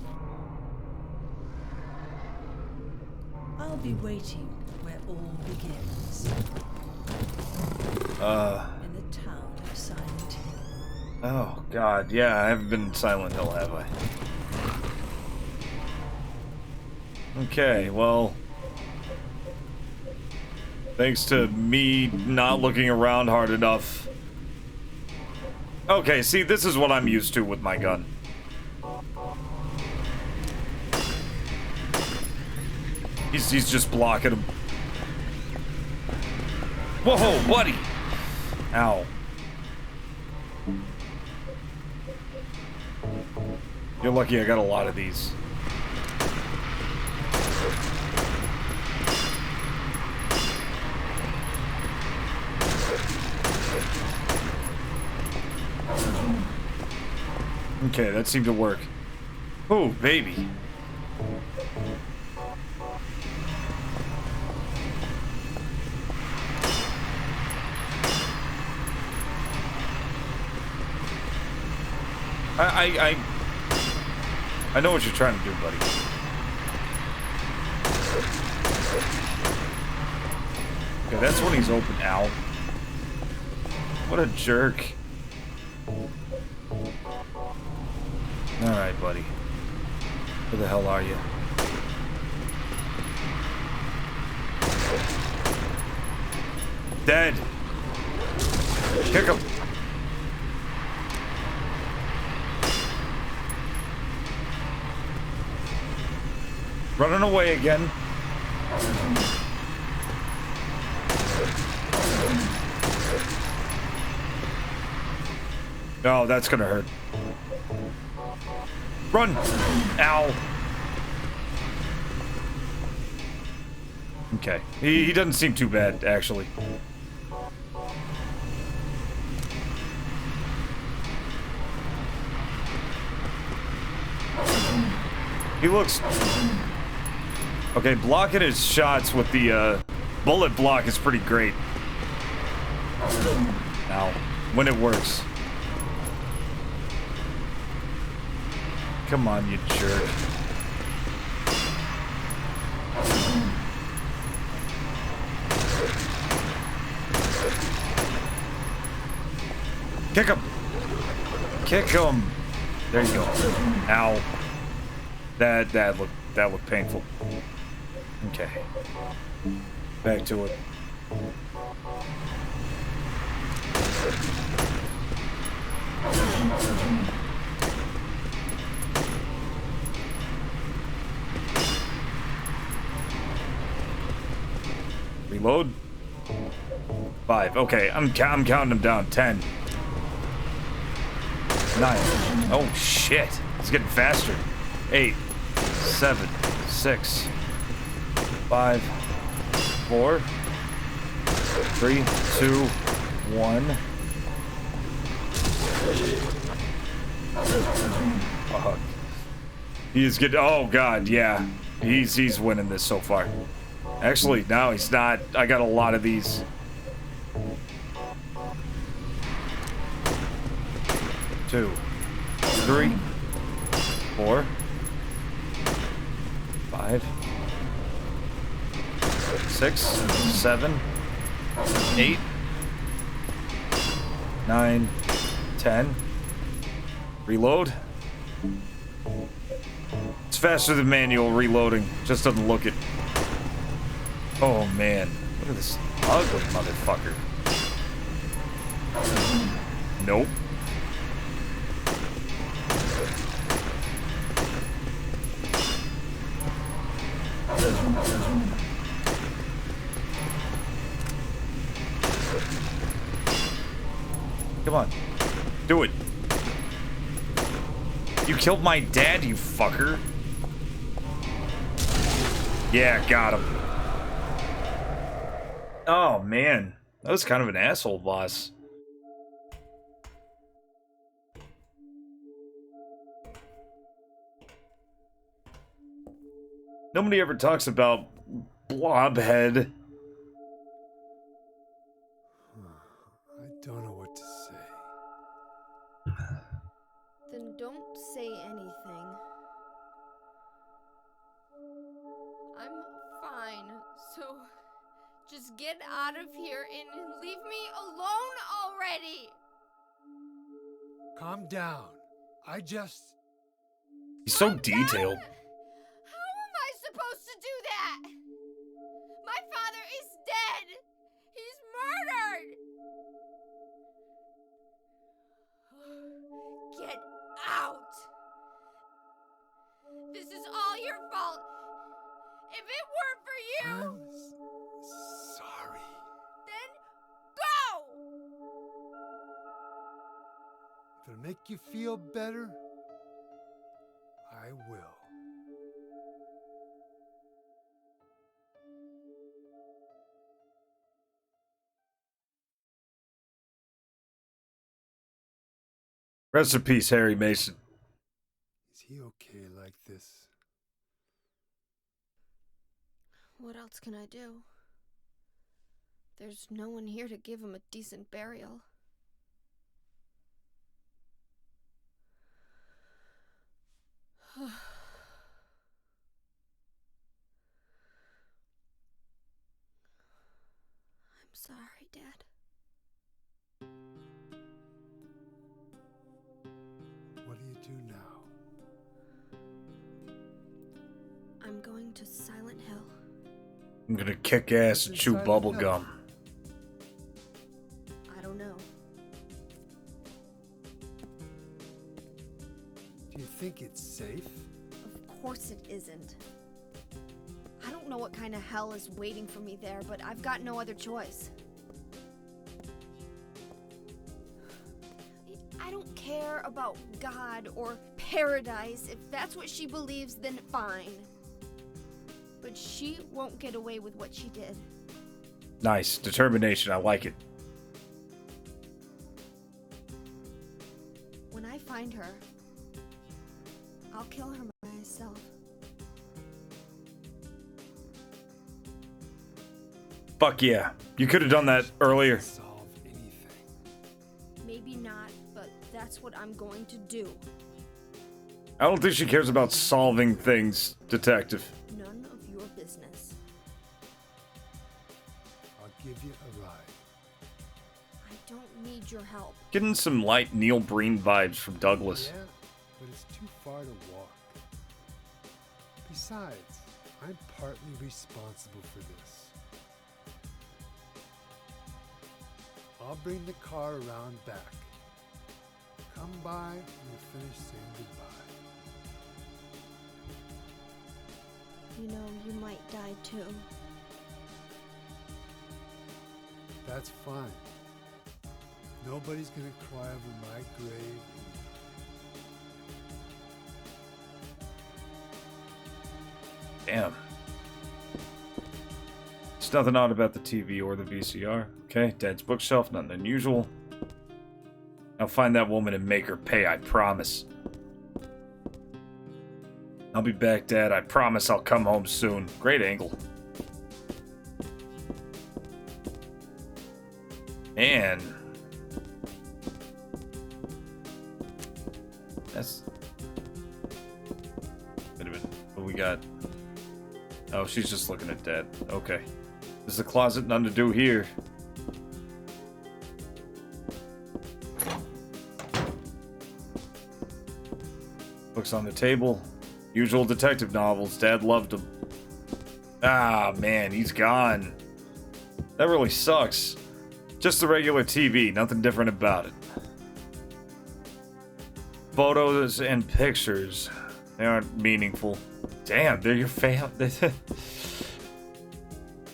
I'll be waiting where all begins. In the town of Silent Hill. Oh, God. Yeah, I haven't been in Silent Hill, have I? Okay, well... Thanks to me not looking around hard enough. Okay, see, this is what I'm used to with my gun. He's just blocking him. Whoa, buddy! Ow. You're lucky I got a lot of these. Okay, that seemed to work. Oh, baby. I know what you're trying to do, buddy. Okay, that's when he's open. Ow. What a jerk. Alright, buddy. Where the hell are you? Dead. Kick him. Running away again. Oh, that's gonna hurt. Run! Ow. Okay. He doesn't seem too bad, actually. He looks... Okay, blocking his shots with the bullet block is pretty great. Now, when it works. Come on, you jerk. Kick him! Kick him! There you go. Ow. That looked painful. Okay. Back to it. Reload. 5. Okay, I'm counting them down. 10. 9. Oh shit! It's getting faster. 8. 7. 6. 5. 4. 3. 2. 1. Fuck. He's good. Oh god, yeah. He's winning this so far. Actually, no, he's not. I got a lot of these. Two, 3, 4, 5, 6, 7, 8, 9, 10. Reload. It's faster than manual reloading. Just doesn't look it. Oh man, look at this ugly motherfucker. Nope. Come on. Do it. You killed my dad, you fucker. Yeah, got him. Oh, man. That was kind of an asshole boss. Nobody ever talks about Blobhead. I don't know what to say. Then don't say anything. I'm fine, so just get out of here and leave me alone already! Calm down. He's so detailed. How am I supposed to do that? My father is dead! He's murdered! Get out! This is all your fault! If it weren't for you... I'm sorry. Then go! If it'll make you feel better, I will. Rest in peace, Harry Mason. Is he okay like this? What else can I do? There's no one here to give him a decent burial. I'm sorry, Dad. What do you do now? I'm going to Silent Hill. I'm gonna kick ass and chew bubble gum. I don't know. Do you think it's safe? Of course it isn't. I don't know what kind of hell is waiting for me there, but I've got no other choice. I don't care about God or paradise. If that's what she believes, then fine. But she won't get away with what she did. Nice. Determination. I like it. When I find her, I'll kill her myself. Fuck yeah. You could have done that earlier. Solve any maybe not, but that's what I'm going to do. I don't think she cares about solving things, Detective. None of your business. I'll give you a ride. I don't need your help. Getting some light Neil Breen vibes from Douglas. Yeah, but it's too far to walk. Besides, I'm partly responsible for this. I'll bring the car around back. Come by when you finish saying goodbye. You know, you might die too. That's fine. Nobody's gonna cry over my grave. Damn. There's nothing odd about the TV or the VCR. Okay, Dad's bookshelf, nothing unusual. I'll find that woman and make her pay, I promise. I'll be back, Dad. I promise I'll come home soon. Great angle. Man. That's... Wait a minute. What we got? Oh, she's just looking at Dad. Okay. There's a closet, none to do here. Books on the table. Usual detective novels. Dad loved them. Ah, man, he's gone. That really sucks. Just the regular TV, nothing different about it. Photos and pictures. They aren't meaningful. Damn, they're your family.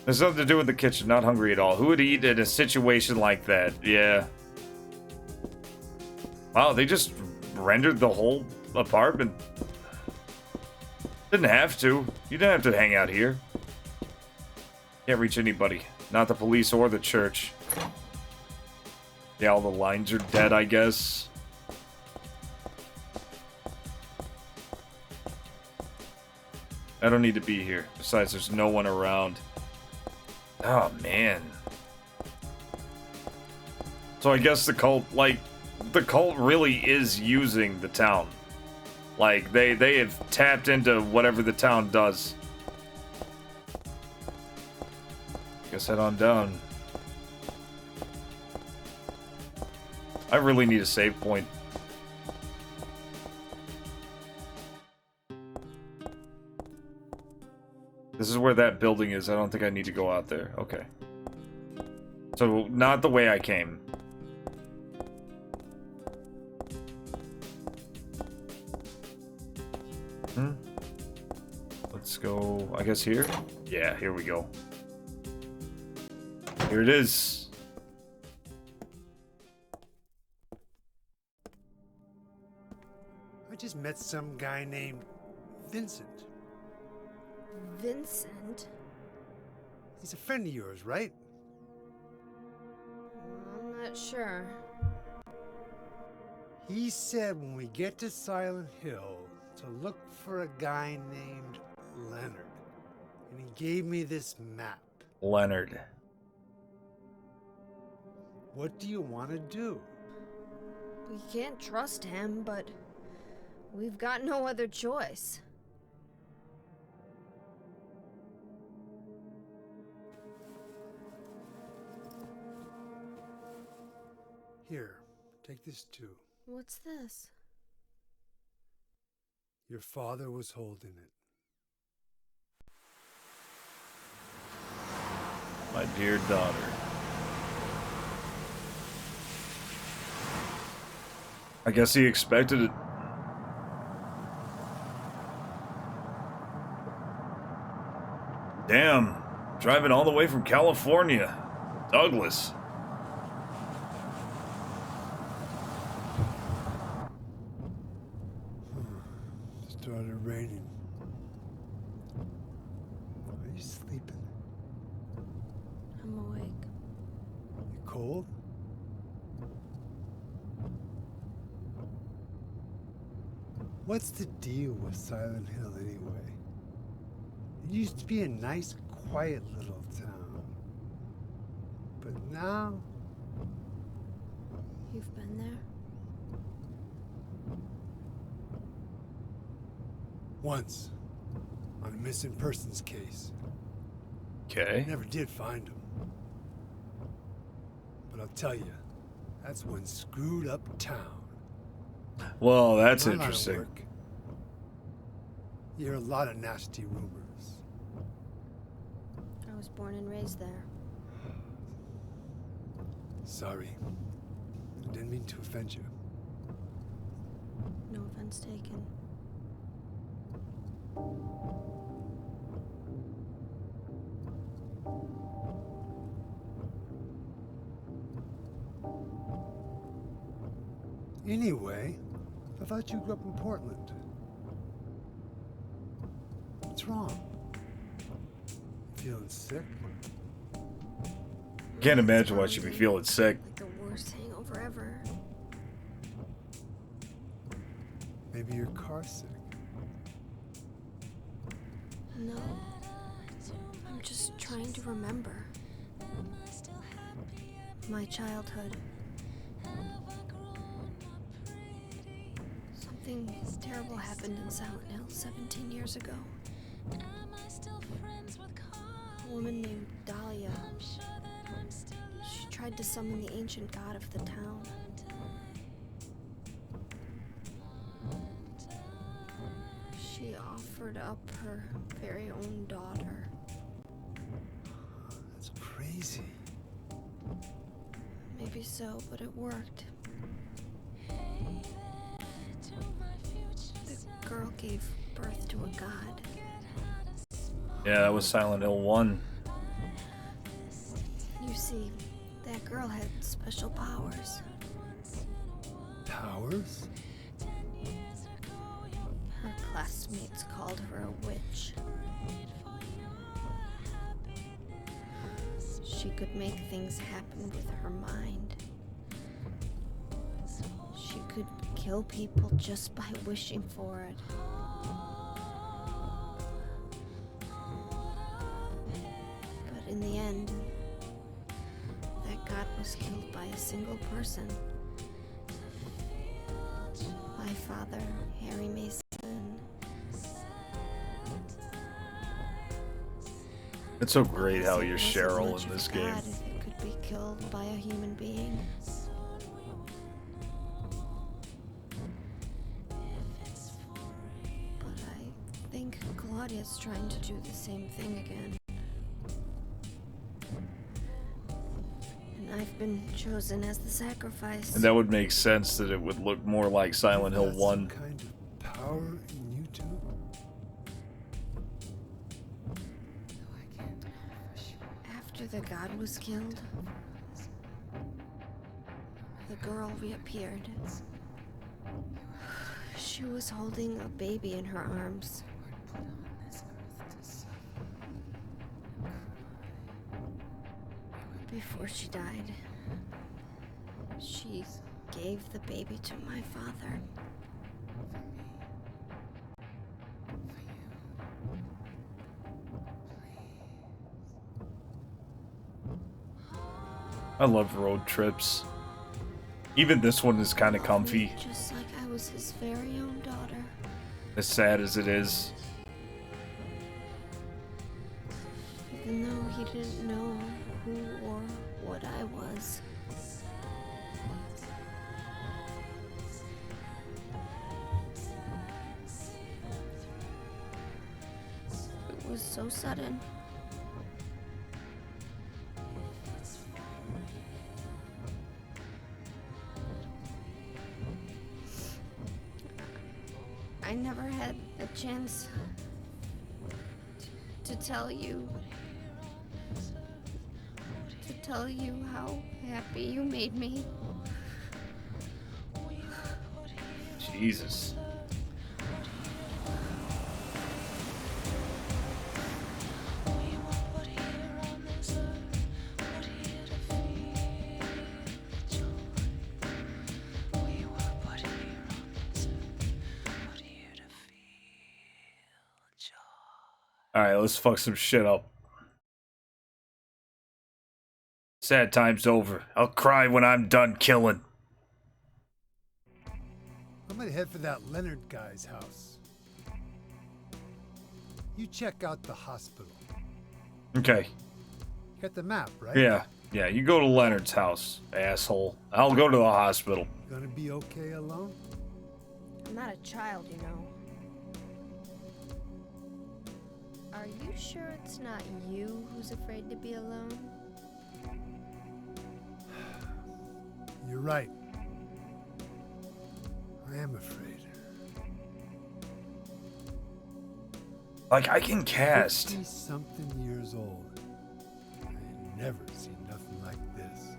There's nothing to do with the kitchen, not hungry at all. Who would eat in a situation like that? Yeah. Wow, they just rendered the whole apartment. Didn't have to. You didn't have to hang out here. Can't reach anybody. Not the police or the church. Yeah, all the lines are dead, I guess. I don't need to be here. Besides, there's no one around. Oh, man. So I guess the cult, like, the cult really is using the town. Like, they have tapped into whatever the town does. Guess head on down. I really need a save point. This is where that building is. I don't think I need to go out there. Okay. So, not the way I came. Let's go, I guess here? Yeah, here we go. Here it is. I just met some guy named Vincent. Vincent? He's a friend of yours, right? I'm not sure. He said when we get to Silent Hill to look for a guy named Leonard. And he gave me this map. Leonard. What do you want to do? We can't trust him, but we've got no other choice. Here, take this too. What's this? Your father was holding it. My dear daughter. I guess he expected it. Damn. Driving all the way from California. Douglas. Started raining. Are you sleeping? I'm awake. You cold? What's the deal with Silent Hill anyway? It used to be a nice, quiet little town. But now, You've been there? Once, on a missing persons case. Okay. Never did find him. But I'll tell you, that's one screwed up town. Well, that's My line of interesting. work, you hear a lot of nasty rumors. I was born and raised there. Sorry. I didn't mean to offend you. No offense taken. Anyway, I thought you grew up in Portland. What's wrong? Feeling sick? Can't imagine why she'd be feeling sick. Like the worst hangover ever. Maybe you're car sick. No. I'm just trying to remember. My childhood. Something terrible happened in Silent Hill 17 years ago. A woman named Dahlia. She tried to summon the ancient god of the town. She offered up her very own daughter. That's crazy. Maybe so, but it worked. The girl gave birth to a god. Yeah, that was Silent Hill 1. You see, that girl had special powers. Powers? Her classmates called her a witch. She could make things happen with her mind. She could kill people just by wishing for it. But in the end, that god was killed by a single person. My father, Harry Mason. It's so great how you're Wasn't Cheryl much in of this a game. god if it could be killed by a human being. But I think Claudia's trying to do the same thing again. And I've been chosen as the sacrifice. And that would make sense that it would look more like Silent Hill 1. Kind of power in you two? After the god was killed, the girl reappeared. She was holding a baby in her arms. Before she died, she gave the baby to my father. I love road trips. Even this one is kind of comfy, Just like I was his very own daughter. as sad as it is. Even though he didn't know who or what I was. It was so sudden. I never had a chance to tell you how happy you made me. Jesus. Alright, let's fuck some shit up. Sad time's over. I'll cry when I'm done killing. I'm gonna head for that Leonard guy's house. You check out the hospital. Okay. You got the map, right? Yeah. Yeah, you go to Leonard's house, asshole. I'll go to the hospital. Gonna be okay alone? I'm not a child, you know. Are you sure it's not you who's afraid to be alone? You're right. I am afraid. Like, I can cast. 50-something years old. I never seen nothing like this.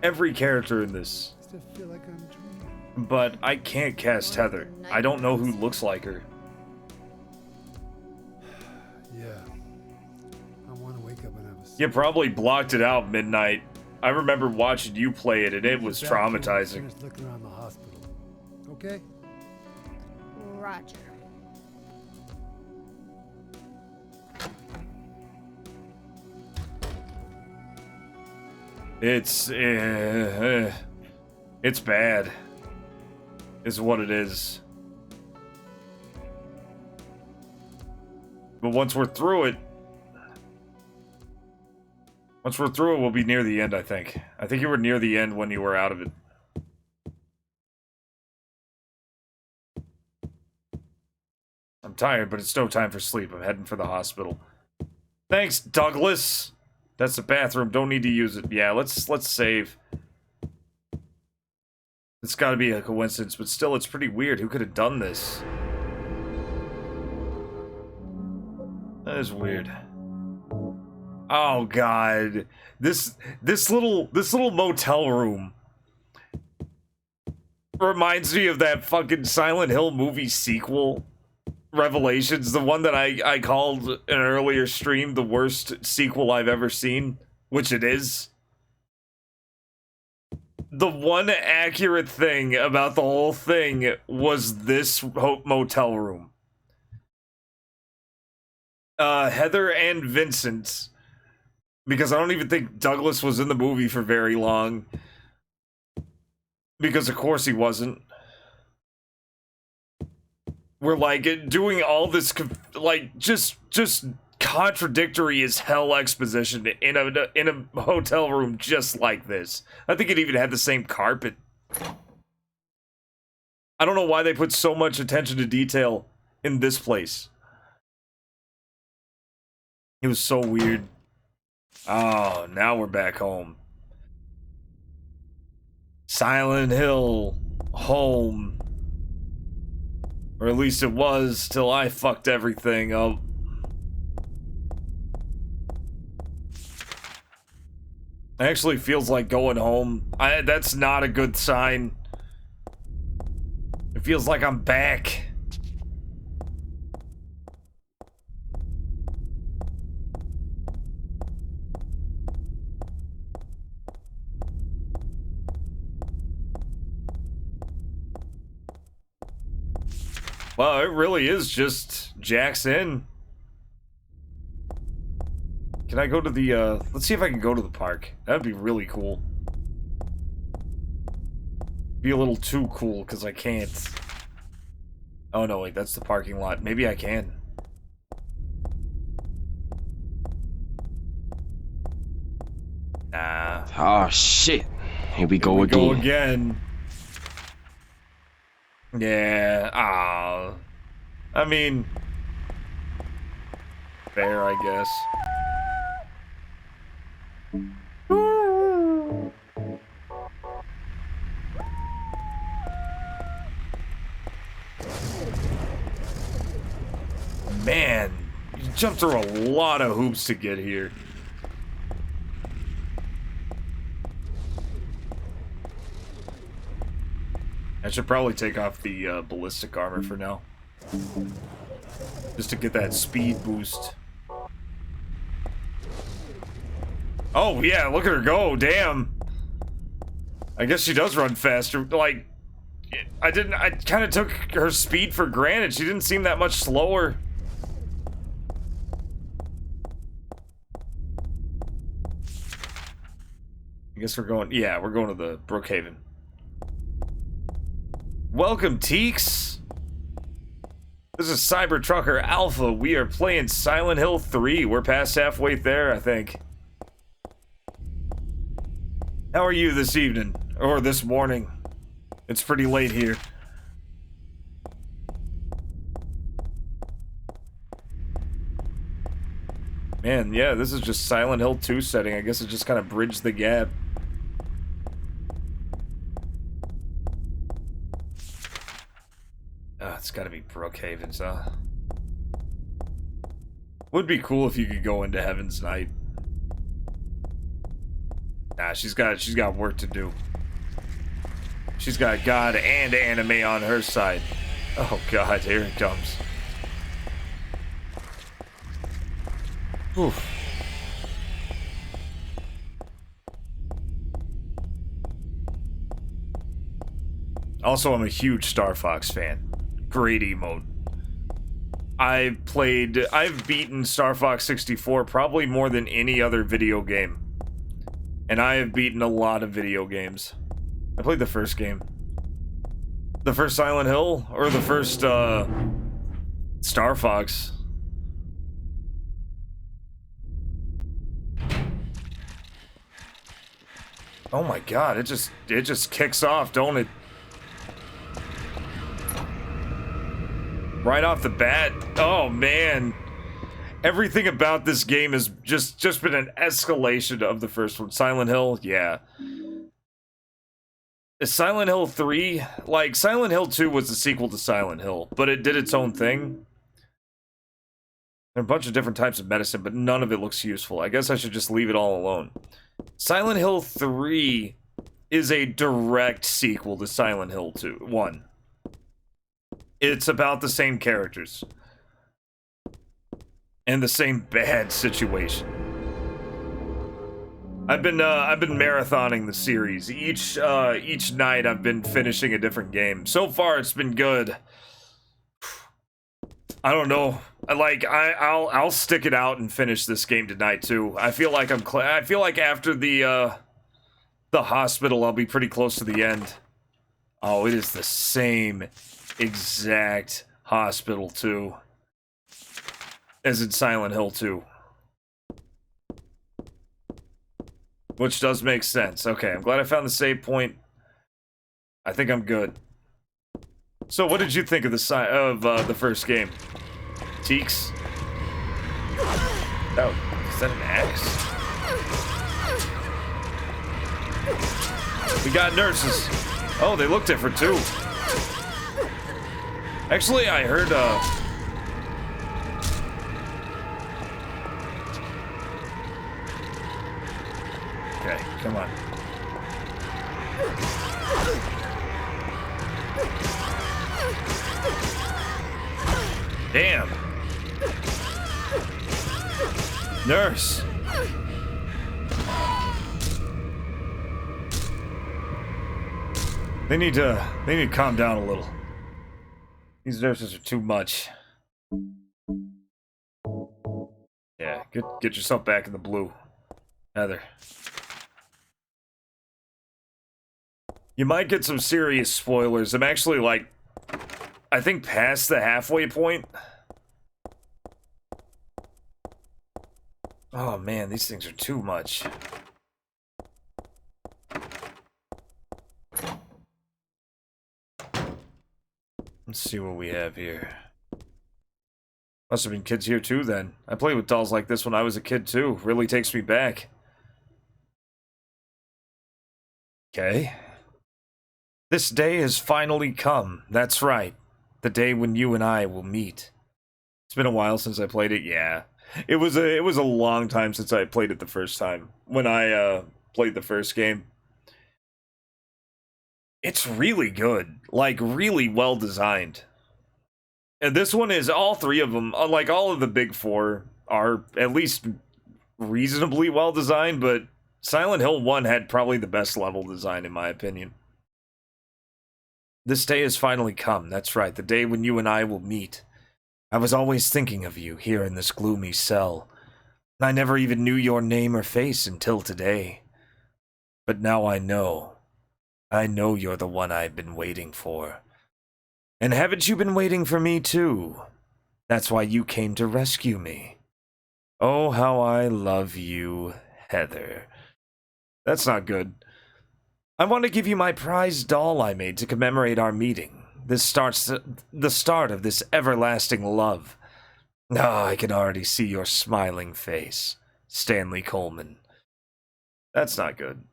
Every character in this. I still feel like I'm dreaming. But I can't cast Heather. I don't know who looks like her. Yeah. I want to wake up and have a You probably blocked it out midnight. I remember watching you play it, and it was Get back here traumatizing. and finish looking around the hospital. Okay? Roger. It's bad. Is what it is. But once we're through it, we'll be near the end, I think. I think you were near the end when you were out of it. I'm tired, but it's no time for sleep. I'm heading for the hospital. Thanks, Douglas. That's the bathroom. Don't need to use it. Yeah, let's save. It's got to be a coincidence, but still, it's pretty weird. Who could have done this? That is weird. Oh God, this little motel room reminds me of that fucking Silent Hill movie sequel, Revelations, the one that I called in an earlier stream the worst sequel I've ever seen, which it is. The one accurate thing about the whole thing was this motel room. Heather and Vincent, because I don't even think Douglas was in the movie for very long, because of course he wasn't. We're like doing all this like just contradictory as hell exposition in a hotel room just like this. I think it even had the same carpet. I don't know why they put so much attention to detail in this place. It was so weird. Oh, now we're back home. Silent Hill home. Or at least it was till I fucked everything up. It actually feels like going home. That's not a good sign. It feels like I'm back. Well, it really is just Jackson. Can I go to the, let's see if I can go to the park. That'd be really cool. Be a little too cool, because I can't. Oh, no, wait, that's the parking lot. Maybe I can. Nah. Oh, shit. Here we go Go again. again. Yeah, I mean, fair, I guess. Man, you jumped through a lot of hoops to get here. I should probably take off the ballistic armor for now. Just to get that speed boost. Oh, yeah, look at her go, damn. I guess she does run faster. Like, I kind of took her speed for granted. She didn't seem that much slower. I guess we're going to the Brookhaven. Welcome, Teeks. This is Cybertrucker Alpha. We are playing Silent Hill 3. We're past halfway there, I think. How are you this evening? Or this morning? It's pretty late here. Man, yeah, this is just Silent Hill 2 setting. I guess it just kind of bridged the gap. Oh, it's gotta be Brookhaven's, huh? Would be cool if you could go into Heaven's Night. Nah, she's got work to do. She's got God and anime on her side. Oh God, here it comes. Oof. Also, I'm a huge Star Fox fan. Great emote. I've beaten Star Fox 64 probably more than any other video game. And I have beaten a lot of video games. I played the first game. The first Silent Hill, or the first, Star Fox. Oh my God, it just kicks off, don't it? Right off the bat. Oh man. Everything about this game has just been an escalation of the first one. Silent Hill, yeah. Is Silent Hill 3, like, Silent Hill 2 was the sequel to Silent Hill, but it did its own thing. There are a bunch of different types of medicine, but none of it looks useful. I guess I should just leave it all alone. Silent Hill 3 is a direct sequel to Silent Hill 1. It's about the same characters. And the same bad situation. I've been marathoning the series. Each night I've been finishing a different game. So far it's been good. I don't know. I'll stick it out and finish this game tonight too. I feel like I feel like after the hospital I'll be pretty close to the end. Oh, it is the same exact hospital too as in Silent Hill 2. Which does make sense. Okay, I'm glad I found the save point. I think I'm good. So, what did you think of the first game? Teeks? Oh, is that an axe? We got nurses. Oh, they look different too. Actually, I heard, okay, come on. Damn. Nurse. They need to calm down a little. These nurses are too much. Yeah, get yourself back in the blue. Heather. You might get some serious spoilers. I'm actually, like, I think past the halfway point. Oh man, these things are too much. Let's see what we have here. Must have been kids here too then. I played with dolls like this when I was a kid too. Really takes me back. Okay. This day has finally come. That's right. The day when you and I will meet. It's been a while since I played it, yeah. It was a long time since I played it the first time. When I played the first game. It's really good. Like, really well designed. And this one is, all three of them, like all of the big four, are at least reasonably well designed, but Silent Hill 1 had probably the best level design in my opinion. This day has finally come. That's right, the day when you and I will meet. I was always thinking of you here in this gloomy cell. I never even knew your name or face until today. But now I know. I know you're the one I've been waiting for. And haven't you been waiting for me too? That's why you came to rescue me. Oh, how I love you, Heather. That's not good. I want to give you my prized doll I made to commemorate our meeting. This starts the start of this everlasting love. Ah, I can already see your smiling face, Stanley Coleman. That's not good.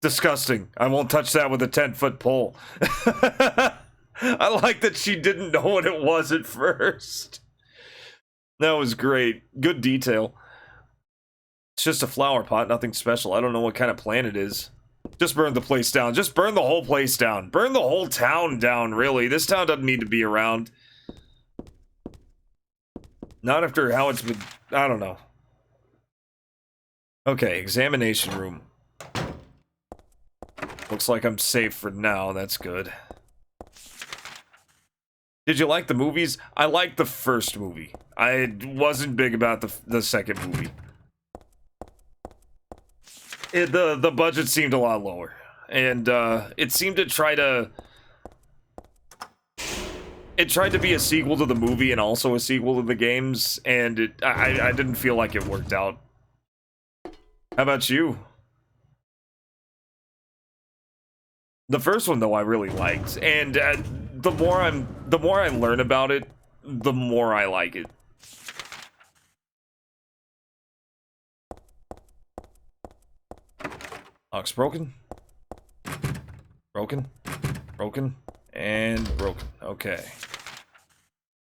Disgusting. I won't touch that with a 10-foot pole. I like that she didn't know what it was at first. That was great. Good detail. It's just a flower pot, nothing special. I don't know what kind of plant it is. Just burn the place down. Just burn the whole place down. Burn the whole town down, really. This town doesn't need to be around. Not after how it's been... I don't know. Okay, examination room. Looks like I'm safe for now. That's good. Did you like the movies? I liked the first movie. I wasn't big about the second movie. The budget seemed a lot lower. And it seemed to try to... It tried to be a sequel to the movie and also a sequel to the games. And I didn't feel like it worked out. How about you? The first one, though, I really liked. And the more I learn about it, the more I like it. Locks broken. Broken. Broken. And broken. Okay.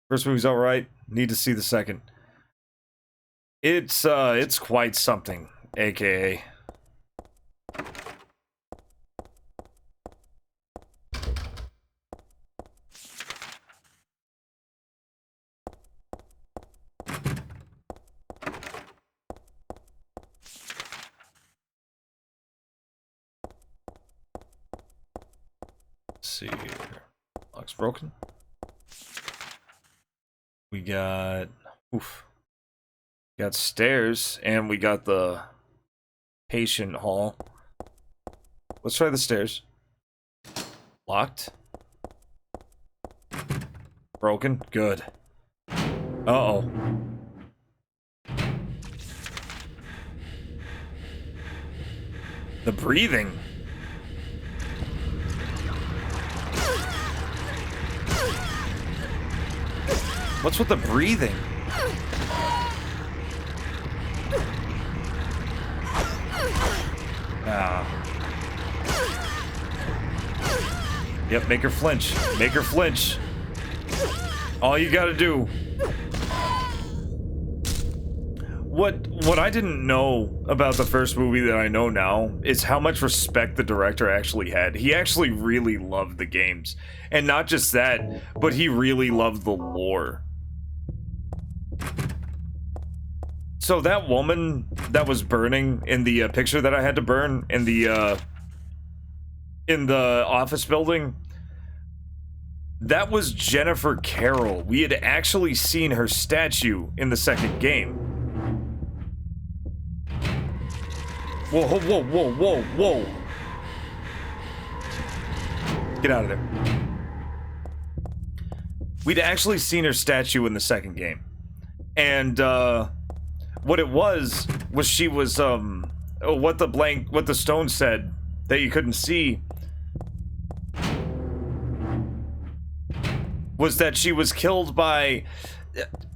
First movie's alright. Need to see the second. It's quite something, aka. See here. Lock's broken. We got got stairs and we got the patient hall. Let's try the stairs. Locked. Broken. Good. Uh-oh. The breathing. What's with the breathing? Ah. Yep, make her flinch. Make her flinch. All you gotta do. What I didn't know about the first movie that I know now is how much respect the director actually had. He actually really loved the games. And not just that, but he really loved the lore. So that woman that was burning in the picture that I had to burn in the office building, that was Jennifer Carroll. We had actually seen her statue in the second game. Whoa, whoa, whoa, whoa, whoa. Get out of there. We'd actually seen her statue in the second game. And, what it was she was, what the stone said that you couldn't see was that she was killed by,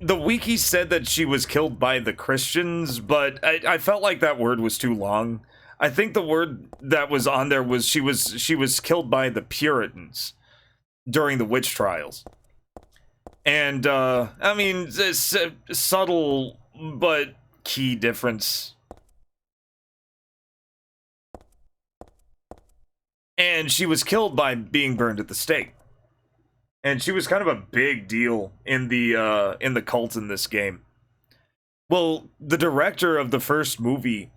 the wiki said that she was killed by the Christians, but I felt like that word was too long. I think the word that was on there was she was killed by the Puritans during the witch trials. And, I mean, subtle but key difference. And she was killed by being burned at the stake. And she was kind of a big deal in the cult in this game. Well, the director of the first movie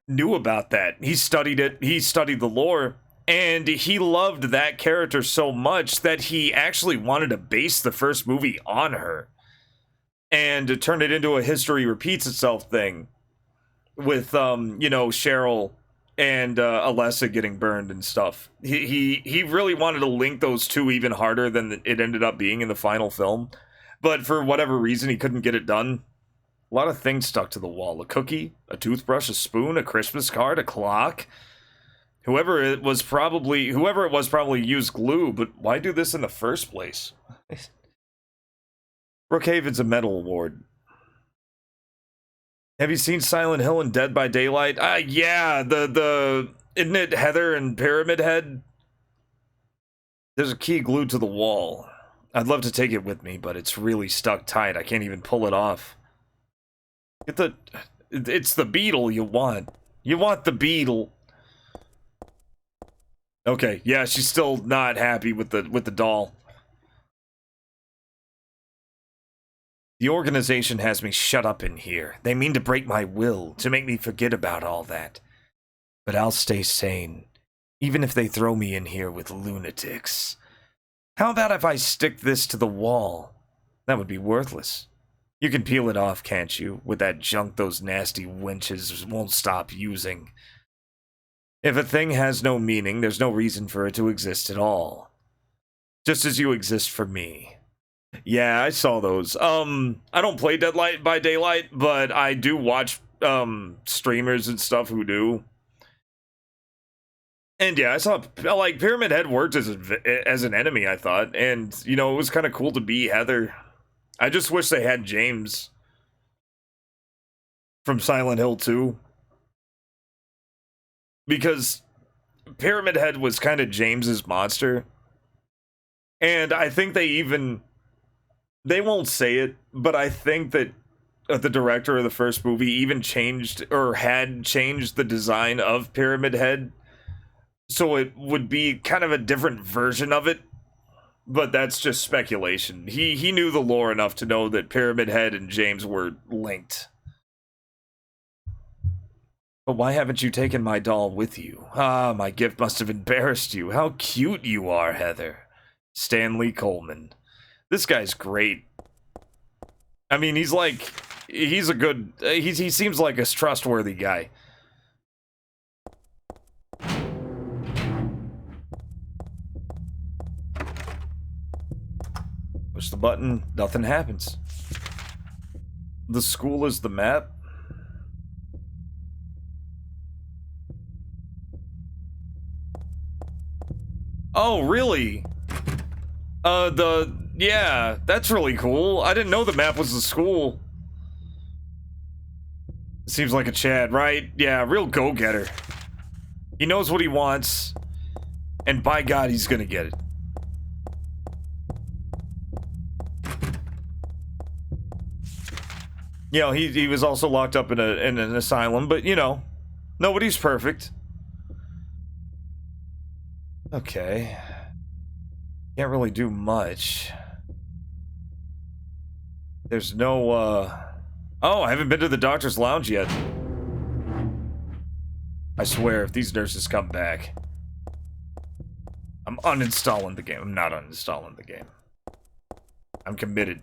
knew about that. He studied it, he studied the lore, and he loved that character so much that he actually wanted to base the first movie on her. And to turn it into a history repeats itself thing with, you know, Cheryl and Alessa getting burned and stuff. He really wanted to link those two even harder than it ended up being in the final film. But for whatever reason, he couldn't get it done. A lot of things stuck to the wall. A cookie, a toothbrush, a spoon, a Christmas card, a clock. Whoever it was probably used glue, but why do this in the first place? Brookhaven's a medal award. Have you seen Silent Hill and Dead by Daylight? Yeah, isn't it Heather and Pyramid Head? There's a key glued to the wall. I'd love to take it with me, but it's really stuck tight. I can't even pull it off. It's the beetle you want. You want the beetle. Okay, yeah, she's still not happy with the doll. The organization has me shut up in here. They mean to break my will, to make me forget about all that. But I'll stay sane, even if they throw me in here with lunatics. How about if I stick this to the wall? That would be worthless. You can peel it off, can't you, with that junk those nasty wenches won't stop using. If a thing has no meaning, there's no reason for it to exist at all. Just as you exist for me. Yeah, I saw those. I don't play Dead by Daylight, but I do watch streamers and stuff who do. And yeah, I saw, like, Pyramid Head worked as an enemy, I thought. And, you know, it was kind of cool to be Heather. I just wish they had James from Silent Hill 2. Because Pyramid Head was kind of James's monster. And I think they won't say it, but I think that the director of the first movie even had changed the design of Pyramid Head. So it would be kind of a different version of it. But that's just speculation. He knew the lore enough to know that Pyramid Head and James were linked. But why haven't you taken my doll with you? Ah, my gift must have embarrassed you. How cute you are, Heather. Stanley Coleman. This guy's great. I mean, he seems like a trustworthy guy. Push the button, nothing happens. The school is the map. Oh, really? Yeah, that's really cool. I didn't know the map was the school. Seems like a Chad, right? Yeah, real go-getter. He knows what he wants, and by God, he's gonna get it. You know, he was also locked up in an asylum, but, you know, nobody's perfect. Okay. Can't really do much. There's no, Oh, I haven't been to the doctor's lounge yet. I swear, if these nurses come back, I'm uninstalling the game. I'm not uninstalling the game. I'm committed.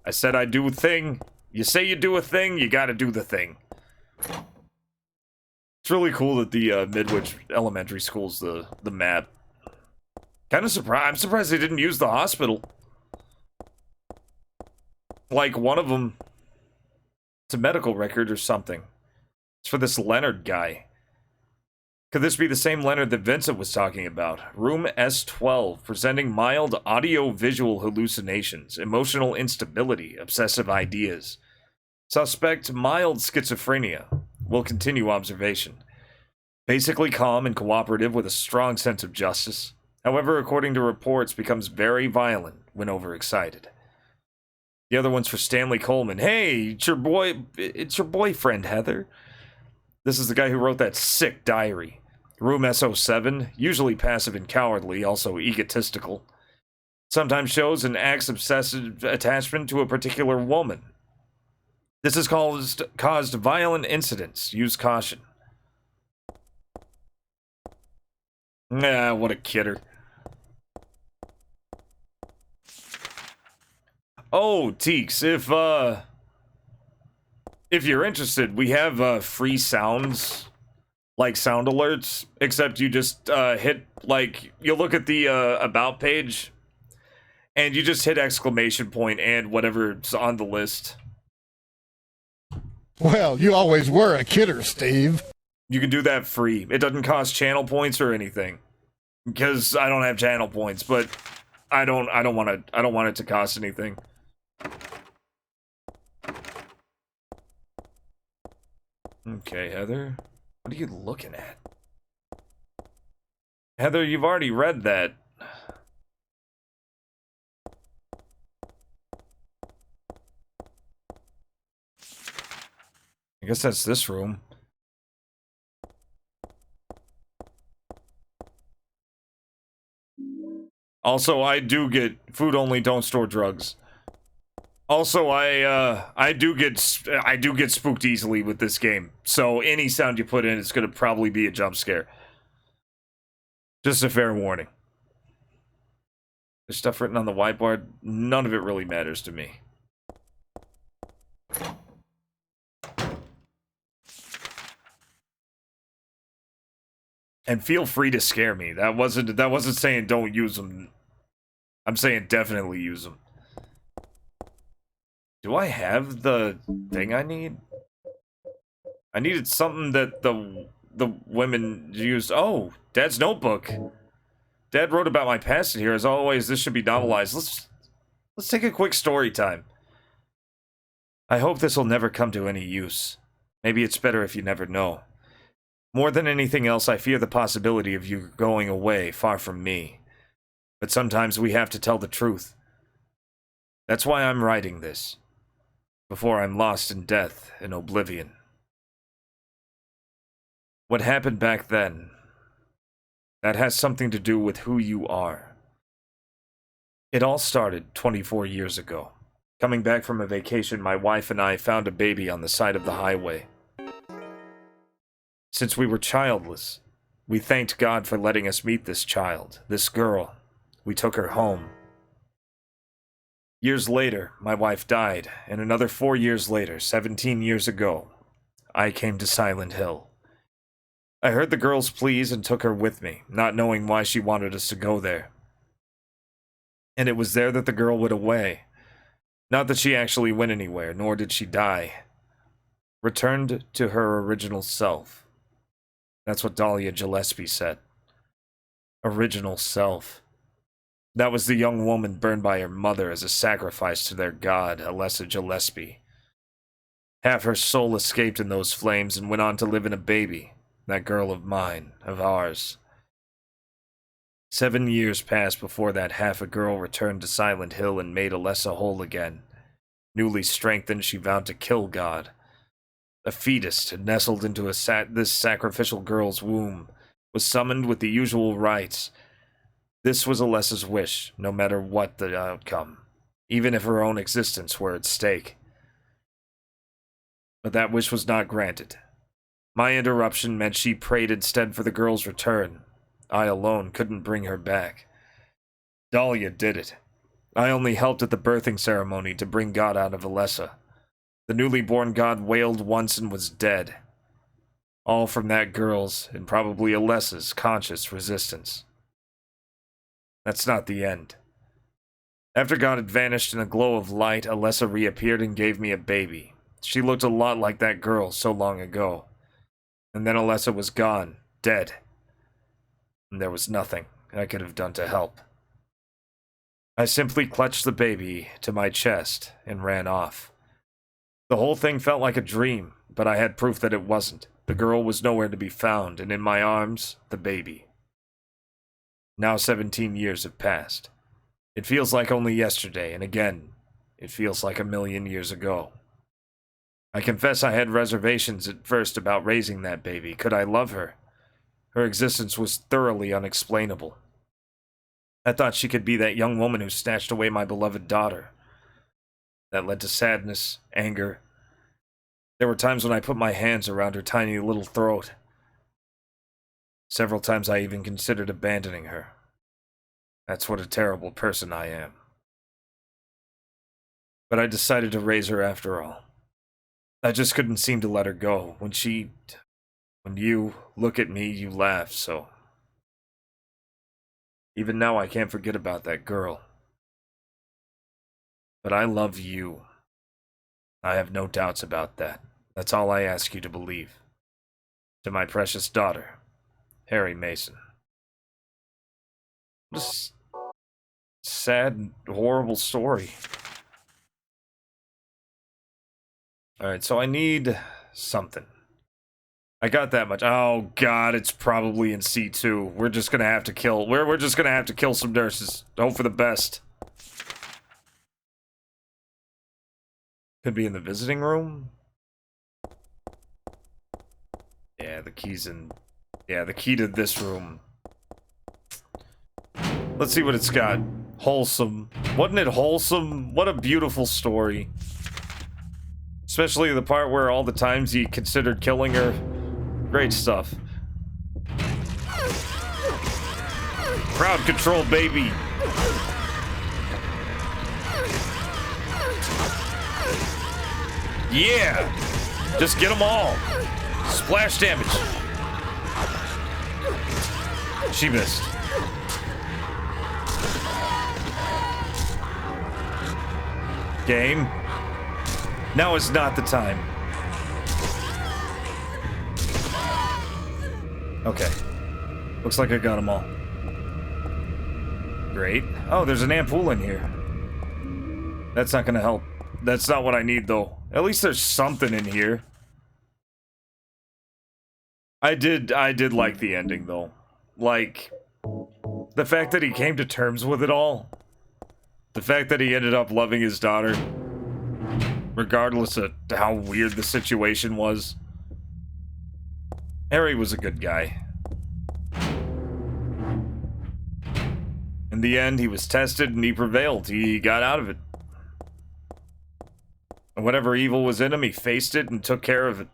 I said I'd do a thing. You say you do a thing, you gotta do the thing. It's really cool that the Midwich Elementary School's the map. Kind of surprised. I'm surprised they didn't use the hospital. Like one of them, it's a medical record or something. It's for this Leonard guy. Could this be the same Leonard that Vincent was talking about? Room S12, presenting mild audio-visual hallucinations, emotional instability, obsessive ideas. Suspect mild schizophrenia. Will continue observation. Basically calm and cooperative with a strong sense of justice. However, according to reports, becomes very violent when overexcited. The other one's for Stanley Coleman. Hey, it's your boyfriend, Heather. This is the guy who wrote that sick diary. Room S07, usually passive and cowardly, also egotistical. Sometimes shows and acts obsessive attachment to a particular woman. This has caused violent incidents. Use caution. Nah, what a kidder. Oh, Teeks, if you're interested, we have free sounds like sound alerts, except you just hit, like, you look at the about page, and you just hit exclamation point and whatever's on the list. Well, you always were a kidder, Steve. You can do that free. It doesn't cost channel points or anything, because I don't have channel points, but I don't want it to cost anything. Okay, Heather. What are you looking at? Heather, you've already read that. I guess that's this room. Also, I do get food only, don't store drugs. Also, I do get spooked easily with this game. So any sound you put in, it's gonna probably be a jump scare. Just a fair warning. There's stuff written on the whiteboard. None of it really matters to me. And feel free to scare me. That wasn't saying don't use them. I'm saying definitely use them. Do I have the thing I need? I needed something that the women used. Oh, Dad's notebook. Dad wrote about my past in here. As always, this should be novelized. Let's take a quick story time. I hope this will never come to any use. Maybe it's better if you never know. More than anything else, I fear the possibility of you going away far from me. But sometimes we have to tell the truth. That's why I'm writing this. Before I'm lost in death and oblivion. What happened back then, that has something to do with who you are. It all started 24 years ago. Coming back from a vacation, my wife and I found a baby on the side of the highway. Since we were childless, we thanked God for letting us meet this child, this girl. We took her home. Years later, my wife died, and another 4 years later, 17 years ago, I came to Silent Hill. I heard the girl's pleas and took her with me, not knowing why she wanted us to go there. And it was there that the girl went away. Not that she actually went anywhere, nor did she die. Returned to her original self. That's what Dahlia Gillespie said. Original self. That was the young woman burned by her mother as a sacrifice to their god, Alessa Gillespie. Half her soul escaped in those flames and went on to live in a baby, that girl of mine, of ours. 7 years passed before that half a girl returned to Silent Hill and made Alessa whole again. Newly strengthened, she vowed to kill God. A fetus nestled into this sacrificial girl's womb was summoned with the usual rites. This was Alessa's wish, no matter what the outcome, even if her own existence were at stake. But that wish was not granted. My interruption meant she prayed instead for the girl's return. I alone couldn't bring her back. Dahlia did it. I only helped at the birthing ceremony to bring God out of Alessa. The newly born God wailed once and was dead. All from that girl's, and probably Alessa's, conscious resistance. That's not the end. After God had vanished in a glow of light, Alessa reappeared and gave me a baby. She looked a lot like that girl so long ago. And then Alessa was gone, dead. And there was nothing I could have done to help. I simply clutched the baby to my chest and ran off. The whole thing felt like a dream, but I had proof that it wasn't. The girl was nowhere to be found, and in my arms, the baby. Now 17 years have passed. It feels like only yesterday, and again, it feels like a million years ago. I confess I had reservations at first about raising that baby. Could I love her? Her existence was thoroughly unexplainable. I thought she could be that young woman who snatched away my beloved daughter. That led to sadness, anger. There were times when I put my hands around her tiny little throat. Several times I even considered abandoning her. That's what a terrible person I am. But I decided to raise her after all. I just couldn't seem to let her go. When she When you look at me, you laugh, so... Even now, I can't forget about that girl. But I love you. I have no doubts about that. That's all I ask you to believe. To my precious daughter, Harry Mason. What a sad and horrible story. Alright, so I need something. I got that much. Oh god, it's probably in C2. We're just gonna have to kill... We're just gonna have to kill some nurses. Hope for the best. Could be in the visiting room? Yeah, the key's in... Yeah, the key to this room. Let's see what it's got. Wholesome. Wasn't it wholesome? What a beautiful story. Especially the part where all the times he considered killing her. Great stuff. Crowd control, baby. Yeah! Just get them all. Splash damage. She missed. Game. Now is not the time. Okay. Looks like I got them all. Great. Oh, there's an ampoule in here. That's not gonna help. That's not what I need, though. At least there's something in here. I did like the ending, though. Like, the fact that he came to terms with it all. The fact that he ended up loving his daughter. Regardless of how weird the situation was. Harry was a good guy. In the end, he was tested and he prevailed. He got out of it. And whatever evil was in him, he faced it and took care of it.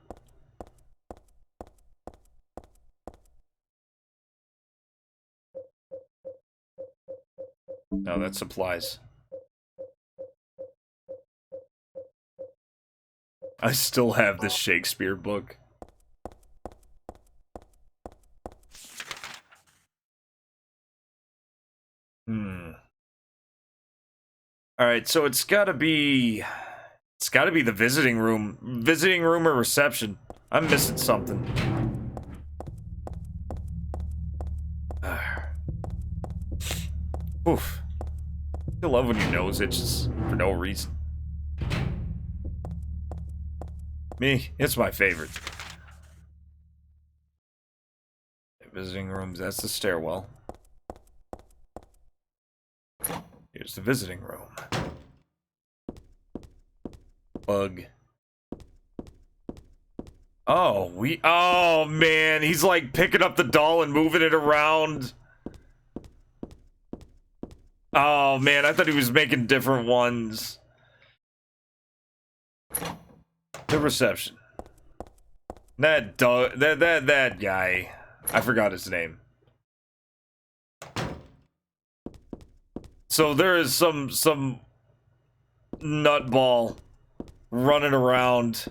No, that's supplies. I still have this Shakespeare book. Alright, so it's gotta be the visiting room. Visiting room or reception. I'm missing something. Oof. I love when your nose itches for no reason. Me, it's my favorite. Visiting rooms, that's the stairwell. Here's the visiting room. Bug. Oh, man, he's like picking up the doll and moving it around. Oh, man, I thought he was making different ones. The reception. That guy. I forgot his name. So there is some nutball running around.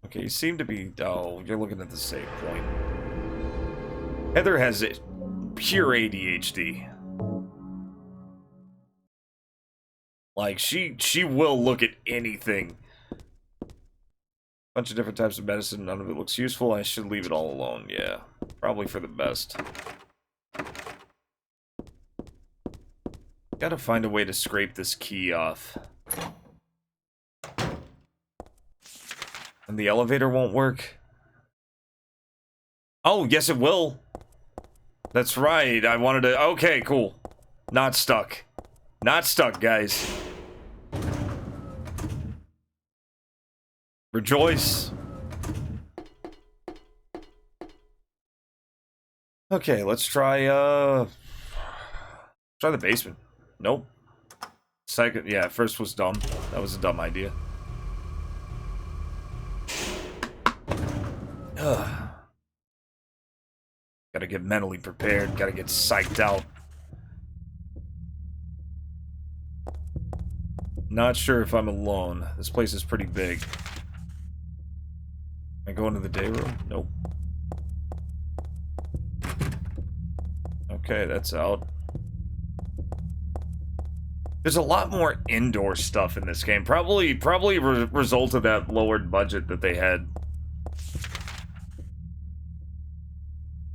Okay, you seem to be... Oh, you're looking at the same point. Heather has it. Pure ADHD. Like, she will look at anything. Bunch of different types of medicine, none of it looks useful. I should leave it all alone, yeah. Probably for the best. Gotta find a way to scrape this key off. And the elevator won't work? Oh, yes it will. That's right, I wanted to... Okay, cool. Not stuck. Not stuck, guys. Rejoice. Okay, let's try the basement. Nope. Second, yeah, first was dumb. That was a dumb idea. Ugh. Gotta get mentally prepared, gotta get psyched out. Not sure if I'm alone. This place is pretty big. Can I go into the day room? Nope. Okay, that's out. There's a lot more indoor stuff in this game. Probably a result of that lowered budget that they had.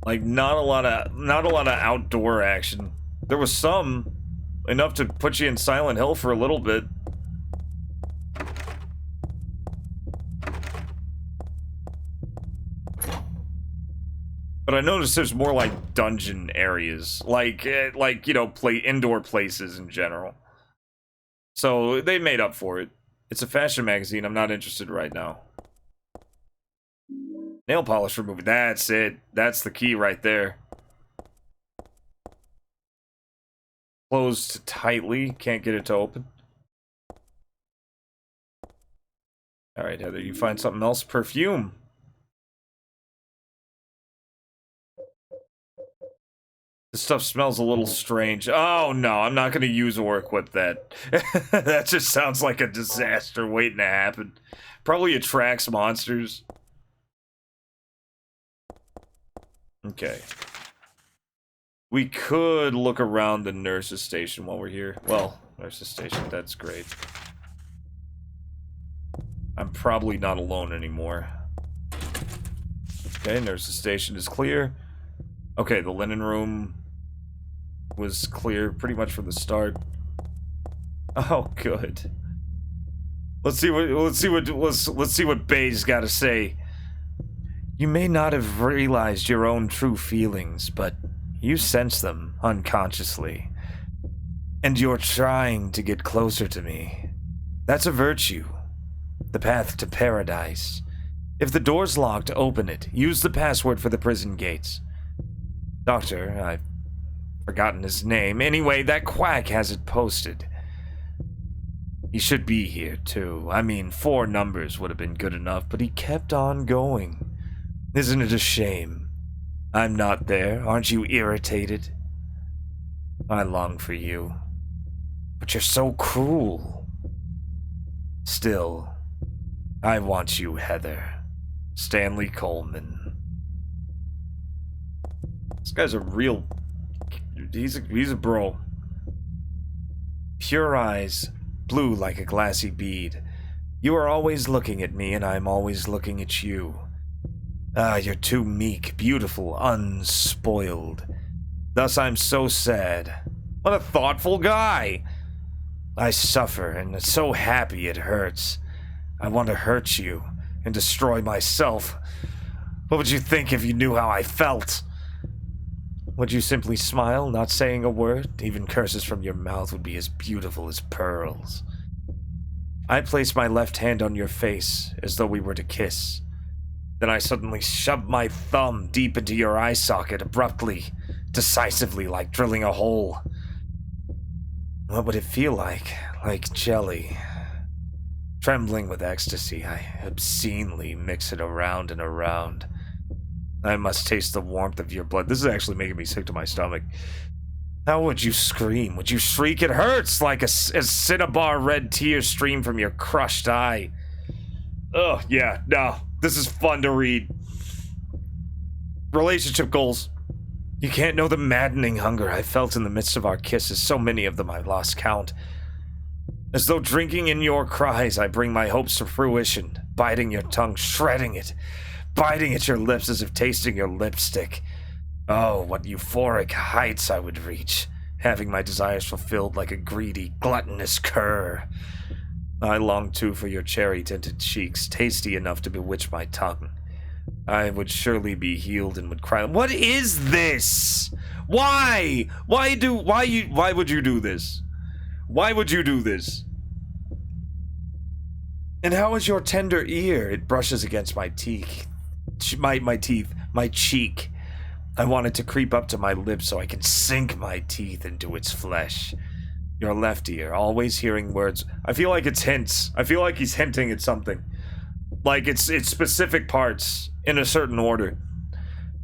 Like, not a lot of outdoor action. There was some, enough to put you in Silent Hill for a little bit. But I noticed there's more like dungeon areas, like you know, indoor places in general. So they made up for it. It's a fashion magazine. I'm not interested right now. Nail polish remover. That's it. That's the key right there. Closed tightly. Can't get it to open. Alright, Heather, you find something else? Perfume. This stuff smells a little strange. Oh no, I'm not going to use or equip that. That just sounds like a disaster waiting to happen. Probably attracts monsters. Okay. We could look around the nurse's station while we're here. Well, nurse's station, that's great. I'm probably not alone anymore. Okay, nurse's station is clear. Okay, the linen room was clear pretty much from the start. Oh, good. Let's see what Bay's got to say. You may not have realized your own true feelings, but you sense them unconsciously. And you're trying to get closer to me. That's a virtue. The path to paradise. If the door's locked, open it. Use the password for the prison gates. Doctor, I've forgotten his name. Anyway, that quack has it posted. He should be here, too. I mean, 4 numbers would have been good enough, but he kept on going. Isn't it a shame? I'm not there. Aren't you irritated? I long for you. But you're so cruel. Still, I want you, Heather. Stanley Coleman. This guy's a real... He's a bro. Pure eyes, blue like a glassy bead. You are always looking at me, and I'm always looking at you. Ah, you're too meek, beautiful, unspoiled. Thus I'm so sad. What a thoughtful guy! I suffer, and it's so happy it hurts. I want to hurt you, and destroy myself. What would you think if you knew how I felt? Would you simply smile, not saying a word? Even curses from your mouth would be as beautiful as pearls. I place my left hand on your face, as though we were to kiss. Then I suddenly shove my thumb deep into your eye socket, abruptly, decisively, like drilling a hole. What would it feel like? Like jelly. Trembling with ecstasy, I obscenely mix it around and around. I must taste the warmth of your blood. This is actually making me sick to my stomach. How would you scream? Would you shriek? It hurts like a cinnabar red tear stream from your crushed eye. Oh, yeah, no. This is fun to read. Relationship goals. You can't know the maddening hunger I felt in the midst of our kisses. So many of them I've lost count. As though drinking in your cries, I bring my hopes to fruition, biting your tongue, shredding it, biting at your lips as if tasting your lipstick. Oh, what euphoric heights I would reach, having my desires fulfilled like a greedy, gluttonous cur. I long too for your cherry-tinted cheeks, tasty enough to bewitch my tongue. I would surely be healed and would cry. What is this? Why? Why would you do this? Why would you do this? And how is your tender ear? It brushes against my teeth. My cheek. I want it to creep up to my lips so I can sink my teeth into its flesh. Your left ear, always hearing words. I feel like it's hints. I feel like he's hinting at something. Like it's specific parts in a certain order.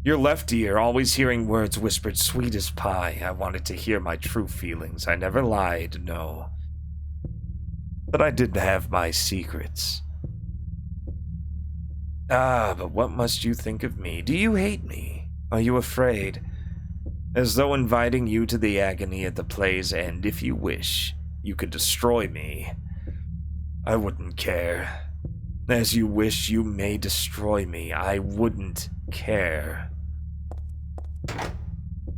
Your left ear, always hearing words whispered sweet as pie. I wanted to hear my true feelings. I never lied, no. But I did have my secrets. Ah, but what must you think of me? Do you hate me? Are you afraid? As though inviting you to the agony at the play's end, if you wish, you could destroy me. I wouldn't care. As you wish, you may destroy me. I wouldn't care.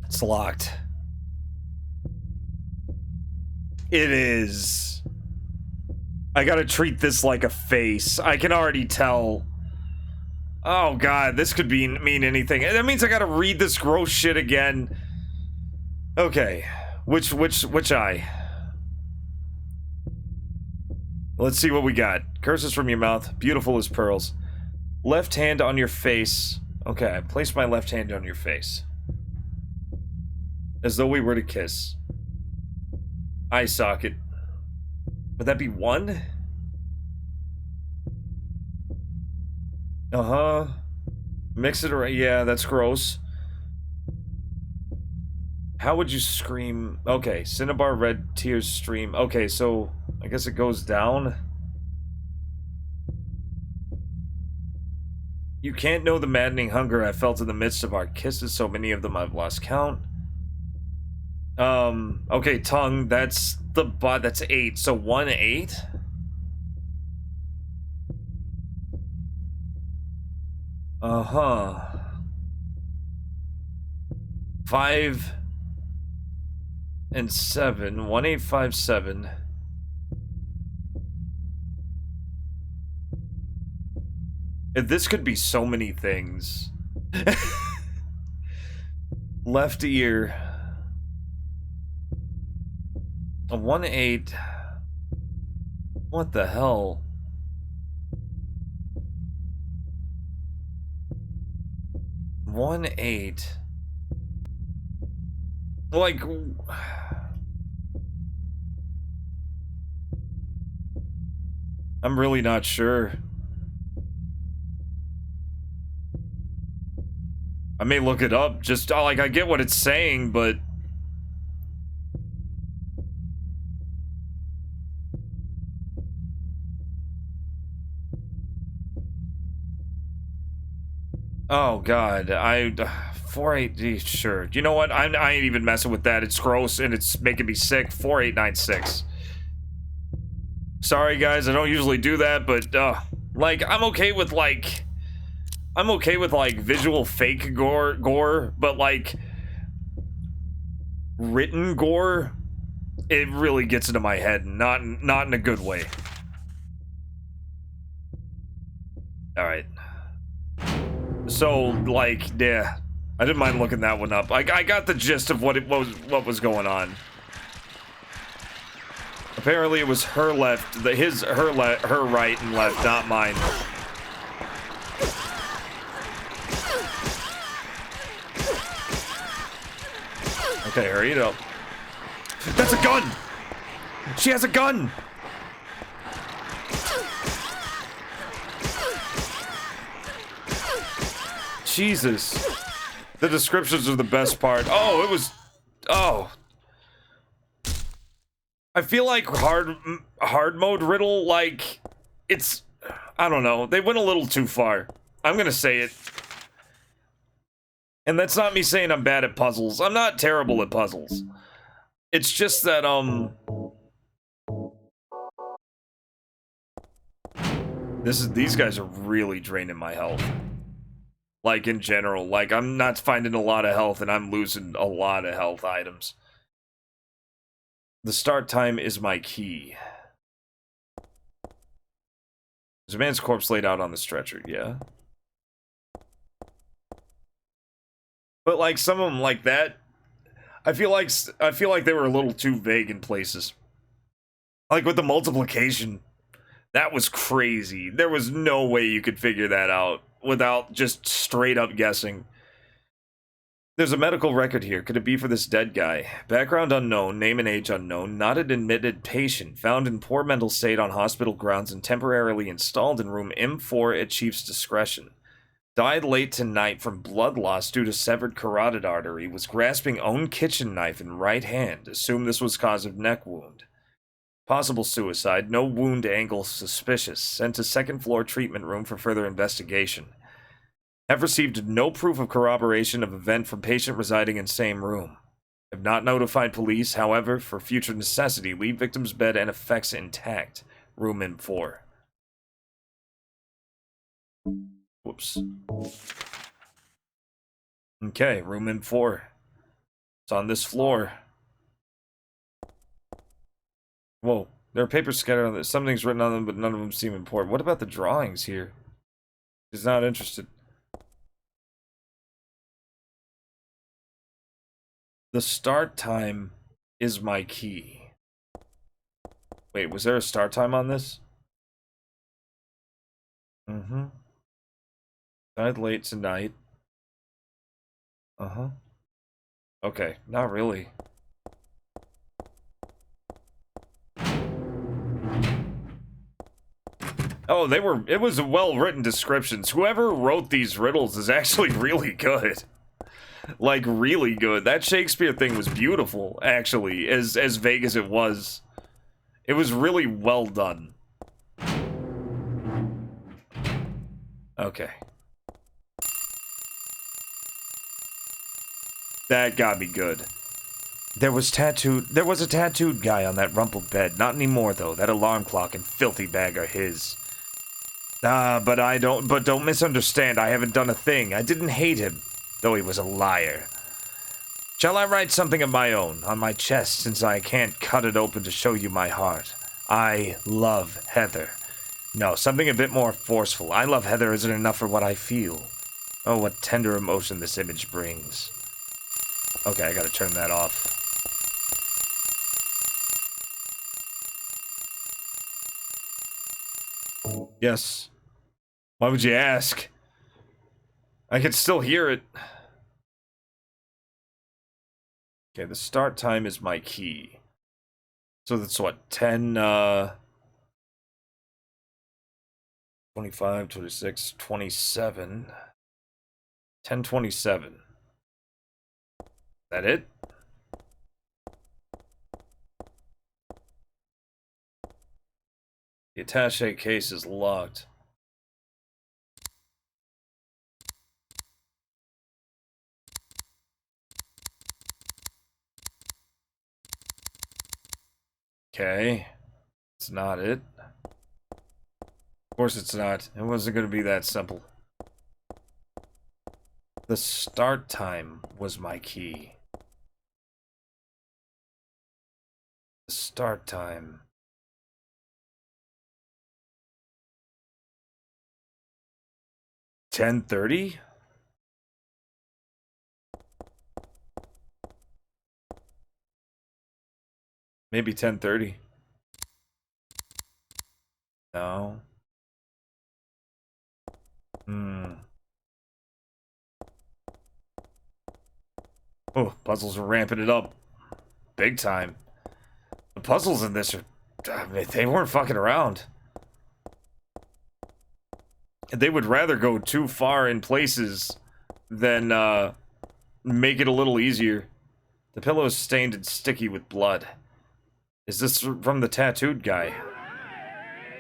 It's locked. It is. I gotta treat this like a face. I can already tell. Oh god, this could mean anything. That means I gotta read this gross shit again. Okay, which eye? Let's see what we got. Curses from your mouth, beautiful as pearls. Left hand on your face. Okay, I placed my left hand on your face. As though we were to kiss. Eye socket. Would that be one? Uh-huh. Mix it around. Yeah, that's gross. How would you scream? Okay, Cinnabar red tears stream. Okay, so I guess it goes down. You can't know the maddening hunger I felt in the midst of our kisses. So many of them I've lost count. Okay, tongue. That's the butt. That's 8. So 1, 8. Uh-huh. 5 and 7. 1, 8, 5, 7. This could be so many things. Left ear. A 1, 8. What the hell? One 8. Like, I'm really not sure. I may look it up. Just like I get what it's saying, but oh god, 4-8, sure. You know what? I ain't even messing with that. It's gross and it's making me sick. 4896. Sorry guys, I don't usually do that, but like I'm okay with like visual fake gore, but like written gore, it really gets into my head, not in a good way. All right. So like, yeah, I didn't mind looking that one up. I got the gist of what was going on. Apparently it was her left, her right and left, not mine. Okay, hurry it up. That's a gun! She has a gun! Jesus. The descriptions are the best part. Oh, it was... Oh. I feel like hard mode riddle, like, it's... I don't know. They went a little too far. I'm gonna say it. And that's not me saying I'm bad at puzzles. I'm not terrible at puzzles. It's just that, these guys are really draining my health. Like, in general. Like, I'm not finding a lot of health, and I'm losing a lot of health items. The start time is my key. There's a man's corpse laid out on the stretcher, yeah? But like some of them like that, I feel like they were a little too vague in places. Like with the multiplication, that was crazy. There was no way you could figure that out without just straight up guessing. There's a medical record here. Could it be for this dead guy? Background unknown, name and age unknown, not an admitted patient, found in poor mental state on hospital grounds and temporarily installed in room M4 at Chief's discretion. Died late tonight from blood loss due to severed carotid artery. Was grasping own kitchen knife in right hand. Assumed this was cause of neck wound. Possible suicide. No wound angle suspicious. Sent to second floor treatment room for further investigation. Have received no proof of corroboration of event from patient residing in same room. Have not notified police. However, for future necessity, leave victim's bed and effects intact. Room M4. Whoops. Okay, room M4. It's on this floor. Whoa, there are papers scattered on this. Something's written on them, but none of them seem important. What about the drawings here? He's not interested. The start time is my key. Wait, was there a start time on this? Mm-hmm. Died late tonight. Uh-huh. Okay, not really. Oh, it was well-written descriptions. Whoever wrote these riddles is actually really good. Like, really good. That Shakespeare thing was beautiful, actually, as vague as it was. It was really well done. Okay. That got me good. There was a tattooed guy on that rumpled bed. Not anymore, though. That alarm clock and filthy bag are his. But don't misunderstand. I haven't done a thing. I didn't hate him, though he was a liar. Shall I write something of my own on my chest, since I can't cut it open to show you my heart? I love Heather. No, something a bit more forceful. I love Heather isn't enough for what I feel. Oh, what tender emotion this image brings. Okay, I gotta turn that off. Yes. Why would you ask? I can still hear it. Okay, the start time is my key. So that's what, 10, 25, 26, 27. 10:27. That it? The attaché case is locked. Okay. It's not it. Of course it's not. It wasn't going to be that simple. The start time was my key. The start time. $10:30? Maybe 10:30. No. Oh, puzzles are ramping it up. Big time. The puzzles in this are... I mean, they weren't fucking around. They would rather go too far in places than make it a little easier. The pillow is stained and sticky with blood. Is this from the tattooed guy?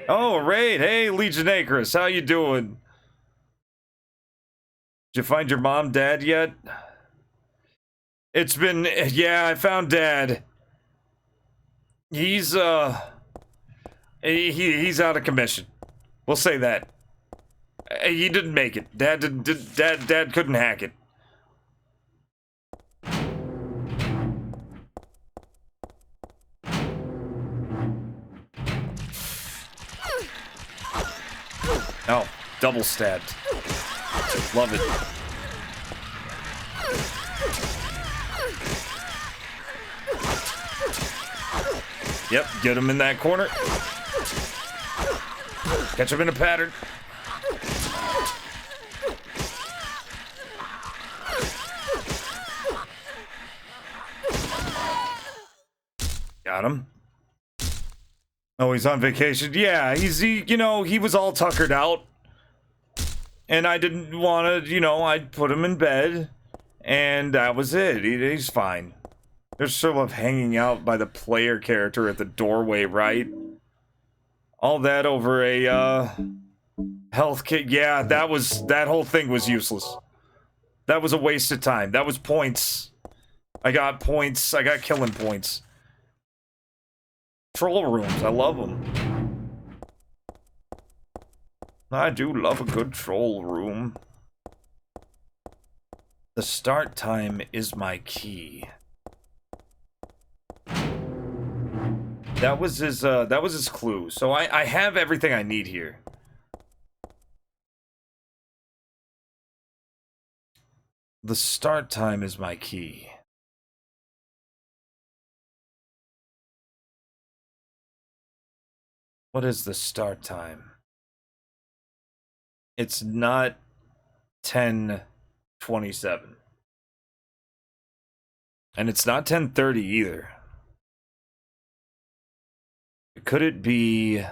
Oh, Raid! Hey, Legionacris, how you doing? Did you find your mom, dad yet? It's been... Yeah, I found dad. He's, he's out of commission. We'll say that. He didn't make it. Dad couldn't hack it. Oh, double stabbed. Love it. Yep, get him in that corner. Catch him in a pattern. Got him. Oh, he's on vacation. Yeah, he was all tuckered out. And I didn't want to, I put him in bed. And that was it. He's fine. There's sort of hanging out by the player character at the doorway, right? All that over a, health kit. Yeah, that whole thing was useless. That was a waste of time. That was points. I got points. I got killing points. Troll rooms. I love them. I do love a good troll room. The start time is my key. That was his clue. So I have everything I need here. The start time is my key. What is the start time? It's not 10:27. And it's not 10:30 either. Could it be...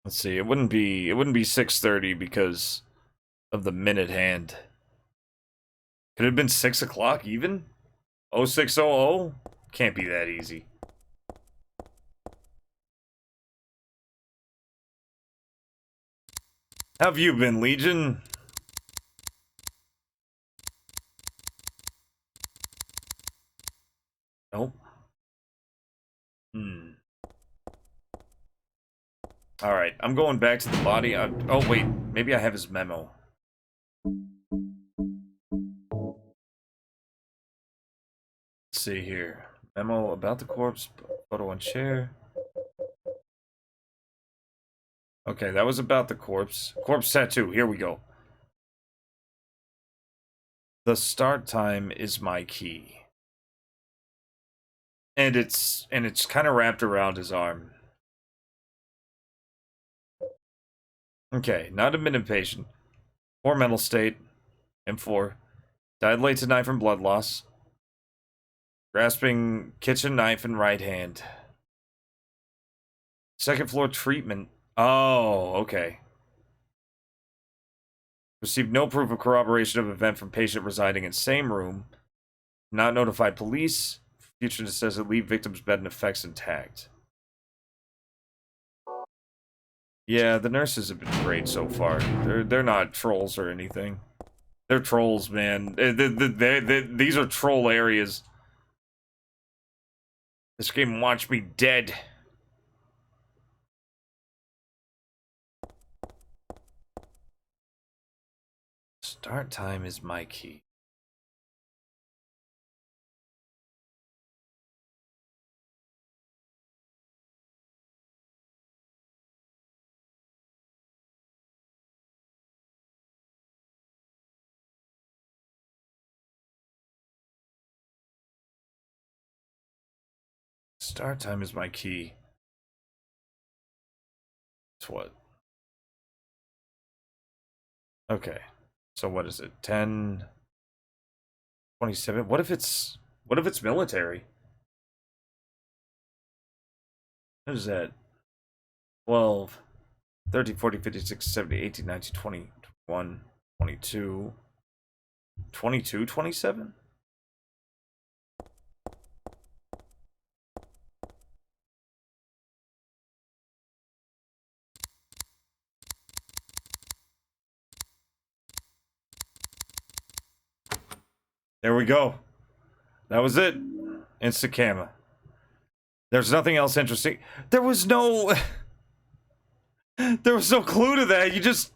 Let's see, it wouldn't be 6:30 because of the minute hand. Could it have been 6 o'clock even? 0600? Can't be that easy. How have you been, Legion? Nope. Alright, I'm going back to the body. Oh, wait. Maybe I have his memo. Let's see here. Memo about the corpse. Photo and share. Okay, that was about the corpse. Corpse tattoo. Here we go. The start time is my key. And it's kind of wrapped around his arm. Okay, not a minute patient. Poor mental state. M4. Died late tonight from blood loss. Grasping kitchen knife in right hand. Second floor treatment. Oh, okay. Received no proof of corroboration of event from patient residing in same room. Not notified police. Future says that leave victim's bed and effects intact. Yeah, the nurses have been great so far. They're not trolls or anything. They're trolls, man. These are troll areas. This game wants me dead. Start time is my key. Start time is my key. It's what? Okay. So what is it? 10:27. What if it's military? What is that? 12, 13, 14, 15, 16, 17, 18, 19, 20, 21, 22, 22, 27? There we go. That was it. Instacamera. There's nothing else interesting. There was no clue to that. You just...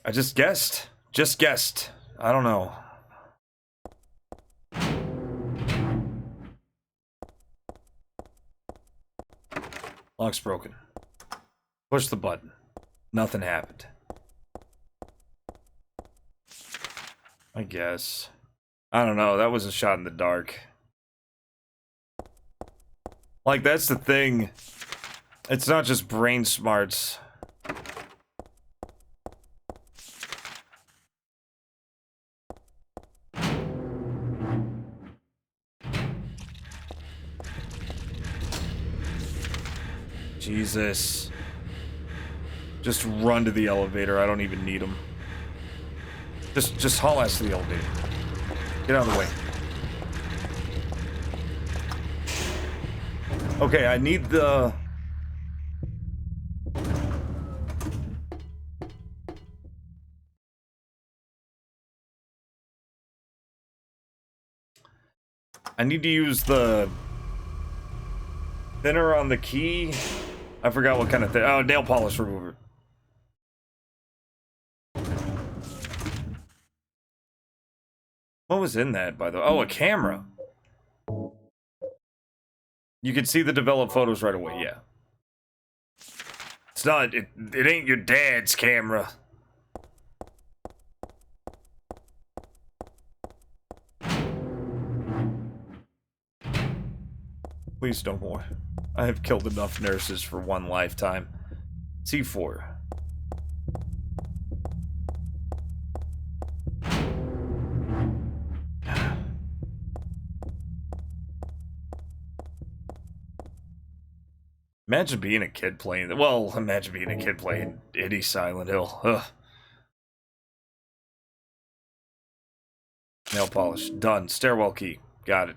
I just guessed. Just guessed. I don't know. Lock's broken. Push the button. Nothing happened. I guess. I don't know. That was a shot in the dark. Like, that's the thing. It's not just brain smarts. Jesus. Just run to the elevator. I don't even need him. Just haul ass to the elevator. Get out of the way. Okay, I need the... I need to use the thinner on the key. I forgot what kind of thing. Oh, nail polish remover. What was in that, by the way? Oh, a camera. You can see the developed photos right away, yeah. It's not, it ain't your dad's camera. Please no more. I have killed enough nurses for one lifetime. C4. Imagine being a kid playing... Well, imagine being a kid playing any Silent Hill. Ugh. Nail polish. Done. Stairwell key. Got it.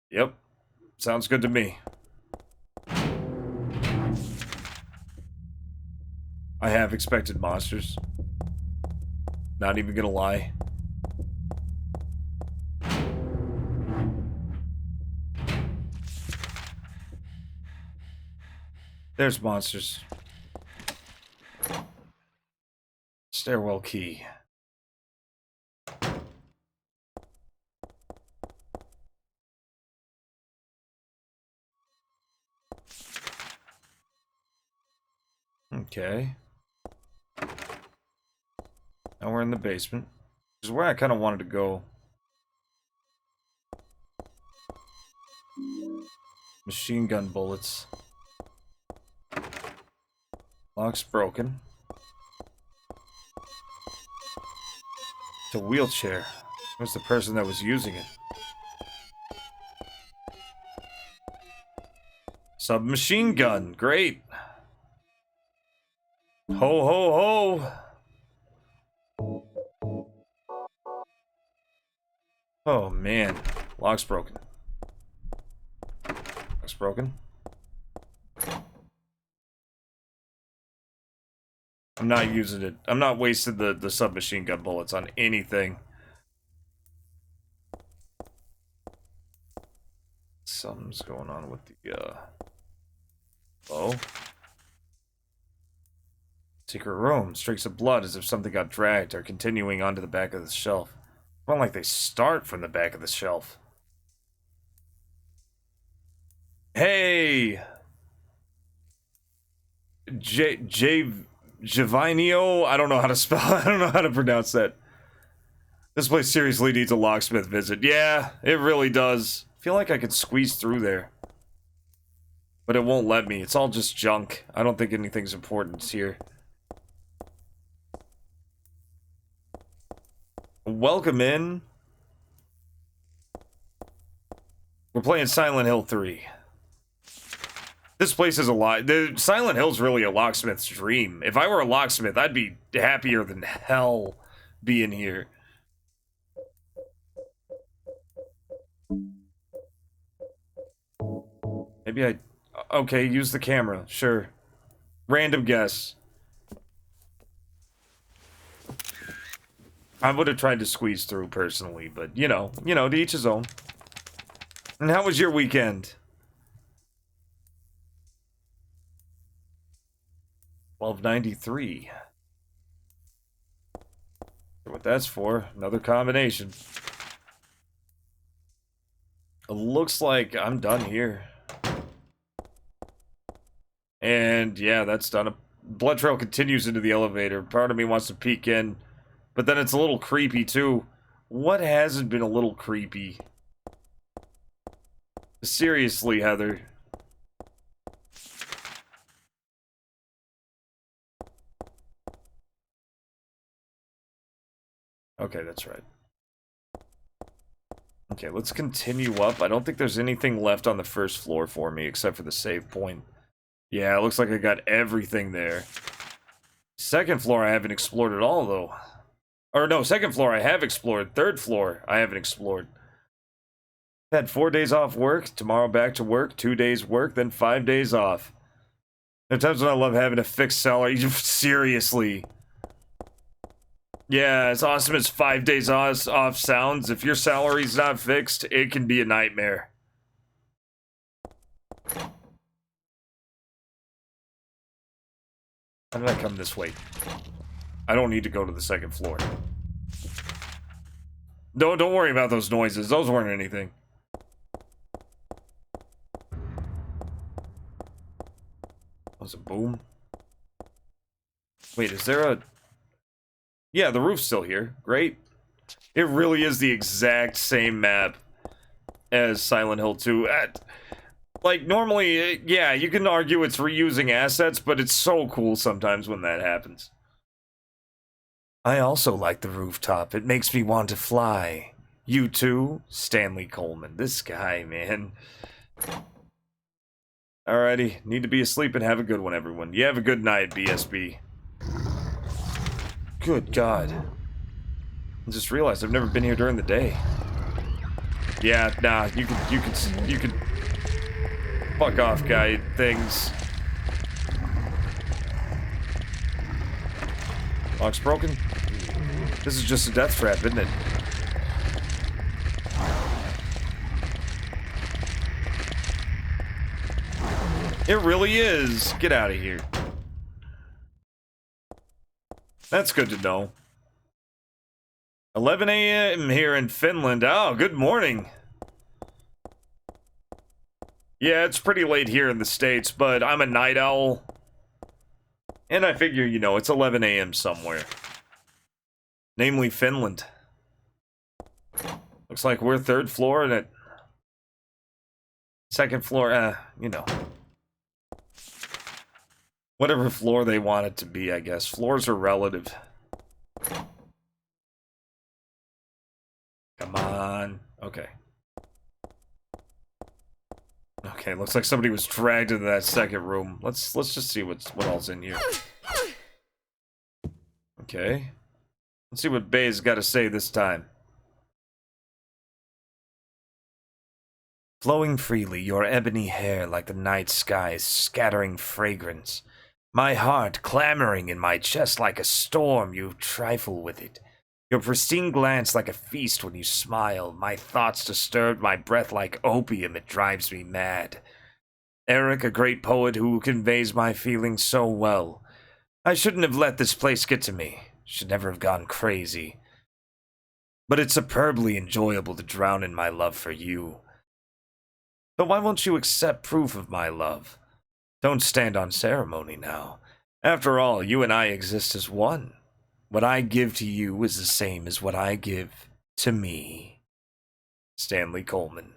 Yep. Sounds good to me. I have expected monsters. Not even gonna lie. There's monsters. Stairwell key. Okay. Now we're in the basement. Which is where I kind of wanted to go. Machine gun bullets. Lock's broken. It's a wheelchair. Who's the person that was using it? Submachine gun. Great. Ho ho ho. Oh man. Lock's broken. Lock's broken. I'm not using it. I'm not wasting the submachine gun bullets on anything. Something's going on with the, oh. Secret room. Streaks of blood as if something got dragged, are continuing onto the back of the shelf. Not like they start from the back of the shelf. Hey! Javinio? I don't know how to spell. I don't know how to pronounce that. This place seriously needs a locksmith visit. Yeah, it really does. I feel like I could squeeze through there. But it won't let me. It's all just junk. I don't think anything's important here. Welcome in. We're playing Silent Hill 3. This place is a lot. The Silent Hill's really a locksmith's dream. If I were a locksmith, I'd be happier than hell being here. Maybe I... Okay, use the camera. Sure. Random guess. I would have tried to squeeze through personally, but you know, to each his own. And how was your weekend? 1293. What that's for? Another combination. It looks like I'm done here. And yeah, that's done. A blood trail continues into the elevator. Part of me wants to peek in, but then it's a little creepy too. What hasn't been a little creepy? Seriously, Heather. Okay, that's right. Okay, let's continue up. I don't think there's anything left on the first floor for me except for the save point. Yeah, it looks like I got everything there. Second floor I haven't explored at all, though. Or no, second floor I have explored. Third floor I haven't explored. Had 4 days off work. Tomorrow back to work. 2 days work, then 5 days off. There are times when I love having a fixed salary. Seriously. Yeah, as awesome as 5 days off sounds, if your salary's not fixed, it can be a nightmare. How did I come this way? I don't need to go to the second floor. Don't worry about those noises. Those weren't anything. Was a boom? Wait, is there a... Yeah, the roof's still here. Great. It really is the exact same map as Silent Hill 2. Like, normally, yeah, you can argue it's reusing assets, but it's so cool sometimes when that happens. I also like the rooftop. It makes me want to fly. You too? Stanley Coleman. This guy, man. Alrighty, need to be asleep and have a good one, everyone. You have a good night, BSB. Good God. I just realized I've never been here during the day. Yeah, nah, you could fuck off, guy, things. Lock's broken? This is just a death trap, isn't it? It really is. Get out of here. That's good to know. 11 a.m. here in Finland. Oh, good morning. Yeah, it's pretty late here in the States, but I'm a night owl. And I figure, you know, it's 11 a.m. somewhere. Namely, Finland. Looks like we're third floor and at second floor, you know. Whatever floor they want it to be, I guess. Floors are relative. Come on. Okay. Okay, looks like somebody was dragged into that second room. Let's just see what all's in here. Okay. Let's see what Bay's got to say this time. Flowing freely, your ebony hair like the night sky scattering fragrance. My heart clamoring in my chest like a storm, you trifle with it. Your pristine glance like a feast when you smile. My thoughts disturbed, my breath like opium, it drives me mad. Eric, a great poet who conveys my feelings so well. I shouldn't have let this place get to me. Should never have gone crazy. But it's superbly enjoyable to drown in my love for you. But why won't you accept proof of my love? Don't stand on ceremony now. After all, you and I exist as one. What I give to you is the same as what I give to me. Stanley Coleman.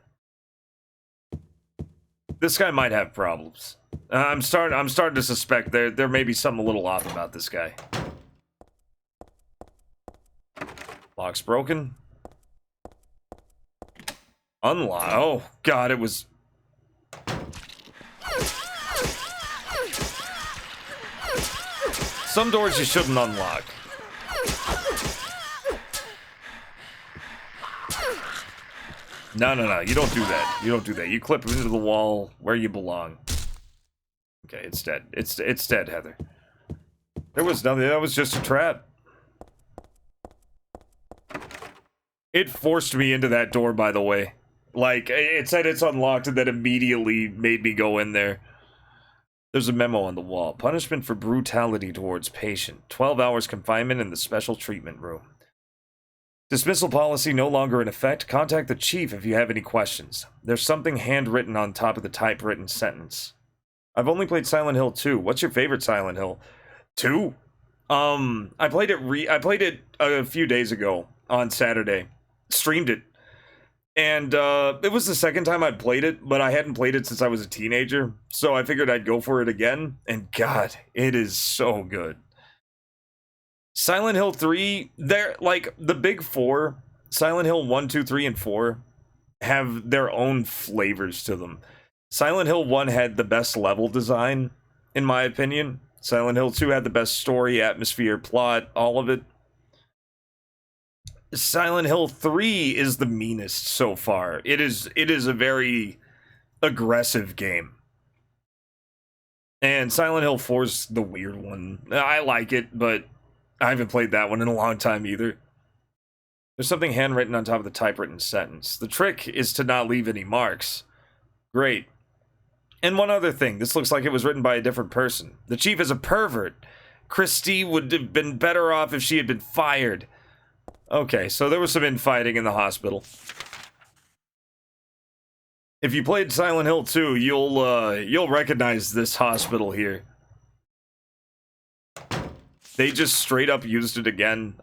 This guy might have problems. I'm starting to suspect there may be something a little off about this guy. Lock's broken. Unlock. Oh, God, it was... Some doors you shouldn't unlock. No, you don't do that. You don't do that. You clip him into the wall where you belong. Okay, it's dead. It's dead, Heather. There was nothing. That was just a trap. It forced me into that door, by the way. Like, it said it's unlocked and that immediately made me go in there. There's a memo on the wall. Punishment for brutality towards patient. 12 hours confinement in the special treatment room. Dismissal policy no longer in effect. Contact the chief if you have any questions. There's something handwritten on top of the typewritten sentence. I've only played Silent Hill 2. What's your favorite Silent Hill? 2? I played it a few days ago on Saturday. Streamed it. And it was the second time I'd played it, but I hadn't played it since I was a teenager, so I figured I'd go for it again, and God, it is so good. Silent Hill 3, they're like the big four, Silent Hill 1, 2, 3, and 4 have their own flavors to them. Silent Hill 1 had the best level design, in my opinion. Silent Hill 2 had the best story, atmosphere, plot, all of it. Silent Hill 3 is the meanest so far. It is a very aggressive game. And Silent Hill 4 is the weird one. I like it, but I haven't played that one in a long time either. There's something handwritten on top of the typewritten sentence. The trick is to not leave any marks. Great. And one other thing. This looks like it was written by a different person. The chief is a pervert. Christie would have been better off if she had been fired. Okay, so there was some infighting in the hospital. If you played Silent Hill 2, you'll recognize this hospital here. They just straight up used it again.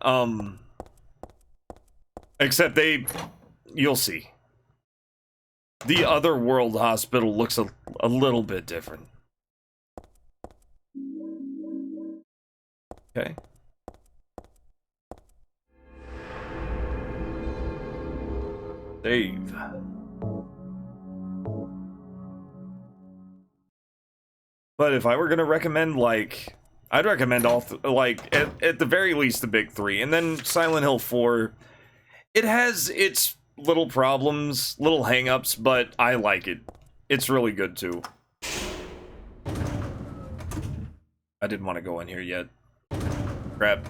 Except you'll see. The Otherworld hospital looks a little bit different. Okay. Save. But if I were gonna recommend, like, I'd recommend all, at the very least, the big three. And then Silent Hill 4, it has its little problems, little hang-ups, but I like it. It's really good, too. I didn't want to go in here yet. Crap.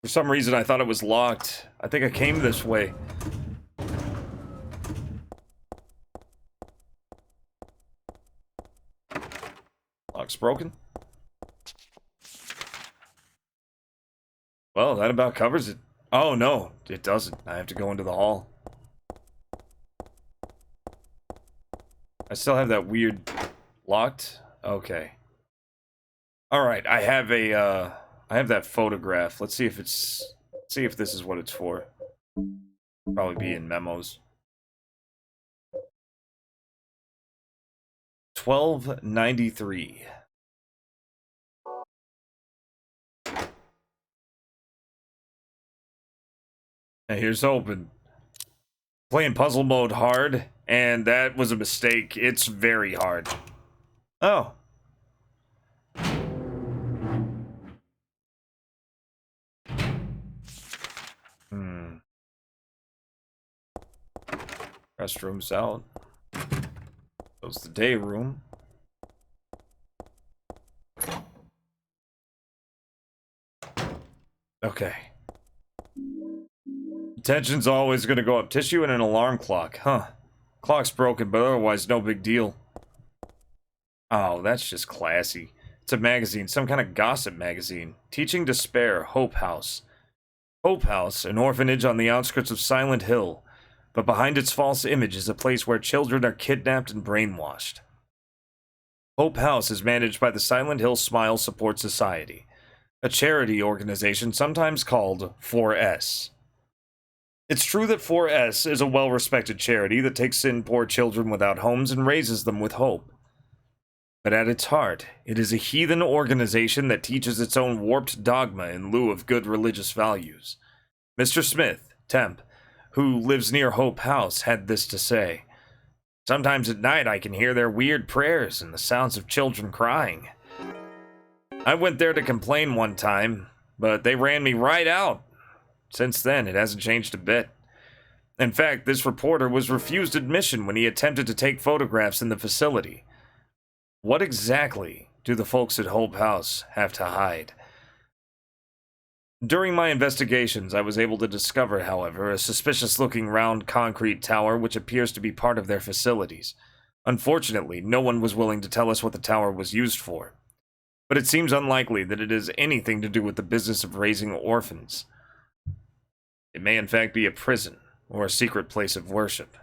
For some reason, I thought it was locked. I think I came this way. Lock's broken. Well, that about covers it. Oh, no, it doesn't. I have to go into the hall. I still have that weird locked? Okay. Alright, I have that photograph. Let's see if this is what it's for. Probably be in memos. 1293. Now here's hoping. Playing puzzle mode hard, and that was a mistake. It's very hard. Oh. Restroom's out. Goes the day room. Okay. Tension's always gonna go up. Tissue and an alarm clock. Huh. Clock's broken, but otherwise no big deal. Oh, that's just classy. It's a magazine, some kind of gossip magazine. Teaching Despair, Hope House. Hope House, an orphanage on the outskirts of Silent Hill. But behind its false image is a place where children are kidnapped and brainwashed. Hope House is managed by the Silent Hill Smile Support Society, a charity organization sometimes called 4S. It's true that 4S is a well-respected charity that takes in poor children without homes and raises them with hope. But at its heart, it is a heathen organization that teaches its own warped dogma in lieu of good religious values. Mr. Smith, temp, who lives near Hope House, had this to say. Sometimes at night I can hear their weird prayers and the sounds of children crying. I went there to complain one time, but they ran me right out. Since then, it hasn't changed a bit. In fact, this reporter was refused admission when he attempted to take photographs in the facility. What exactly do the folks at Hope House have to hide? During my investigations, I was able to discover, however, a suspicious-looking round concrete tower which appears to be part of their facilities. Unfortunately, no one was willing to tell us what the tower was used for. But it seems unlikely that it has anything to do with the business of raising orphans. It may in fact be a prison, or a secret place of worship.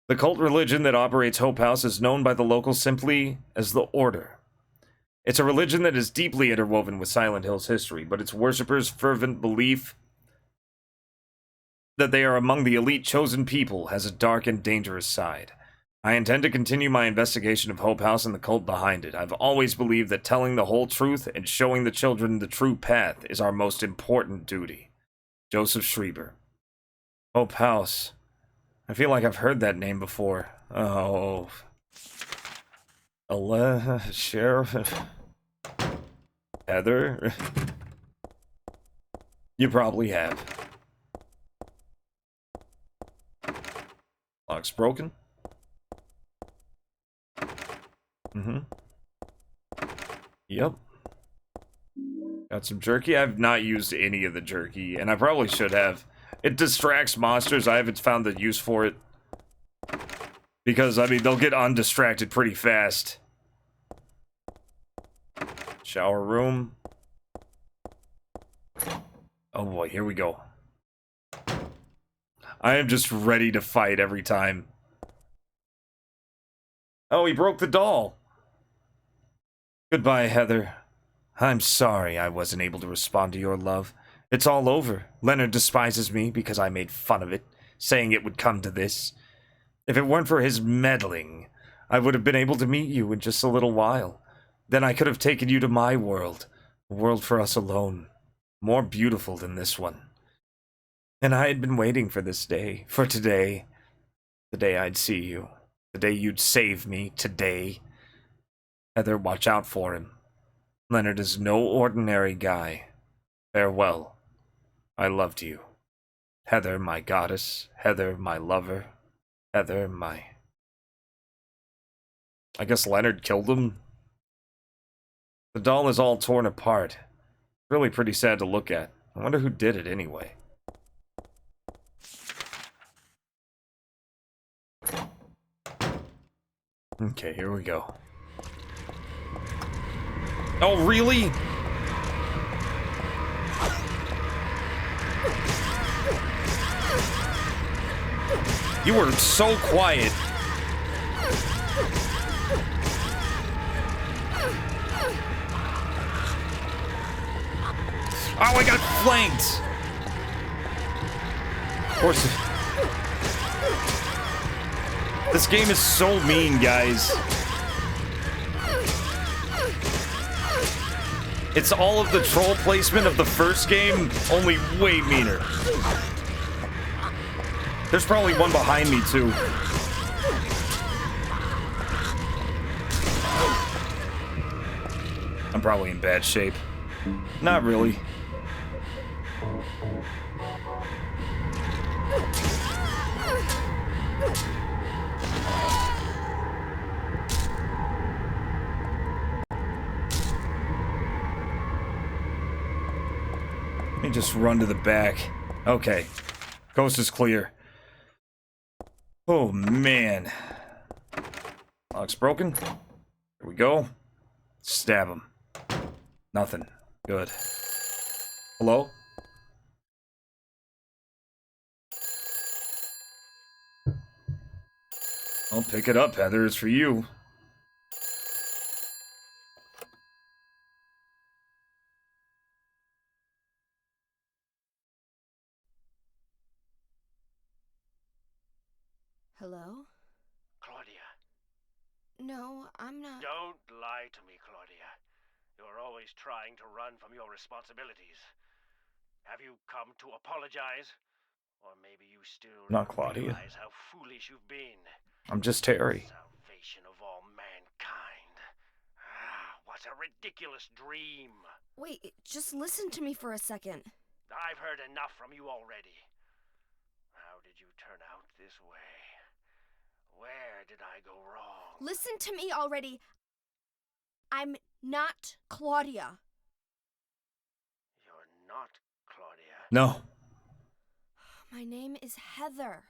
The cult religion that operates Hope House is known by the locals simply as the Order. It's a religion that is deeply interwoven with Silent Hill's history, but its worshippers' fervent belief that they are among the elite chosen people has a dark and dangerous side. I intend to continue my investigation of Hope House and the cult behind it. I've always believed that telling the whole truth and showing the children the true path is our most important duty. Joseph Schreiber. Hope House. I feel like I've heard that name before. Oh. Sheriff? Heather? You probably have. Lock's broken. Yep. Got some jerky. I've not used any of the jerky, and I probably should have. It distracts monsters. I haven't found the use for it. Because, I mean, they'll get undistracted pretty fast. Shower room. Oh boy, here we go. I am just ready to fight every time. Oh, he broke the doll. Goodbye, Heather. I'm sorry I wasn't able to respond to your love. It's all over. Leonard despises me because I made fun of it, saying it would come to this. If it weren't for his meddling, I would have been able to meet you in just a little while. Then I could have taken you to my world, a world for us alone, more beautiful than this one. And I had been waiting for this day, for today, the day I'd see you, the day you'd save me, today. Heather, watch out for him. Leonard is no ordinary guy. Farewell. I loved you. Heather, my goddess. Heather, my lover. Heather, my... I guess Leonard killed him? The doll is all torn apart. Really pretty sad to look at. I wonder who did it anyway. Okay, here we go. Oh, really? You were so quiet. Oh, I got flanked. Of course. This game is so mean, guys. It's all of the troll placement of the first game, only way meaner. There's probably one behind me, too. I'm probably in bad shape. Not really. Let me just run to the back. Okay. Coast is clear. Oh, man. Lock's broken. Here we go. Stab him. Nothing. Good. Hello? I'll pick it up, Heather. It's for you. Hello? Claudia. No, I'm not. Don't lie to me, Claudia. You're always trying to run from your responsibilities. Have you come to apologize? Or maybe you still Not don't Claudia. realize how foolish you've been. I'm just Terry. Salvation of all mankind. Ah, what a ridiculous dream. Wait, just listen to me for a second. I've heard enough from you already. How did you turn out this way? Where did I go wrong? Listen to me already. I'm not Claudia. You're not Claudia. No. My name is Heather.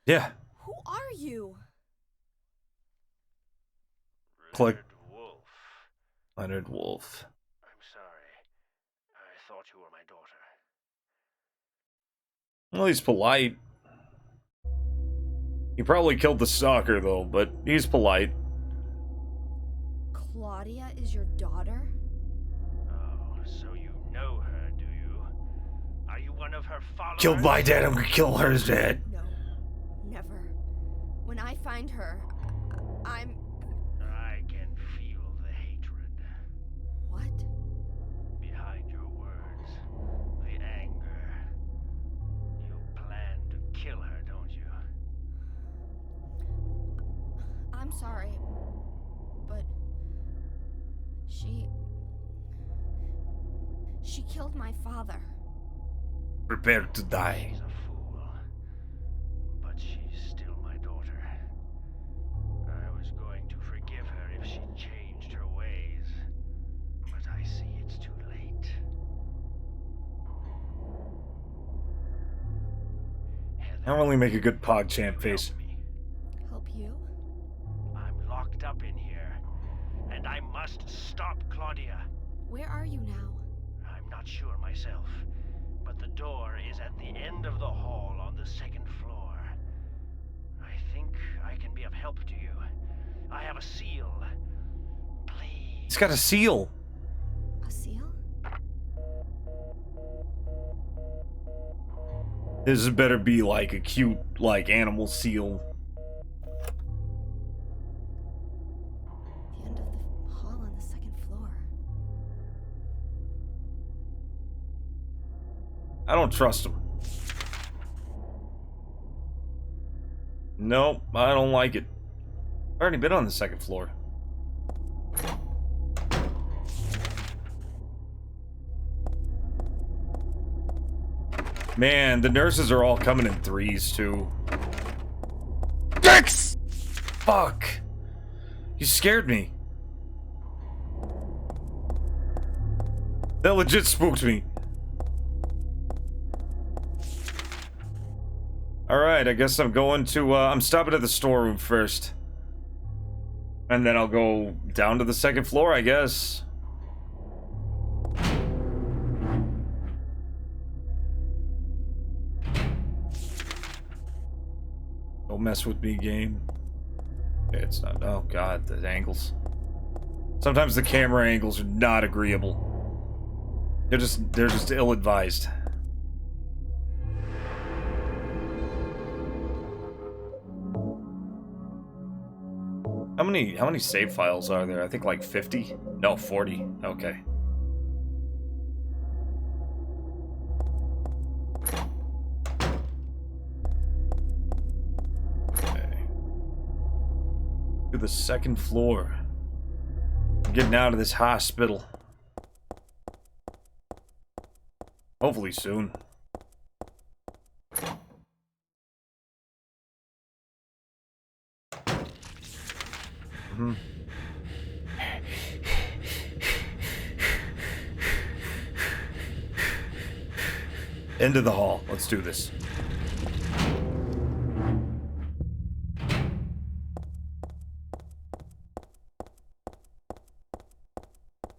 Yeah. Who are you? Click. Wolf. Leonard Wolf. I'm sorry. I thought you were my daughter. Well, he's polite. He probably killed the stalker, though, but he's polite. Claudia is your daughter? Oh, so you know her, do you? Are you one of her followers? Killed my dad, I'm gonna kill her dad. No, never. When I find her, I can feel the hatred. What? Behind your words. The anger. You plan to kill her, don't you? I'm sorry, but she killed my father. Prepare to die. She's a fool, but she's still my daughter. I was going to forgive her if she changed her ways, but I see it's too late. I don't really make a good PogChamp face. Help you? I'm locked up in here, and I must stop Claudia. Where are you now? I'm not sure myself, but the door is at the end of the hall on the second floor. I think I can be of help to you. I have a seal. Please. He's got a seal. A seal? This better be like a cute, like, animal seal. The end of the hall on the second floor. I don't trust him. Nope, I don't like it. I've already been on the second floor. Man, the nurses are all coming in threes, too. Dicks! Fuck! You scared me. That legit spooked me. Alright, I guess I'm going to, I'm stopping at the storeroom first. And then I'll go down to the second floor, I guess. Don't mess with me, game. It's not, oh god, the angles. Sometimes the camera angles are not agreeable. They're just ill-advised. How many save files are there? I think like 50? No, 40. Okay. Okay. To the second floor. I'm getting out of this hospital. Hopefully soon. Into the hall. Let's do this.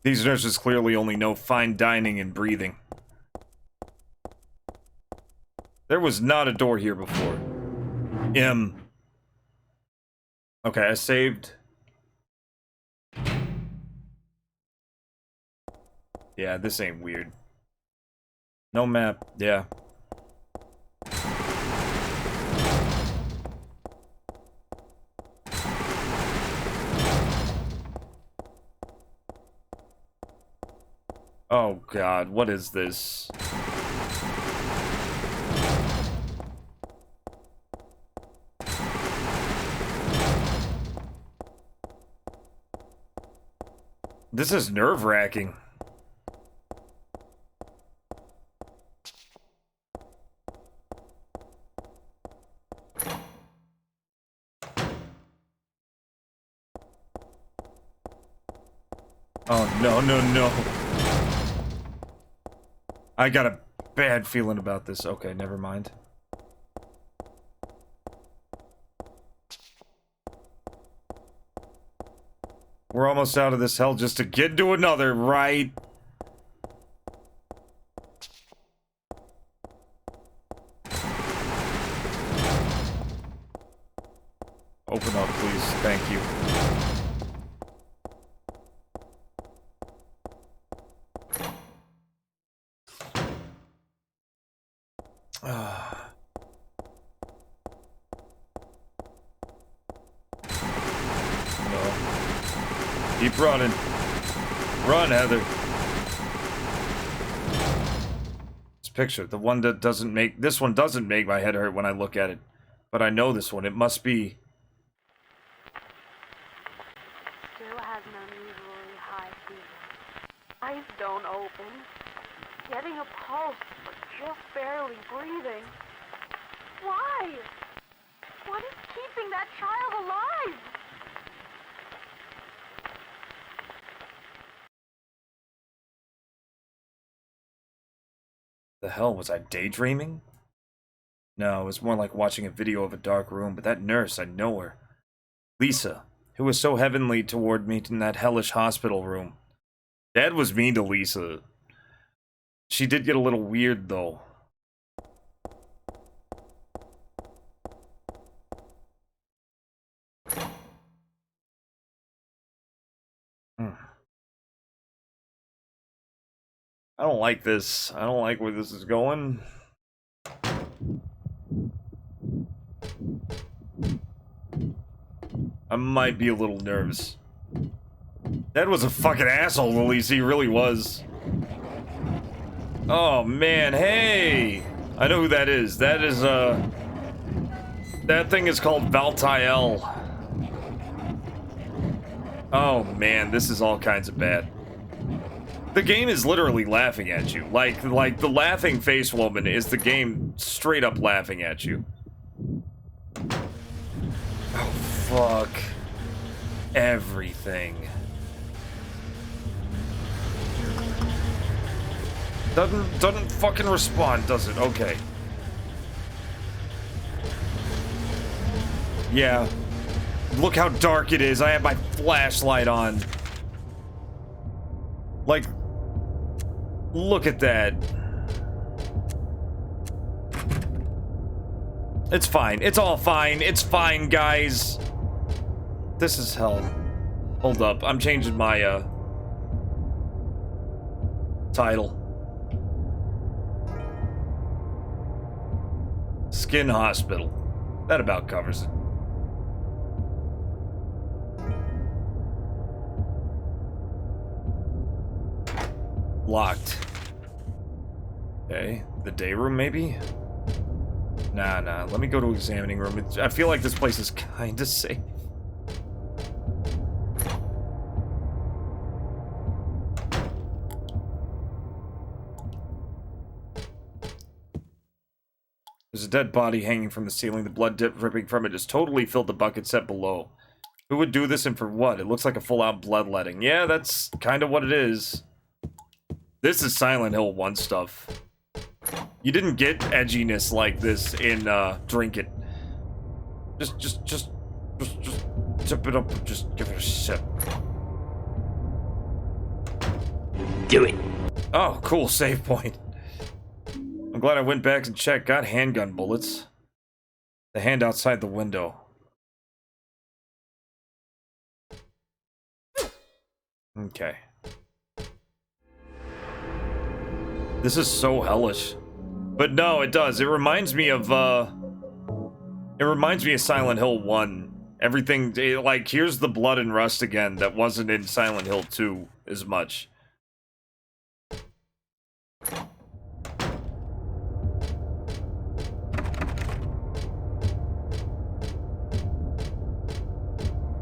These nurses clearly only know fine dining and breathing. There was not a door here before. Okay, I saved. Yeah, this ain't weird. No map, yeah. Oh god, what is this? This is nerve-wracking. Oh, no. I got a bad feeling about this. Okay, never mind. We're almost out of this hell just to get into another, right? Open up, please. Thank you. Keep running. Run, Heather. This picture, the one that doesn't make... This one doesn't make my head hurt when I look at it. But I know this one. It must be... has an unusually high fever. Eyes don't open. Getting a pulse, but just barely breathing. Why? What is keeping that child alive? The hell, was I daydreaming? No, it was more like watching a video of a dark room, but that nurse, I know her. Lisa, who was so heavenly toward me in that hellish hospital room. Dad was mean to Lisa. She did get a little weird, though. I don't like this. I don't like where this is going. I might be a little nervous. Dad was a fucking asshole, at least he really was. Oh man, hey! I know who that is. That is, that thing is called Valtael. Oh man, this is all kinds of bad. The game is literally laughing at you. Like the laughing face woman is the game straight up laughing at you. Oh, fuck. Everything. Doesn't fucking respond, does it? Okay. Yeah. Look how dark it is. I have my flashlight on. Like, look at that. It's fine. It's all fine. It's fine, guys. This is hell. Hold up. I'm changing my, title. Skin Hospital. That about covers it. Locked. Okay, the day room maybe? Nah, let me go to examining room. I feel like this place is kinda safe. There's a dead body hanging from the ceiling. The blood dripping from it has totally filled the bucket set below. Who would do this and for what? It looks like a full-out bloodletting. Yeah, that's kind of what it is. This is Silent Hill 1 stuff. You didn't get edginess like this in, Drink It. Just sip it up and just give it a sip. Do it. Oh, cool, save point. I'm glad I went back and checked. Got handgun bullets. The hand outside the window. Okay. This is so hellish. But no, it does. It reminds me of, Silent Hill 1. Everything, like, here's the blood and rust again that wasn't in Silent Hill 2 as much.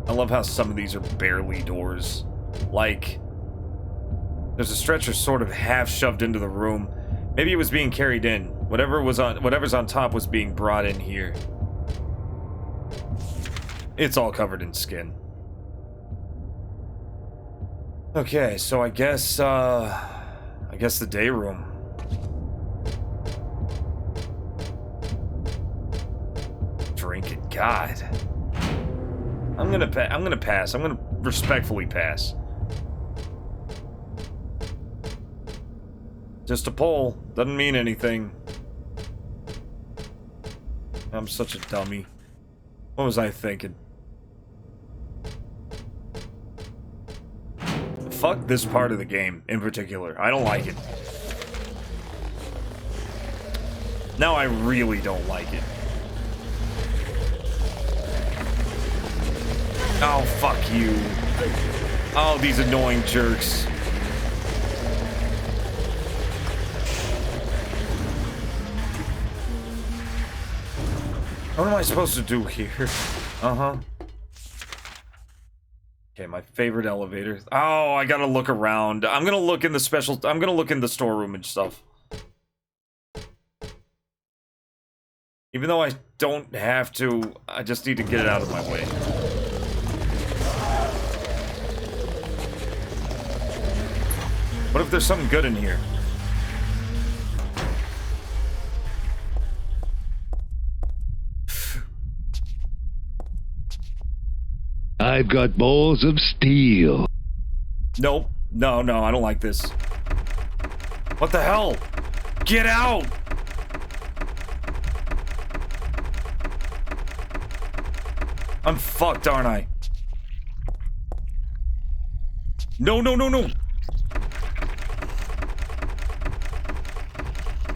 I love how some of these are barely doors. Like, there's a stretcher sort of half shoved into the room. Maybe it was being carried in. Whatever's on top was being brought in here. It's all covered in skin. Okay, so I guess the day room. Drink it, God. I'm gonna pass. I'm gonna respectfully pass. Just a poll. Doesn't mean anything. I'm such a dummy. What was I thinking? Fuck this part of the game in particular. I don't like it. Now I really don't like it. Oh, fuck you. Oh, these annoying jerks. What am I supposed to do here? Uh-huh. Okay, my favorite elevator. Oh, I gotta look around. I'm gonna look in the special. I'm gonna look in the storeroom and stuff. Even though I don't have to, I just need to get it out of my way. What if there's something good in here? I've got balls of steel. Nope. No, no, I don't like this. What the hell? Get out! I'm fucked, aren't I? No, no, no, no!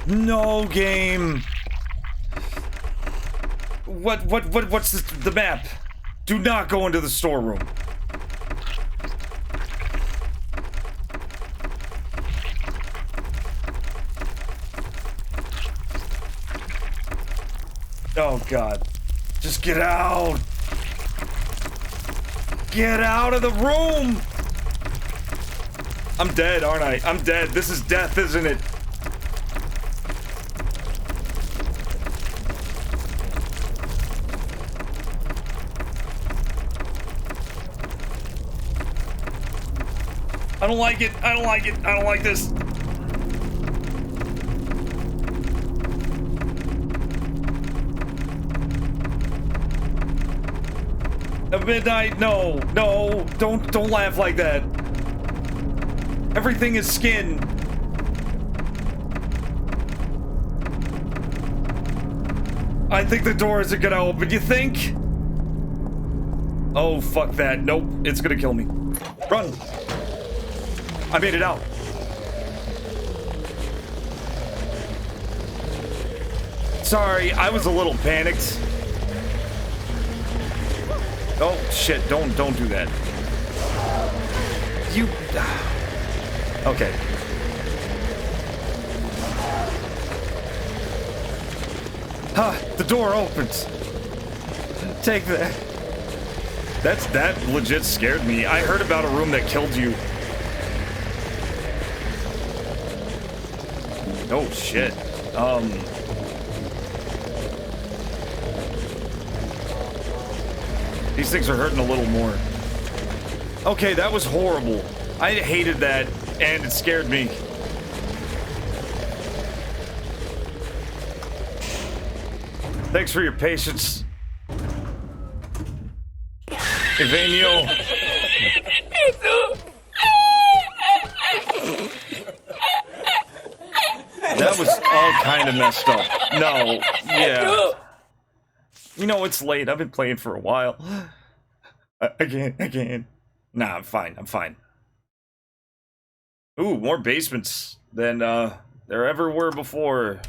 No, game! What's the map? Do not go into the storeroom. Oh, God. Just get out! Get out of the room! I'm dead, aren't I? I'm dead. This is death, isn't it? I don't like it. I don't like it. I don't like this. At midnight, no, no, don't laugh like that. Everything is skin. I think the door isn't gonna open. You think? Oh, fuck that. Nope, it's gonna kill me. Run. I made it out. Sorry, I was a little panicked. Oh shit! Don't do that. You. Okay. Ha! The door opens. Take that. That legit scared me. I heard about a room that killed you. Oh shit. These things are hurting a little more. Okay, that was horrible. I hated that, and it scared me. Thanks for your patience. Evanio. That was all kind of messed up. No, yeah. You know, it's late. I've been playing for a while. I can't. Nah, I'm fine. I'm fine. Ooh, more basements than there ever were before.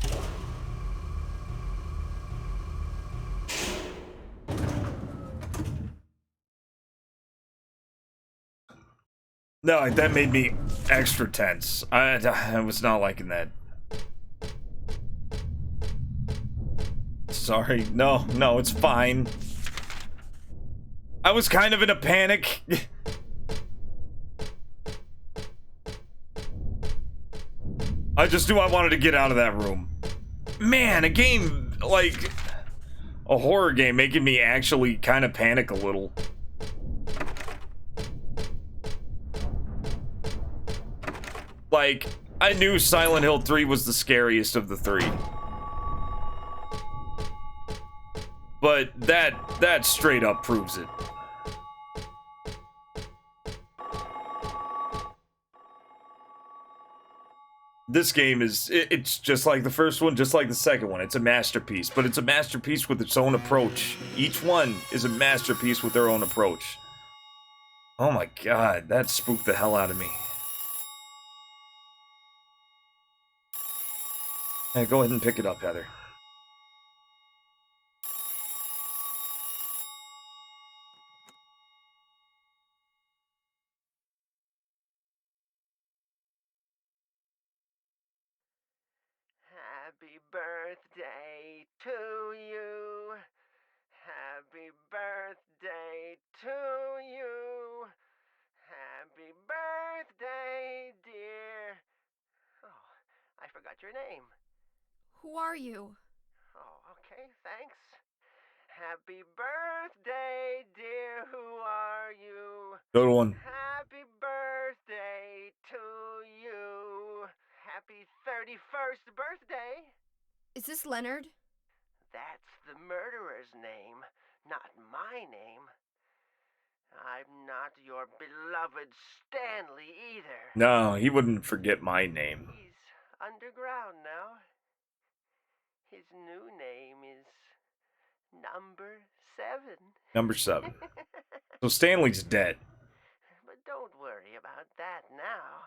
No, that made me extra tense. I was not liking that. Sorry. No, it's fine. I was kind of in a panic. I just knew I wanted to get out of that room. Man, a game, like, a horror game making me actually kind of panic a little. Like, I knew Silent Hill 3 was the scariest of the three. But that straight up proves it. This game is, it's just like the first one, just like the second one. It's a masterpiece, but it's a masterpiece with its own approach. Each one is a masterpiece with their own approach. Oh my god, that spooked the hell out of me. Hey, go ahead and pick it up, Heather. Happy birthday to you. Happy birthday to you. forgot your name. Who are you? Oh, okay, thanks. Happy birthday, dear, who are you? Good one. Happy birthday to you. Happy 31st birthday. Is this Leonard? That's the murderer's name, not my name. I'm not your beloved Stanley either. No, he wouldn't forget my name. He's underground now. His new name is Number 7. Number 7. So Stanley's dead. But don't worry about that now.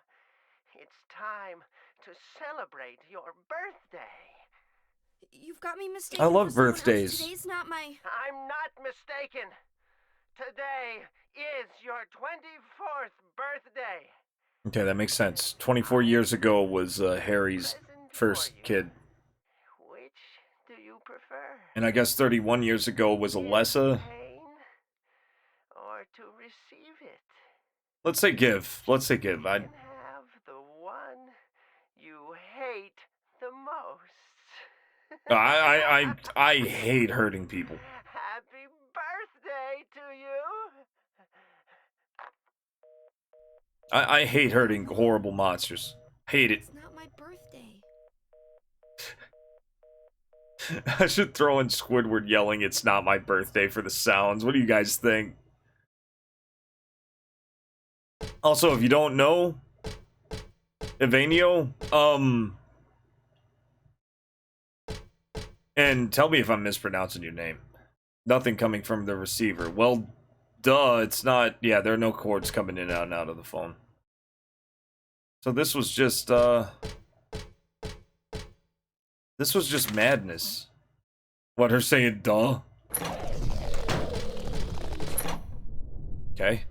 It's time to celebrate your birthday. You've got me mistaken. I love for someone birthdays. else. Today's not my... I'm not mistaken. Today is your 24th birthday. Okay, that makes sense. 24 years ago was Harry's first kid. Which do you prefer? And I guess 31 years ago was Alessa. Pain or to receive it? Let's say give. Let's say give. You can have the one you hate the most. I hate hurting people. Happy birthday to you. I hate hurting horrible monsters. Hate it. It's not my birthday. I should throw in Squidward yelling, "It's not my birthday" for the sounds. What do you guys think? Also, if you don't know, Evanio, and tell me if I'm mispronouncing your name. Nothing coming from the receiver. Well, duh, it's not. Yeah, there are no cords coming in and out of the phone. So this was just, this was just madness. What, her saying, duh? Okay.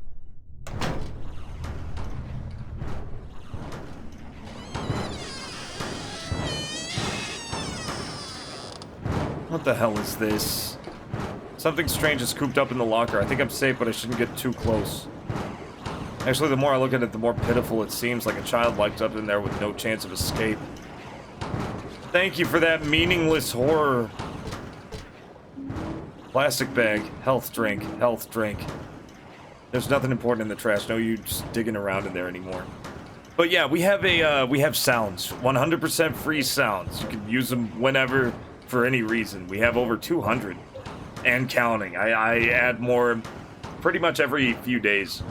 What the hell is this? Something strange is cooped up in the locker. I think I'm safe, but I shouldn't get too close. Actually, the more I look at it, the more pitiful it seems, like a child locked up in there with no chance of escape. Thank you for that meaningless horror. Plastic bag, health drink, health drink. There's nothing important in the trash. No use digging around in there anymore. But yeah, we have sounds. 100% free sounds. You can use them whenever, for any reason. We have over 200 and counting. I add more pretty much every few days.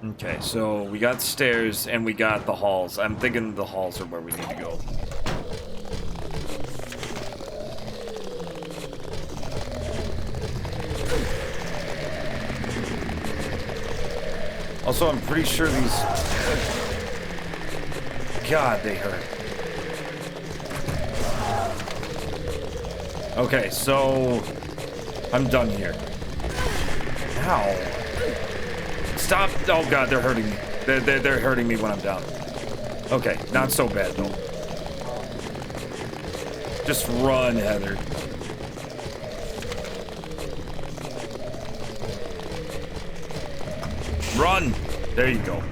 Okay, so we got stairs and we got the halls. I'm thinking the halls are where we need to go. Also, I'm pretty sure these... God, they hurt. Okay, so... I'm done here. Ow. Stop! Oh god, they're hurting me. They're hurting me when I'm down. Okay, not so bad though. Just run, Heather. Run! There you go.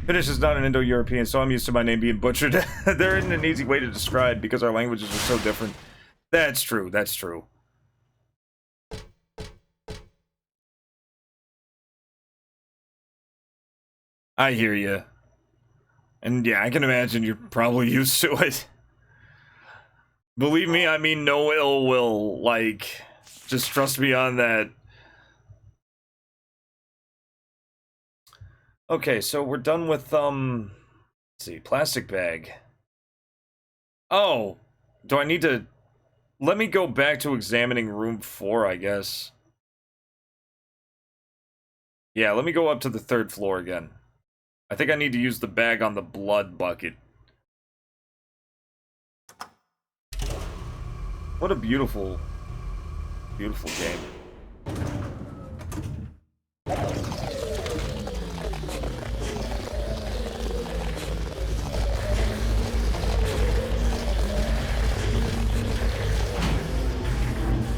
Finnish is not an Indo-European, so I'm used to my name being butchered. There isn't an easy way to describe because our languages are so different. That's true, that's true. I hear you. And yeah, I can imagine you're probably used to it. Believe me, I mean no ill will. Like, just trust me on that. Okay, so we're done with, let's see, plastic bag. Oh, do I need to... Let me go back to examining room 4, I guess. Yeah, let me go up to the 3rd floor again. I think I need to use the bag on the blood bucket. What a beautiful, beautiful game.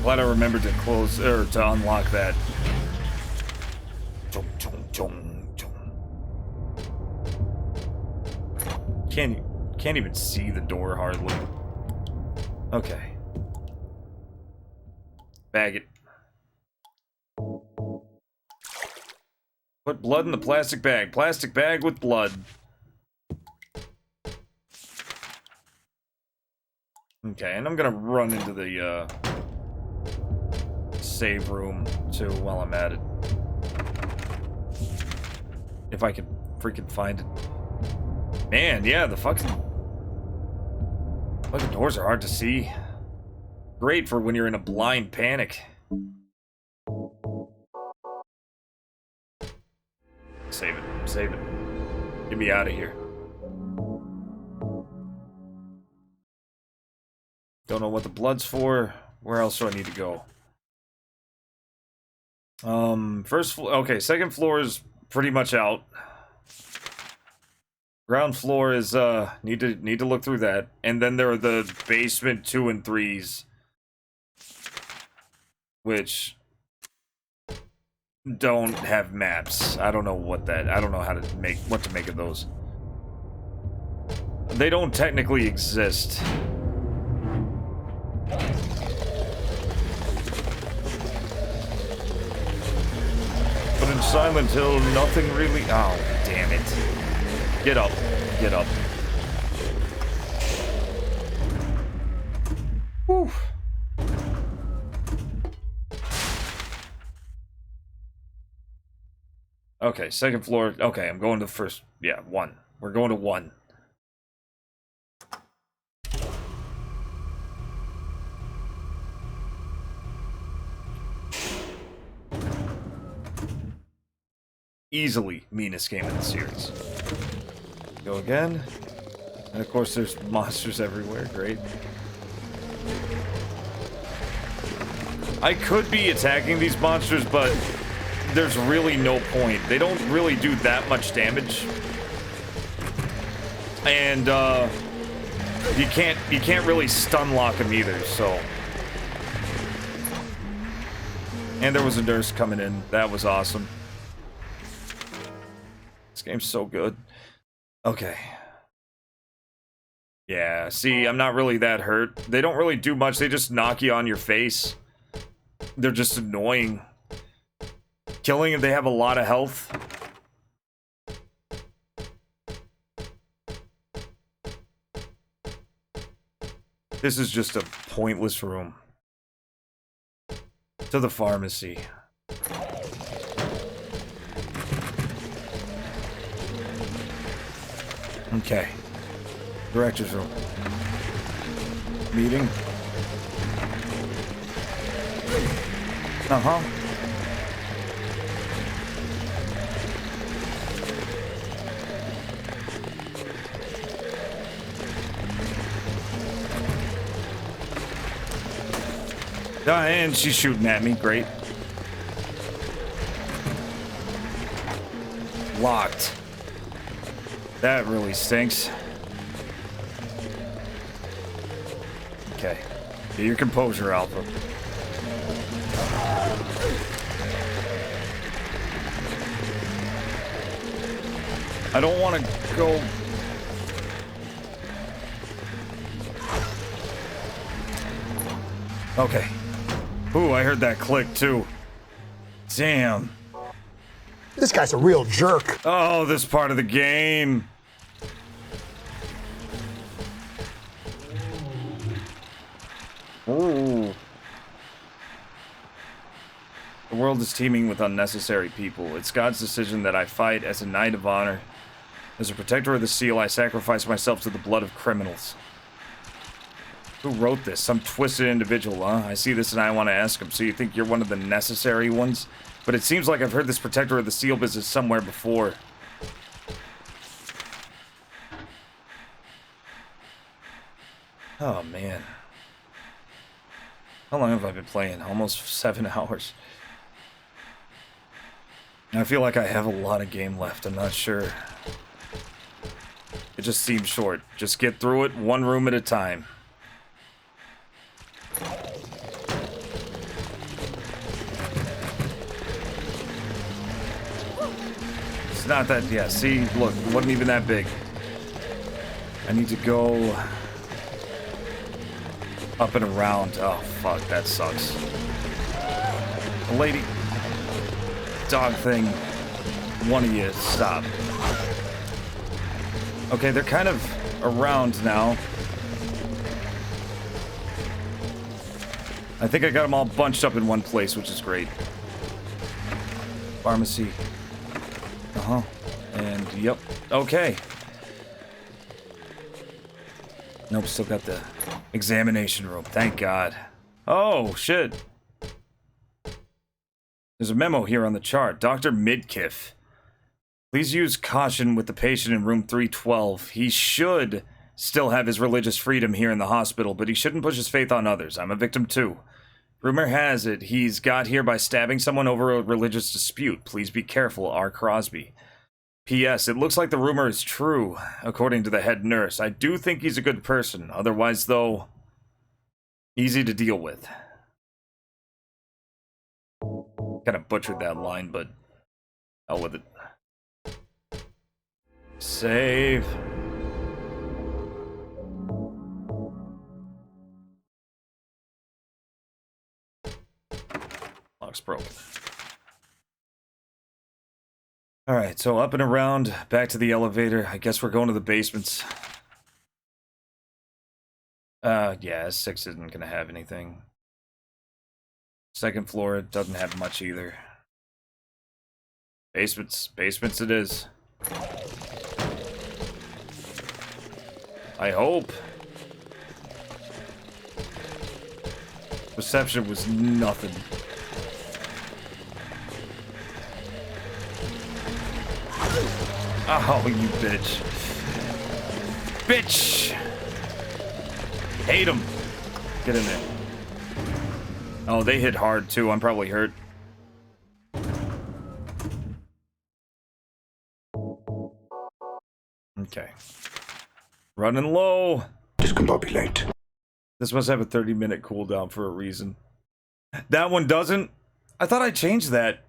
Glad I remembered to close, or to unlock that. Can't even see the door hardly. Okay. Bag it. Put blood in the plastic bag. Plastic bag with blood. Okay, and I'm gonna run into the save room too while I'm at it. If I can freaking find it. Man, yeah, the fucking doors are hard to see. Great for when you're in a blind panic. Save it. Save it. Get me out of here. Don't know what the blood's for. Where else do I need to go? First floor. Okay, second floor is pretty much out. Ground floor is need to look through that. And then there are the basement 2 and 3s, which don't have maps. I don't know what that. I don't know what to make of those. They don't technically exist. But in Silent Hill, nothing really. Oh, damn it! Get up! Get up! Whew. Okay, second floor. Okay, I'm going to first. Yeah, 1. We're going to 1. Easily meanest game in the series. Go again. And of course there's monsters everywhere. Great. I could be attacking these monsters, but there's really no point. They don't really do that much damage. And you can't really stun lock them either, so. And there was a nurse coming in. That was awesome. This game's so good. Okay. Yeah, see, I'm not really that hurt. They don't really do much. They just knock you on your face. They're just annoying. Killing if they have a lot of health. This is just a pointless room. To the pharmacy. Okay. Director's room. Meeting. Uh-huh. And she's shooting at me. Great. Locked. That really stinks. Okay. Get your composure, Alpha. I don't want to go... Okay. Ooh, I heard that click, too. Damn. This guy's a real jerk. Oh, this part of the game. Ooh. The world is teeming with unnecessary people. It's God's decision that I fight as a knight of honor. As a protector of the seal, I sacrifice myself to the blood of criminals. Who wrote this? Some twisted individual, huh? I see this and I want to ask him. So you think you're one of the necessary ones? But it seems like I've heard this protector of the seal business somewhere before. Oh, man. How long have I been playing? Almost 7 hours. I feel like I have a lot of game left. I'm not sure. It just seems short. Just get through it one room at a time. It's not that, yeah, see, look, it wasn't even that big. I need to go up and around. Oh, fuck, that sucks. The lady... dog thing. One of you, stop. Okay, they're kind of around now. I think I got them all bunched up in one place, which is great. Pharmacy. Uh-huh. And, yep. Okay. Nope, still got the examination room. Thank God. Oh, shit. There's a memo here on the chart. Dr. Midkiff. Please use caution with the patient in room 312. He should still have his religious freedom here in the hospital, but he shouldn't push his faith on others. I'm a victim too. Rumor has it he's got here by stabbing someone over a religious dispute. Please be careful, R. Crosby. P.S. It looks like the rumor is true, according to the head nurse. I do think he's a good person. Otherwise, though, easy to deal with. Kind of butchered that line, but hell with it. Save. Lock's broken. Alright, so up and around, back to the elevator. I guess we're going to the basements. Yeah, 6 isn't gonna have anything. Second floor doesn't have much either. Basements it is. I hope. Reception was nothing. Oh, you bitch. Bitch! Hate him. Get in there. Oh, they hit hard too. I'm probably hurt. Okay. Running low. Discombobulate. This must have a 30-minute cooldown for a reason. That one doesn't? I thought I changed that.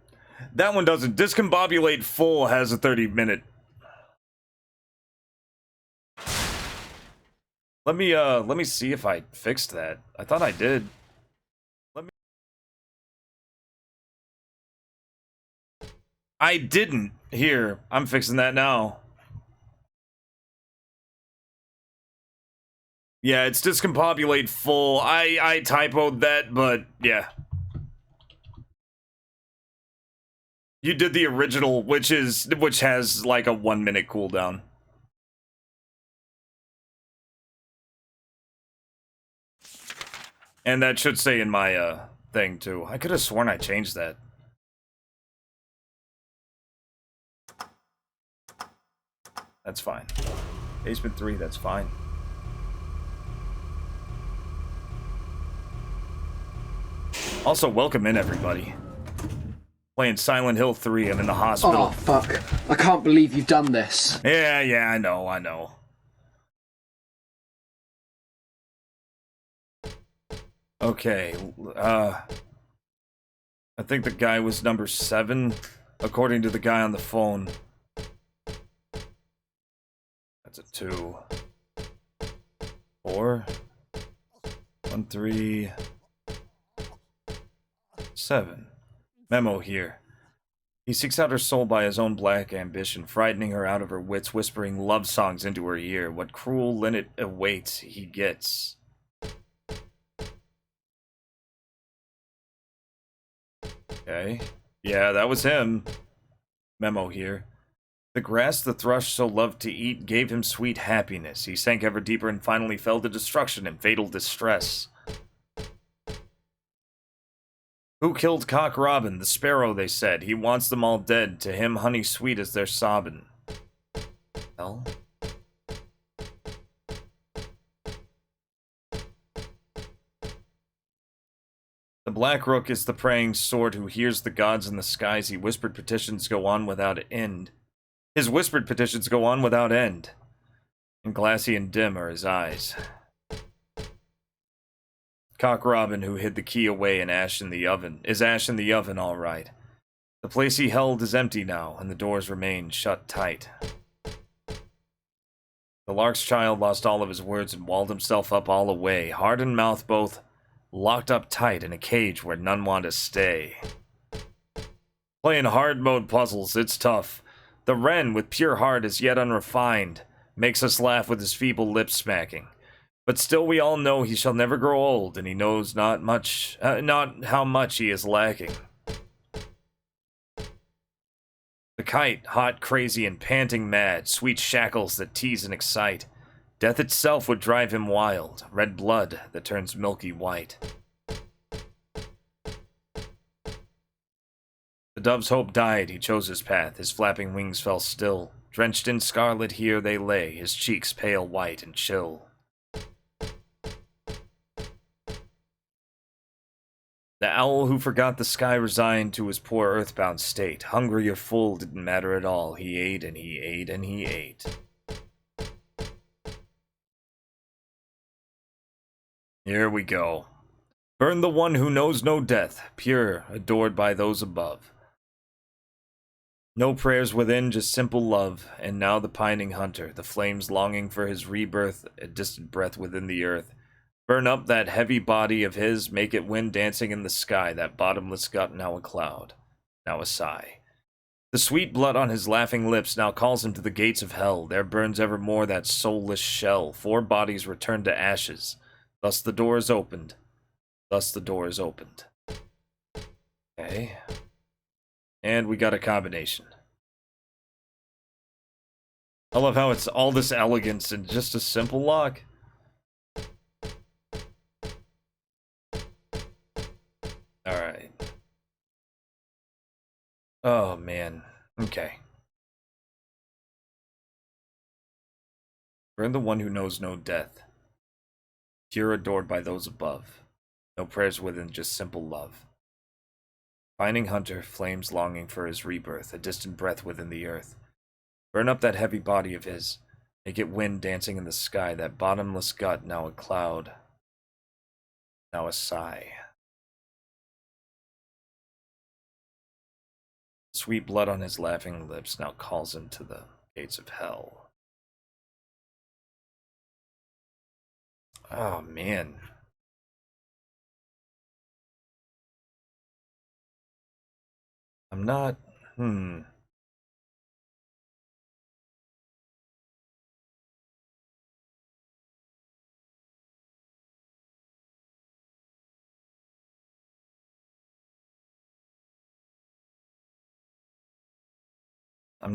That one doesn't. Discombobulate full has a 30-minute. Let me see if I fixed that. I thought I did. I didn't. Here, I'm fixing that now. Yeah, it's discombobulate full. I typoed that, but yeah. You did the original, which has like a 1-minute cooldown. And that should say in my thing too. I could have sworn I changed that. That's fine. Basement 3, that's fine. Also, welcome in, everybody. Playing Silent Hill 3, I'm in the hospital. Oh, fuck. I can't believe you've done this. Yeah, I know. Okay, I think the guy was number 7, according to the guy on the phone. That's a 2. 4. 1, 3. 7. Memo here. He seeks out her soul by his own black ambition, frightening her out of her wits, whispering love songs into her ear. What cruel linnet awaits, he gets. Okay. Yeah, that was him. Memo here. The grass the thrush so loved to eat gave him sweet happiness. He sank ever deeper and finally fell to destruction and fatal distress. Who killed Cock Robin? The sparrow, they said. He wants them all dead. To him, honey sweet as their sobbin'. Hell? The Black Rook is the praying sword who hears the gods in the skies. He whispered petitions go on without end. His whispered petitions go on without end. And glassy and dim are his eyes. Cock Robin, who hid the key away in ash in the oven, is ash in the oven, all right. The place he held is empty now, and the doors remain shut tight. The lark's child lost all of his words and walled himself up all away, heart and mouth both locked up tight in a cage where none want to stay. Playing hard mode puzzles, it's tough. The wren, with pure heart as yet unrefined, makes us laugh with his feeble lip smacking. But still we all know he shall never grow old, and he knows not how much he is lacking. The kite, hot, crazy, and panting mad, sweet shackles that tease and excite. Death itself would drive him wild, red blood that turns milky white. The dove's hope died, he chose his path, his flapping wings fell still. Drenched in scarlet here they lay, his cheeks pale white and chill. The owl who forgot the sky resigned to his poor earthbound state. Hungry or full didn't matter at all. He ate and he ate and he ate. Here we go. Burn the one who knows no death, pure, adored by those above. No prayers within, just simple love. And now the pining hunter, the flames longing for his rebirth, a distant breath within the earth. Burn up that heavy body of his, make it wind dancing in the sky, that bottomless gut now a cloud, now a sigh. The sweet blood on his laughing lips now calls him to the gates of hell. There burns evermore that soulless shell. 4 bodies return to ashes. Thus the door is opened. Thus the door is opened. Okay. And we got a combination. I love how it's all this elegance and just a simple lock. Alright. Oh, man. Okay. Burn the one who knows no death. Pure adored by those above. No prayers within, just simple love. Pining hunter, flames longing for his rebirth, a distant breath within the earth. Burn up that heavy body of his. Make it wind dancing in the sky, that bottomless gut now a cloud. Now a sigh. Sweet blood on his laughing lips now calls him to the gates of hell. Oh, man. I'm not... I'm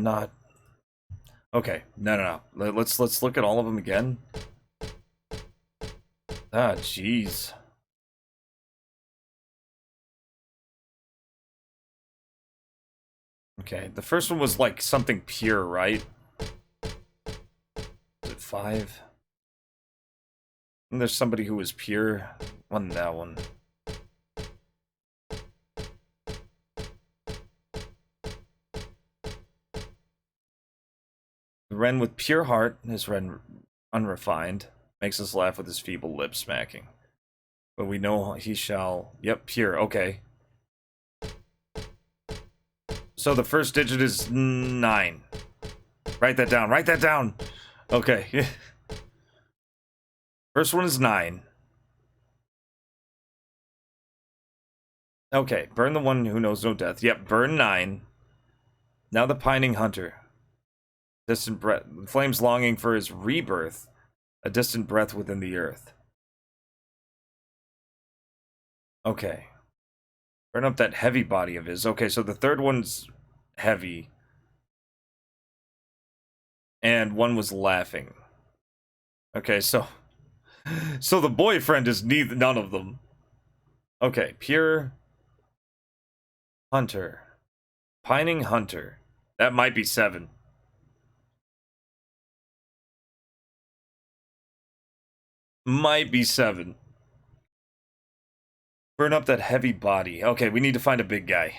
not... Okay, no. Let's look at all of them again. Ah, jeez. Okay, the first one was like something pure, right? Is it 5? And there's somebody who was pure. Wasn't that one? The wren with pure heart, his wren unrefined, makes us laugh with his feeble lip smacking. But we know he shall... Yep, pure, okay. So the first digit is 9. Write that down, write that down! Okay. First one is 9. Okay, burn the one who knows no death. Yep, burn 9. Now the pining hunter. Distant breath, flames longing for his rebirth, a distant breath within the earth. Okay. Burn up that heavy body of his. Okay, so the third one's heavy. And one was laughing. Okay, so the boyfriend is none of them. Okay, pure hunter. Pining hunter. That might be 7. Might be 7. Burn up that heavy body. Okay, we need to find a big guy.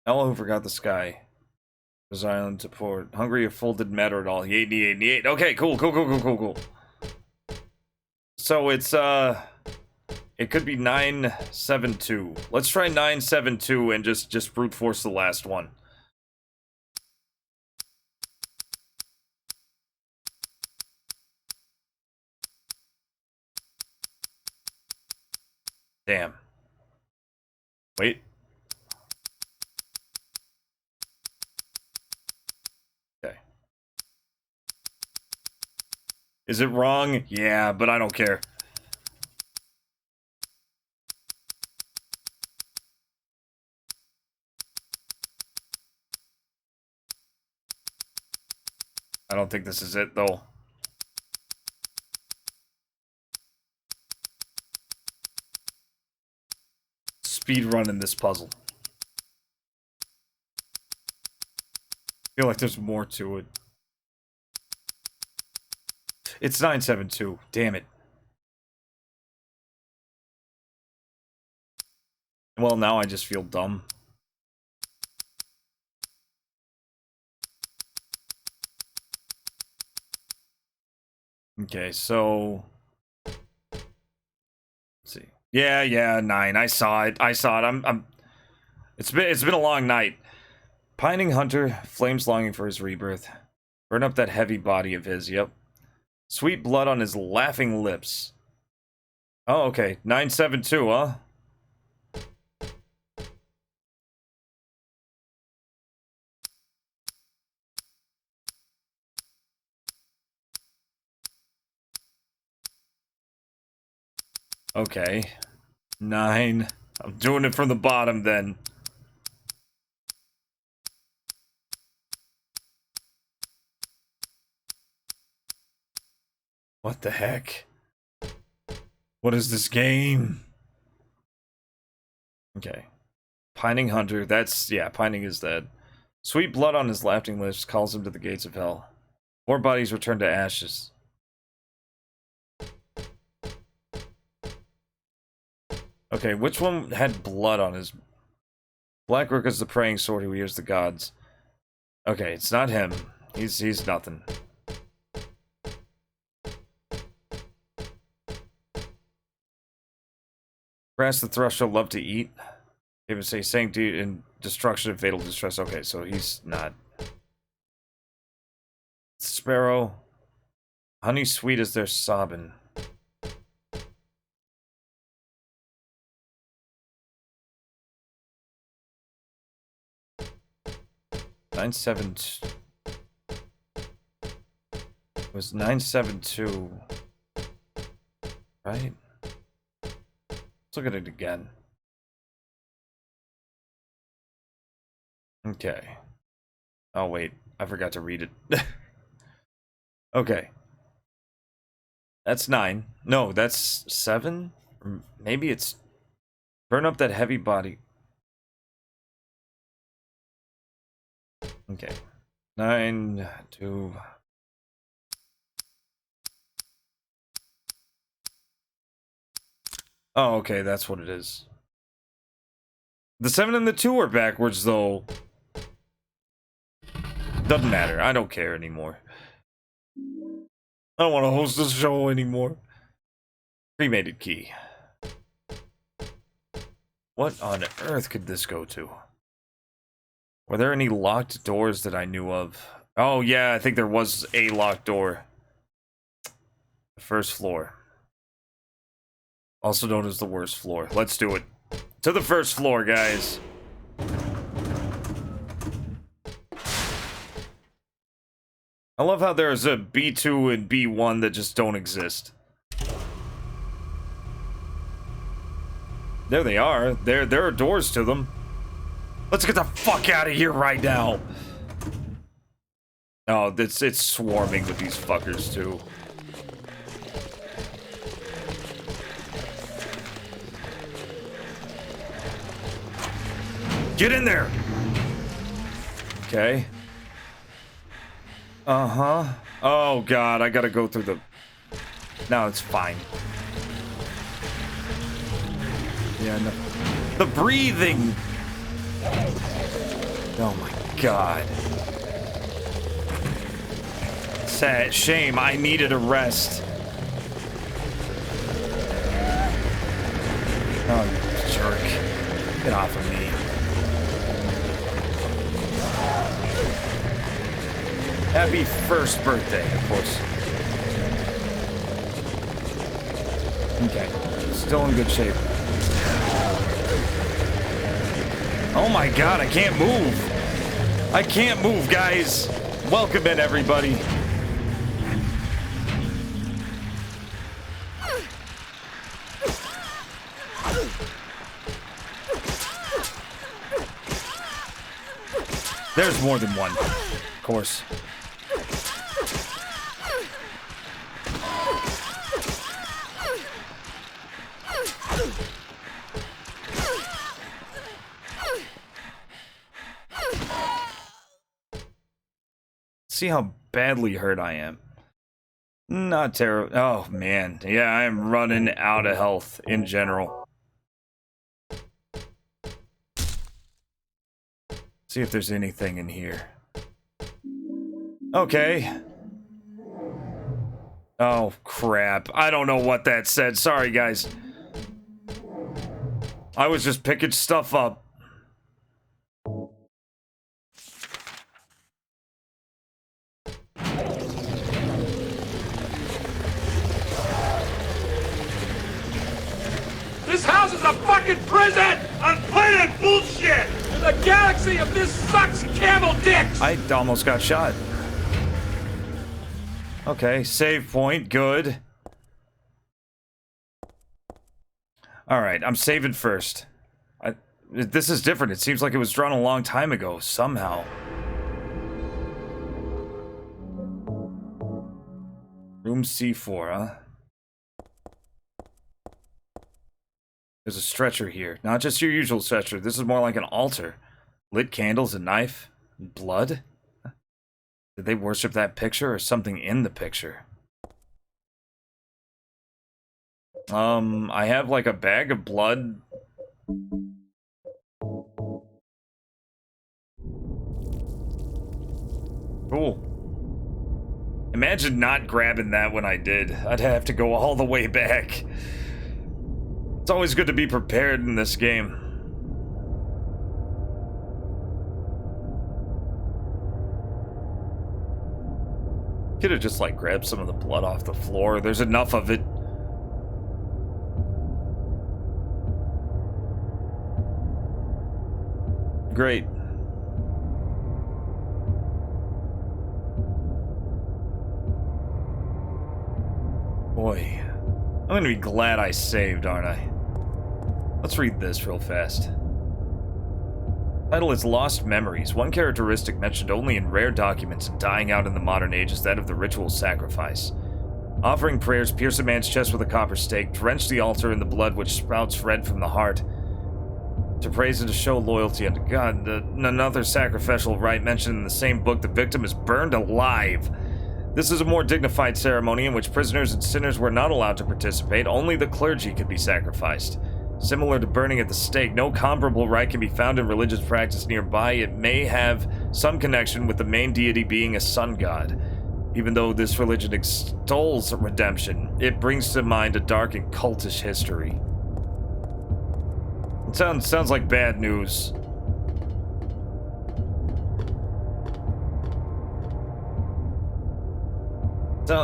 Owl who forgot the sky. His island to port. Hungry or full didn't matter at all. He ate and he ate and he ate. Okay, cool. So it's It could be 972. Let's try 972 and just brute force the last one. Damn. Wait. Okay. Is it wrong? Yeah, but I don't care. I don't think this is it, though. Speed running this puzzle. I feel like there's more to it. It's 972. Damn it. Well, now I just feel dumb. Okay, so let's see. Yeah, 9. I saw it. It's been a long night. Pining hunter, flames longing for his rebirth. Burn up that heavy body of his, yep. Sweet blood on his laughing lips. Oh, okay. 972, huh? Okay. 9. I'm doing it from the bottom then. What the heck? What is this game? Okay. Pining hunter, that's, yeah, pining is dead. Sweet blood on his laughing lips calls him to the gates of hell. 4 bodies return to ashes. Okay, which one had blood on his... Black Rook is the praying sword who hears the gods. Okay, it's not him. He's nothing. Grass the thrush shall love to eat. Even say sanctity and destruction of fatal distress. Okay, so he's not. Sparrow. Honey sweet as their sobbing. It was 972, right? Let's look at it again. Okay. Oh wait, I forgot to read it. Okay. That's 9. No, that's 7? Or maybe it's... Burn up that heavy body. Okay. 9, 2... Oh, okay, that's what it is. The 7 and the 2 are backwards, though. Doesn't matter. I don't care anymore. I don't want to host this show anymore. Cremated key. What on earth could this go to? Were there any locked doors that I knew of? Oh, yeah, I think there was a locked door. The first floor. Also known as the worst floor. Let's do it. To the first floor, guys. I love how there's a B2 and B1 that just don't exist. There they are. There are doors to them. Let's get the fuck out of here right now. Oh, it's swarming with these fuckers too. Get in there. Okay. Uh-huh. Oh god, I gotta go through the... No, it's fine. Yeah, no. The breathing! Oh my god. Sad shame, I needed a rest. Get off of me. Happy first birthday, of course. Okay, still in good shape. Oh my god, I can't move. I can't move, guys. Welcome in, everybody. There's more than one, of course. See how badly hurt I am. Not terrible. Oh, man. Yeah, I am running out of health in general. See if there's anything in here. Okay. Oh, crap. I don't know what that said. Sorry, guys. I was just picking stuff up. This house is a fucking prison on planet bullshit! The galaxy of this sucks camel dicks! I almost got shot. Okay, save point, good. Alright, I'm saving first. This is different. It seems like it was drawn a long time ago, somehow. Room C4, huh? There's a stretcher here. Not just your usual stretcher. This is more like an altar. Lit candles, a knife, blood? Did they worship that picture or something in the picture? I have like a bag of blood. Cool. Imagine not grabbing that when I did. I'd have to go all the way back. It's always good to be prepared in this game. Could have just like grabbed some of the blood off the floor. There's enough of it. Great. Boy, I'm gonna be glad I saved, aren't I? Let's read this real fast. Title is Lost Memories. One characteristic mentioned only in rare documents and dying out in the modern age is that of the ritual sacrifice. Offering prayers, pierce a man's chest with a copper stake, drench the altar in the blood which sprouts red from the heart. To praise and to show loyalty unto God. Another sacrificial rite mentioned in the same book, the victim is burned alive. This is a more dignified ceremony in which prisoners and sinners were not allowed to participate. Only the clergy could be sacrificed. Similar to burning at the stake, no comparable rite can be found in religious practice nearby. It may have some connection with the main deity being a sun god. Even though this religion extols redemption, it brings to mind a dark and cultish history. It sounds like bad news.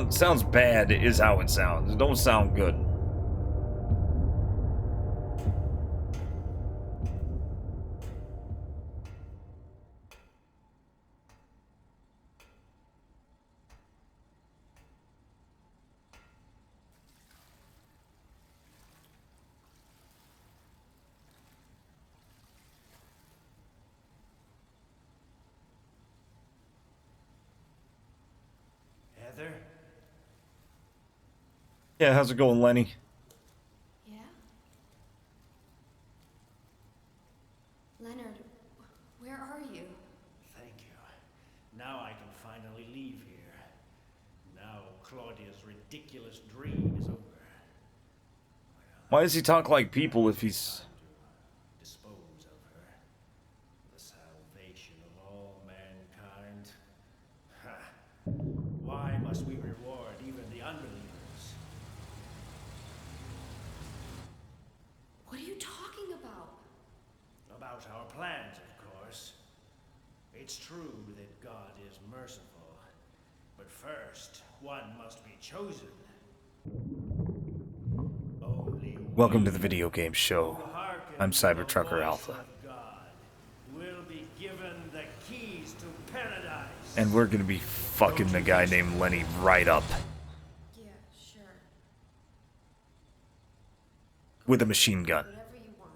Sounds bad is how it sounds. It don't sound good. Heather? Yeah, how's it going, Lenny? Yeah? Leonard, where are you? Thank you. Now I can finally leave here. Now Claudia's ridiculous dream is over. Why does he talk like people if he's... Dispose of her. The salvation of all mankind. Ha! Why must we reward even the unbelievers? What are you talking about? It's true that God is merciful, but first, one must be chosen. Welcome to the video game show. I'm Cybertrucker Alpha. Will be given the keys to paradise. And we're gonna be fucking the guy named Lenny right up. Yeah, sure. With a machine gun. Whatever you want.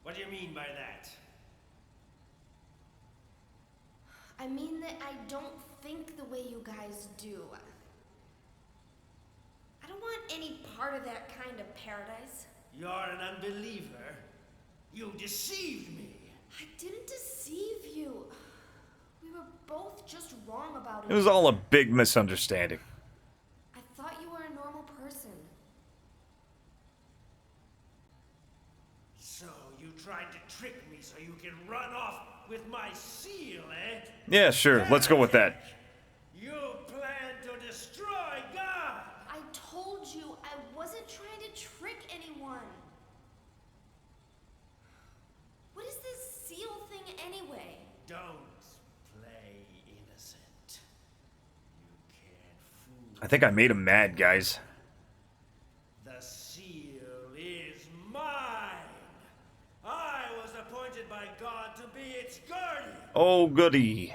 What do you mean by that? I mean that I don't think the way you guys do. I don't want any part of that kind of paradise. You're an unbeliever. You deceived me. I didn't deceive you. We were both just wrong about it. It was all a big misunderstanding. I thought you were a normal person. So you tried to trick me so you can run off with my seal, eh? Yeah, sure. Let's go with that. You plan to destroy God. I told you I wasn't trying to trick anyone. What is this seal thing anyway? Don't play innocent. You can't fool. I think I made him mad, guys. The seal is mine. I was appointed by God to be its guardian. Oh, goody.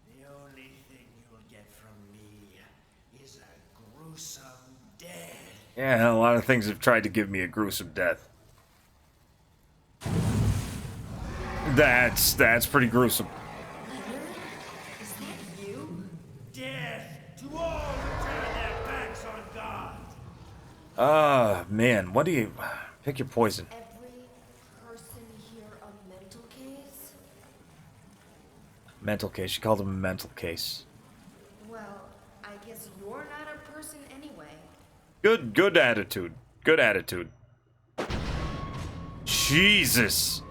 The only thing you'll get from me is a gruesome death. Yeah, a lot of things have tried to give me a gruesome death. That's pretty gruesome. Is that you? Death to all who turn their backs on God. Man, what do you... Pick your poison. Every person here a mental case? Mental case. She called him a mental case. Well, I guess you're not a person anyway. Good attitude. Good attitude. Jesus.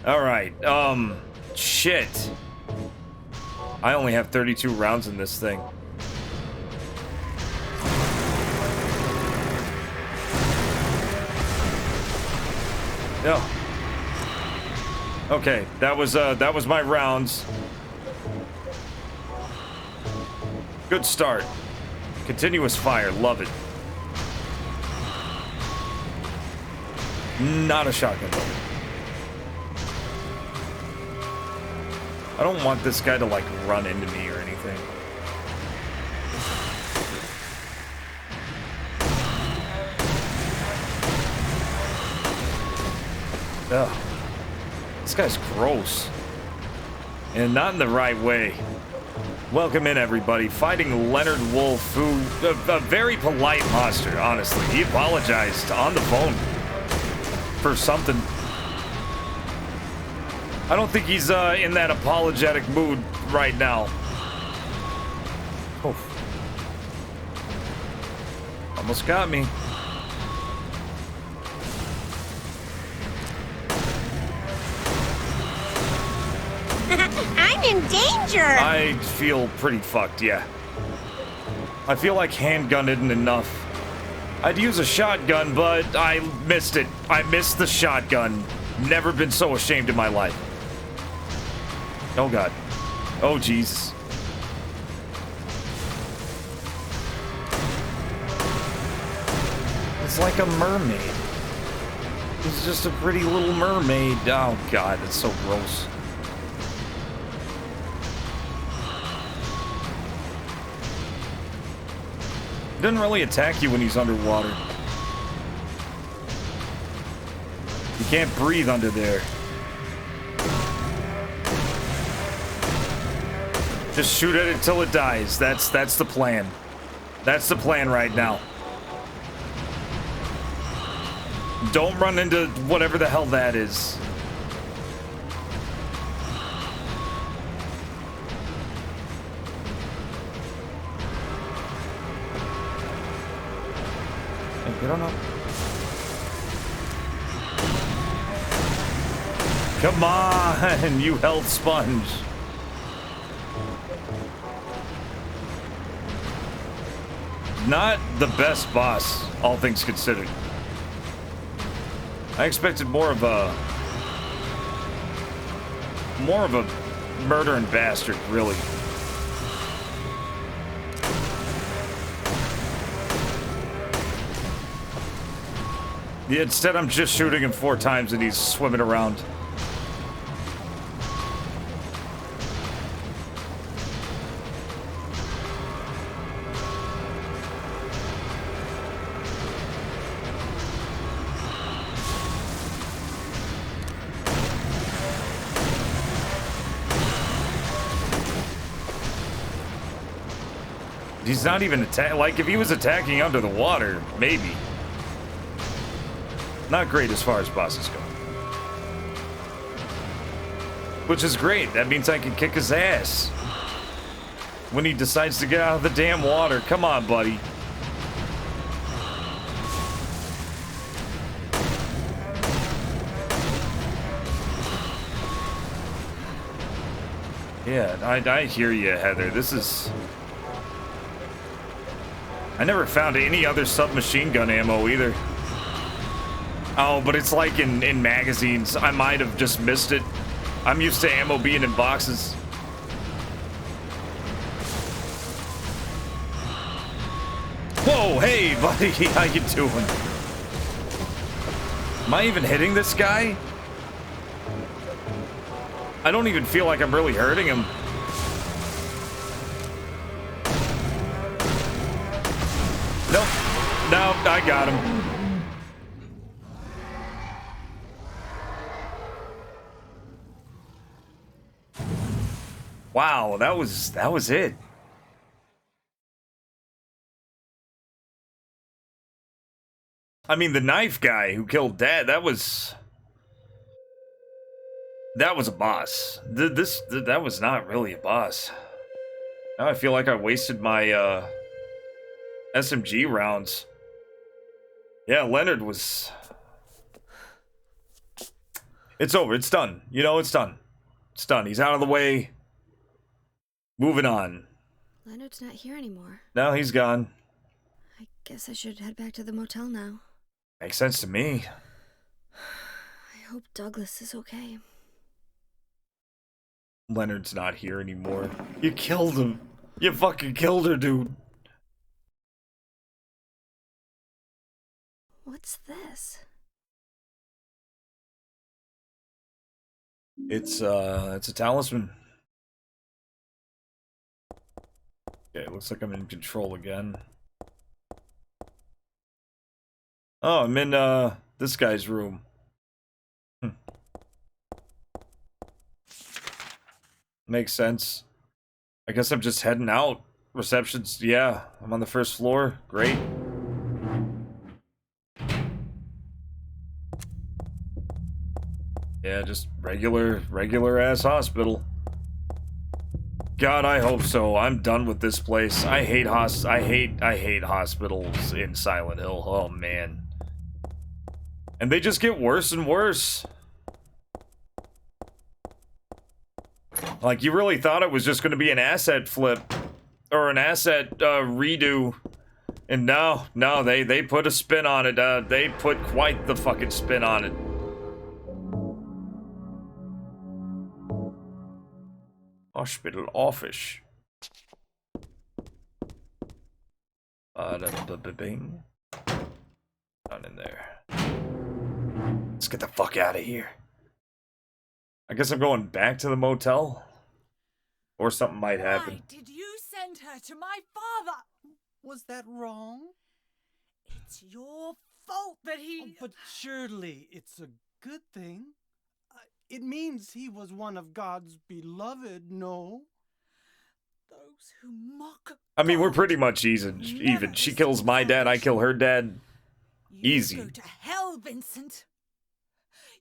Alright, shit. I only have 32 rounds in this thing. No. Okay, that was my rounds. Good start. Continuous fire, love it. Not a shotgun though. I don't want this guy to like run into me or anything. Ugh. This guy's gross. And not in the right way. Welcome in, everybody. Fighting Leonard Wolf, who... A very polite monster, honestly. He apologized on the phone for something. I don't think he's in that apologetic mood right now. Oh. Almost got me. I'm in danger! I feel pretty fucked, yeah. I feel like handgun isn't enough. I'd use a shotgun, but I missed it. I missed the shotgun. Never been so ashamed in my life. Oh god. Oh Jesus. It's like a mermaid. It's just a pretty little mermaid. Oh god, that's so gross. He doesn't really attack you when he's underwater. You can't breathe under there. Just shoot at it till it dies. That's the plan. That's the plan right now. Don't run into whatever the hell that is. Hey, get on up. Come on, you health sponge. Not the best boss, all things considered. I expected more of a more of a murdering bastard, really. Yeah, instead I'm just shooting him 4 times and he's swimming around. He's not even attacking. Like, if he was attacking under the water, maybe. Not great as far as bosses go. Which is great. That means I can kick his ass. When he decides to get out of the damn water. Come on, buddy. Yeah, I hear you, Heather. This is... I never found any other submachine gun ammo either. Oh, but it's like in magazines. I might have just missed it. I'm used to ammo being in boxes. Whoa, hey, buddy. How you doing? Am I even hitting this guy? I don't even feel like I'm really hurting him. Nope. No, I got him. Wow, that was it. I mean, the knife guy who killed Dad, that was a boss. That was not really a boss. Now I feel like I wasted my SMG rounds. Yeah, Leonard was... It's over. It's done. You know, it's done. It's done. He's out of the way. Moving on. Leonard's not here anymore. No, he's gone. I guess I should head back to the motel now. Makes sense to me. I hope Douglas is okay. Leonard's not here anymore. You killed him. You fucking killed her, dude. What's this? It's a talisman. Okay, looks like I'm in control again. Oh, I'm in this guy's room. Makes sense. I guess I'm just heading out. Reception's, yeah, I'm on the first floor. Great. Yeah, just regular ass hospital. God, I hope so. I'm done with this place. I hate hospitals in Silent Hill. Oh man. And they just get worse and worse. Like, you really thought it was just going to be an asset flip or an asset redo. And no, they put a spin on it. They put quite the fucking spin on it. Hospital office. Bing. Down in there. Let's get the fuck out of here. I guess I'm going back to the motel. Or something might happen. Why did you send her to my father? Was that wrong? It's your fault that he... Oh, but surely it's a good thing. It means he was one of God's beloved, no? Those who mock... I mean, we're pretty much even. She kills my dad, I kill her dad. Easy. You go to hell, Vincent.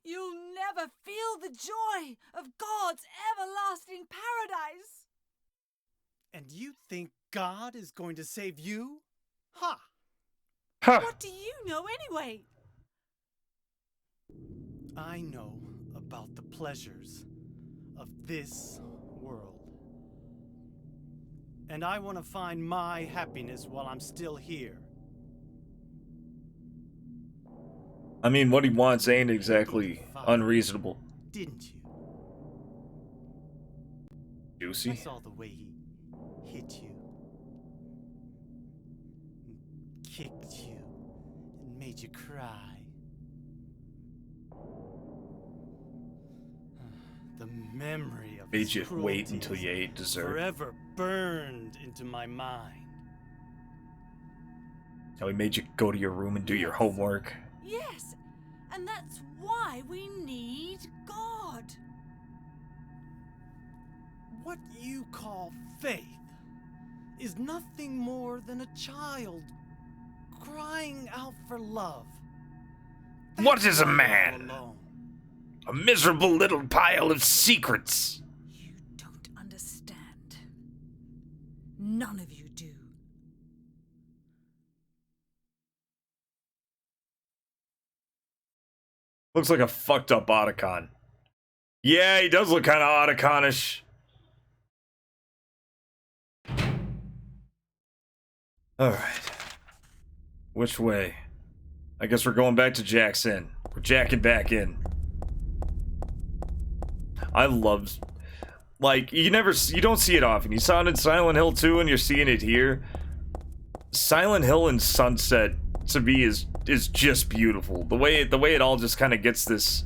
You'll never feel the joy of God's everlasting paradise. And you think God is going to save you? Ha! What do you know anyway? I know about the pleasures of this world. And I want to find my happiness while I'm still here. I mean, what he wants ain't exactly unreasonable. Didn't you? juicy. I saw the way he hit you, kicked you, and made you cry. The memory of Made his you wait cruelties until you ate dessert. forever burned into my mind. How he made you go to your room and do your homework. Yes, and that's why we need God. What you call faith is nothing more than a child crying out for love. What is a All man? alone. A miserable little pile of secrets. You don't understand. None of you do. Looks like a fucked up Otacon. Yeah, he does look kind of Otaconish. Alright. Which way? I guess we're going back to Jackson. We're jacking back in. I love... Like, you don't see it often. You saw it in Silent Hill 2 and you're seeing it here. Silent Hill and Sunset, to me, is just beautiful. The way it all just kind of gets this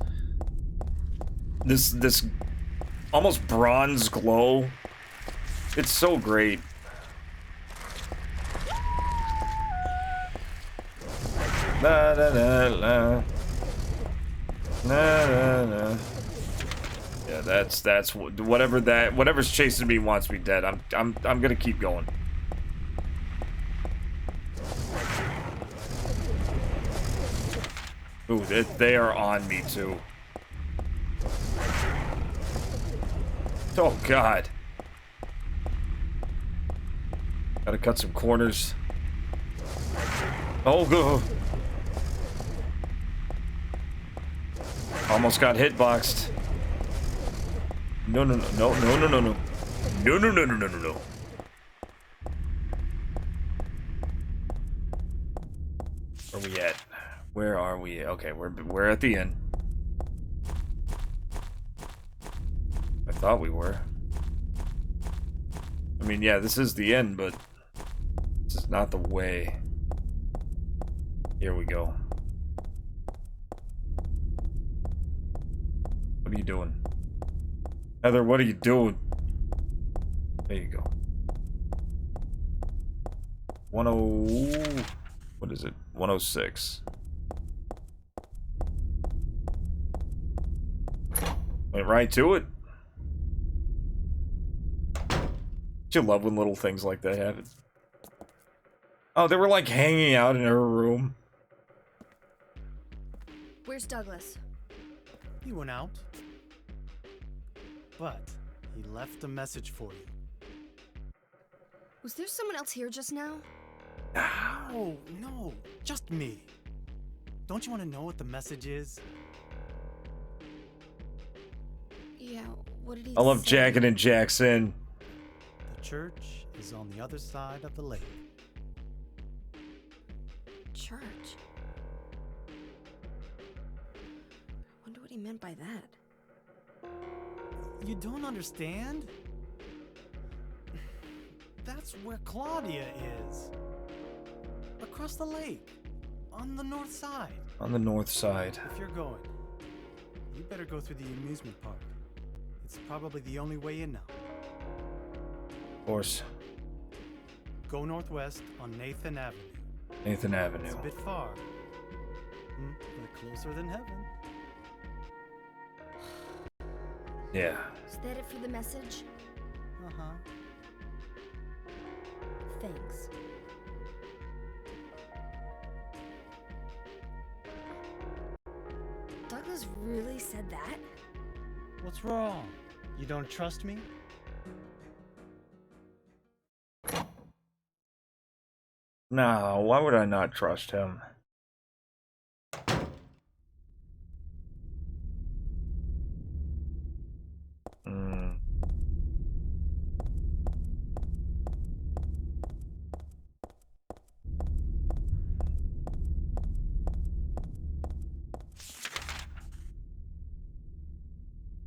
almost bronze glow. It's so great. La la la la. La la la. Yeah, that's whatever's chasing me wants me dead. I'm gonna keep going. Ooh, they are on me too. Oh God. Gotta cut some corners. Oh go. Almost got hitboxed. No. No. Where we at? Where are we? Okay, we're at the end. I thought we were. I mean, yeah, this is the end, but this is not the way. Here we go. What are you doing? Heather, what are you doing? There you go. 10... What is it? 106. Went right to it. Don't you love when little things like that happen? Oh, they were like hanging out in her room. Where's Douglas? He went out. But he left a message for you. Was there someone else here just now? No, just me. Don't you want to know what the message is? Yeah, what did he I love say? Jacket and Jackson. The church is on the other side of the lake. Church? Wonder what he meant by that. You don't understand? That's where Claudia is. Across the lake. On the north side. On the north side. If you're going, you better go through the amusement park. It's probably the only way in now. Of course. Go northwest on Nathan Avenue. Nathan Avenue. It's a bit far. But closer than heaven. Yeah. Is that it for the message? Uh-huh. Thanks. Douglas really said that? What's wrong? You don't trust me? No, why would I not trust him?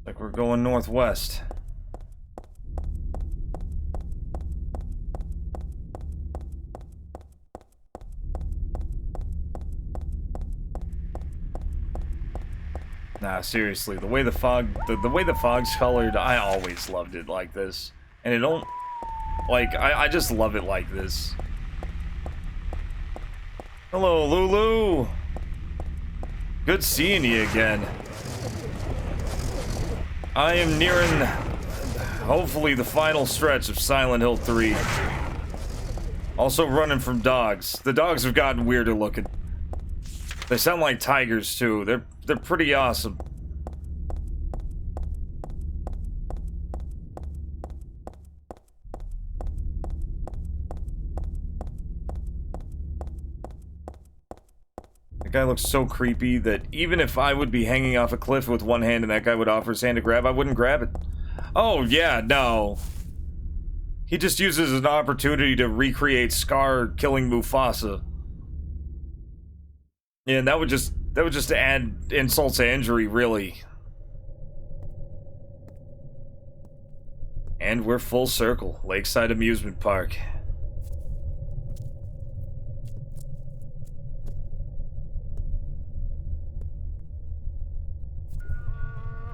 Like we're going northwest. Nah, seriously, the way the fog's colored, I always loved it like this. And it don't, like, I just love it like this. Hello, Lulu! Good seeing you again. I am nearing, hopefully, the final stretch of Silent Hill 3. Also running from dogs. The dogs have gotten weirder looking. They sound like tigers, too. They're pretty awesome. That guy looks so creepy that even if I would be hanging off a cliff with one hand and that guy would offer his hand to grab, I wouldn't grab it. Oh, yeah, no. He just uses an opportunity to recreate Scar killing Mufasa. Yeah, and that would just add insult to injury, really. And we're full circle. Lakeside Amusement Park.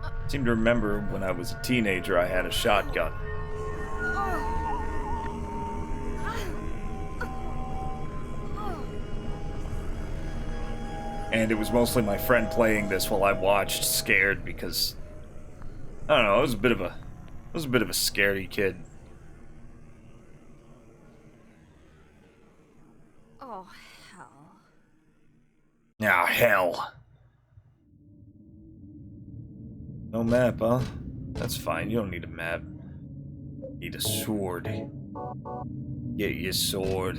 I seem to remember when I was a teenager I had a shotgun. And it was mostly my friend playing this while I watched, scared, because I don't know, I was a bit of a scaredy kid. Oh, hell. Ah, hell. No map, huh? That's fine, you don't need a map. You need a sword. Get your sword.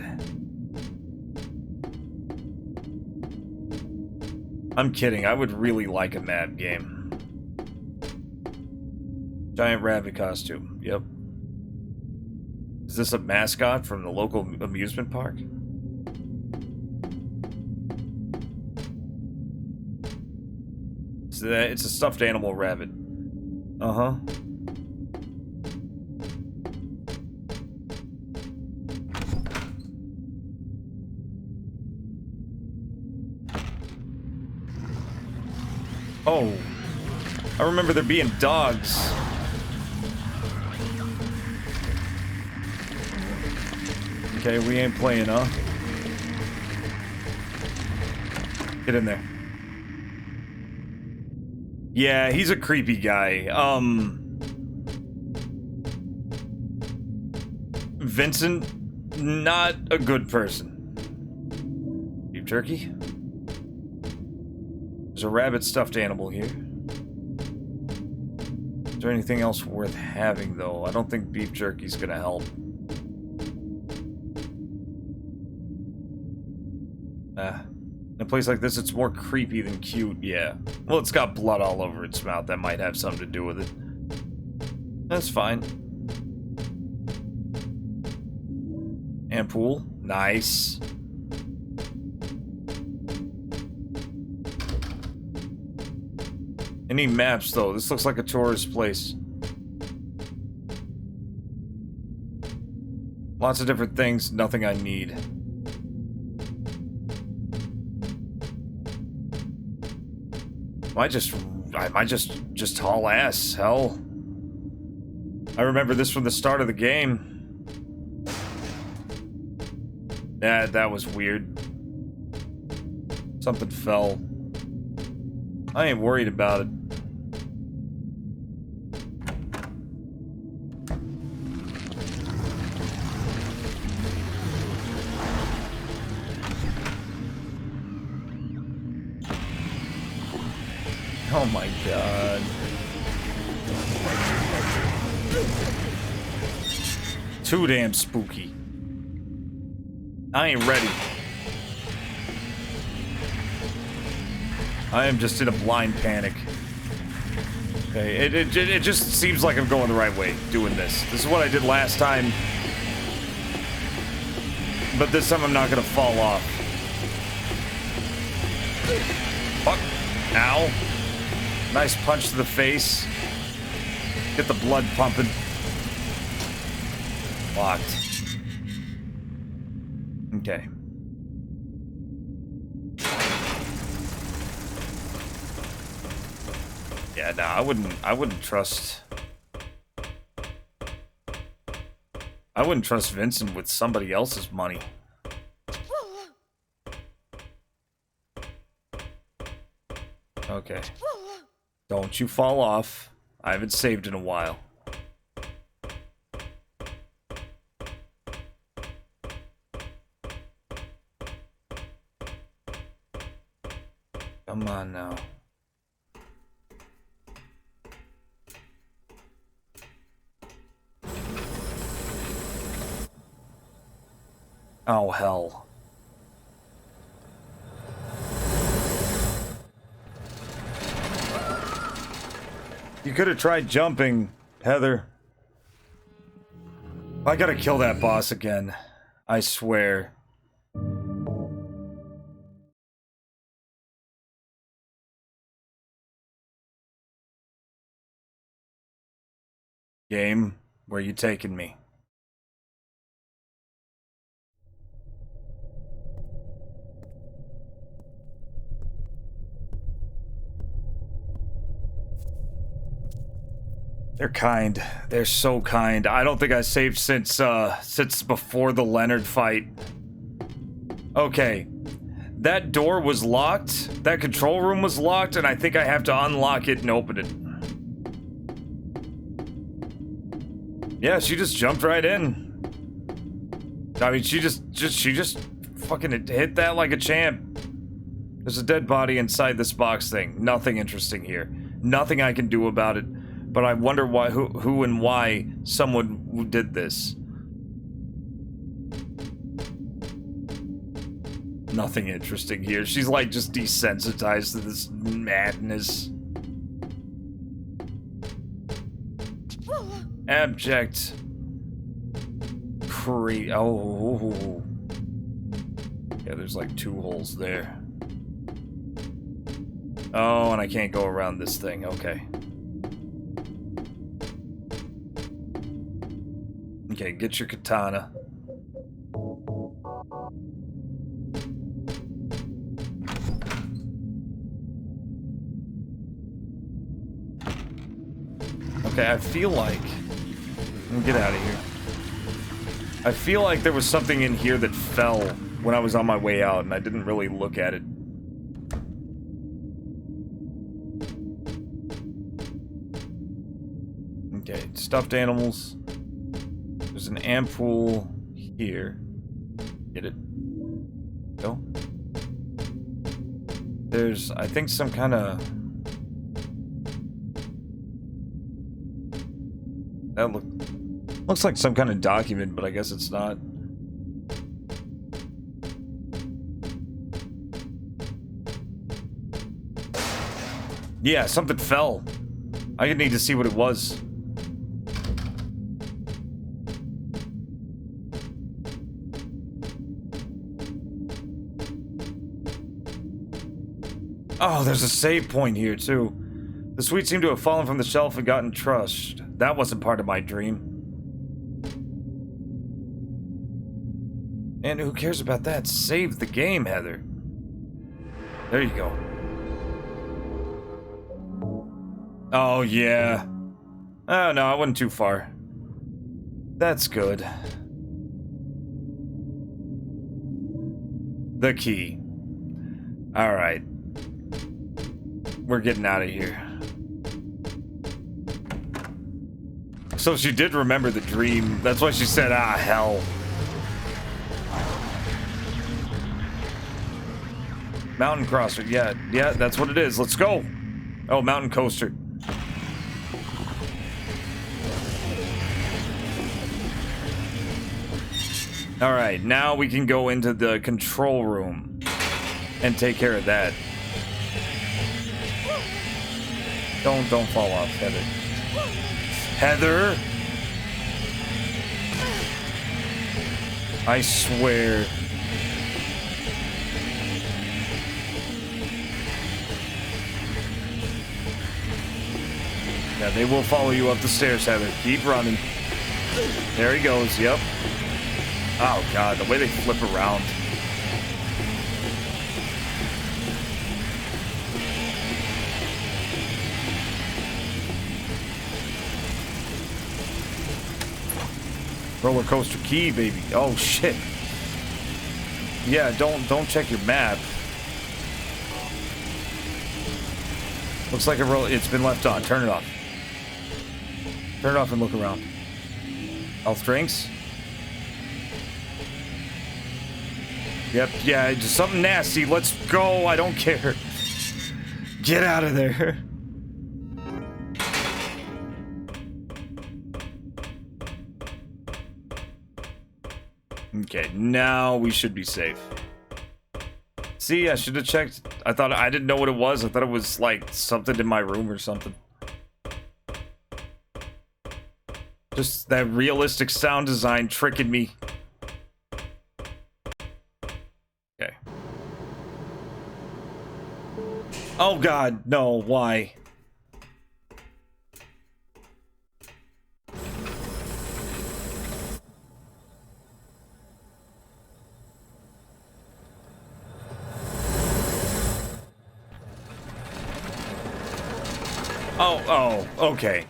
I'm kidding, I would really like a map game. Giant rabbit costume, yep. Is this a mascot from the local amusement park? It's a stuffed animal rabbit. Uh-huh. Oh, I remember there being dogs. Okay, we ain't playing, huh? Get in there. Yeah, he's a creepy guy. Vincent, not a good person. Beef jerky? There's a rabbit stuffed animal here. Is there anything else worth having, though? I don't think beef jerky's gonna help. In a place like this, it's more creepy than cute, yeah. Well, it's got blood all over its mouth. That might have something to do with it. That's fine. And pool. Nice. Any maps, though? This looks like a tourist place. Lots of different things, nothing I need. I might just haul ass, hell. I remember this from the start of the game. Yeah, that was weird. Something fell. I ain't worried about it. Oh my god. Too damn spooky. I ain't ready. I am just in a blind panic. Okay, it just seems like I'm going the right way doing this. This is what I did last time. But this time I'm not gonna fall off. Fuck. Ow. Nice punch to the face. Get the blood pumping. Locked. Okay. Yeah, no, I wouldn't trust Vincent with somebody else's money. Okay. Don't you fall off. I haven't saved in a while. Come on now. Oh, hell. You could have tried jumping, Heather. I gotta kill that boss again. I swear. Game, where you taking me? They're kind. They're so kind. I don't think I saved since before the Leonard fight. Okay. That door was locked. That control room was locked, and I think I have to unlock it and open it. Yeah, she just jumped right in. I mean, she just fucking hit that like a champ. There's a dead body inside this box thing. Nothing interesting here. Nothing I can do about it. But I wonder why, who and why someone did this. Nothing interesting here. She's like just desensitized to this madness. Abject. Oh. Yeah, there's like 2 holes there. Oh, and I can't go around this thing. Okay. Okay, get your katana. Okay, I feel like... Let me get out of here. I feel like there was something in here that fell when I was on my way out, and I didn't really look at it. Okay, stuffed animals. There's an ampoule here. Get it? Go. There's, I think, some kind of... That looks like some kind of document, but I guess it's not. Yeah, something fell. I need to see what it was. Oh, there's a save point here, too. The sweet seemed to have fallen from the shelf and gotten crushed. That wasn't part of my dream. And who cares about that? Save the game, Heather. There you go. Oh, yeah. Oh, no, I wasn't too far. That's good. The key. Alright. We're getting out of here. So she did remember the dream. That's why she said, ah, hell. Mountain crosser. Yeah, that's what it is. Let's go. Oh, mountain coaster. All right, now we can go into the control room and take care of that. Don't fall off, Heather. Heather! I swear. Yeah, they will follow you up the stairs, Heather. Keep running. There he goes, yep. Oh god, the way they flip around. Roller coaster key, baby. Oh shit. Yeah, don't check your map. Looks like it's been left on. Turn it off. Turn it off and look around. Health drinks. Yep, yeah, just something nasty. Let's go. I don't care. Get out of there. Okay, now we should be safe. See, I should have checked. I didn't know what it was. I thought it was like something in my room or something. Just that realistic sound design tricking me. Okay. Oh god, no, why? Oh, okay.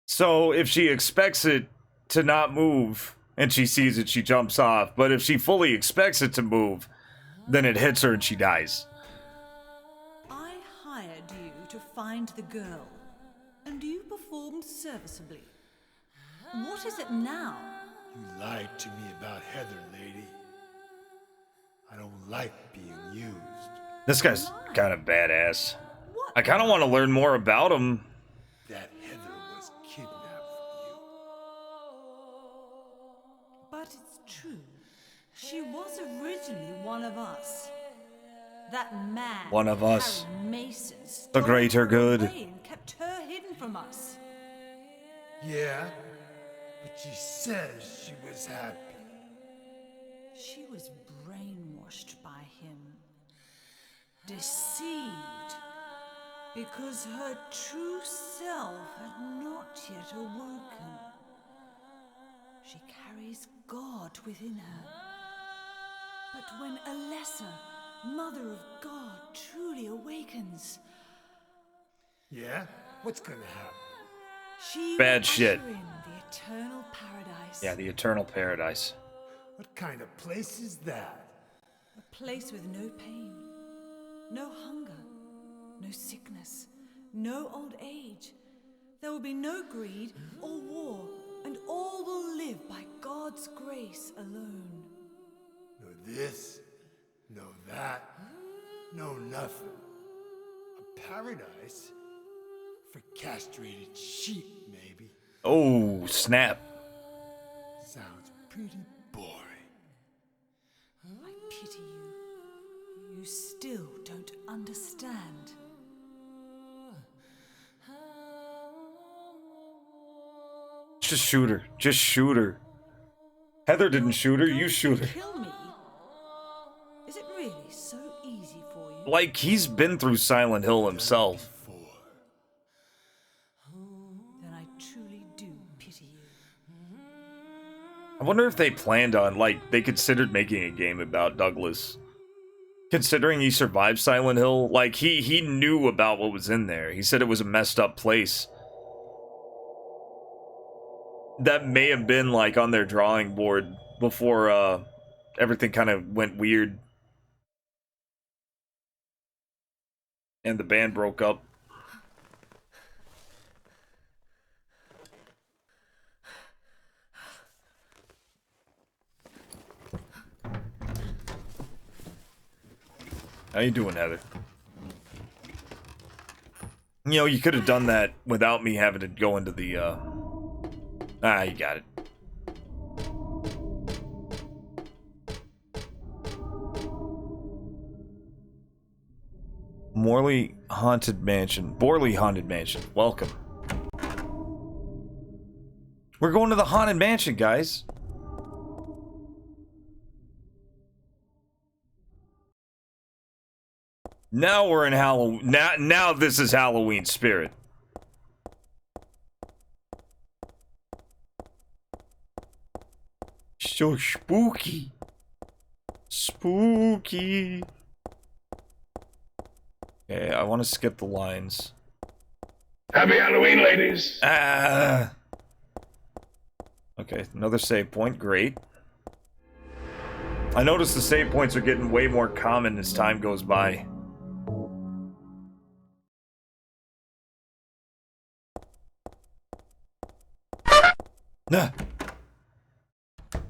So if she expects it to not move and she sees it, she jumps off. But if she fully expects it to move, then it hits her and she dies. I hired you to find the girl, and you performed serviceably. What is it now? You lied to me about Heather, lady. I don't like being used. This guy's kind of badass. I kind of want to learn more about him. That Heather was kidnapped from you. But it's true. She was originally one of us. That man, One of us. Harry Mason, The greater good. and kept her hidden from us. Yeah, but she says she was happy. She was brainwashed by him. Deceived. Because her true self had not yet awoken. She carries God within her. But when Alessa, Mother of God, truly awakens... Yeah? What's gonna happen? She Bad will shit. usher in the eternal paradise. Yeah, the eternal paradise. What kind of place is that? A place with no pain, no hunger, no sickness, no old age. There will be no greed or war, and all will live by God's grace alone. No this, no that, no nothing. A paradise for castrated sheep, maybe. Oh, snap. Sounds pretty boring. I pity you. You still don't understand. Just shoot her. Just shoot her. Heather didn't shoot her. You shoot her. Kill me? Is it really so easy for you? Like, he's been through Silent Hill himself. Then I truly do pity you. I wonder if they planned on, like, they considered making a game about Douglas. Considering he survived Silent Hill, like, he knew about what was in there. He said it was a messed up place. That may have been, like, on their drawing board before, everything kind of went weird. And the band broke up. How you doing, Heather? You know, you could have done that without me having to go into the, Ah, you got it. Borley Haunted Mansion. Welcome. We're going to the Haunted Mansion, guys. Now we're in Halloween. Now this is Halloween spirit. So spooky. Spooky. Okay, I want to skip the lines. Happy Halloween, ladies. Okay, another save point. Great. I noticed the save points are getting way more common as time goes by. Nah.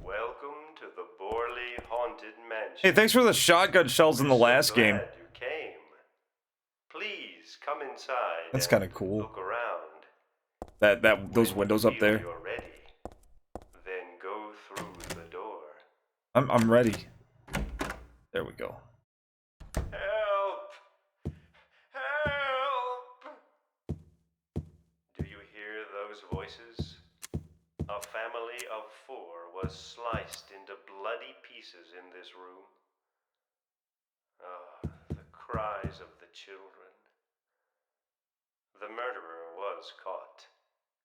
Welcome to the Borley Haunted Mansion. Hey, thanks for the shotgun shells in the last game. Glad you came. Please come inside. That's and kind of cool. Look around. Those windows up there. You're ready. Then go through the door. I'm ready. There we go. Help! Help! Do you hear those voices? A family of 4 was sliced into bloody pieces in this room. Ah, the cries of the children. The murderer was caught.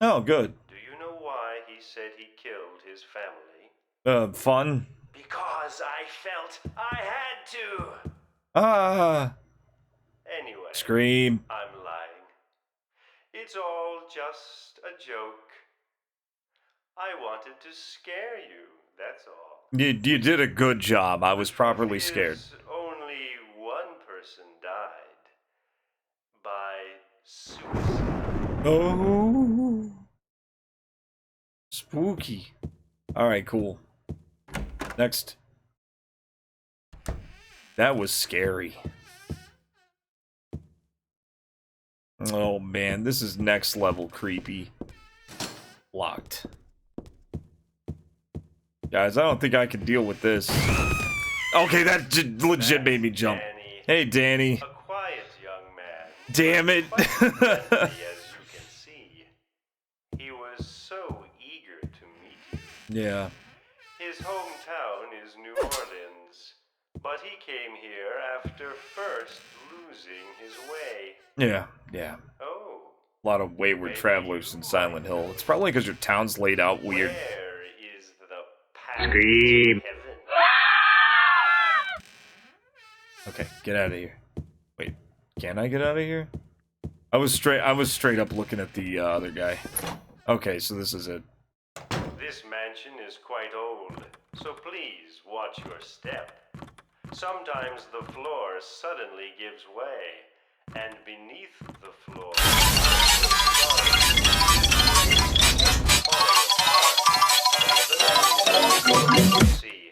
Oh, good. Do you know why he said he killed his family? Fun. Because I felt I had to! Ah. Anyway, Scream. I'm lying. It's all just a joke. I wanted to scare you, that's all. You did a good job. I was properly scared. Only one person died. By suicide. Oh. Spooky. Alright, cool. Next. That was scary. Oh man, this is next level creepy. Locked. Guys, I don't think I can deal with this. Okay, that legit made me jump. Danny. Hey, Danny. A quiet young man. Damn it. Quite friendly, as you can see. He was so eager to meet you. Yeah. His hometown is New Orleans, but he came here after first losing his way. Yeah, yeah. Oh. A lot of wayward travelers in Silent Hill. It's probably because your town's laid out weird. Where is the path Scream. to heaven? Okay, get out of here. Wait, can I get out of here? I was straight up looking at the other guy. Okay, so this is it. This mansion is quite old, so please watch your step. Sometimes the floor suddenly gives way, and beneath the floor... See,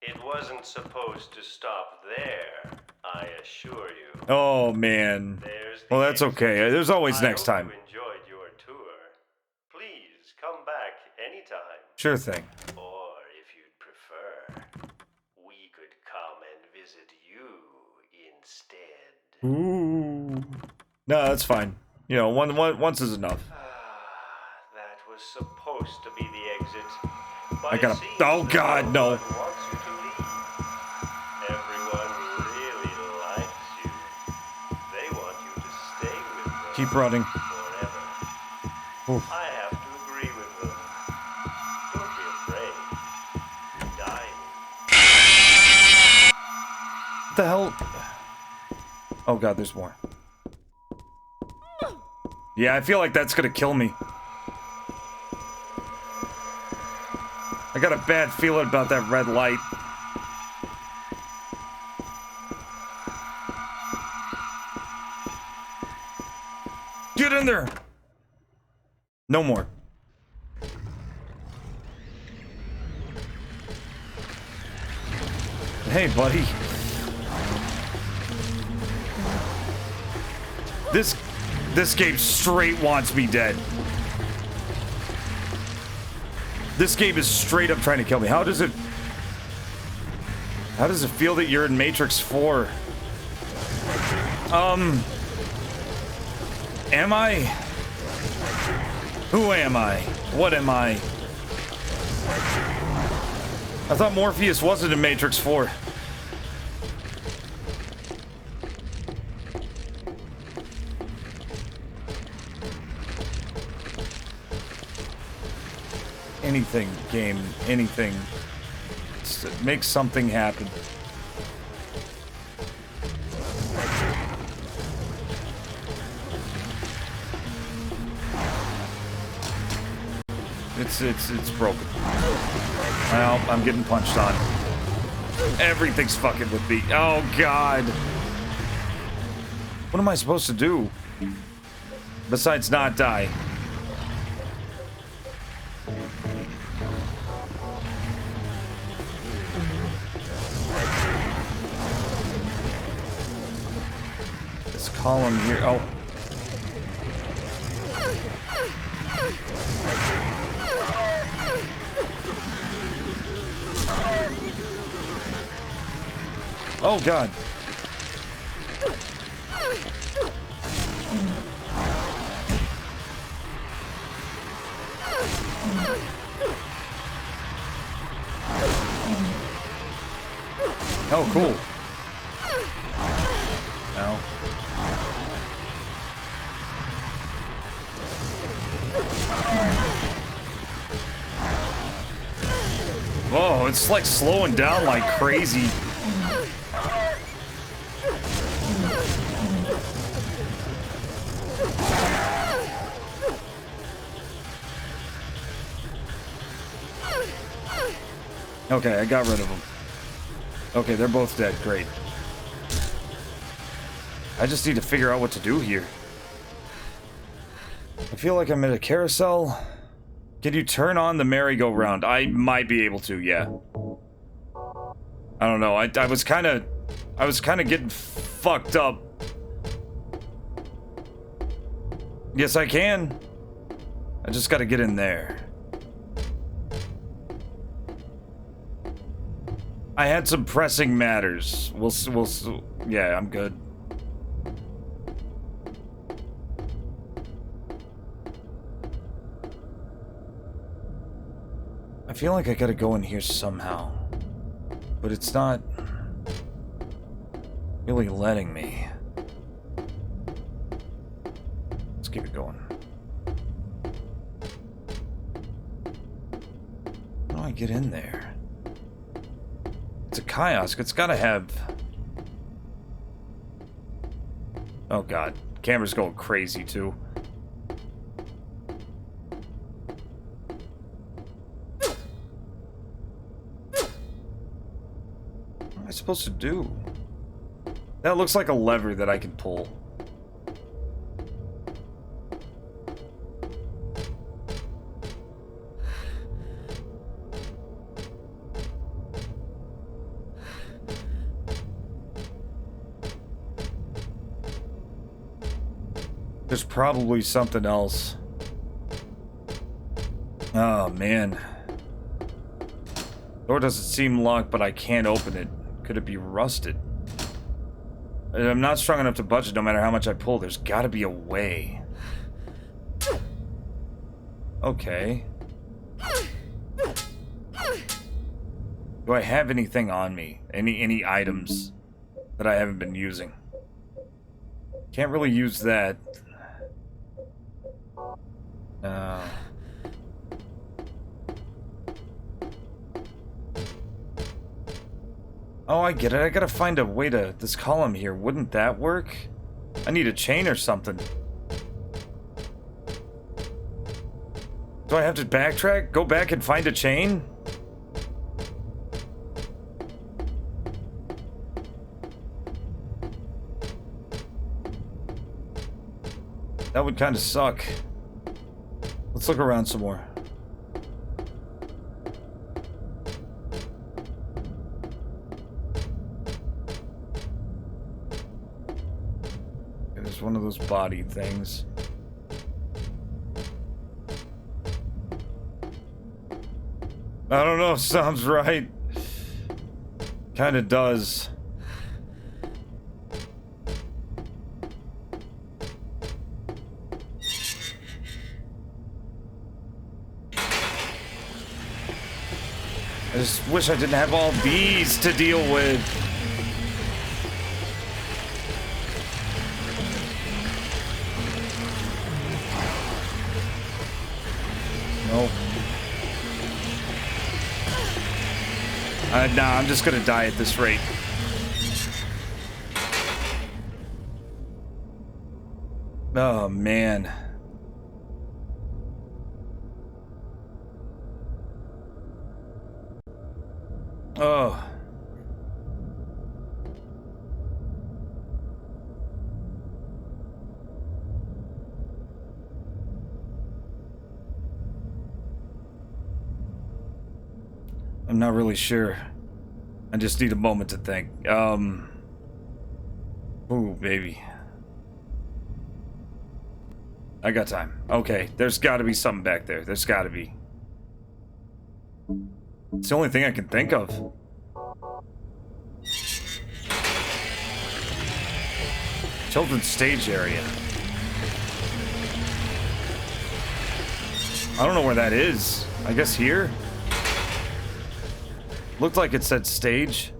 it wasn't supposed to stop there, I assure you. Oh man. Well, that's okay. There's always next time. I hope you enjoyed your tour. Please come back anytime. Sure thing. Or if you'd prefer, we could come and visit you instead. Ooh. No, that's fine. You know, once is enough. That was supposed to be the exit. But I gotta. it seems Oh God, no. wants you to leave. Everyone really likes you. They want you to stay with them. Keep running. Forever. Oof. I have to agree with them. Don't be afraid. You're dying. What the hell? Oh God, there's more. Yeah, I feel like that's gonna kill me. I got a bad feeling about that red light. Get in there! No more. Hey, buddy. This game straight wants me dead. This game is straight up trying to kill me. How does it feel that you're in Matrix 4? Am I? Who am I? What am I? I thought Morpheus wasn't in Matrix 4. Anything, game, anything. Make something happen. It's broken. Well, I'm getting punched on. Everything's fucking with me. Oh, God. What am I supposed to do? Besides not die. This column here. Oh. Oh, God. Oh, cool. Ow. Whoa, it's like slowing down like crazy. Okay, I got rid of them. Okay, they're both dead. Great. I just need to figure out what to do here. I feel like I'm in a carousel. Can you turn on the merry-go-round? I might be able to, yeah. I don't know. I was kind of getting fucked up. Yes, I can. I just got to get in there. I had some pressing matters. We'll yeah, I'm good. I feel like I gotta go in here somehow, but it's not really letting me. Let's keep it going. How do I get in there? It's a kiosk. It's gotta have... Oh, God. Camera's going crazy, too. What am I supposed to do? That looks like a lever that I can pull. There's probably something else. Oh, man. Door doesn't seem locked, but I can't open it. Could it be rusted? I'm not strong enough to budge it no matter how much I pull. There's gotta be a way. Okay. Do I have anything on me? Any items that I haven't been using? Can't really use that. Oh, I get it. I gotta find a way to... This column here. Wouldn't that work? I need a chain or something. Do I have to backtrack? Go back and find a chain? That would kind of suck. Let's look around some more. Okay, there's one of those body things. I don't know if sounds right. Kind of does. I just wish I didn't have all these to deal with. Nope. Nah, I'm just gonna die at this rate. Oh, man. Oh. I'm not really sure. I just need a moment to think. Ooh, baby. I got time. Okay, there's gotta be something back there. There's gotta be. It's the only thing I can think of. Children's stage area. I don't know where that is. I guess here? Looked like it said stage.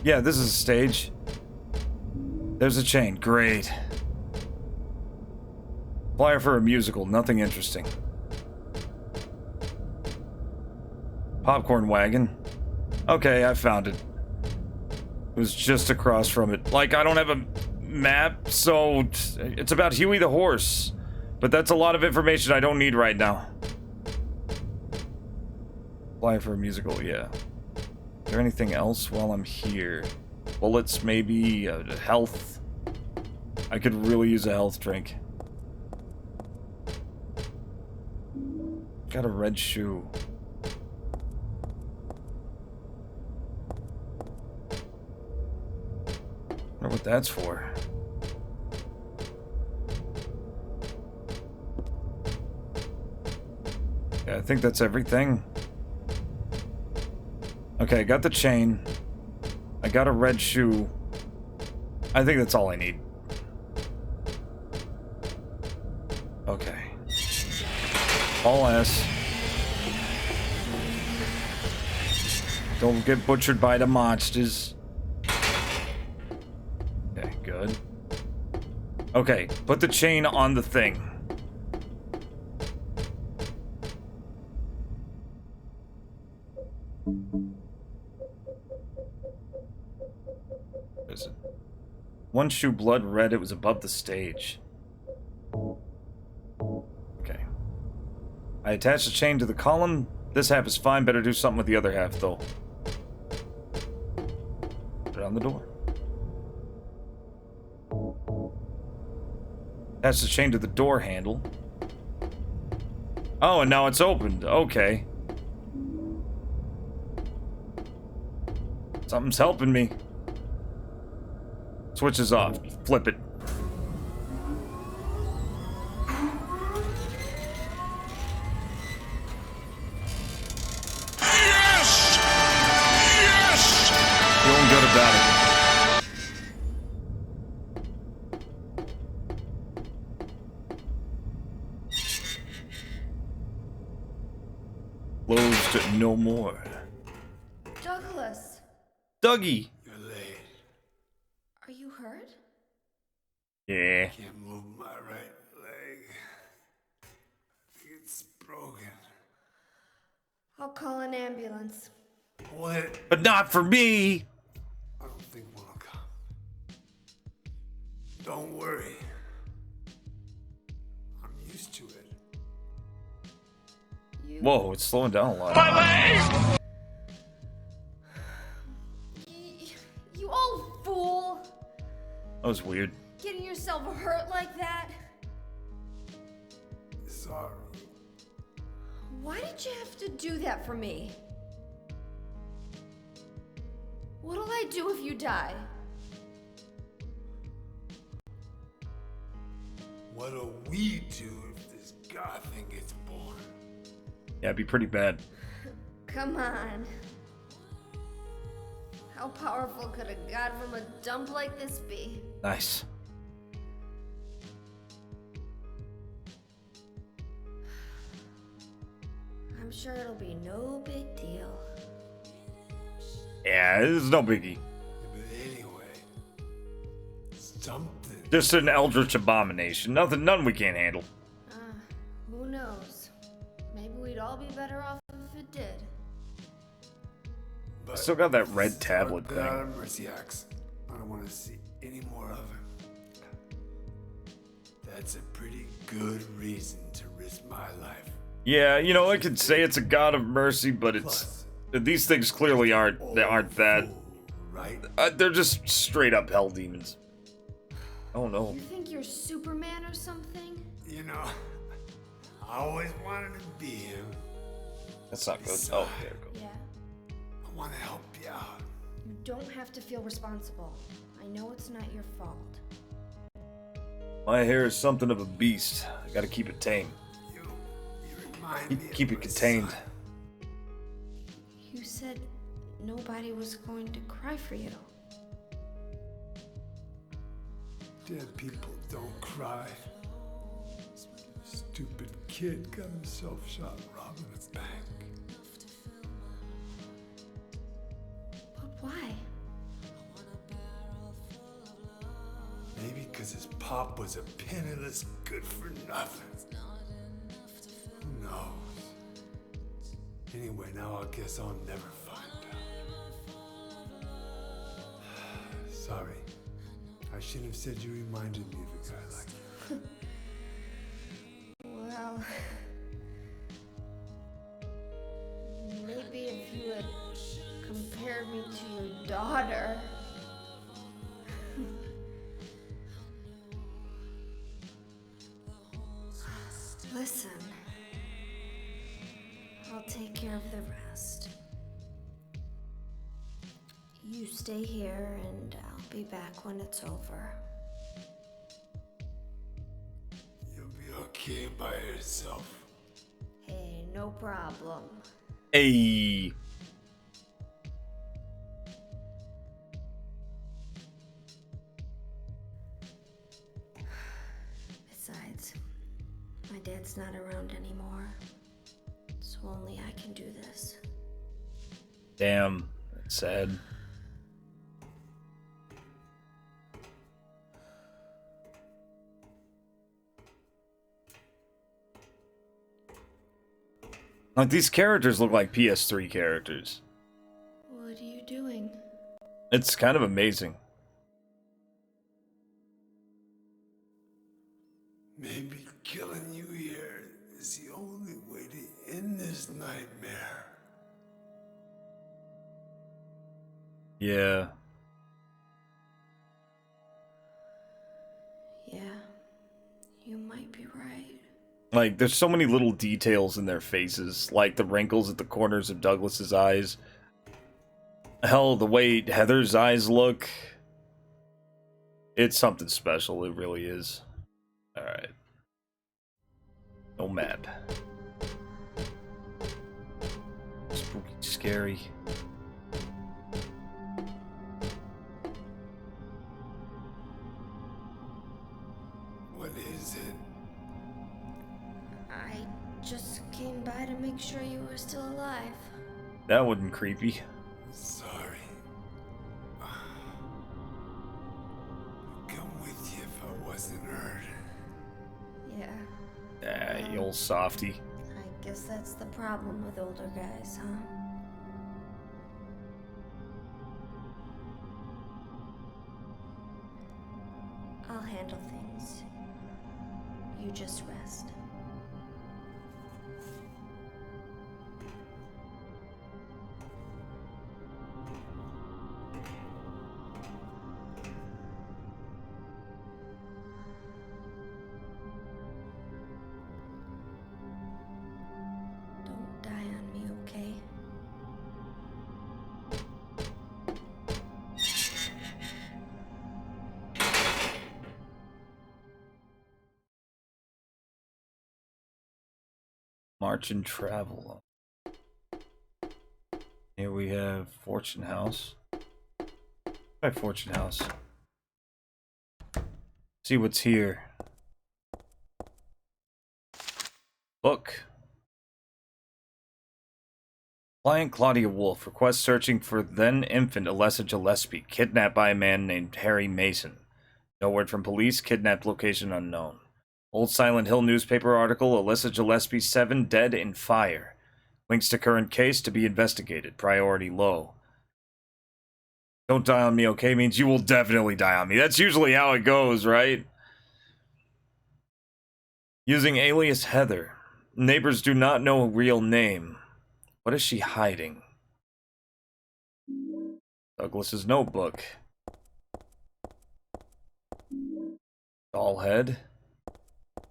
Yeah, this is a stage. There's a chain. Great. Flyer for a musical. Nothing interesting. Popcorn wagon. Okay, I found it. It was just across from it. Like, I don't have a map, so it's about Huey the horse. But that's a lot of information I don't need right now. Flyer for a musical, yeah. Is there anything else while I'm here? Bullets, maybe? Health? I could really use a health drink. Got a red shoe. Wonder what that's for. Yeah, I think that's everything. Okay, I got the chain. I got a red shoe. I think that's all I need. Okay. All ass. Don't get butchered by the monsters. Okay, good. Okay, put the chain on the thing. What is it? One shoe blood red, it was above the stage. Okay. I attached the chain to the column. This half is fine, better do something with the other half, though. Put it on the door. Attach the chain to the door handle. Oh, and now it's opened. Okay. Something's helping me. Switch is off. Flip it. Yes! Yes! Feeling good about it. Closed no more. Douglas, Dougie. are you hurt? Yeah. Can't move my right leg. It's broken. I'll call an ambulance. What? But not for me. I don't think one will come. Don't worry. I'm used to it. Whoa, it's slowing down a lot. My leg! You old fool! That was weird. Getting yourself hurt like that? Sorry. Why did you have to do that for me? What'll I do if you die? What'll we do if this god thing gets born? Yeah, it'd be pretty bad. Come on. How powerful could a god from a dump like this be? Nice. I'm sure it'll be no big deal. Yeah, it's no biggie. But anyway, something. Just an eldritch abomination. None we can't handle. Who knows? Maybe we'd all be better off if it did. I still got that red tablet thing. Mercy Axe. I don't want to see any more of him. That's a pretty good reason to risk my life. Yeah, you know, I could say it's a god of mercy, but it's these things clearly aren't that. They're just straight up hell demons. Oh no. You think you're Superman or something? You know, I always wanted to be him. That's not good. Oh, there it goes. Yeah. I want to help you out. You don't have to feel responsible. I know it's not your fault. My hair is something of a beast. I gotta keep it tame. Keep it contained. You said nobody was going to cry for you. Dead people don't cry. Stupid kid got himself shot robbing a bank. But why? Maybe because his pop was a penniless good-for-nothing. Who knows? Anyway, now I guess I'll never find out. Sorry. I shouldn't have said you reminded me of a guy like you. Well, maybe if you had compared me to your daughter. Listen, I'll take care of the rest. You stay here and I'll be back when it's over. You'll be okay by yourself. Hey, no problem. Hey. Besides, my dad's not around anymore, so only I can do this. Damn, that's sad. Like, these characters look like PS3 characters. What are you doing? It's kind of amazing. Maybe killing you here is the only way to end this nightmare. Yeah. Yeah, you might be right. Like, there's so many little details in their faces, like the wrinkles at the corners of Douglas's eyes. Hell, the way Heather's eyes look. It's something special, it really is. Alright. Nomad. Spooky, scary. What is it? I just came by to make sure you were still alive. That wasn't creepy. Sorry. I'd come with you if I wasn't hurt. Yeah, Ah, you old softy. I guess that's the problem with older guys, huh? I'll handle things. You just rest. Don't die on me, okay? March and travel. Here we have Fortune House. Try Fortune House. See what's here. Book. Client Claudia Wolf requests searching for then infant Alessa Gillespie, kidnapped by a man named Harry Mason. No word from police, kidnapped location unknown. Old Silent Hill newspaper article, Alessa Gillespie 7 dead in fire. Links to current case to be investigated, priority low. Don't die on me, okay? Means you will definitely die on me. That's usually how it goes, right? Using alias Heather. Neighbors do not know a real name. What is she hiding? Douglas's notebook. Doll head.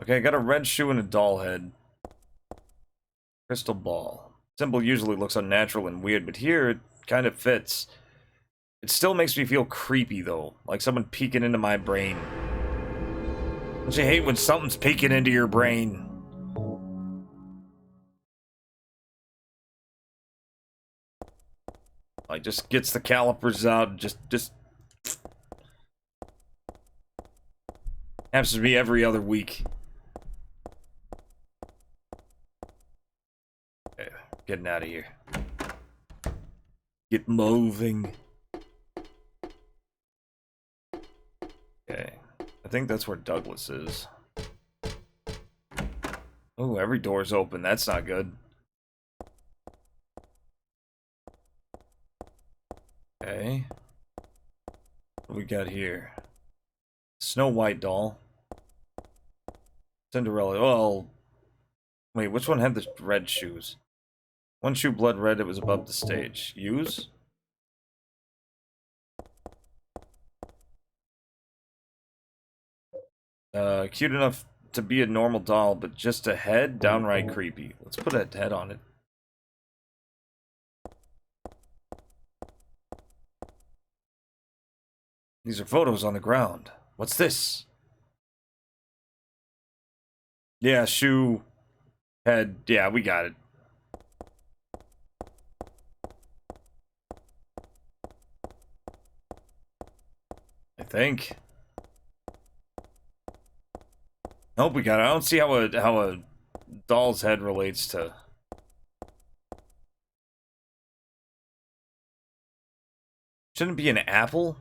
Okay, I got a red shoe and a doll head. Crystal ball. Symbol usually looks unnatural and weird, but here it kind of fits. It still makes me feel creepy, though. Like someone peeking into my brain. Don't you hate when something's peeking into your brain? Like, just gets the calipers out, just happens to be every other week. Okay, getting out of here. Get moving. Okay, I think that's where Douglas is. Oh, every door's open. That's not good. Okay. What do we got here? Snow White doll. Cinderella. Well, wait, which one had the red shoes? One shoe blood red, it was above the stage. Use? Cute enough to be a normal doll, but just a head? Downright creepy. Let's put a head on it. These are photos on the ground. What's this? Yeah, shoe, head. Yeah, we got it. I think. Nope, we got it. I don't see how a doll's head relates to. Shouldn't it be an apple?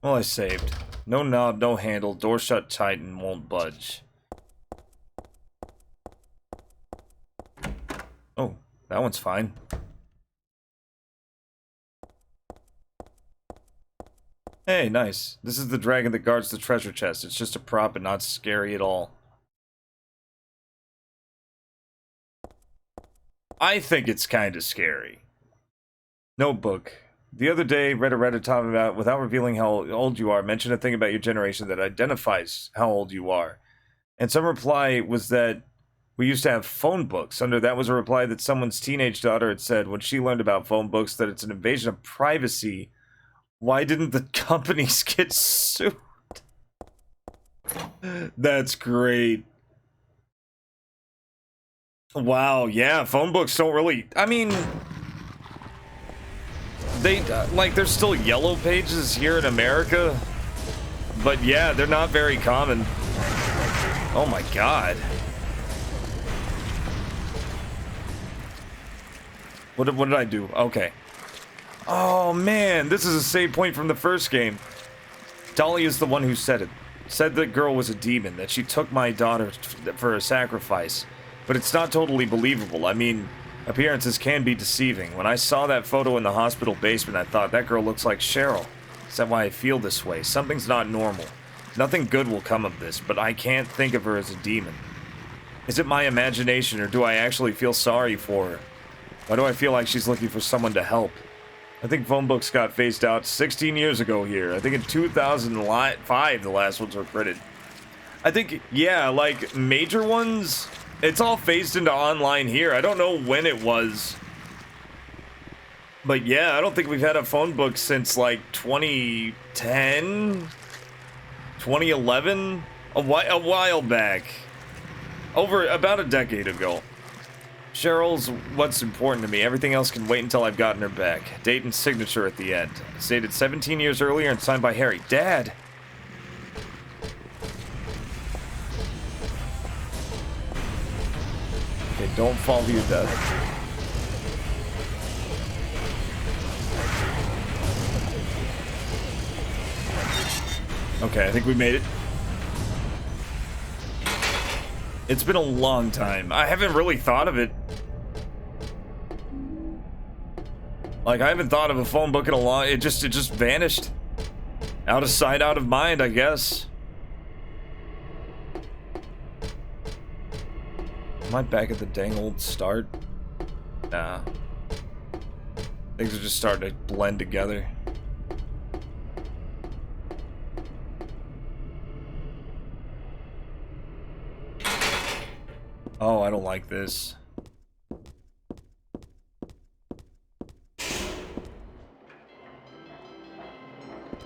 Well, I saved. No knob, no handle, door shut tight and won't budge. Oh, that one's fine. Hey, nice. This is the dragon that guards the treasure chest. It's just a prop and not scary at all. I think it's kind of scary. Notebook. The other day, read a Reddit talking about, without revealing how old you are, mention a thing about your generation that identifies how old you are. And some reply was that we used to have phone books. Under that was a reply that someone's teenage daughter had said when she learned about phone books that it's an invasion of privacy. Why didn't the companies get sued? That's great. Wow, yeah, phone books don't really... I mean... They, like, there's still yellow pages here in America, but yeah, they're not very common. Oh my god. What did I do? Okay. Oh man, this is a save point from the first game. Dolly is the one who said it. Said the girl was a demon, that she took my daughter for a sacrifice. But it's not totally believable. I mean... appearances can be deceiving. When I saw that photo in the hospital basement, I thought, that girl looks like Cheryl. Is that why I feel this way? Something's not normal. Nothing good will come of this, but I can't think of her as a demon. Is it my imagination, or do I actually feel sorry for her? Why do I feel like she's looking for someone to help? I think phone books got phased out 16 years ago here. I think in 2005 the last ones were printed. I think, yeah, like, major ones... it's all phased into online here. I don't know when it was. But yeah, I don't think we've had a phone book since like 2010? 2011? A while back. Over about a decade ago. Cheryl's what's important to me. Everything else can wait until I've gotten her back. Date and signature at the end. It's dated 17 years earlier and signed by Harry. Dad! Okay, don't fall to your death. Okay, I think we made it. It's been a long time. I haven't really thought of it. Like, I haven't thought of a phone book in a long... It just vanished. Out of sight, out of mind, I guess. Am I back at the dang old start? Nah. Things are just starting to blend together. Oh, I don't like this.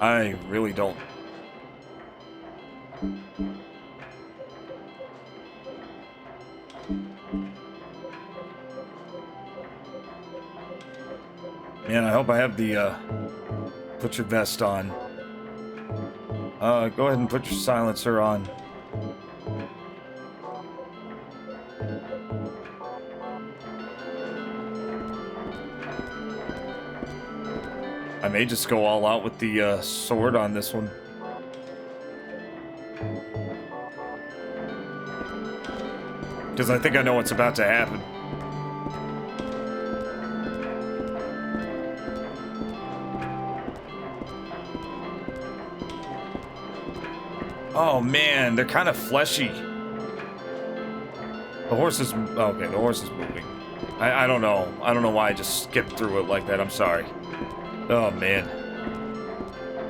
I really don't. Man, I hope I have the, put your vest on. Go ahead and put your silencer on. I may just go all out with the, sword on this one. Because I think I know what's about to happen. Oh man, they're kind of fleshy. The horse is... okay, the horse is moving. I don't know. I don't know why I just skipped through it like that. I'm sorry. Oh man.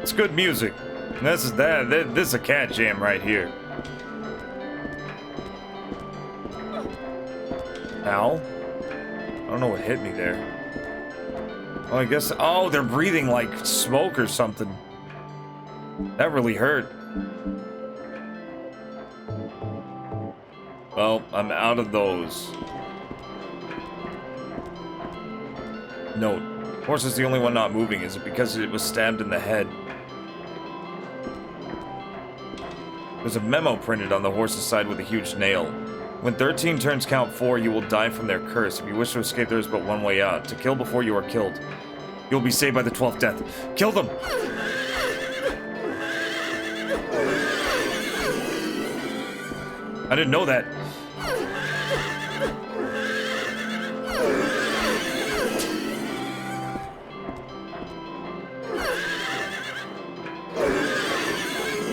It's good music. This is a cat jam right here. Ow. I don't know what hit me there. Oh, I guess... oh, they're breathing like smoke or something. That really hurt. Well, I'm out of those. Note. Horse is the only one not moving. Is it because it was stabbed in the head? There's a memo printed on the horse's side with a huge nail. When 13 turns count 4, you will die from their curse. If you wish to escape, there is but one way out. To kill before you are killed. You will be saved by the 12th death. Kill them! I didn't know that.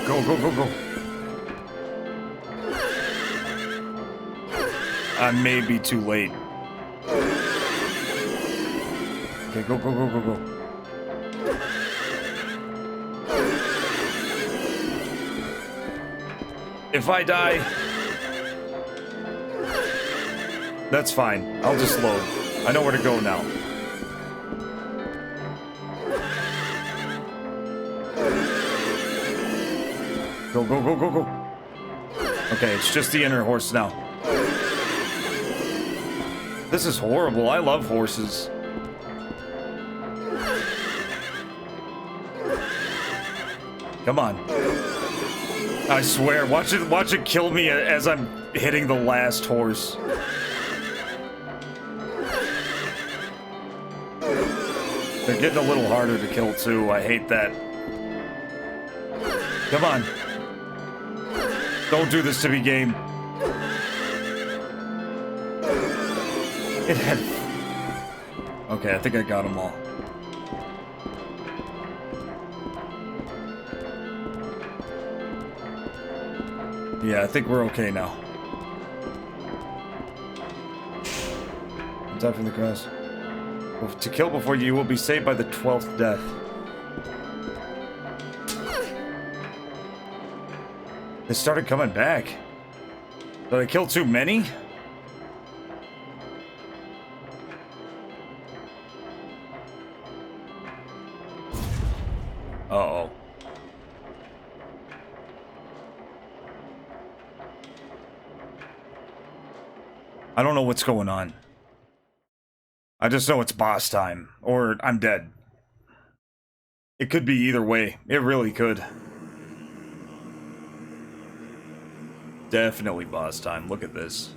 Go, go, go, go. I may be too late. Okay, go, go, go, go, go. If I die, that's fine. I'll just load. I know where to go now. Go, go, go, go, go. Okay, it's just the inner horse now. This is horrible. I love horses. Come on. I swear, watch it kill me as I'm hitting the last horse. They're getting a little harder to kill too. I hate that. Come on. Don't do this to me, game. It had... okay, I think I got them all. Yeah, I think we're okay now. Die from the cross. To kill before you will be saved by the 12th death. They started coming back. Did I kill too many? Uh-oh. I don't know what's going on. I just know it's boss time, or I'm dead. It could be either way. It really could. Definitely boss time. Look at this.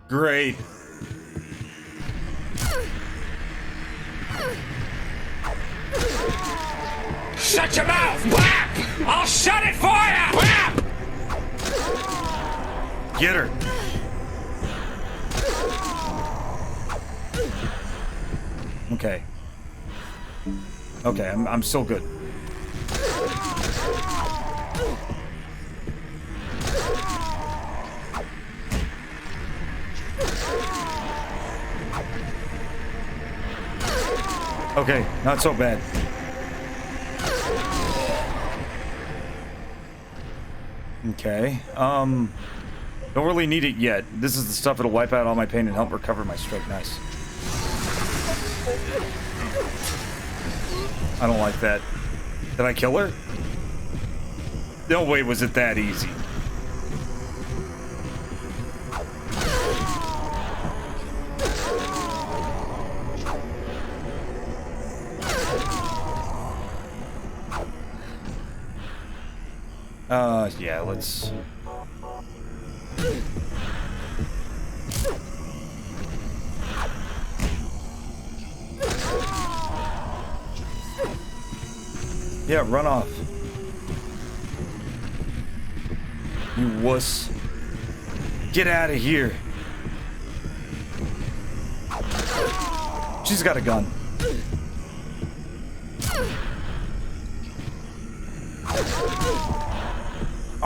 Great. Shut your mouth! Whap! I'll shut it for you! Whap! Get her. Okay. Okay, I'm still good. Okay, not so bad. Okay, don't really need it yet. This is the stuff that'll wipe out all my pain and help recover my strength. Nice. I don't like that. Did I kill her? No way was it that easy. Yeah, let's... Yeah, run off. You wuss. Get out of here. She's got a gun.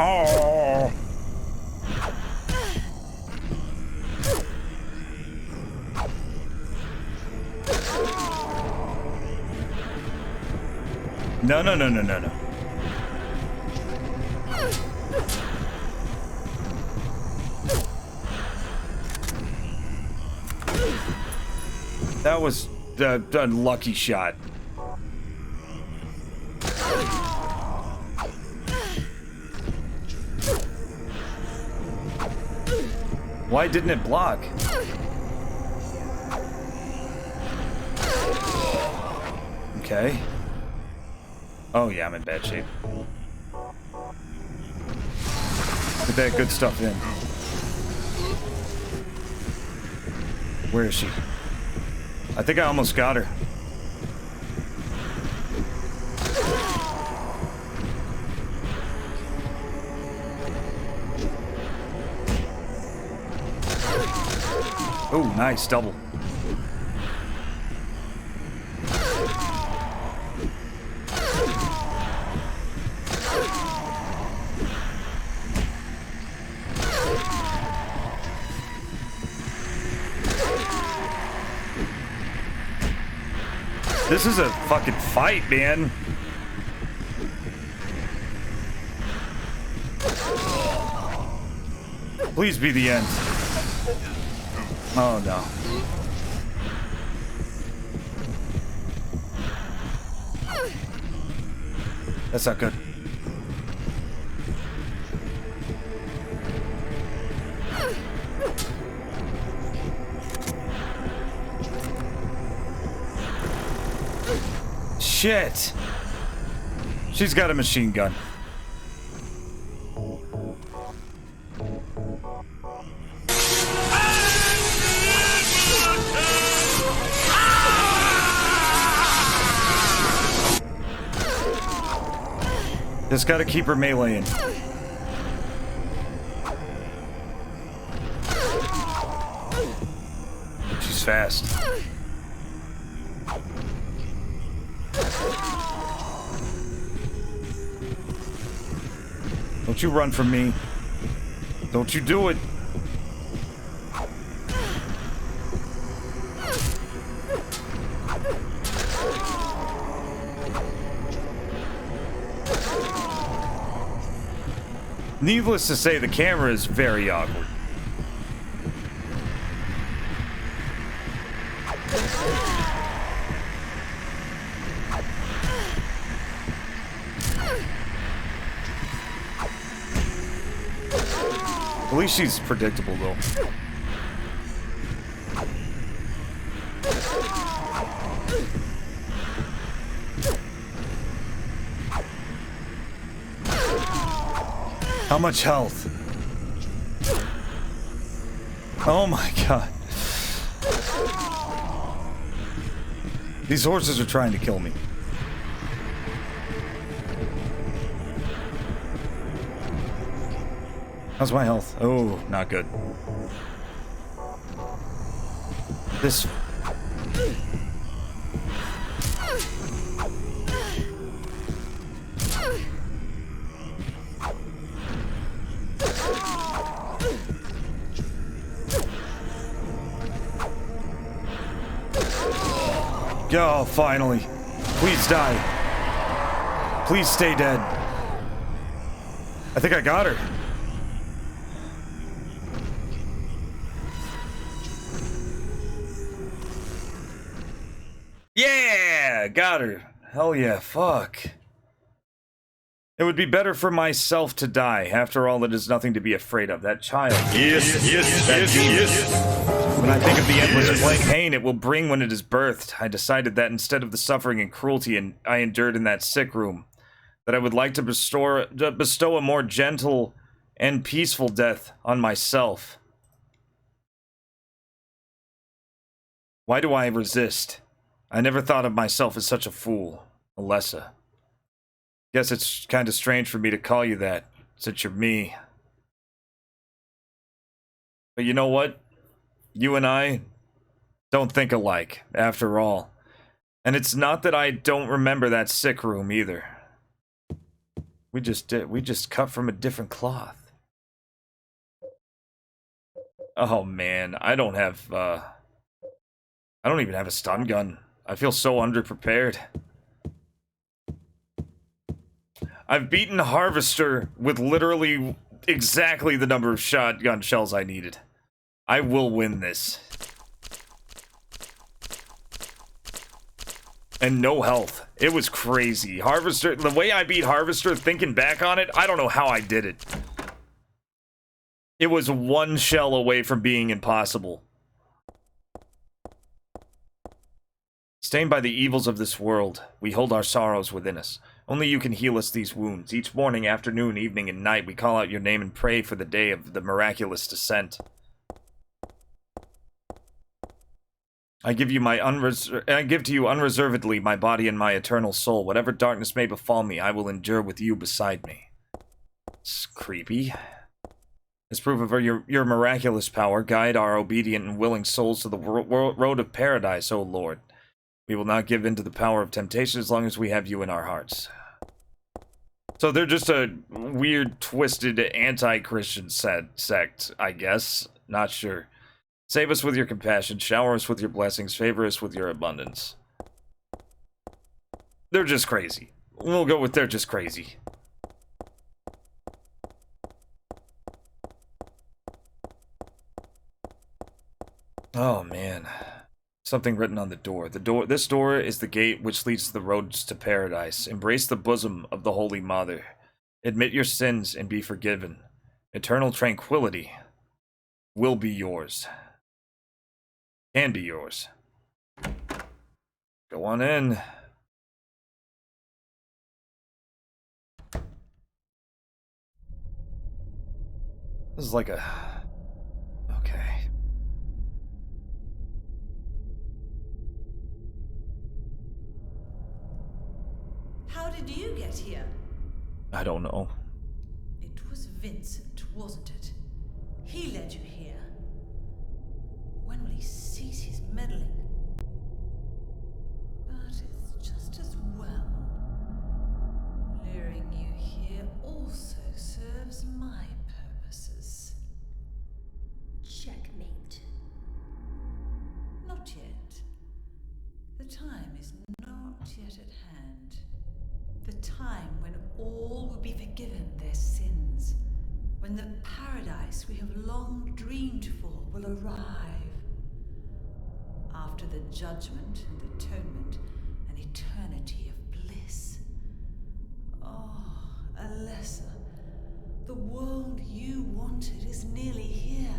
Oh. No, no, no, no, no, no. That was a lucky shot. Why didn't it block? Okay. Oh yeah, I'm in bad shape. Put that good stuff in. Where is she? I think I almost got her. Oh, nice, double. This is a fucking fight, man. Please be the end. Oh no. That's not good. Shit. She's got a machine gun. Just gotta keep her meleeing. She's fast. Don't you run from me. Don't you do it. Needless to say, the camera is very awkward. At least she's predictable, though. How much health? Oh my god. These horses are trying to kill me. How's my health? Oh, not good. This... Oh, finally. Please die. Please stay dead. I think I got her. Yeah, got her. Hell yeah, fuck. It would be better for myself to die. After all, it is nothing to be afraid of. That child. Yes, that demon. When I think of the endless pain it will bring when it is birthed, I decided that instead of the suffering and cruelty I endured in that sick room, that I would like to bestow a more gentle and peaceful death on myself. Why do I resist? I never thought of myself as such a fool, Alessa. Guess it's kind of strange for me to call you that, since you're me. But you know what? You and I don't think alike, after all. And it's not that I don't remember that sick room, either. We just cut from a different cloth. Oh man, I don't even have a stun gun. I feel so underprepared. I've beaten Harvester with literally exactly the number of shotgun shells I needed. I will win this. And no health. It was crazy. Harvester, the way I beat Harvester, thinking back on it, I don't know how I did it. It was one shell away from being impossible. Stained by the evils of this world, we hold our sorrows within us. Only you can heal us these wounds. Each morning, afternoon, evening, and night, we call out your name and pray for the day of the miraculous descent. I give to you unreservedly my body and my eternal soul. Whatever darkness may befall me, I will endure with you beside me. It's creepy. As proof of your miraculous power, guide our obedient and willing souls to the road of paradise, O Lord. We will not give in to the power of temptation as long as we have you in our hearts. So they're just a weird, twisted, anti-Christian sect, I guess. Not sure. Save us with your compassion, shower us with your blessings, favor us with your abundance. They're just crazy. We'll go with they're just crazy. Oh, man. Something written on the door. This door is the gate which leads to the roads to paradise. Embrace the bosom of the Holy Mother. Admit your sins and be forgiven. Eternal tranquility will be yours. Can be yours. Go on in. This is like a... Okay. How did you get here? I don't know. It was Vincent, wasn't it? He led you here. When will he cease his meddling? But it's just as well. Luring you here also serves my purposes. Checkmate. Not yet. The time is not yet at hand. The time when all will be forgiven their sins. When the paradise we have long dreamed for will arrive. After the judgment and atonement, an eternity of bliss. Oh, Alessa, the world you wanted is nearly here.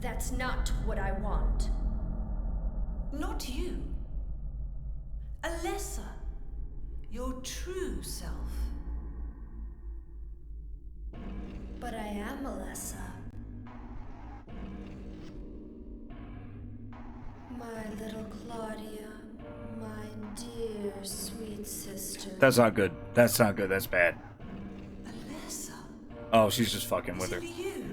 That's not what I want. Not you. Alessa, your true self. But I am Alessa. My little Claudia, my dear sweet sister. That's not good. That's not good. That's bad. Alyssa. Oh, she's just fucking with her. You.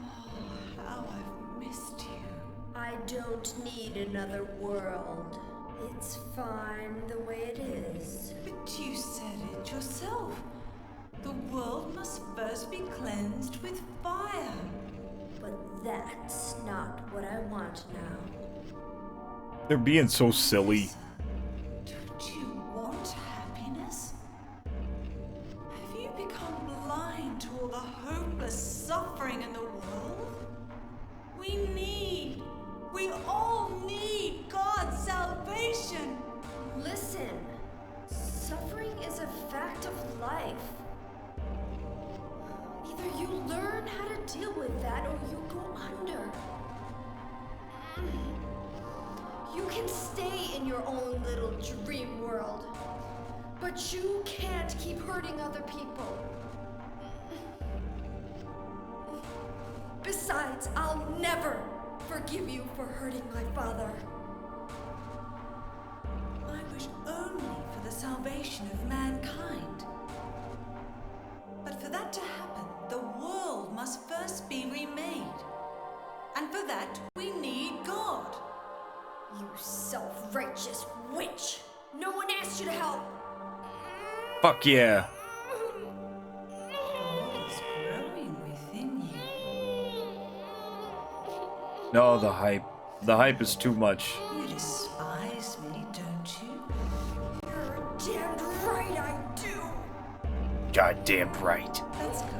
Oh, how I've missed you. I don't need another world. It's fine the way it is. But you said it yourself. The world must first be cleansed with fire. But that's not what I want now. They're being so silly. Don't you want happiness? Have you become blind to all the hopeless suffering in the world? We all need God's salvation. Listen, suffering is a fact of life. Either you learn how to deal with that or you go under. You can stay in your own little dream world, but you can't keep hurting other people. Besides, I'll never forgive you for hurting my father. I wish only for the salvation of mankind. But for that to happen, the world must first be remade. And for that, we need God. You self-righteous witch! No one asked you to help! Fuck yeah. It's growing within you. No, the hype. The hype is too much. You despise me, don't you? You're damned right I do! Goddamn right. That's good.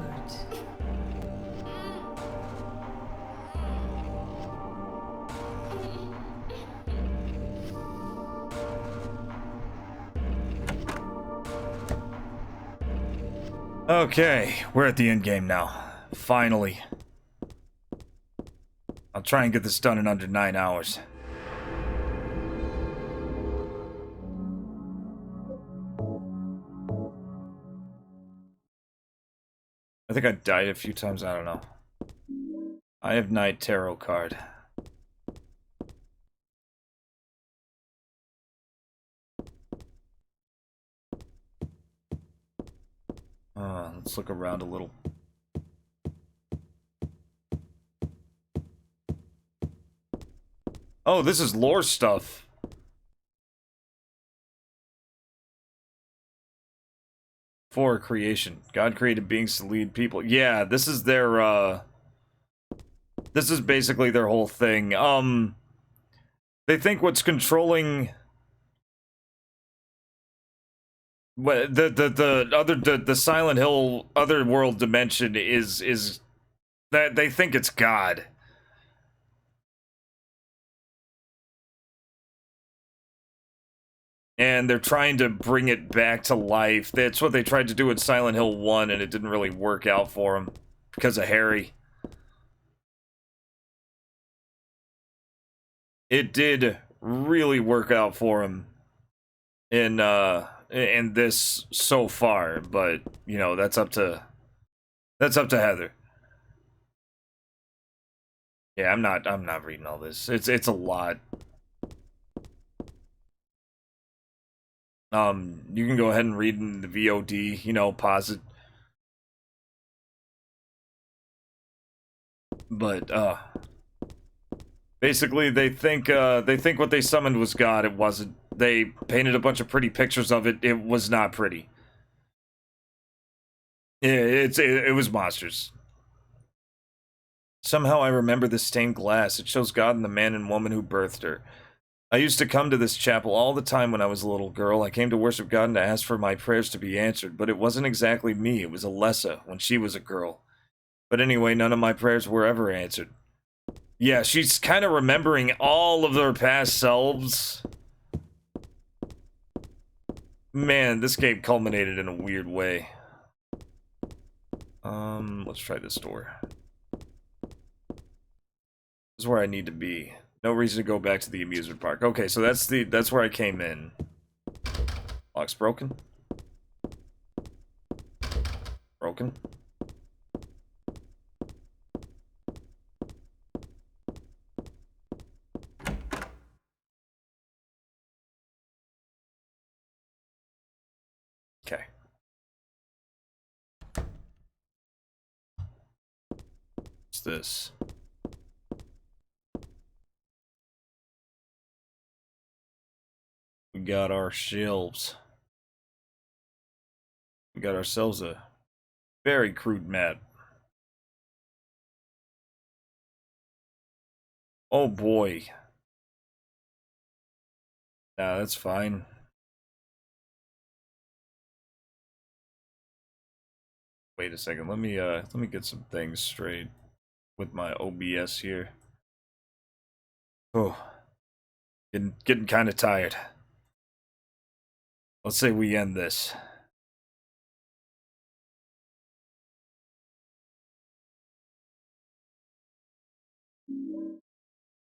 Okay, we're at the end game now. Finally. I'll try and get this done in under 9 hours. I think I died a few times, I don't know. I have Night Tarot card. Let's look around a little. Oh, this is lore stuff. For creation. God created beings to lead people. Yeah, this is their, this is basically their whole thing. They think what's controlling... the Silent Hill otherworld dimension is that they think it's God. And they're trying to bring it back to life. That's what they tried to do in Silent Hill 1, and it didn't really work out for them because of Harry. It did really work out for him in this so far, but you know, that's up to Heather. Yeah, I'm not reading all this. It's a lot. You can go ahead and read in the VOD, you know, pause it. But basically they think what they summoned was God. It wasn't. They painted a bunch of pretty pictures of it. It was not pretty. It was monsters. Somehow I remember this stained glass. It shows God and the man and woman who birthed her. I used to come to this chapel all the time when I was a little girl. I came to worship God and to ask for my prayers to be answered, but it wasn't exactly me. It was Alessa when she was a girl. But anyway, none of my prayers were ever answered. Yeah, she's kind of remembering all of her past selves. Man, this game culminated in a weird way. Let's try this door. This is where I need to be. No reason to go back to the amusement park. Okay, so that's where I came in. Lock's broken. Broken. Okay. What's this? We got our shelves. We got ourselves a very crude map. Oh boy. Nah, that's fine. Wait a second. Let me get some things straight with my OBS here. Oh. Getting kind of tired. Let's say we end this.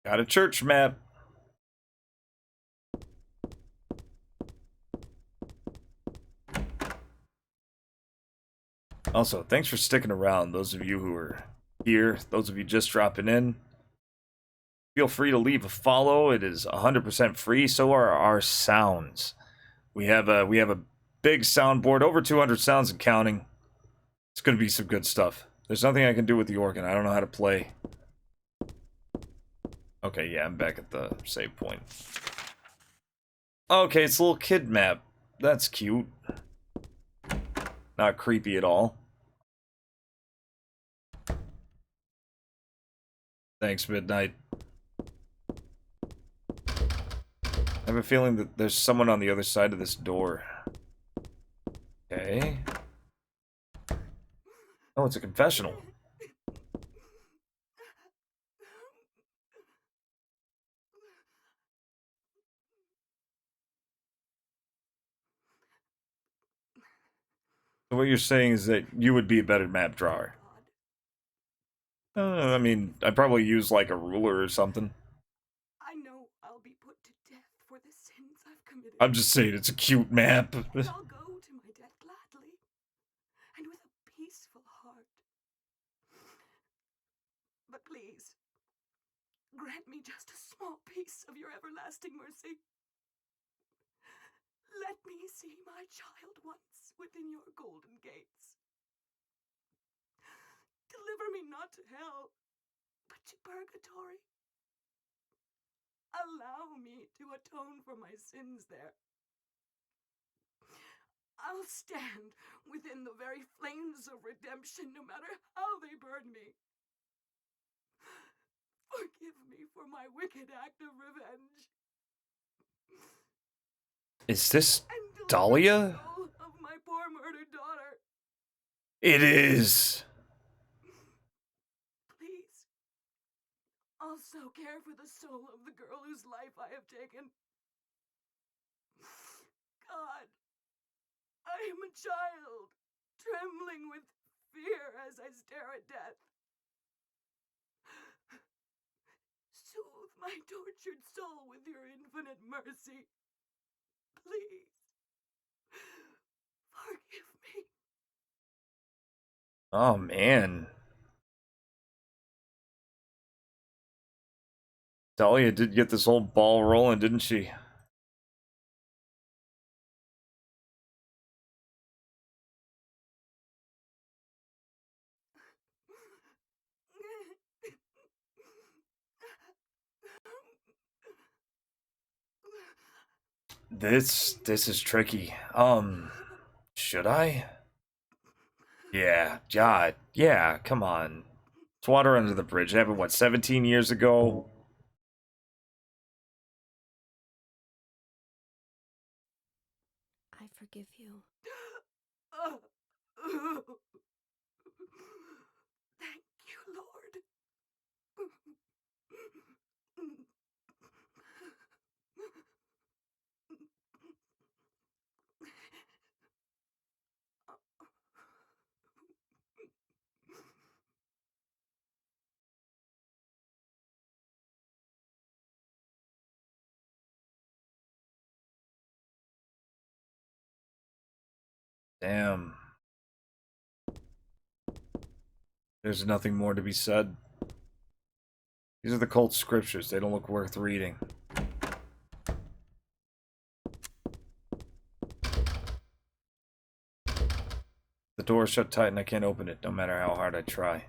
Got a church map. Also, thanks for sticking around, those of you who are here, those of you just dropping in. Feel free to leave a follow. It is 100% free. So are our sounds. We have a big soundboard, over 200 sounds and counting. It's going to be some good stuff. There's nothing I can do with the organ. I don't know how to play. Okay, yeah, I'm back at the save point. Okay, it's a little kid map. That's cute. Not creepy at all. Thanks, Midnight. I have a feeling that there's someone on the other side of this door. Okay. Oh, it's a confessional. So what you're saying is that you would be a better map drawer. I mean, I'd probably use like a ruler or something. I know I'll be put to death for the sins I've committed. I'm just saying it's a cute map. But I'll go to my death gladly and with a peaceful heart. But please, grant me just a small piece of your everlasting mercy. Let me see my child once within your golden gates. Deliver me not to hell, but to purgatory. Allow me to atone for my sins there. I'll stand within the very flames of redemption, no matter how they burn me. Forgive me for my wicked act of revenge. Is this Dahlia? Of my poor murdered daughter. It is. Please, also care for the soul of the girl whose life I have taken. God, I am a child, trembling with fear as I stare at death. Soothe my tortured soul with your infinite mercy. Please, forgive me. Oh, man. Dahlia did get this whole ball rolling, didn't she? This is tricky. Should I? Yeah, God, yeah, come on. It's water under the bridge. It happened, what, 17 years ago? I forgive you. Thank you, Lord. Damn. There's nothing more to be said. These are the cult scriptures. They don't look worth reading. door is shut tight and I can't open it, no matter how hard I try.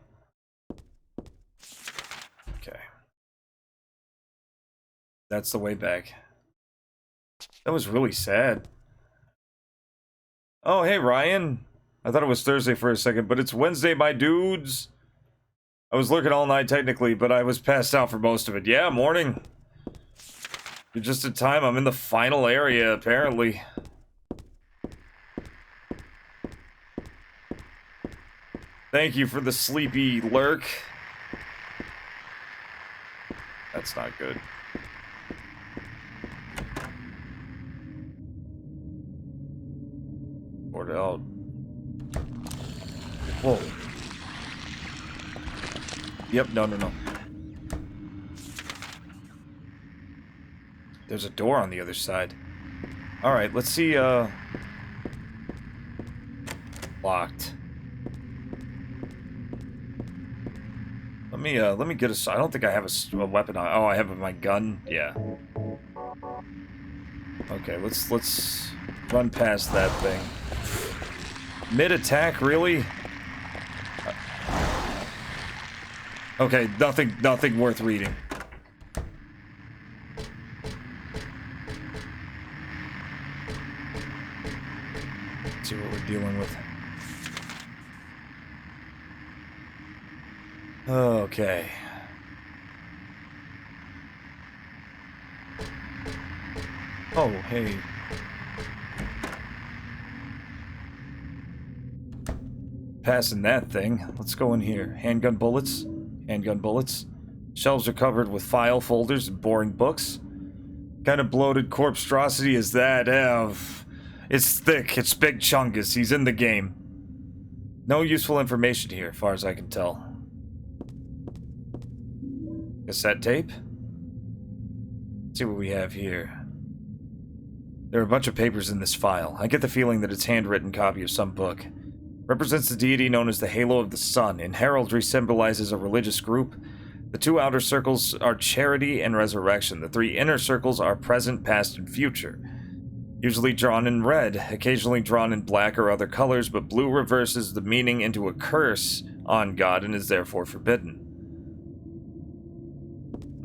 Okay. That's the way back. That was really sad. Oh, hey, Ryan. I thought it was Thursday for a second, but it's Wednesday, my dudes. I was looking all night, technically, but I was passed out for most of it. Yeah, morning. You're just in time. I'm in the final area, apparently. Thank you for the sleepy lurk. That's not good. Poured it out. Whoa. Yep, no. There's a door on the other side. Alright, let's see, locked. Let me get a... I don't think I have a weapon on... Oh, I have my gun? Yeah. Okay, let's run past that thing. Mid-attack, really? Okay, nothing worth reading. Let's see what we're dealing with. Okay. Oh, hey. Passing that thing. Let's go in here. Handgun bullets. Handgun bullets. Shelves are covered with file folders and boring books. Kind of bloated corpseosity is that? It's thick. It's Big Chungus. He's in the game. No useful information here, as far as I can tell. Cassette tape? Let's see what we have here. There are a bunch of papers in this file. I get the feeling that it's a handwritten copy of some book. Represents the deity known as the Halo of the Sun. In heraldry, symbolizes a religious group. The two outer circles are charity and resurrection. The three inner circles are present, past, and future. Usually drawn in red, occasionally drawn in black or other colors, but blue reverses the meaning into a curse on God and is therefore forbidden.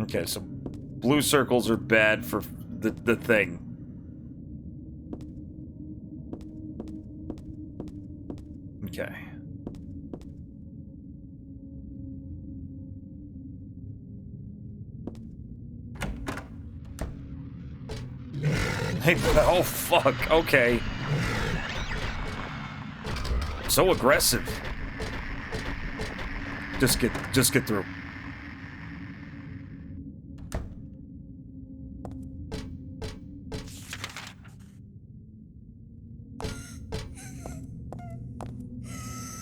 Okay, so blue circles are bad for the thing. Okay. Hey, oh fuck, okay. So aggressive. Just get through.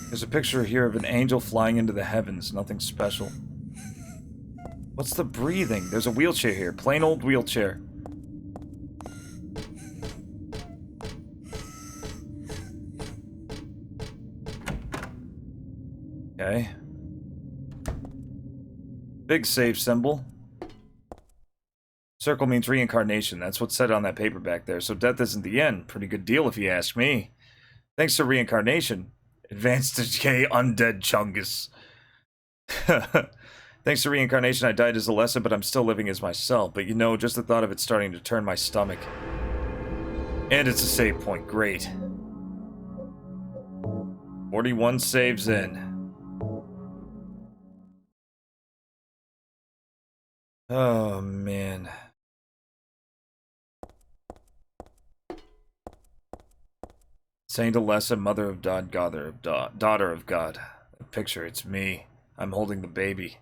There's a picture here of an angel flying into the heavens. Nothing special. What's the breathing? There's a wheelchair here. Plain old wheelchair. Okay. Big save symbol. Circle means reincarnation. That's what's said on that paper back there. So death isn't the end. Pretty good deal if you ask me. Thanks to reincarnation. Advanced decay undead Chungus. Thanks to reincarnation, I died as a lesson, but I'm still living as myself. But you know, just the thought of it starting to turn my stomach. And it's a save point. Great. 41 saves in. Oh, man. Saint Alessa, Mother of God, Daughter of God. The picture, it's me. I'm holding the baby.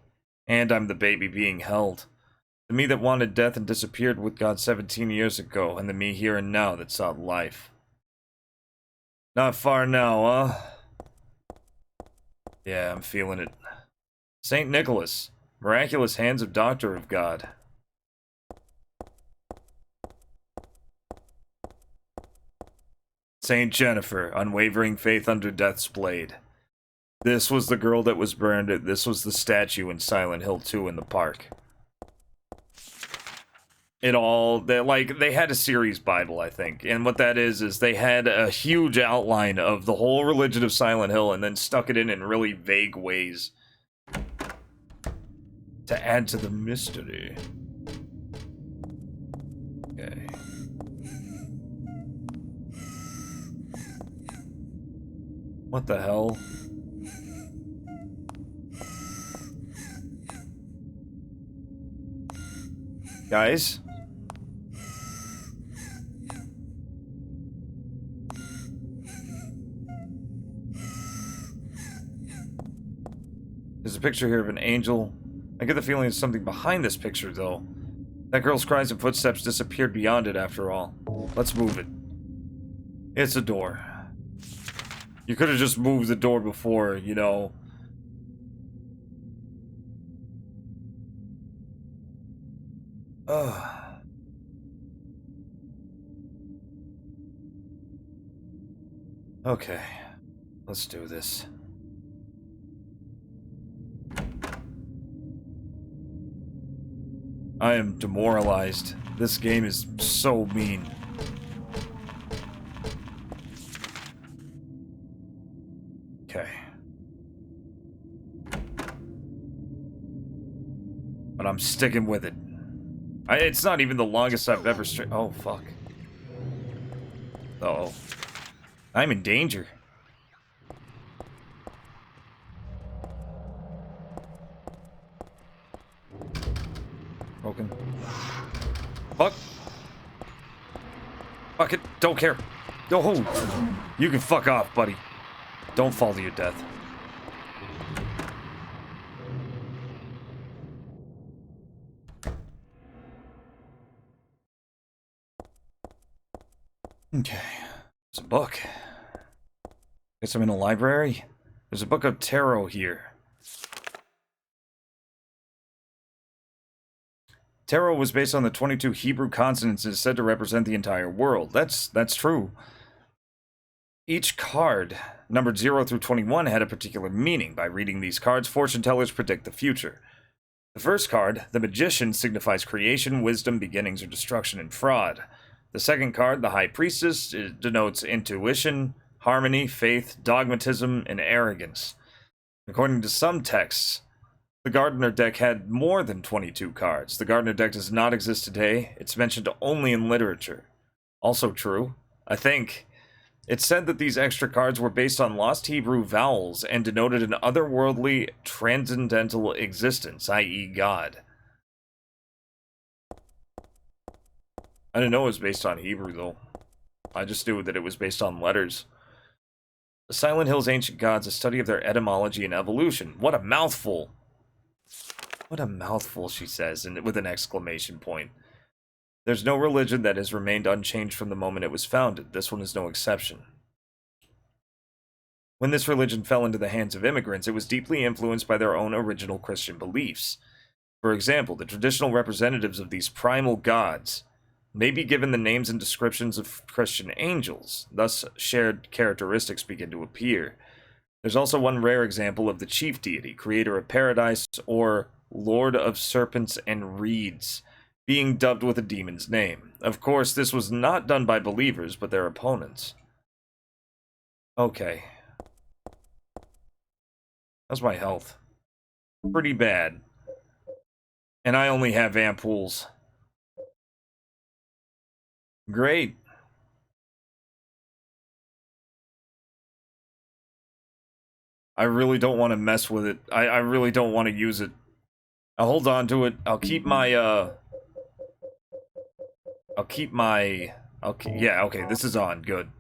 And I'm the baby being held. The me that wanted death and disappeared with God 17 years ago, and the me here and now that sought life. Not far now, huh? Yeah, I'm feeling it. Saint Nicholas, miraculous hands of Doctor of God. Saint Jennifer, unwavering faith under death's blade. This was the girl that was burned. This was the statue in Silent Hill 2 in the park. it all. They had a series Bible, I think, and what that is they had a huge outline of the whole religion of Silent Hill and then stuck it in really vague ways to add to the mystery. Okay. What the hell? Guys? There's a picture here of an angel. I get the feeling there's something behind this picture, though. That girl's cries and footsteps disappeared beyond it, after all. Let's move it. It's a door. You could have just moved the door before, you know. Ugh. Okay. Let's do this. I am demoralized. This game is so mean. Okay. But I'm sticking with it. It's not even the longest I've ever oh, fuck. Uh-oh. I'm in danger. Broken. Fuck. Fuck it. Don't care. Oh, you can fuck off, buddy. Don't fall to your death. Okay. There's a book. Guess I'm in a library. There's a book of tarot here. Tarot was based on the 22 Hebrew consonants and is said to represent the entire world. That's true. Each card, numbered 0 through 21, had a particular meaning. By reading these cards, fortune tellers predict the future. The first card, the Magician, signifies creation, wisdom, beginnings, or destruction, and fraud. The second card, the High Priestess, denotes intuition, harmony, faith, dogmatism, and arrogance. According to some texts, the Gardener deck had more than 22 cards. The Gardener deck does not exist today. It's mentioned only in literature. Also true, I think. It's said that these extra cards were based on lost Hebrew vowels and denoted an otherworldly, transcendental existence, i.e. God. I didn't know it was based on Hebrew, though. I just knew that it was based on letters. The Silent Hill's Ancient Gods, a study of their etymology and evolution. What a mouthful! What a mouthful, she says, and with an exclamation point. There's no religion that has remained unchanged from the moment it was founded. This one is no exception. When this religion fell into the hands of immigrants, it was deeply influenced by their own original Christian beliefs. For example, the traditional representatives of these primal gods may be given the names and descriptions of Christian angels. Thus, shared characteristics begin to appear. There's also one rare example of the chief deity, creator of paradise, or Lord of Serpents and Reeds, being dubbed with a demon's name. Of course, this was not done by believers, but their opponents. Okay. How's my health? Pretty bad. And I only have ampoules. Great. I really don't want to mess with it. I really don't want to use it. I'll hold on to it. I'll keep my, yeah, okay, this is on. Good.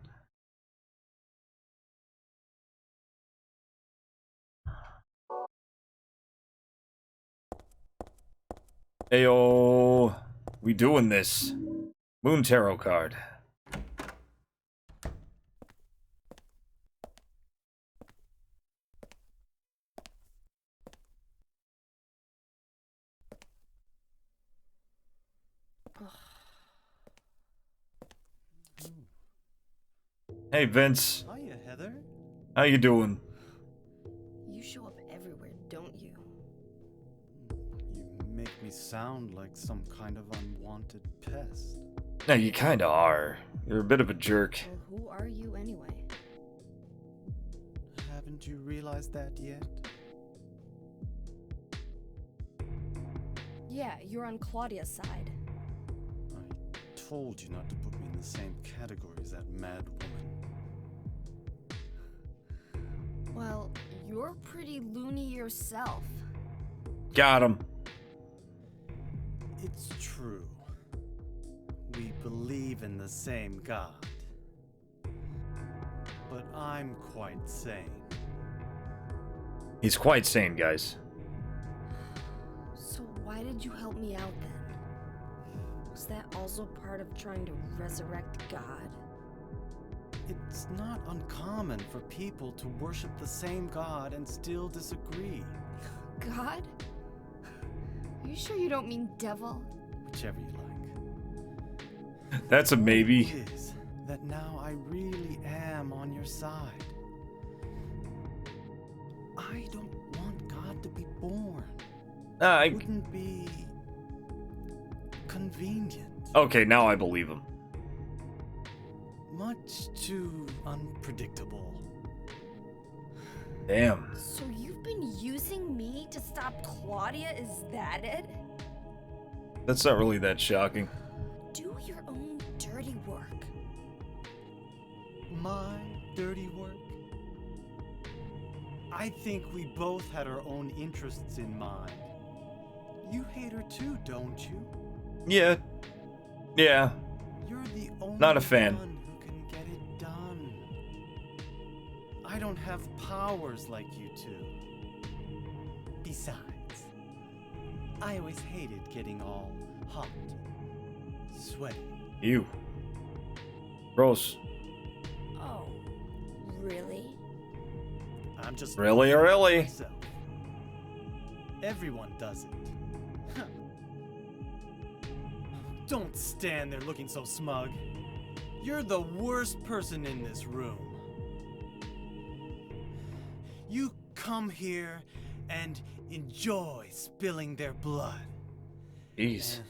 Ayo. We doing this. Moon Tarot card. Hey, Vince. Hiya, Heather. How you doing? You show up everywhere, don't you? You make me me sound like some kind of unwanted pest. No, you kinda are. You're a bit of a jerk. Well, who are you anyway? Haven't you realized that yet? Yeah, you're on Claudia's side. I told you not to put me in the same category as that mad woman. Well, you're pretty loony yourself. Got him. It's true. We believe in the same God. But I'm quite sane. He's quite sane, guys. So why did you help me out then? Was that also part of trying to resurrect God? It's not uncommon for people to worship the same God and still disagree. God? Are you sure you don't mean devil? Whichever you like. That's a maybe. It is that now I really am on your side. I don't want God to be born. It wouldn't be convenient. Okay, now I believe him. Much too unpredictable. Damn. So you've been using me to stop Claudia, is that it? That's not really that shocking. Do your own dirty work. My dirty work? I think we both had our own interests in mind. You hate her too, don't you? Yeah. Yeah. You're the only Not a fan. one who can get it done. I don't have powers like you two. Besides, I always hated getting all hot, sweaty. You. Gross. Oh, really? I'm just Really? myself. Everyone does it. Don't stand there looking so smug. You're the worst person in this room. You come here and enjoy spilling their blood. Jeez.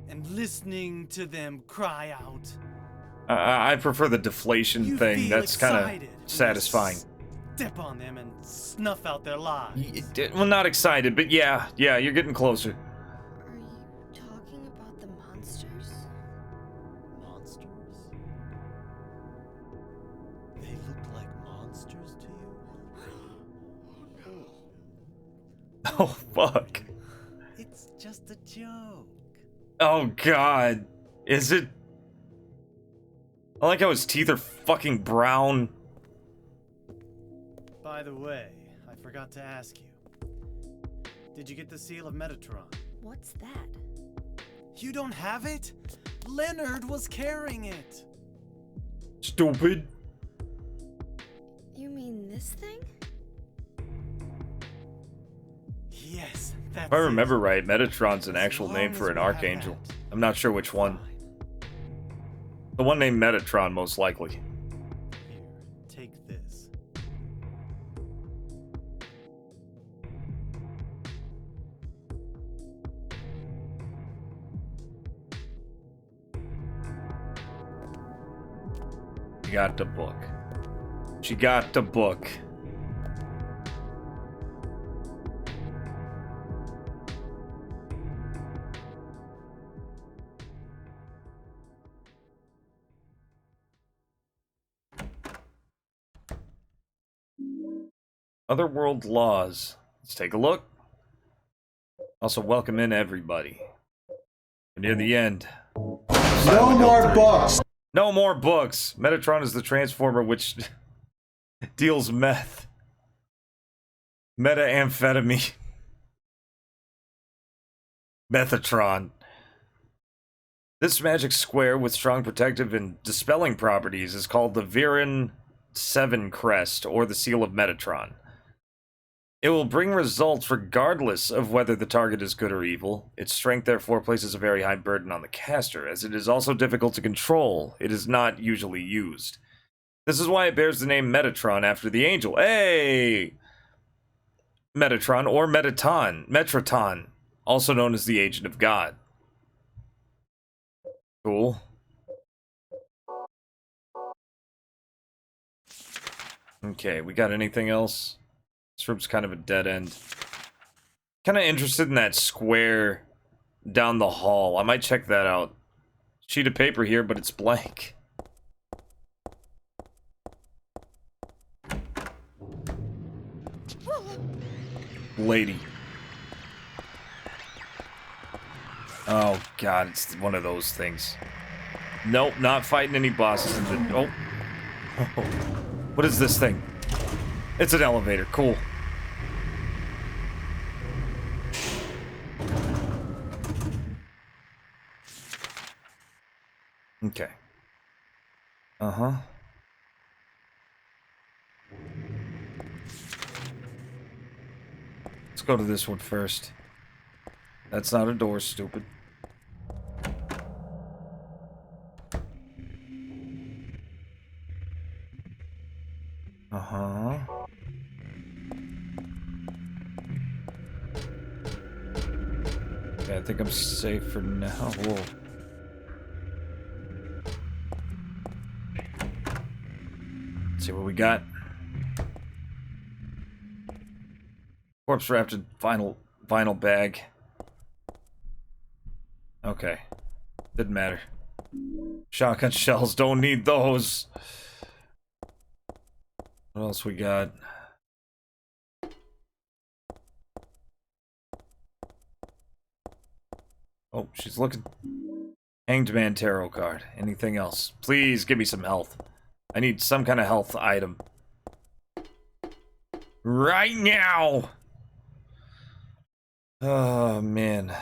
And listening to them cry out. I prefer the deflation You thing. feel That's kind of excited when you satisfying. Step on them and snuff out their lives. Well, not excited, but yeah, you're getting closer. Are you talking about the monsters? Monsters? They look like monsters to you? Oh, fuck. It's just a joke. Oh, God. Is it? I like how his teeth are fucking brown. By the way, I forgot to ask you. Did you get the seal of Metatron? What's that? You don't have it? Leonard was carrying it. Stupid. You mean this thing? Yes, that's If I remember right, Metatron's an actual name for an archangel. I'm not sure which one. The one named Metatron, most likely. Here, take this. She got the book. She got the book. Otherworld laws. Let's take a look. Also, welcome in everybody. We're near the end. No more books. No more books. Metatron is the transformer which deals meth. Methamphetamine. Methatron. This magic square with strong protective and dispelling properties is called the Viren 7 Crest, or the Seal of Metatron. It will bring results regardless of whether the target is good or evil. Its strength therefore places a very high burden on the caster, as it is also difficult to control. It is not usually used. This is why it bears the name Metatron after the angel. Hey! Metatron or Metaton. Metraton. also known as the Agent of God. Cool. Okay, we got anything else? This room's kind of a dead end. Kind of interested in that square down the hall. I might check that out. Sheet of paper here, but it's blank. Lady. Oh god, it's one of those things. Nope, not fighting any bosses in the... Oh. What is this thing? It's an elevator. Cool. Okay. Uh-huh. Let's go to this one first. That's not a door, stupid. Uh-huh. Okay, I think I'm safe for now. Whoa. Let's see what we got. Corpse wrapped in vinyl bag. Okay. Didn't matter. Shotgun shells, don't need those. What else we got? Oh, she's looking. Hanged Man tarot card. Anything else? Please give me some health. I need some kind of health item. Right now! Oh, man.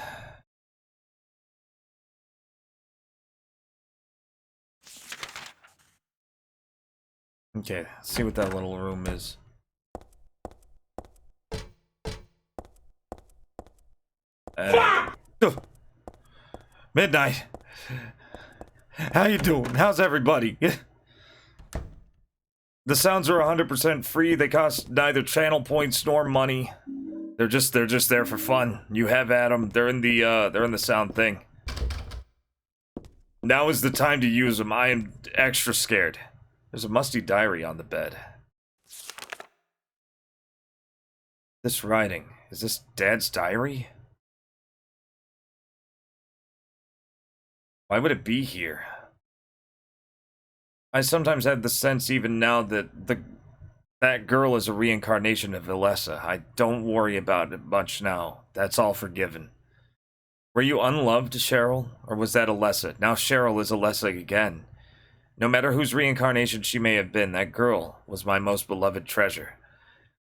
Okay, let's see what that little room is. Midnight. How you doing? How's everybody? The sounds are 100% free. They cost neither channel points nor money. They're just there for fun. You have at them. They're in the sound thing. Now is the time to use them. I am extra scared. There's a musty diary on the bed. This writing, is this Dad's diary? Why would it be here? I sometimes have the sense even now that that girl is a reincarnation of Alessa. I don't worry about it much now. That's all forgiven. Were you unloved, Cheryl? Or was that Alessa? Now Cheryl is Alessa again. No matter whose reincarnation she may have been, that girl was my most beloved treasure.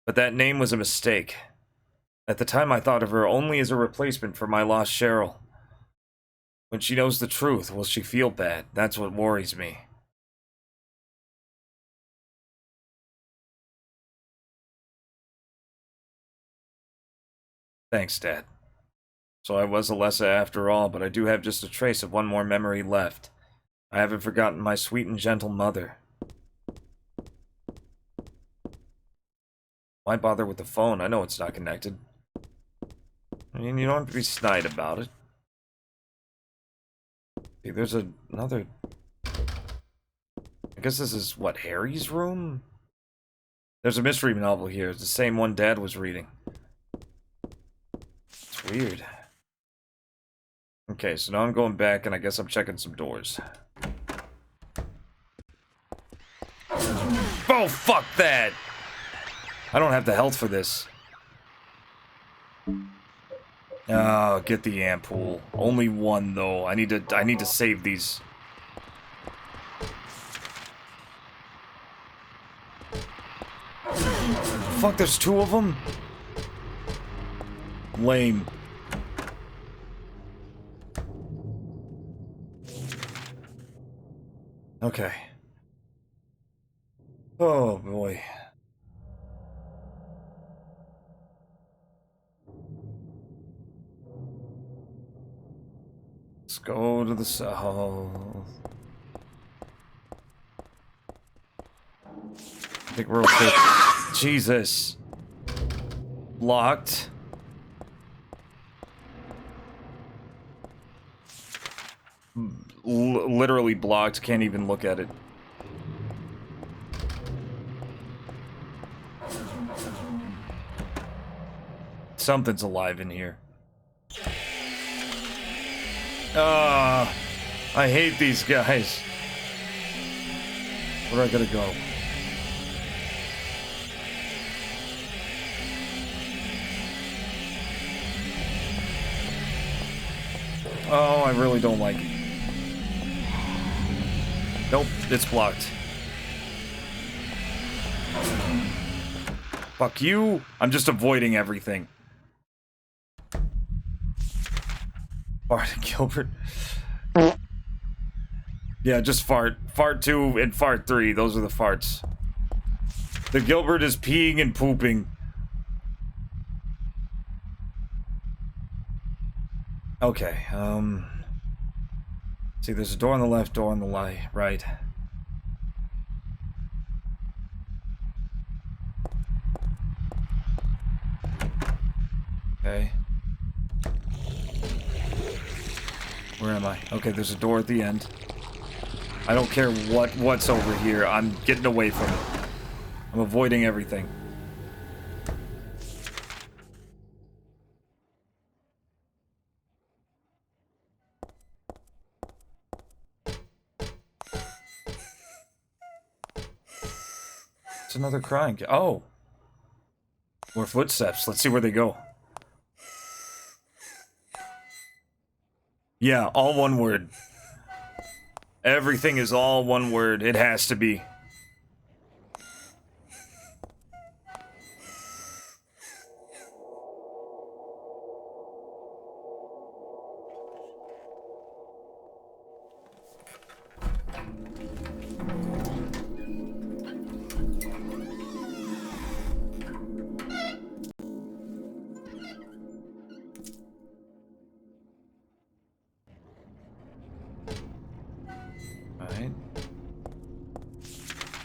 But that name was a mistake. At the time I thought of her only as a replacement for my lost Cheryl. When she knows the truth, will she feel bad? That's what worries me. Thanks, Dad. So I was Alessa after all, but I do have just a trace of one more memory left. I haven't forgotten my sweet and gentle mother. Why bother with the phone? I know it's not connected. I mean, you don't have to be snide about it. See, there's another... I guess this is, what, Harry's room? There's a mystery novel here. It's the same one Dad was reading. It's weird. Okay, so now I'm going back, and I guess I'm checking some doors. Oh, fuck that! I don't have the health for this. Oh, get the ampoule. Only one, though. I need to save these. Fuck, there's two of them? Lame. Okay. Oh, boy. Let's go to the south. I think we're okay. Jesus. Locked. literally blocked. Can't even look at it. Something's alive in here. I hate these guys. Where do I gotta go? Oh, I really don't like it. Nope, it's blocked. Fuck you. I'm just avoiding everything. Fart and Gilbert. Yeah, just fart. Fart 2 and fart 3. Those are the farts. The Gilbert is peeing and pooping. Okay, see, there's a door on the left, door on the right. Okay. Where am I? Okay, there's a door at the end. I don't care what's over here. I'm getting away from it. I'm avoiding everything. It's another crying. Oh! More footsteps. Let's see where they go. Yeah, all one word. Everything is all one word. It has to be.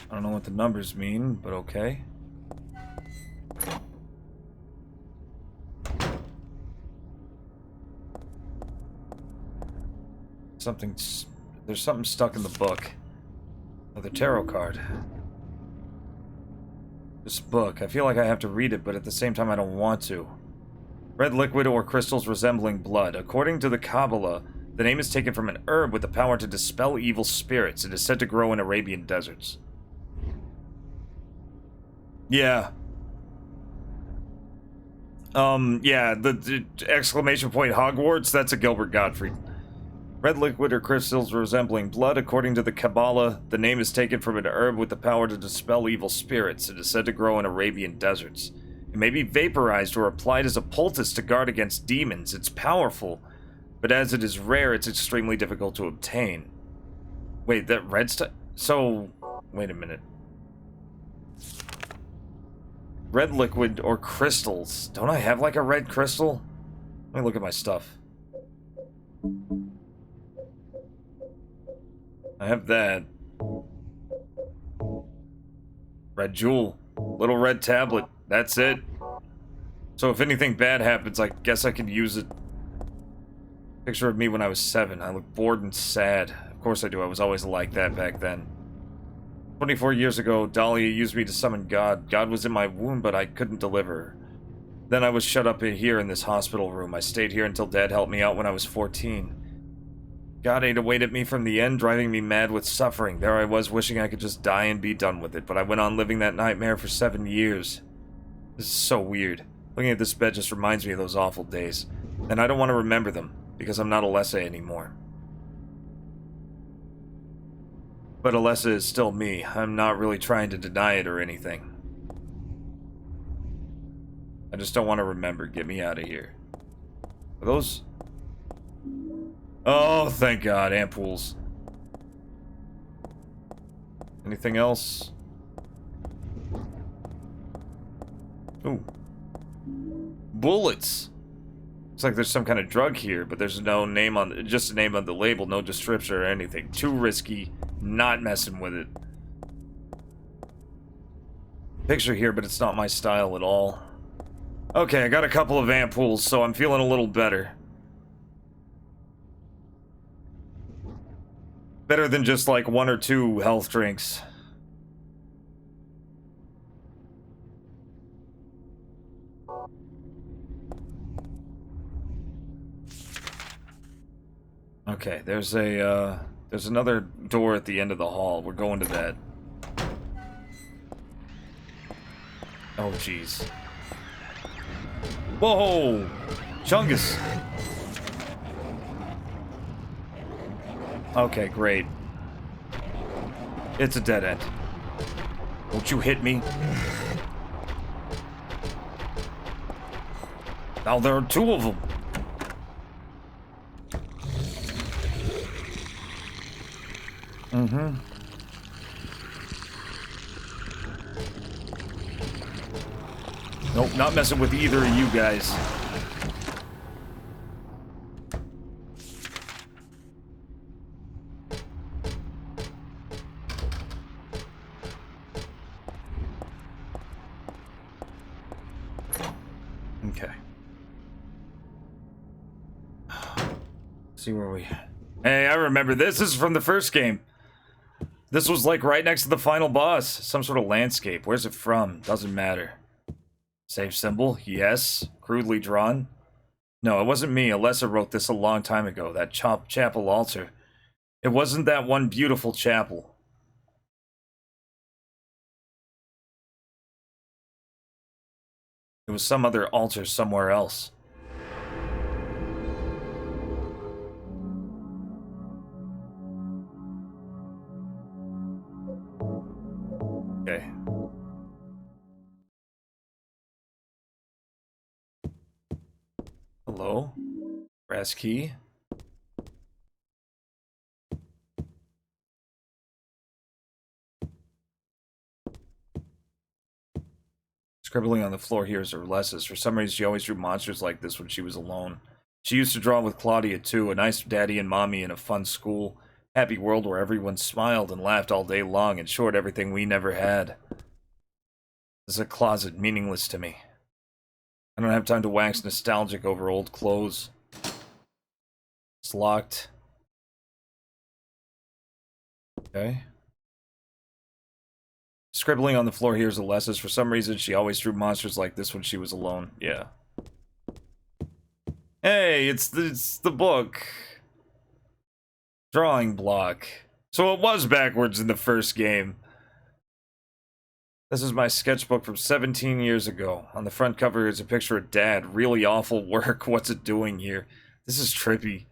I don't know what the numbers mean, but okay. There's something stuck in the book. Oh, the tarot card. This book, I feel like I have to read it, but at the same time I don't want to. Red liquid or crystals resembling blood. According to the Kabbalah, the name is taken from an herb with the power to dispel evil spirits. It is said to grow in Arabian deserts. Yeah. Yeah, the exclamation point Hogwarts, that's a Gilbert Gottfried. Red liquid or crystals resembling blood. According to the Kabbalah, the name is taken from an herb with the power to dispel evil spirits. It is said to grow in Arabian deserts. It may be vaporized or applied as a poultice to guard against demons. It's powerful, but as it is rare, it's extremely difficult to obtain. Wait, that red stuff? So, wait a minute. Red liquid or crystals. Don't I have like a red crystal? Let me look at my stuff. I have that. Red jewel. Little red tablet. That's it. So if anything bad happens, I guess I can use it. Picture of me when I was 7. I look bored and sad. Of course I do. I was always like that back then. 24 years ago, Dahlia used me to summon God. God was in my womb, but I couldn't deliver. Then I was shut up in here in this hospital room. I stayed here until Dad helped me out when I was 14. God ate away at me from the end, driving me mad with suffering. There I was, wishing I could just die and be done with it, but I went on living that nightmare for 7 years. This is so weird. Looking at this bed just reminds me of those awful days. And I don't want to remember them, because I'm not Alessa anymore. But Alessa is still me. I'm not really trying to deny it or anything. I just don't want to remember. Get me out of here. Are those... Oh, thank God. Ampoules. Anything else? Ooh. Bullets! Looks like there's some kind of drug here, but there's no name on... Just a name on the label, no description or anything. Too risky. Not messing with it. Picture here, but it's not my style at all. Okay, I got a couple of ampoules, so I'm feeling a little better. Better than just like 1 or 2 health drinks. Okay, there's another door at the end of the hall. We're going to that. Oh, jeez. Whoa! Chungus! Okay, great. It's a dead end. Don't you hit me. Now there are 2 of them. Mm-hmm. Nope, not messing with either of you guys. Okay. See where we... Hey, I remember this. This is from the first game. This was like right next to the final boss. Some sort of landscape. Where's it from? Doesn't matter. Save symbol? Yes. Crudely drawn? No, it wasn't me. Alessa wrote this a long time ago. That chapel altar. It wasn't that one beautiful chapel. It was some other altar somewhere else. Okay. Hello? Brass key? Scribbling on the floor here is Alessa's. For some reason, she always drew monsters like this when she was alone. She used to draw with Claudia, too. A nice daddy and mommy in a fun school. Happy world where everyone smiled and laughed all day long. In short, everything we never had. This is a closet, meaningless to me. I don't have time to wax nostalgic over old clothes. It's locked. Okay. Scribbling on the floor here is Alessa's. For some reason, she always drew monsters like this when she was alone. Yeah. Hey, it's the book. Drawing block. So it was backwards in the first game. This is my sketchbook from 17 years ago. On the front cover is a picture of Dad. Really awful work. What's it doing here? This is trippy.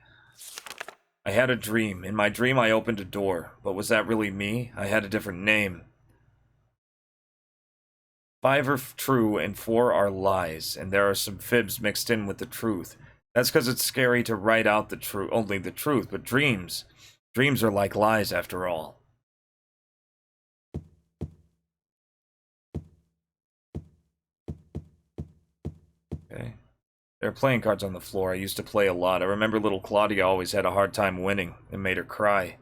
I had a dream. In my dream, I opened a door. But was that really me? I had a different name. 5 are true and 4 are lies. And there are some fibs mixed in with the truth. That's because it's scary to write out the truth, only the truth. But dreams are like lies after all. Okay. There are playing cards on the floor. I used to play a lot. I remember little Claudia always had a hard time winning. It made her cry.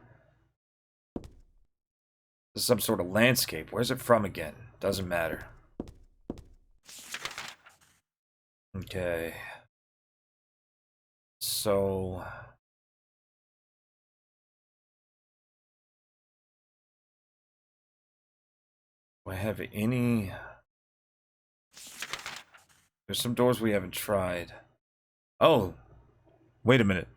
This is some sort of landscape. Where's it from again? Doesn't matter. Okay. So... do I have any... There's some doors we haven't tried. Oh! Wait a minute.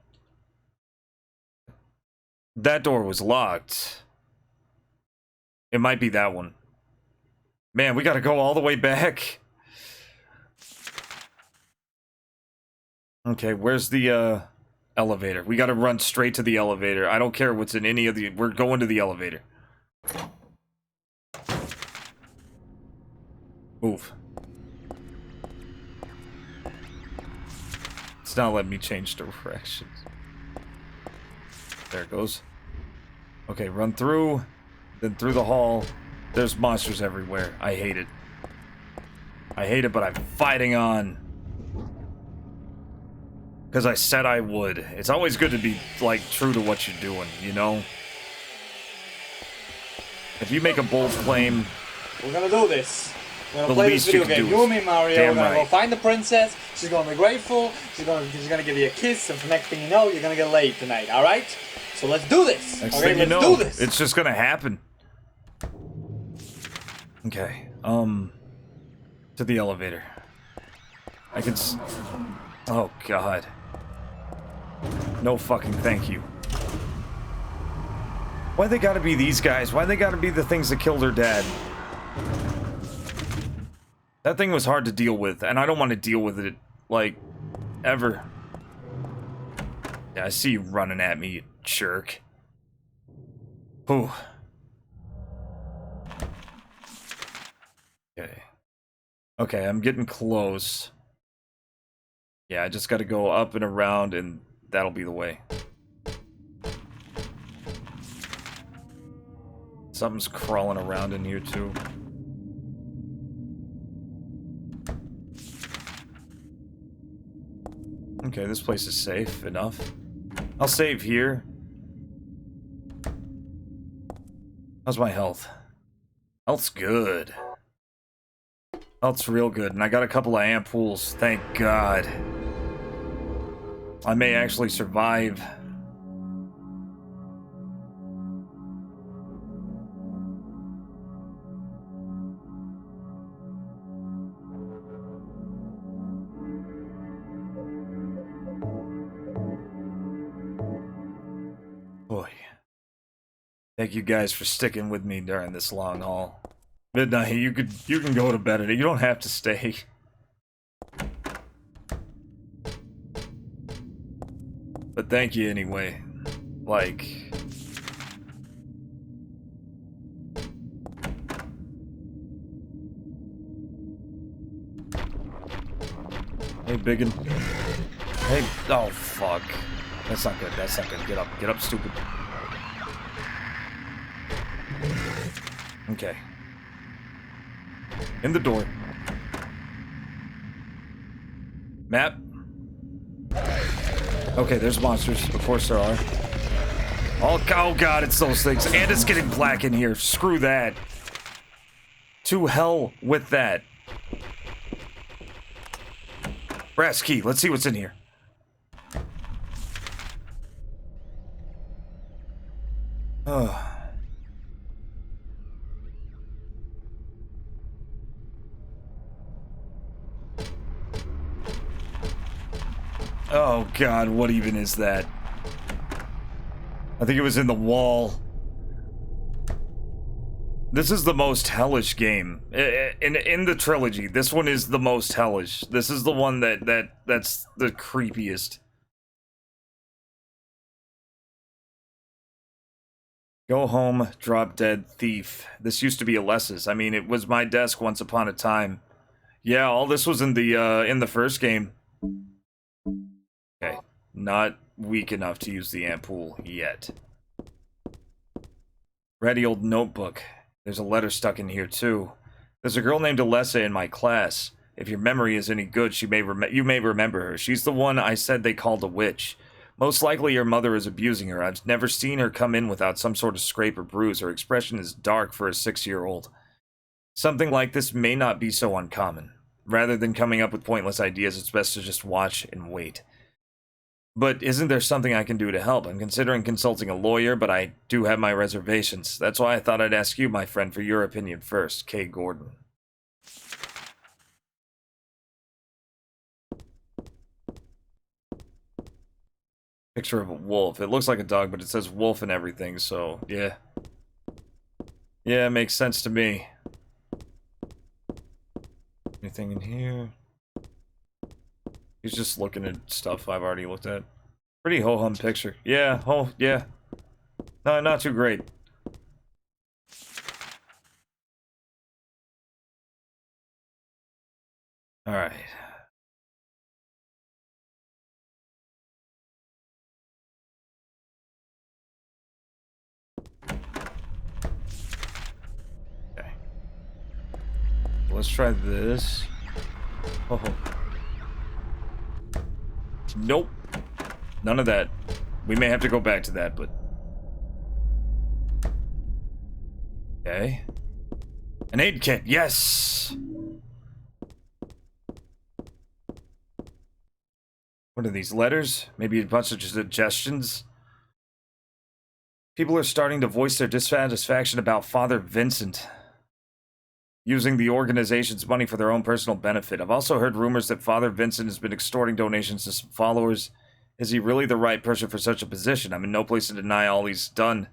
That door was locked. It might be that one. Man, we gotta go all the way back. Okay, where's the, elevator? We gotta run straight to the elevator. I don't care what's in any of the... We're going to the elevator. Move. It's not letting me change directions. There it goes. Okay, run through. Then through the hall. There's monsters everywhere. I hate it. I hate it, but I'm fighting on. Because I said I would. It's always good to be, like, true to what you're doing, you know? If you make a bold claim... We're gonna do this. We're gonna the play this least you video can game. do You and me, Mario. damn We're gonna right. go find the princess. She's gonna be grateful. She's gonna give you a kiss, and for next thing you know, you're gonna get laid tonight. All right? So let's do this. Next Okay, thing you let's know, do this. it's just gonna happen. Okay, to the elevator. I can oh god. No fucking thank you. Why they gotta be these guys? Why they gotta be the things that killed her dad? That thing was hard to deal with, and I don't want to deal with it, like, ever. Yeah, I see you running at me, you jerk. Whew. Okay. Okay, I'm getting close. Yeah, I just gotta go up and around, and that'll be the way. Something's crawling around in here, too. Okay, this place is safe enough. I'll save here. How's my health? Health's good. Health's real good, and I got a couple of ampoules, thank God. I may actually survive. Boy. Thank you guys for sticking with me during this long haul. Midnight, you can go to bed. You don't have to stay. But thank you anyway. Like, hey, biggin. Hey, oh fuck. That's not good. That's not good. Get up. Get up, stupid. Okay. In the door. Map. Okay, there's monsters. Of course there are. Oh god, it's those things. And it's getting black in here. Screw that. To hell with that. Brass key. Let's see what's in here. Oh. Oh god, what even is that? I think it was in the wall. This is the most hellish game. In the trilogy, this one is the most hellish. This is the one that's the creepiest. Go home, drop dead, thief. This used to be Alessa's. I mean, it was my desk once upon a time. Yeah, all this was in the first game. Okay, not weak enough to use the ampoule yet. Ratty old notebook. There's a letter stuck in here too. There's a girl named Alessa in my class. If your memory is any good, you may remember her. She's the one I said they called a witch. Most likely your mother is abusing her. I've never seen her come in without some sort of scrape or bruise. Her expression is dark for a 6-year-old. Something like this may not be so uncommon. Rather than coming up with pointless ideas, it's best to just watch and wait. But isn't there something I can do to help? I'm considering consulting a lawyer, but I do have my reservations. That's why I thought I'd ask you, my friend, for your opinion first. K. Gordon. Picture of a wolf. It looks like a dog, but it says wolf and everything, so yeah. Yeah, it makes sense to me. Anything in here? He's just looking at stuff I've already looked at. Pretty ho-hum picture. Yeah, oh, yeah. No, not too great. Alright. Okay. Let's try this. Oh. Nope. None of that. We may have to go back to that, but... Okay. An aid kit, yes! What are these, letters? Maybe a bunch of suggestions? People are starting to voice their dissatisfaction about Father Vincent using the organization's money for their own personal benefit. I've also heard rumors that Father Vincent has been extorting donations to some followers. Is he really the right person for such a position? I'm in no place to deny all he's done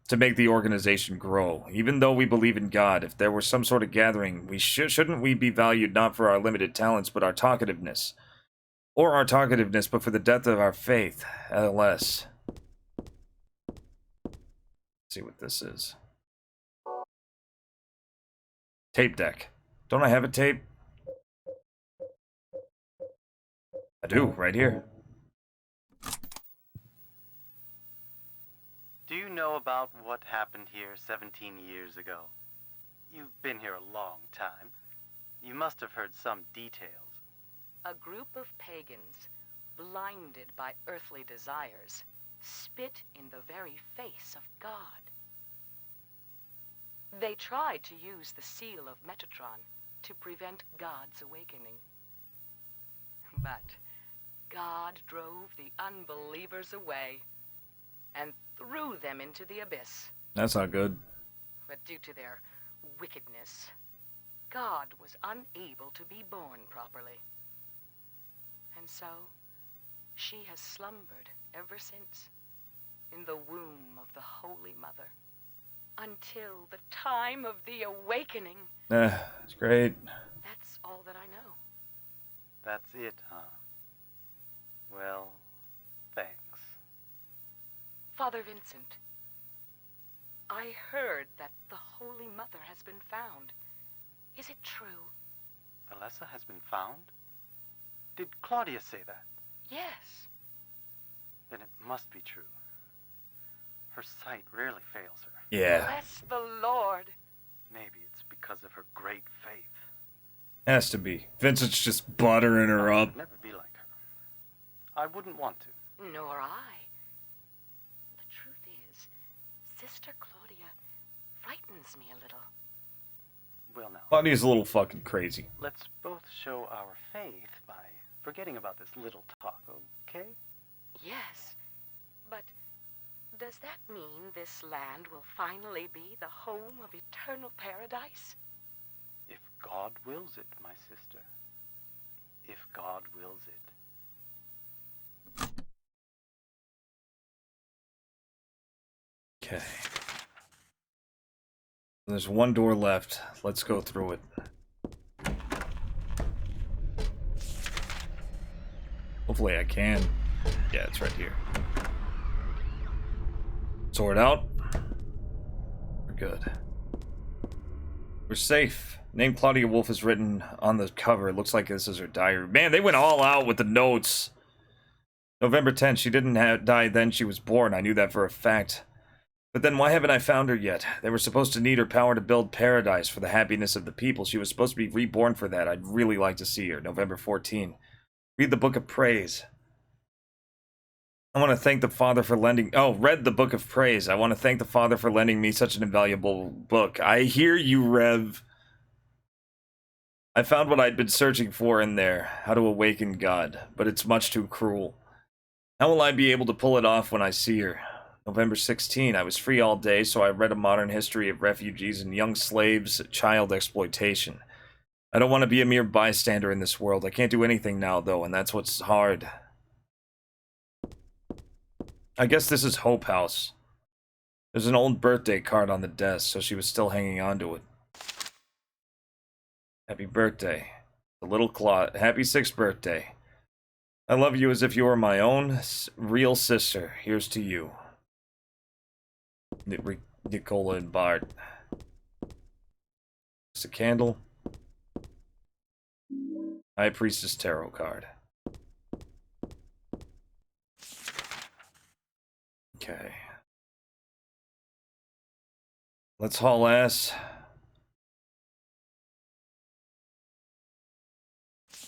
to make the organization grow. Even though we believe in God, if there were some sort of gathering, shouldn't we be valued not for our limited talents, but our talkativeness? Or our talkativeness, but for the depth of our faith. LS. Let's see what this is. Tape deck. Don't I have a tape? I do, right here. Do you know about what happened here 17 years ago? You've been here a long time. You must have heard some details. A group of pagans, blinded by earthly desires, spit in the very face of God. They tried to use the seal of Metatron to prevent God's awakening. But God drove the unbelievers away and threw them into the abyss. That's not good. But due to their wickedness, God was unable to be born properly. And so, she has slumbered ever since, in the womb of the Holy Mother, until the time of the awakening. It's great. That's all that I know. That's it, huh? Well, thanks. Father Vincent, I heard that the Holy Mother has been found. Is it true? Alessa has been found? Did Claudia say that? Yes. Then it must be true. Her sight rarely fails her. Yeah. Bless the Lord. Maybe it's because of her great faith. Has to be. Vincent's just buttering her up. I'd never be like her. I wouldn't want to. Nor I. The truth is, Sister Claudia frightens me a little. Well, now. Claudia's a little fucking crazy. Let's both show our faith by forgetting about this little talk, okay? Yes, but does that mean this land will finally be the home of eternal paradise? If God wills it, my sister. If God wills it. Okay. There's one door left. Let's go through it. Hopefully I can. Yeah, it's right here. Sword out. We're good. We're safe. Name Claudia Wolf is written on the cover. It looks like this is her diary. Man, they went all out with the notes. November 10th. She didn't die then she was born. I knew that for a fact. But then why haven't I found her yet? They were supposed to need her power to build paradise for the happiness of the people. She was supposed to be reborn for that. I'd really like to see her. November 14. Read the Book of Praise. I want to thank the Father for lending... Oh, read the Book of Praise. I want to thank the Father for lending me such an invaluable book. I hear you, Rev. I found what I'd been searching for in there. How to awaken God. But it's much too cruel. How will I be able to pull it off when I see her? November 16. I was free all day, so I read a modern history of refugees and young slaves' child exploitation. I don't want to be a mere bystander in this world. I can't do anything now, though, and that's what's hard. I guess this is Hope House. There's an old birthday card on the desk, so she was still hanging on to it. Happy birthday. The little Claude. Happy 6th birthday. I love you as if you were my own real sister. Here's to you. Nicola and Bart. Just a candle. High Priestess Tarot card. Okay. Let's haul ass.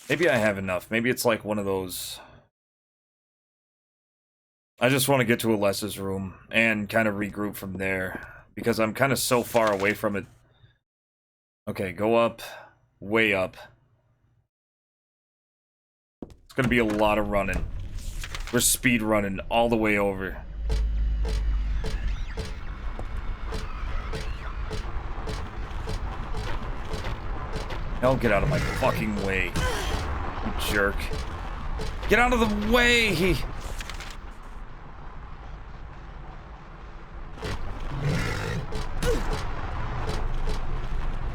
Maybe I have enough. Maybe it's like one of those... I just want to get to Alessa's room and kind of regroup from there. Because I'm kind of so far away from it. Okay, go up. Way up. It's going to be a lot of running. We're speed running all the way over. Oh, get out of my fucking way. You jerk. Get out of the way!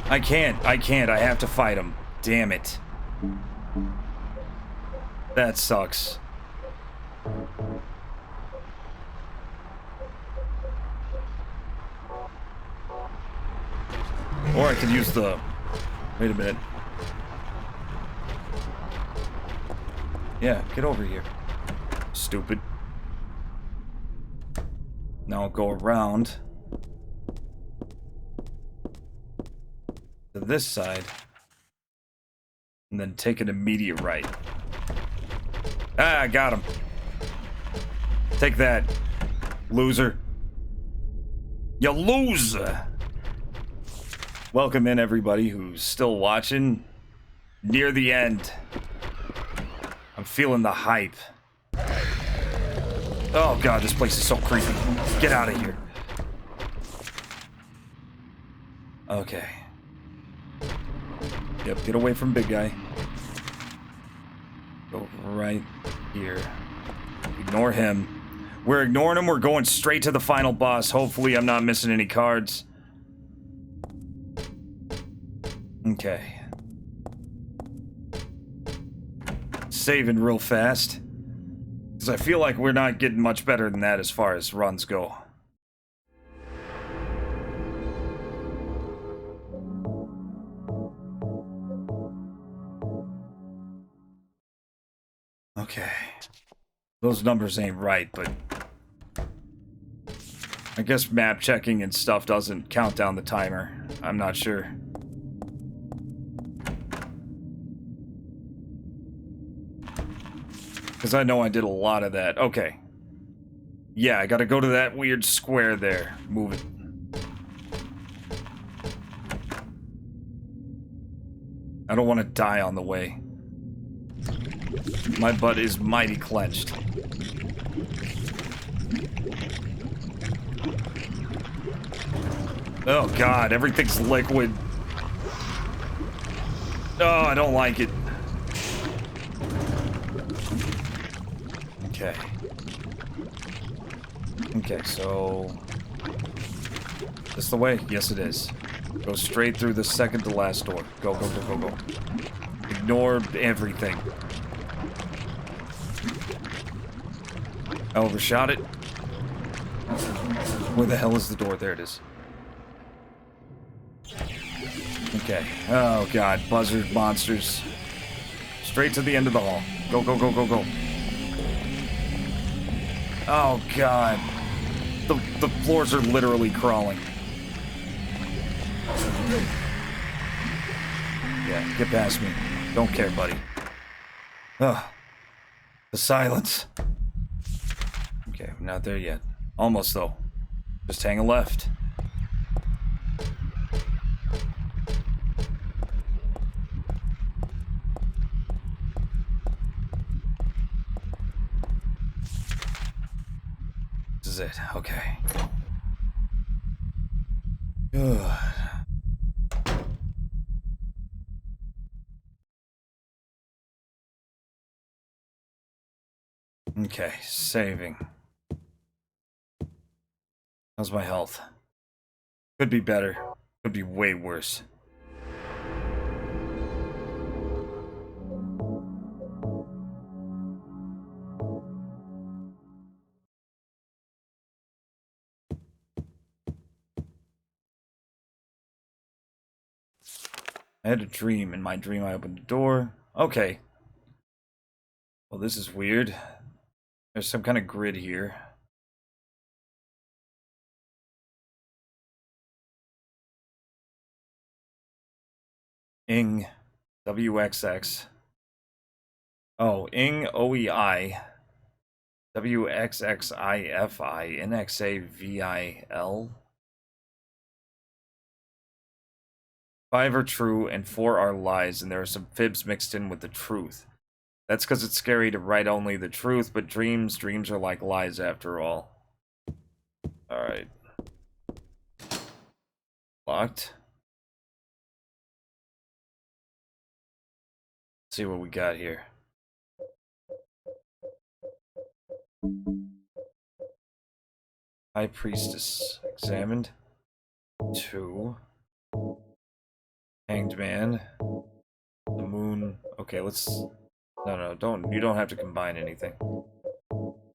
I can't. I have to fight him. Damn it. That sucks. Or I could use the... Wait a minute. Yeah, get over here. Stupid. Now I'll go around to this side and then take an immediate right. Ah, I got him. Take that, loser. You loser. Welcome in everybody who's still watching. Near the end. I'm feeling the hype. Oh god, this place is so creepy. Get out of here. Okay. Yep, get away from big guy. Go right here. Ignore him. We're ignoring him. We're going straight to the final boss. Hopefully I'm not missing any cards. Okay. Saving real fast. Because I feel like we're not getting much better than that as far as runs go. Okay. Those numbers ain't right, but... I guess map checking and stuff doesn't count down the timer. I'm not sure. Because I know I did a lot of that. Okay. Yeah, I gotta go to that weird square there. Move it. I don't want to die on the way. My butt is mighty clenched. Oh god, everything's liquid. Oh, I don't like it. Okay. Okay, so... This the way? Yes, it is. Go straight through the second to last door. Go, go, go, go, go. Ignore everything. I overshot it. Where the hell is the door? There it is. Okay. Oh, God. Buzzard monsters. Straight to the end of the hall. Go, go, go, go, go. Oh, God. The floors are literally crawling. Yeah, get past me. Don't care, buddy. Ugh. The silence. Okay, we're not there yet. Almost, though. Just hang a left. This is it. Okay. Good. Okay, saving. How's my health? Could be better. Could be way worse. I had a dream. In my dream, I opened the door. Okay. Well, this is weird. There's some kind of grid here. Ing. WXX. Oh, Ing OEI. WXXIFI. NXAVIL. 5 are true and 4 are lies, and there are some fibs mixed in with the truth. That's because it's scary to write only the truth, but dreams are like lies after all. Alright. Locked. see what we got here. High Priestess examined. 2. Hanged Man. The Moon. Okay, let's... No, don't. You don't have to combine anything.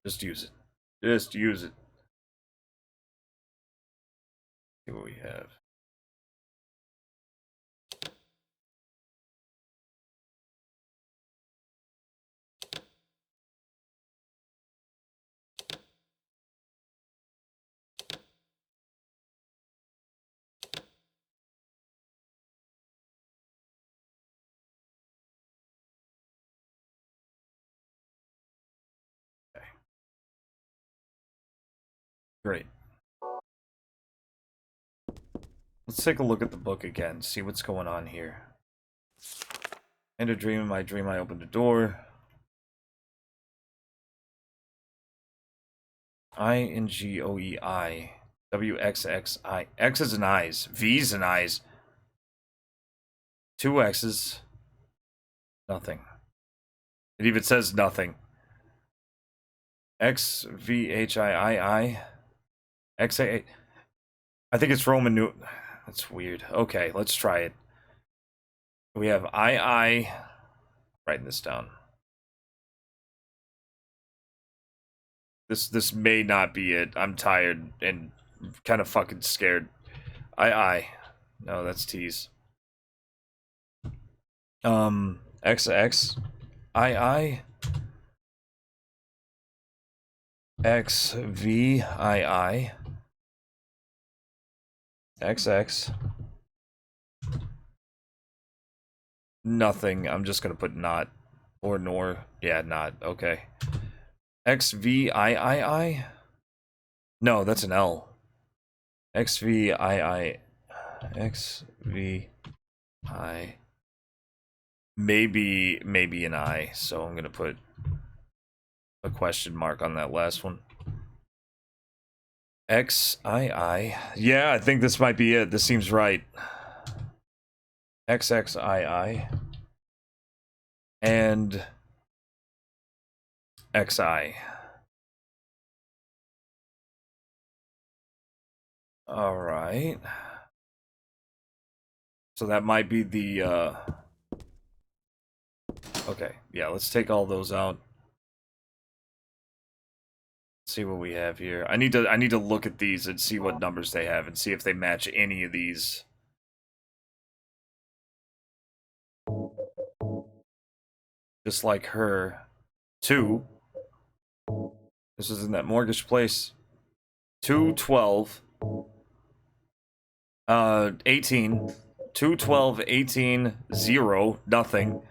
Just use it. Just use it. See what we have. Great. Let's take a look at the book again, see what's going on here. In a dream, in my dream, I opened a door. INGOEI. WXXI. X's and I's. V's and I's. 2 X's. Nothing. It even says nothing. XVHIII. XA. I think it's Roman new. That's weird. Okay, let's try it. We have II. Writing this down. This may not be it. I'm tired and kind of fucking scared. II. No, that's T's. XX. II. XVII. XX. Nothing. I'm just gonna put not or nor. Yeah, not. Okay. XVIII. No, that's an L. XVII. XVI. Maybe an I. So I'm gonna put a question mark on that last one. XII. Yeah, I think this might be it. This seems right. XXII. And XI. Alright. So that might be the, Okay, yeah, let's take all those out. See what we have here. I need to look at these and see what numbers they have and see if they match any of these. Just like her. 2. This is in that mortgage place. 2, 12. 18. 2, 12, 18, 0, nothing.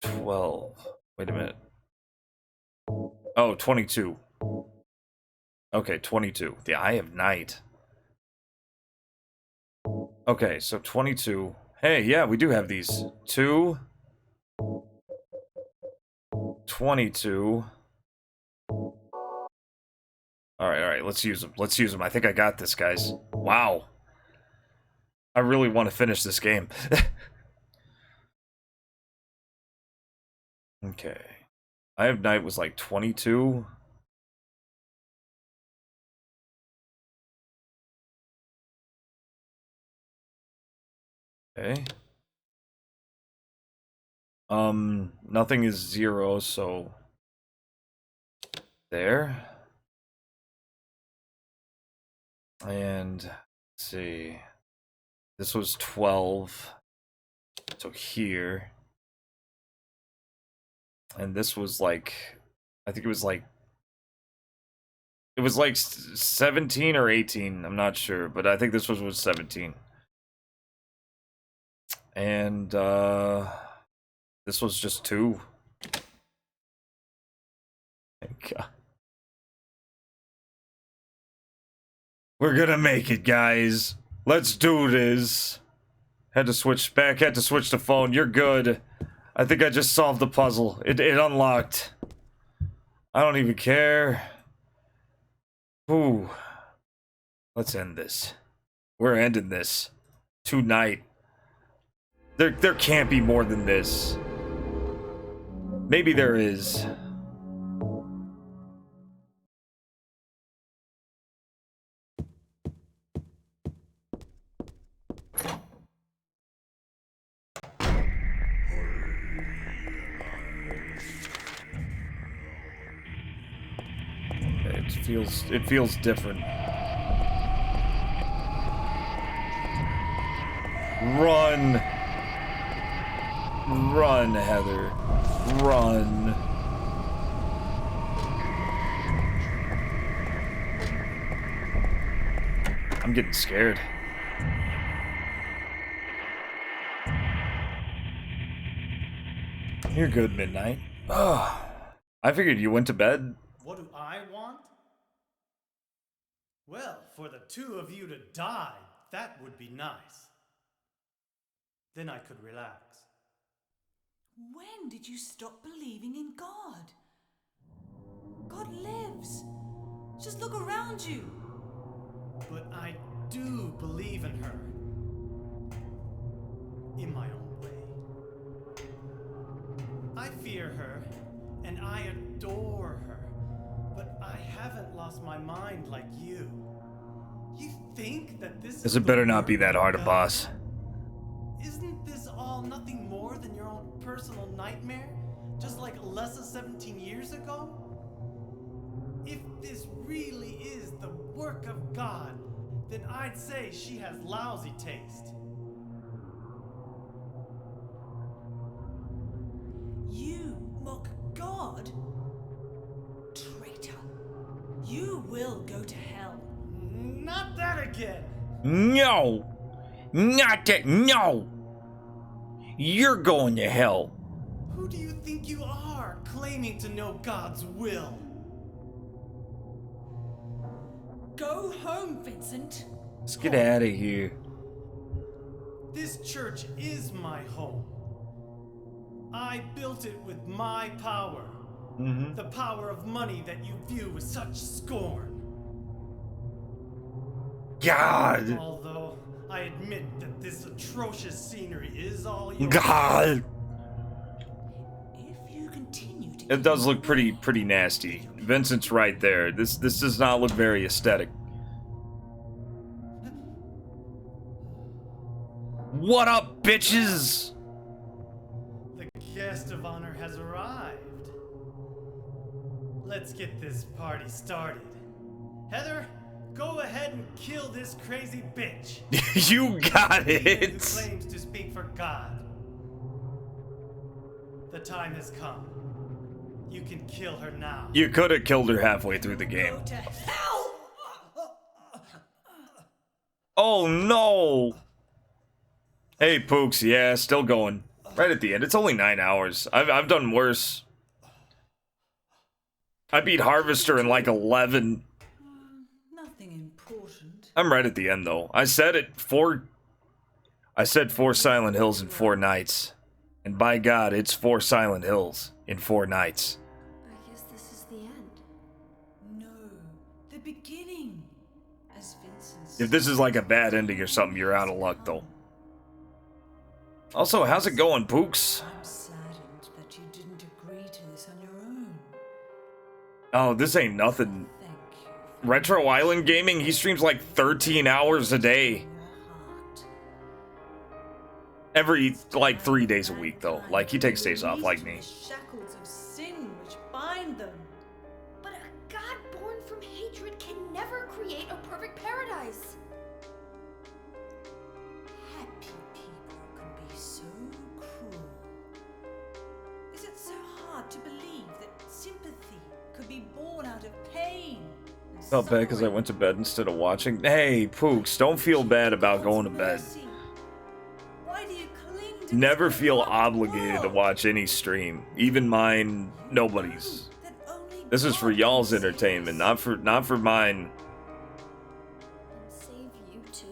12. Wait a minute. Oh, 22. Okay, 22. The Eye of Night. Okay, so 22. Hey, yeah, we do have these. 2. 22. Alright, let's use them. Let's use them. I think I got this, guys. Wow. I really want to finish this game. Okay. Eye of Night was like 22. Okay. Nothing is 0, so there. And let's see. This was 12. So here. And this was like, I think it was like 17 or 18. I'm not sure, but I think this was 17. And this was just 2. Thank God. We're gonna make it, guys. Let's do this. Had to switch the phone. You're good. I think I just solved the puzzle. It unlocked. I don't even care. Ooh. Let's end this. We're ending this. Tonight. There can't be more than this. Maybe there is. It feels different. Run. Run, Heather. Run. I'm getting scared. You're good, Midnight. Ugh. I figured you went to bed. What do I want? Well, for the two of you to die, that would be nice. Then I could relax. When did you stop believing in God? God lives. Just look around you. But I do believe in her. In my own way. I fear her, and I adore her. But I haven't lost my mind like you. You think that this is... It better not be that hard a boss. Isn't this all nothing more than your own personal nightmare? Just like Alessa 17 years ago? If this really is the work of God, then I'd say she has lousy taste. You mock God? Traitor. You will go to hell. Not that again! No! Not that. No! You're going to hell. Who do you think you are, claiming to know God's will? Go home, Vincent. Let's get out of here. This church is my home. I built it with my power. Mm-hmm. The power of money that you view with such scorn. God! Although I admit that this atrocious scenery is all yours. God! If you continue to... It does look pretty nasty. Vincent's right there. This does not look very aesthetic. What up, bitches? The guest of honor has arrived. Let's get this party started. Heather, go ahead and kill this crazy bitch. You got it. Who claims to speak for God. The time has come. You can kill her now. You could have killed her halfway through the game. Go to hell! Oh no! Hey Pooks, yeah, still going. Right at the end. It's only 9 hours. I've done worse. I beat Harvester in like 11. Nothing important. I'm right at the end though. I said 4 Silent Hills in 4 nights. And by God, it's 4 Silent Hills in 4 nights. I guess this is the end. No, the beginning. As Vincent If this is like a bad ending or something, you're out of luck though. Also, how's it going, Pooks? I'm saddened that you didn't agree to this on your own. Oh, this ain't nothing. Retro Island Gaming, he streams like 13 hours a day. Every, like, 3 days a week, though. Like, he takes days off, like me. Shackles of sin which bind them. But a God born from hatred can never create a perfect paradise. Happy people can be so cruel. Is it so hard to believe that sympathy could be born out of pain? Felt bad because I went to bed instead of watching. Hey, Pooks, don't feel bad about going to bed. Why do you cling to Never feel obligated to watch any stream, even mine, nobody's. This is for y'all's entertainment, not for mine. And save you too?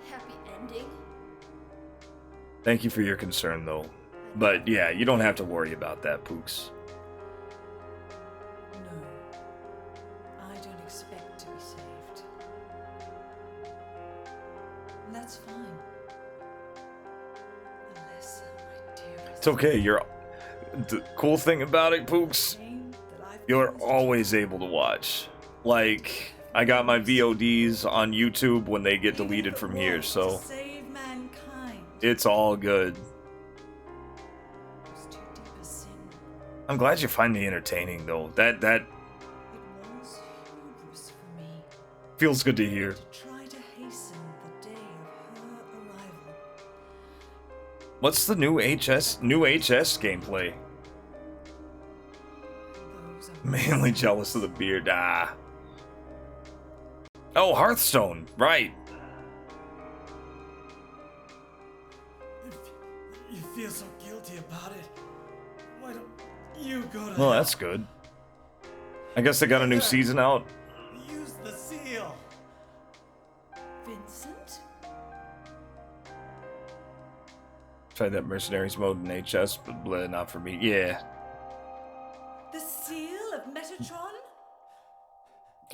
Happy ending? Thank you for your concern, though. But yeah, you don't have to worry about that, Pooks. No, I don't expect to be saved. And that's fine. It's okay. The cool thing about it, Pooks, you're always able to watch. Like, I got my VODs on YouTube when they get deleted from here, so it's all good. I'm glad you find me entertaining, though. That feels good to hear. What's the new HS gameplay? Mainly jealous of the beard. Ah. Oh, Hearthstone, right. You feel so guilty about it. Why don't you go to Well, that's good. I guess they got a new season out. use the seal? Vincent? Tried that Mercenaries mode in HS, but bleh, not for me. Yeah. The seal of Metatron?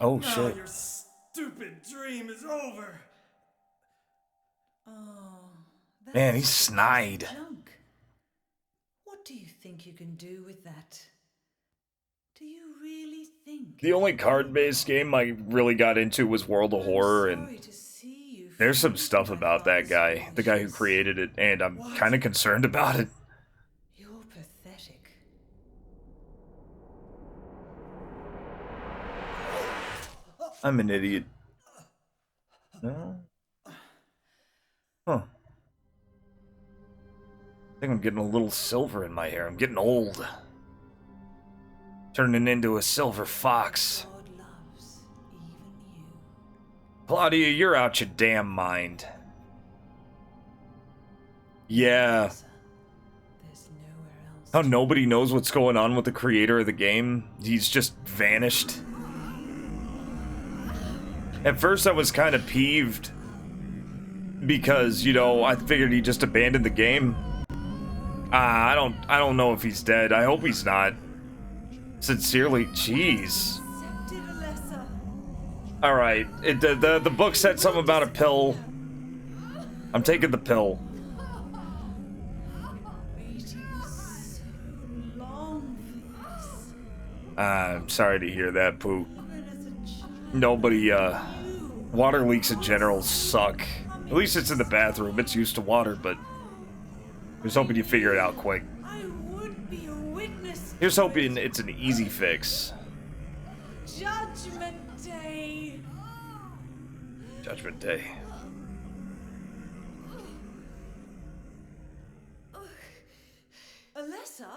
Oh, now shit. your stupid dream is over. Oh, Man, he's snide. junk. What do you think you can do with that? Do you really think? The only card-based game I really got into was World of Horror, and there's some stuff about that guy, the guy who created it, and I'm kind of concerned about it. You're pathetic. I'm an idiot. No? Huh. I think I'm getting a little silver in my hair. I'm getting old. Turning into a silver fox. Claudia, you're out your damn mind. Yeah. How nobody knows what's going on with the creator of the game. He's just vanished. At first I was kind of peeved because, you know, I figured he just abandoned the game. I don't know if he's dead. I hope he's not. Sincerely, jeez. All right, the book said something about a pill. I'm taking the pill. I'm sorry to hear that, Pooh. Nobody, water leaks in general suck. At least it's in the bathroom. It's used to water, but I was hoping you figure it out quick. Here's hoping it's an easy fix. Judgment Day. Judgment Day. Alessa?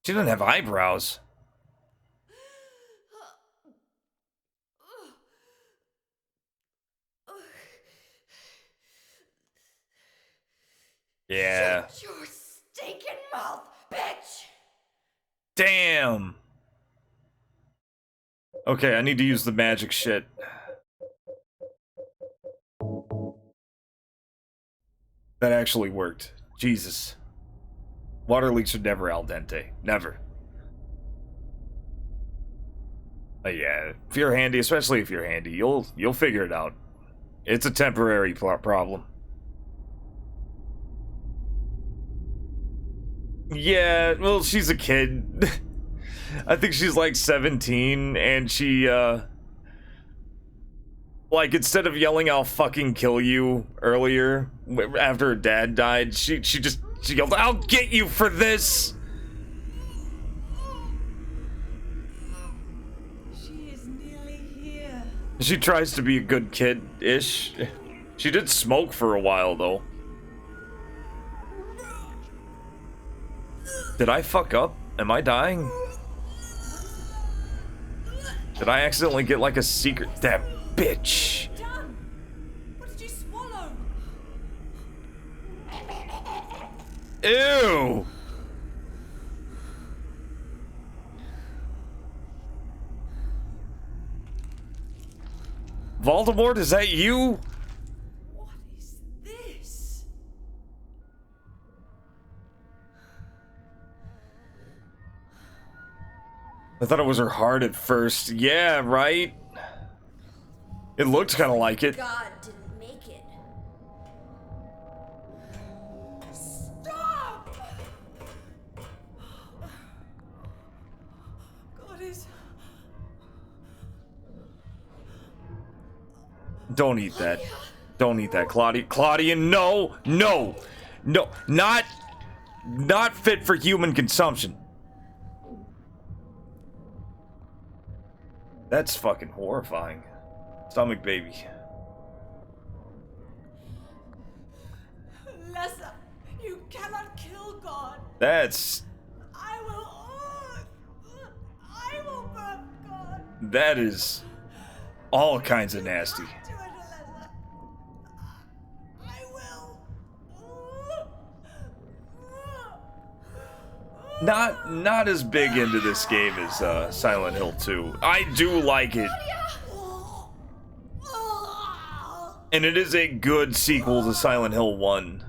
She doesn't have eyebrows. Yeah. Shut your stinking mouth, bitch! Damn. Okay, I need to use the magic shit. That actually worked. Jesus. Water leaks are never al dente. Never. Yeah, if you're handy, especially if you're handy, you'll figure it out. It's a temporary problem. Yeah, well, she's a kid. I think she's like 17, and she, like, instead of yelling, "I'll fucking kill you," earlier, after her dad died, she yelled, "I'll get you for this!" She is nearly here. She tries to be a good kid-ish. She did smoke for a while, though. Did I fuck up? Am I dying? Did I accidentally get like a secret? That bitch! What did you swallow? Ew! Voldemort, is that you? What is this? I thought it was her heart at first. Yeah, right? It looked kind of like it. God didn't make it. Stop! Don't eat that. Don't eat that, Claudia. Claudia, no, no, no, not fit for human consumption. That's fucking horrifying. Stomach baby. Lessa, you cannot kill God. That's... I will birth God. That is all kinds of nasty. Not as big into this game as Silent Hill 2. I do like it. And it is a good sequel to Silent Hill 1.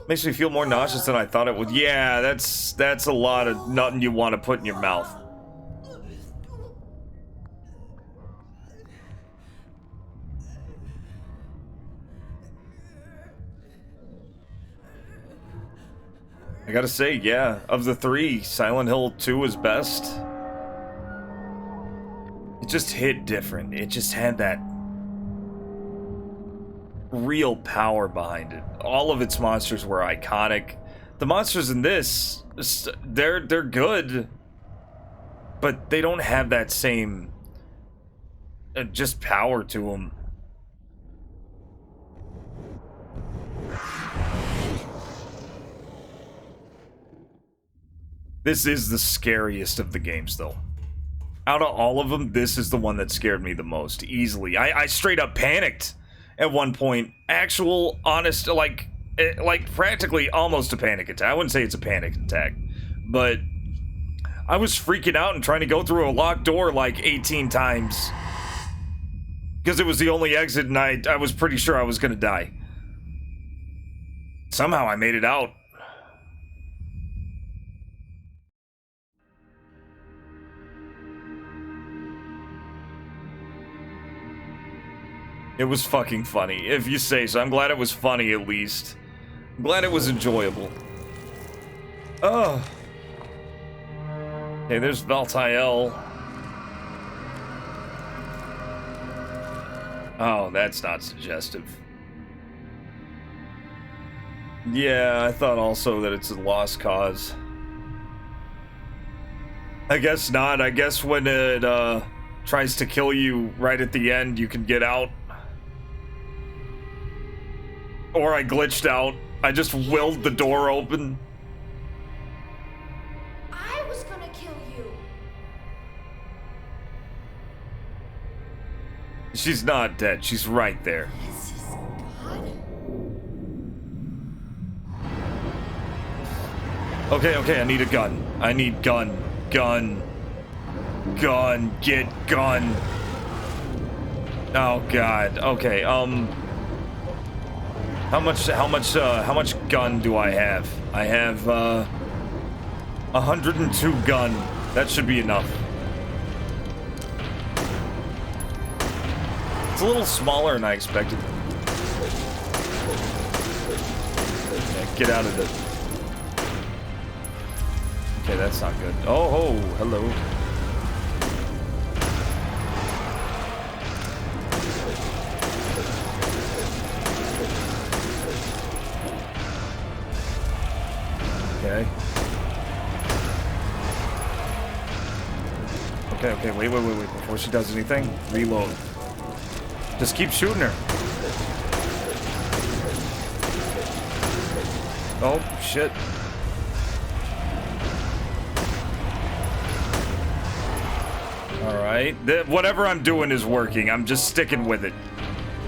Makes me feel more nauseous than I thought it would. Yeah, that's a lot of nothing you want to put in your mouth. I gotta say, yeah, of the three, Silent Hill 2 is best. It just hit different. It just had that real power behind it. All of its monsters were iconic. The monsters in this, they're good, but they don't have that same just power to them. This is the scariest of the games, though. Out of all of them, this is the one that scared me the most, easily. I straight up panicked at one point. Actual, honest, like practically almost a panic attack. I wouldn't say it's a panic attack, but I was freaking out and trying to go through a locked door like 18 times. Because it was the only exit, and I was pretty sure I was going to die. Somehow I made it out. It was fucking funny, if you say so. I'm glad it was funny, at least. I'm glad it was enjoyable. Oh. Hey, there's Valtael. Oh, that's not suggestive. Yeah, I thought also that it's a lost cause. I guess not. I guess when it tries to kill you right at the end, you can get out. Or I glitched out. I just willed the door open. I was gonna kill you. She's not dead. She's right there. This is God. Okay, I need a gun. I need gun. Gun. Gun. Get gun. Oh god. Okay, How much gun do I have? I have 102 gun. That should be enough. It's a little smaller than I expected. Yeah, get out of it. Okay, that's not good. Oh, hello. Okay, wait, before she does anything, reload. Just keep shooting her. Oh, shit. Alright, whatever I'm doing is working, I'm just sticking with it.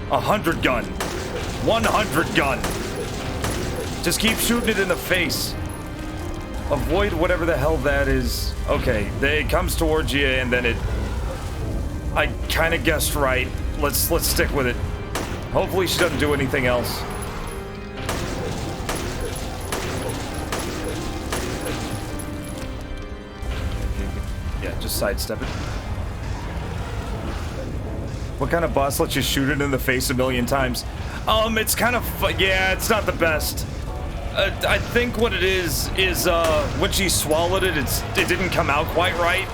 100 gun. 100 gun. Just keep shooting it in the face. Avoid whatever the hell that is. Okay, it comes towards you, and then it... I kind of guessed right. Let's stick with it. Hopefully she doesn't do anything else. Yeah, just sidestep it. What kind of boss lets you shoot it in the face a million times? It's kind of... yeah, it's not the best. I think what it is when she swallowed it, it didn't come out quite right.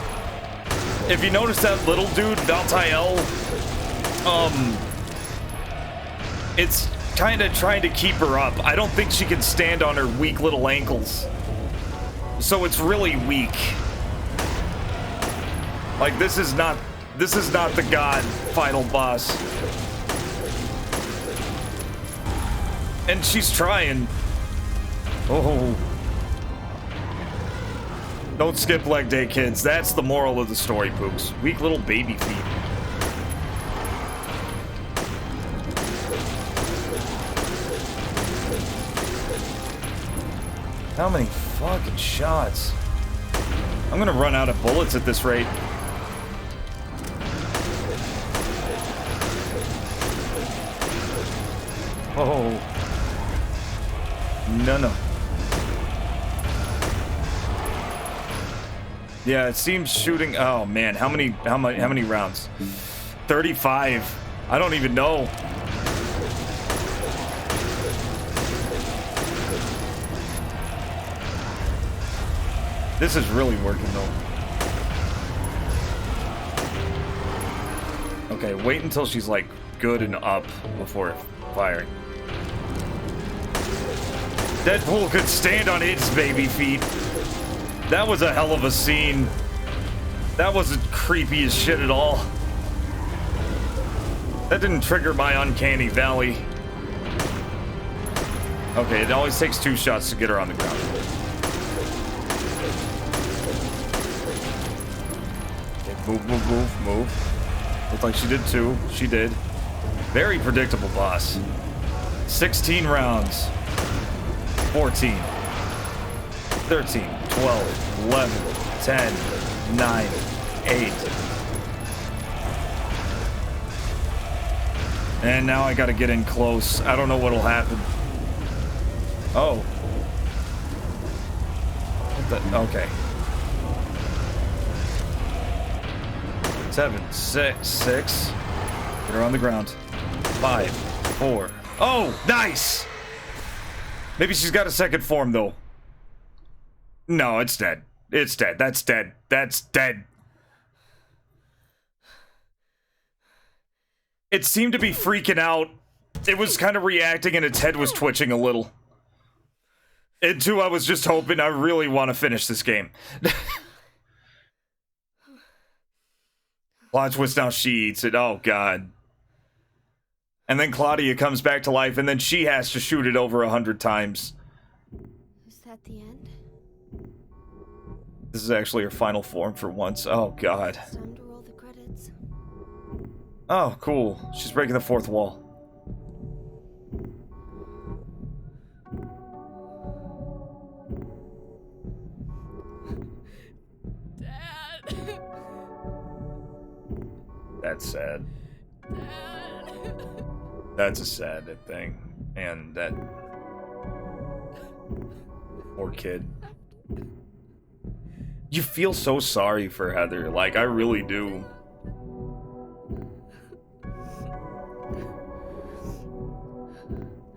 If you notice that little dude, Valtael, It's kind of trying to keep her up. I don't think she can stand on her weak little ankles. So it's really weak. Like, this is not the god final boss. And she's trying. Oh. Don't skip leg day, kids. That's the moral of the story, Pooks. Weak little baby feet. How many fucking shots? I'm gonna run out of bullets at this rate. Oh. No. Yeah, it seems shooting. Oh man, how many rounds? 35. I don't even know. This is really working though. Okay, wait until she's like good and up before firing. Deadpool could stand on its baby feet. That was a hell of a scene. That wasn't creepy as shit at all. That didn't trigger my uncanny valley. Okay, it always takes 2 shots to get her on the ground. Okay, move. Looked like she did too. She did. Very predictable boss. 16 rounds. 14. 13, 12, 11, 10, 9, 8. And now I gotta get in close. I don't know what'll happen. Oh. What the? Okay. 7, 6. Get her on the ground. 5, 4. Oh, nice! Maybe she's got a second form, though. No, it's dead. It's dead. That's dead. That's dead. It seemed to be freaking out. It was kind of reacting and its head was twitching a little. And two, I was just hoping I really want to finish this game. Plot twist, now she eats it. Oh, God. And then Claudia comes back to life and then she has to shoot it over 100 times. Is that the end? This is actually her final form for once. Oh, God. It's time to roll the credits. Oh, cool. She's breaking the fourth wall. Dad. That's sad. That's a sad thing. And that poor kid. You feel so sorry for Heather. Like, I really do.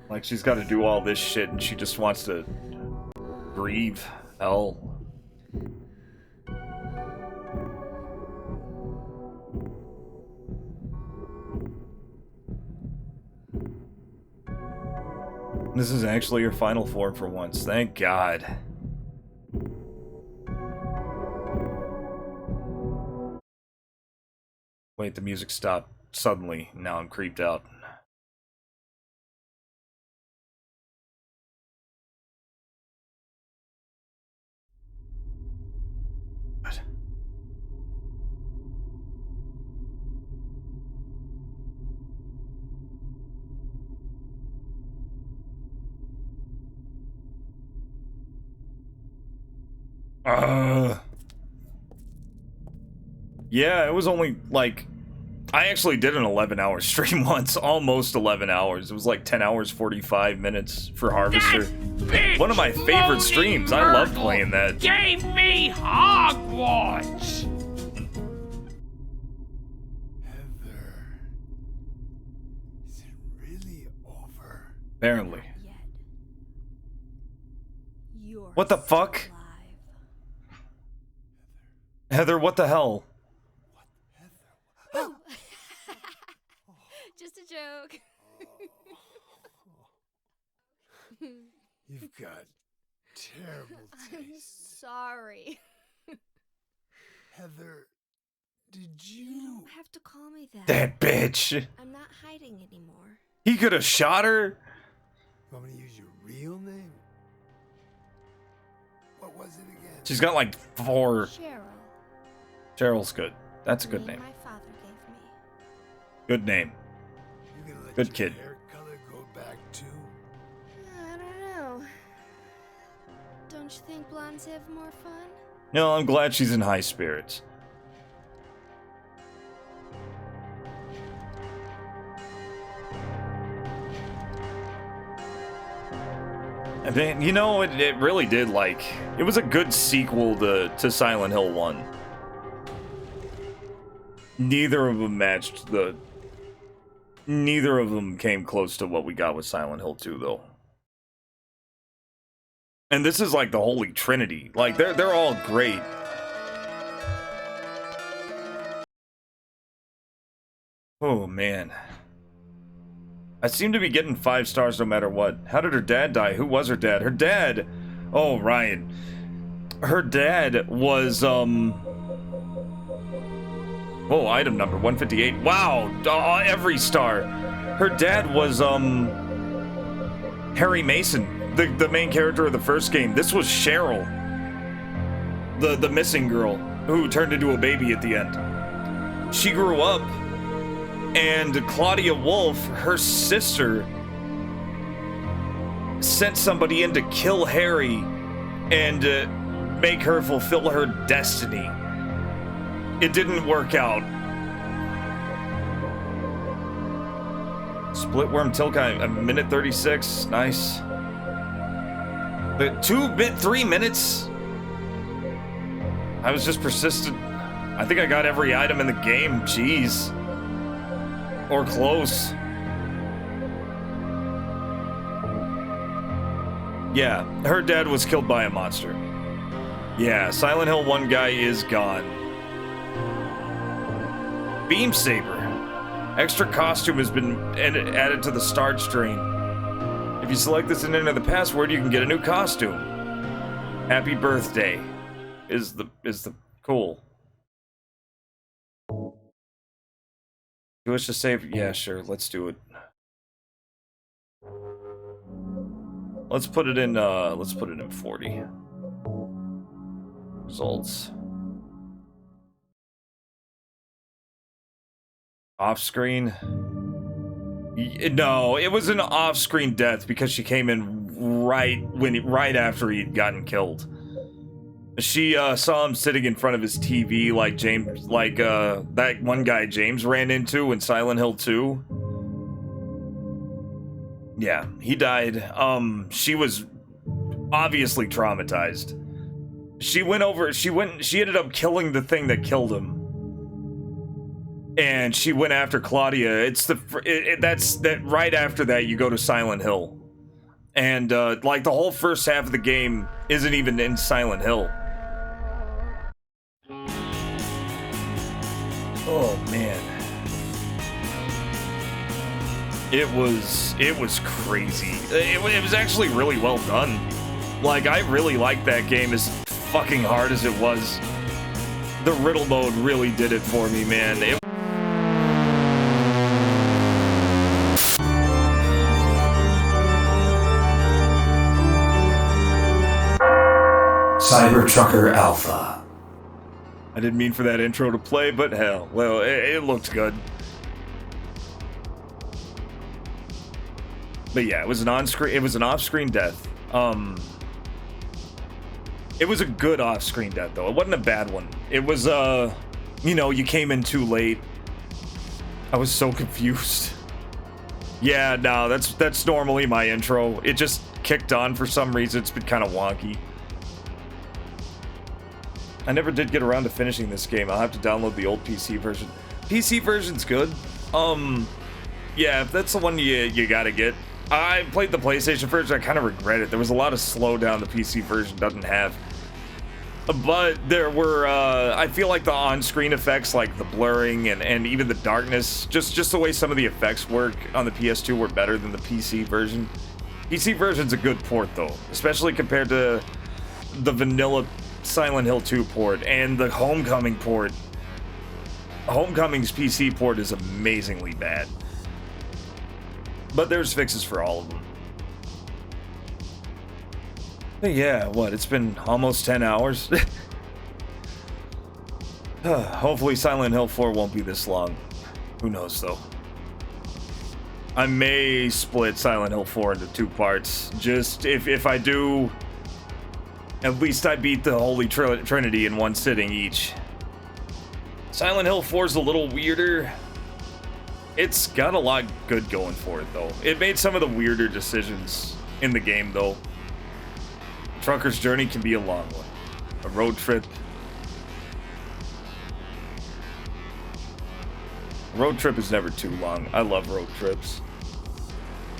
Like, she's got to do all this shit and she just wants to grieve. Hell. This is actually your final form for once. Thank God. Wait, the music stopped suddenly. Now I'm creeped out. Yeah, it was only like, I actually did an 11-hour stream once, almost 11 hours. It was like 10 hours 45 minutes for Harvester. One of my favorite streams. I love playing that. Gave me Hogwarts. Heather, is it really over? Apparently. You're What the fuck? Heather, what the hell? Oh. Just a joke. You've got terrible I'm taste. sorry. Heather, did You you... don't have to call me that. That bitch. I'm not hiding anymore. He could have shot her. Want me to use your real name? What was it again? She's got like 4. Cheryl. Cheryl's good. That's a good name. My father gave me. Good name. You gonna let Good your kid. hair color go back too? I don't know. Don't you think blondes have more fun? No, I'm glad she's in high spirits. And then, you know, it really did, like, it was a good sequel to Silent Hill 1. Neither of them matched the... Neither of them came close to what we got with Silent Hill 2, though. And this is like the Holy Trinity. Like, they're all great. Oh, man. I seem to be getting 5 stars no matter what. How did her dad die? Who was her dad? Her dad... Oh, Ryan. Her dad was, Oh, item number 158. Wow! Every star. Her dad was, Harry Mason, the main character of the first game. This was Cheryl. The missing girl, who turned into a baby at the end. She grew up, and Claudia Wolf, her sister, sent somebody in to kill Harry and make her fulfill her destiny. It didn't work out. Splitworm Tilkai, a minute 36. Nice. The 3 minutes. I was just persistent. I think I got every item in the game. Jeez. Or close. Yeah, her dad was killed by a monster. Yeah, Silent Hill 1 guy is gone. Beam Saber. Extra costume has been added to the start screen. If you select this and enter the password, you can get a new costume. Happy birthday is the cool. You wish to save? Yeah, sure. Let's do it. Let's put it in 40. Results. Off-screen? No, it was an off-screen death because she came in right after he'd gotten killed. She saw him sitting in front of his TV like James, like that one guy James ran into in Silent Hill 2. Yeah, he died. She was obviously traumatized. She ended up killing the thing that killed him. And she went after Claudia. That's right after that you go to Silent Hill. And like the whole first half of the game isn't even in Silent Hill. Oh man. It was crazy. It was actually really well done. Like, I really liked that game as fucking hard as it was. The riddle mode really did it for me, man. Cybertrucker Alpha. I didn't mean for that intro to play, but hell, well, it looked good. But yeah, it was an off-screen death. It was a good off-screen death, though. It wasn't a bad one. It was, you know, you came in too late. I was so confused. Yeah, no, that's normally my intro. It just kicked on for some reason. It's been kind of wonky. I never did get around to finishing this game. I'll have to download the old PC version. PC version's good. Yeah, if that's the one you gotta get. I played the PlayStation version. I kind of regret it. There was a lot of slowdown the PC version doesn't have. But there were, I feel like the on-screen effects, like the blurring and even the darkness, just the way some of the effects work on the PS2 were better than the PC version. PC version's a good port though, especially compared to the vanilla Silent Hill 2 port and the Homecoming port. Homecoming's PC port is amazingly bad. But there's fixes for all of them. But yeah, what? It's been almost 10 hours? Hopefully Silent Hill 4 won't be this long. Who knows though. I may split Silent Hill 4 into 2 parts. Just if I do, at least I beat the Holy Trinity in one sitting each. Silent Hill 4 is a little weirder. It's got a lot good going for it though. It made some of the weirder decisions in the game though. Trucker's Journey can be a long one. A road trip. Road trip is never too long. I love road trips.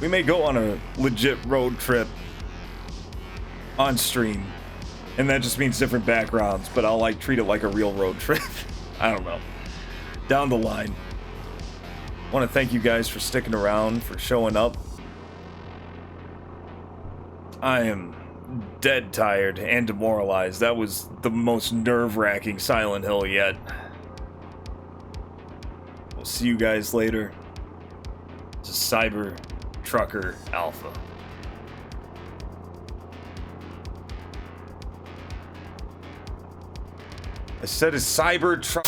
We may go on a legit road trip on stream, and that just means different backgrounds, but I'll like treat it like a real road trip. I don't know. Down the line. I want to thank you guys for sticking around, for showing up. I am dead tired and demoralized. That was the most nerve-wracking Silent Hill yet. We'll see you guys later. It's a Cyber Trucker Alpha. I said a Cyber Trucker.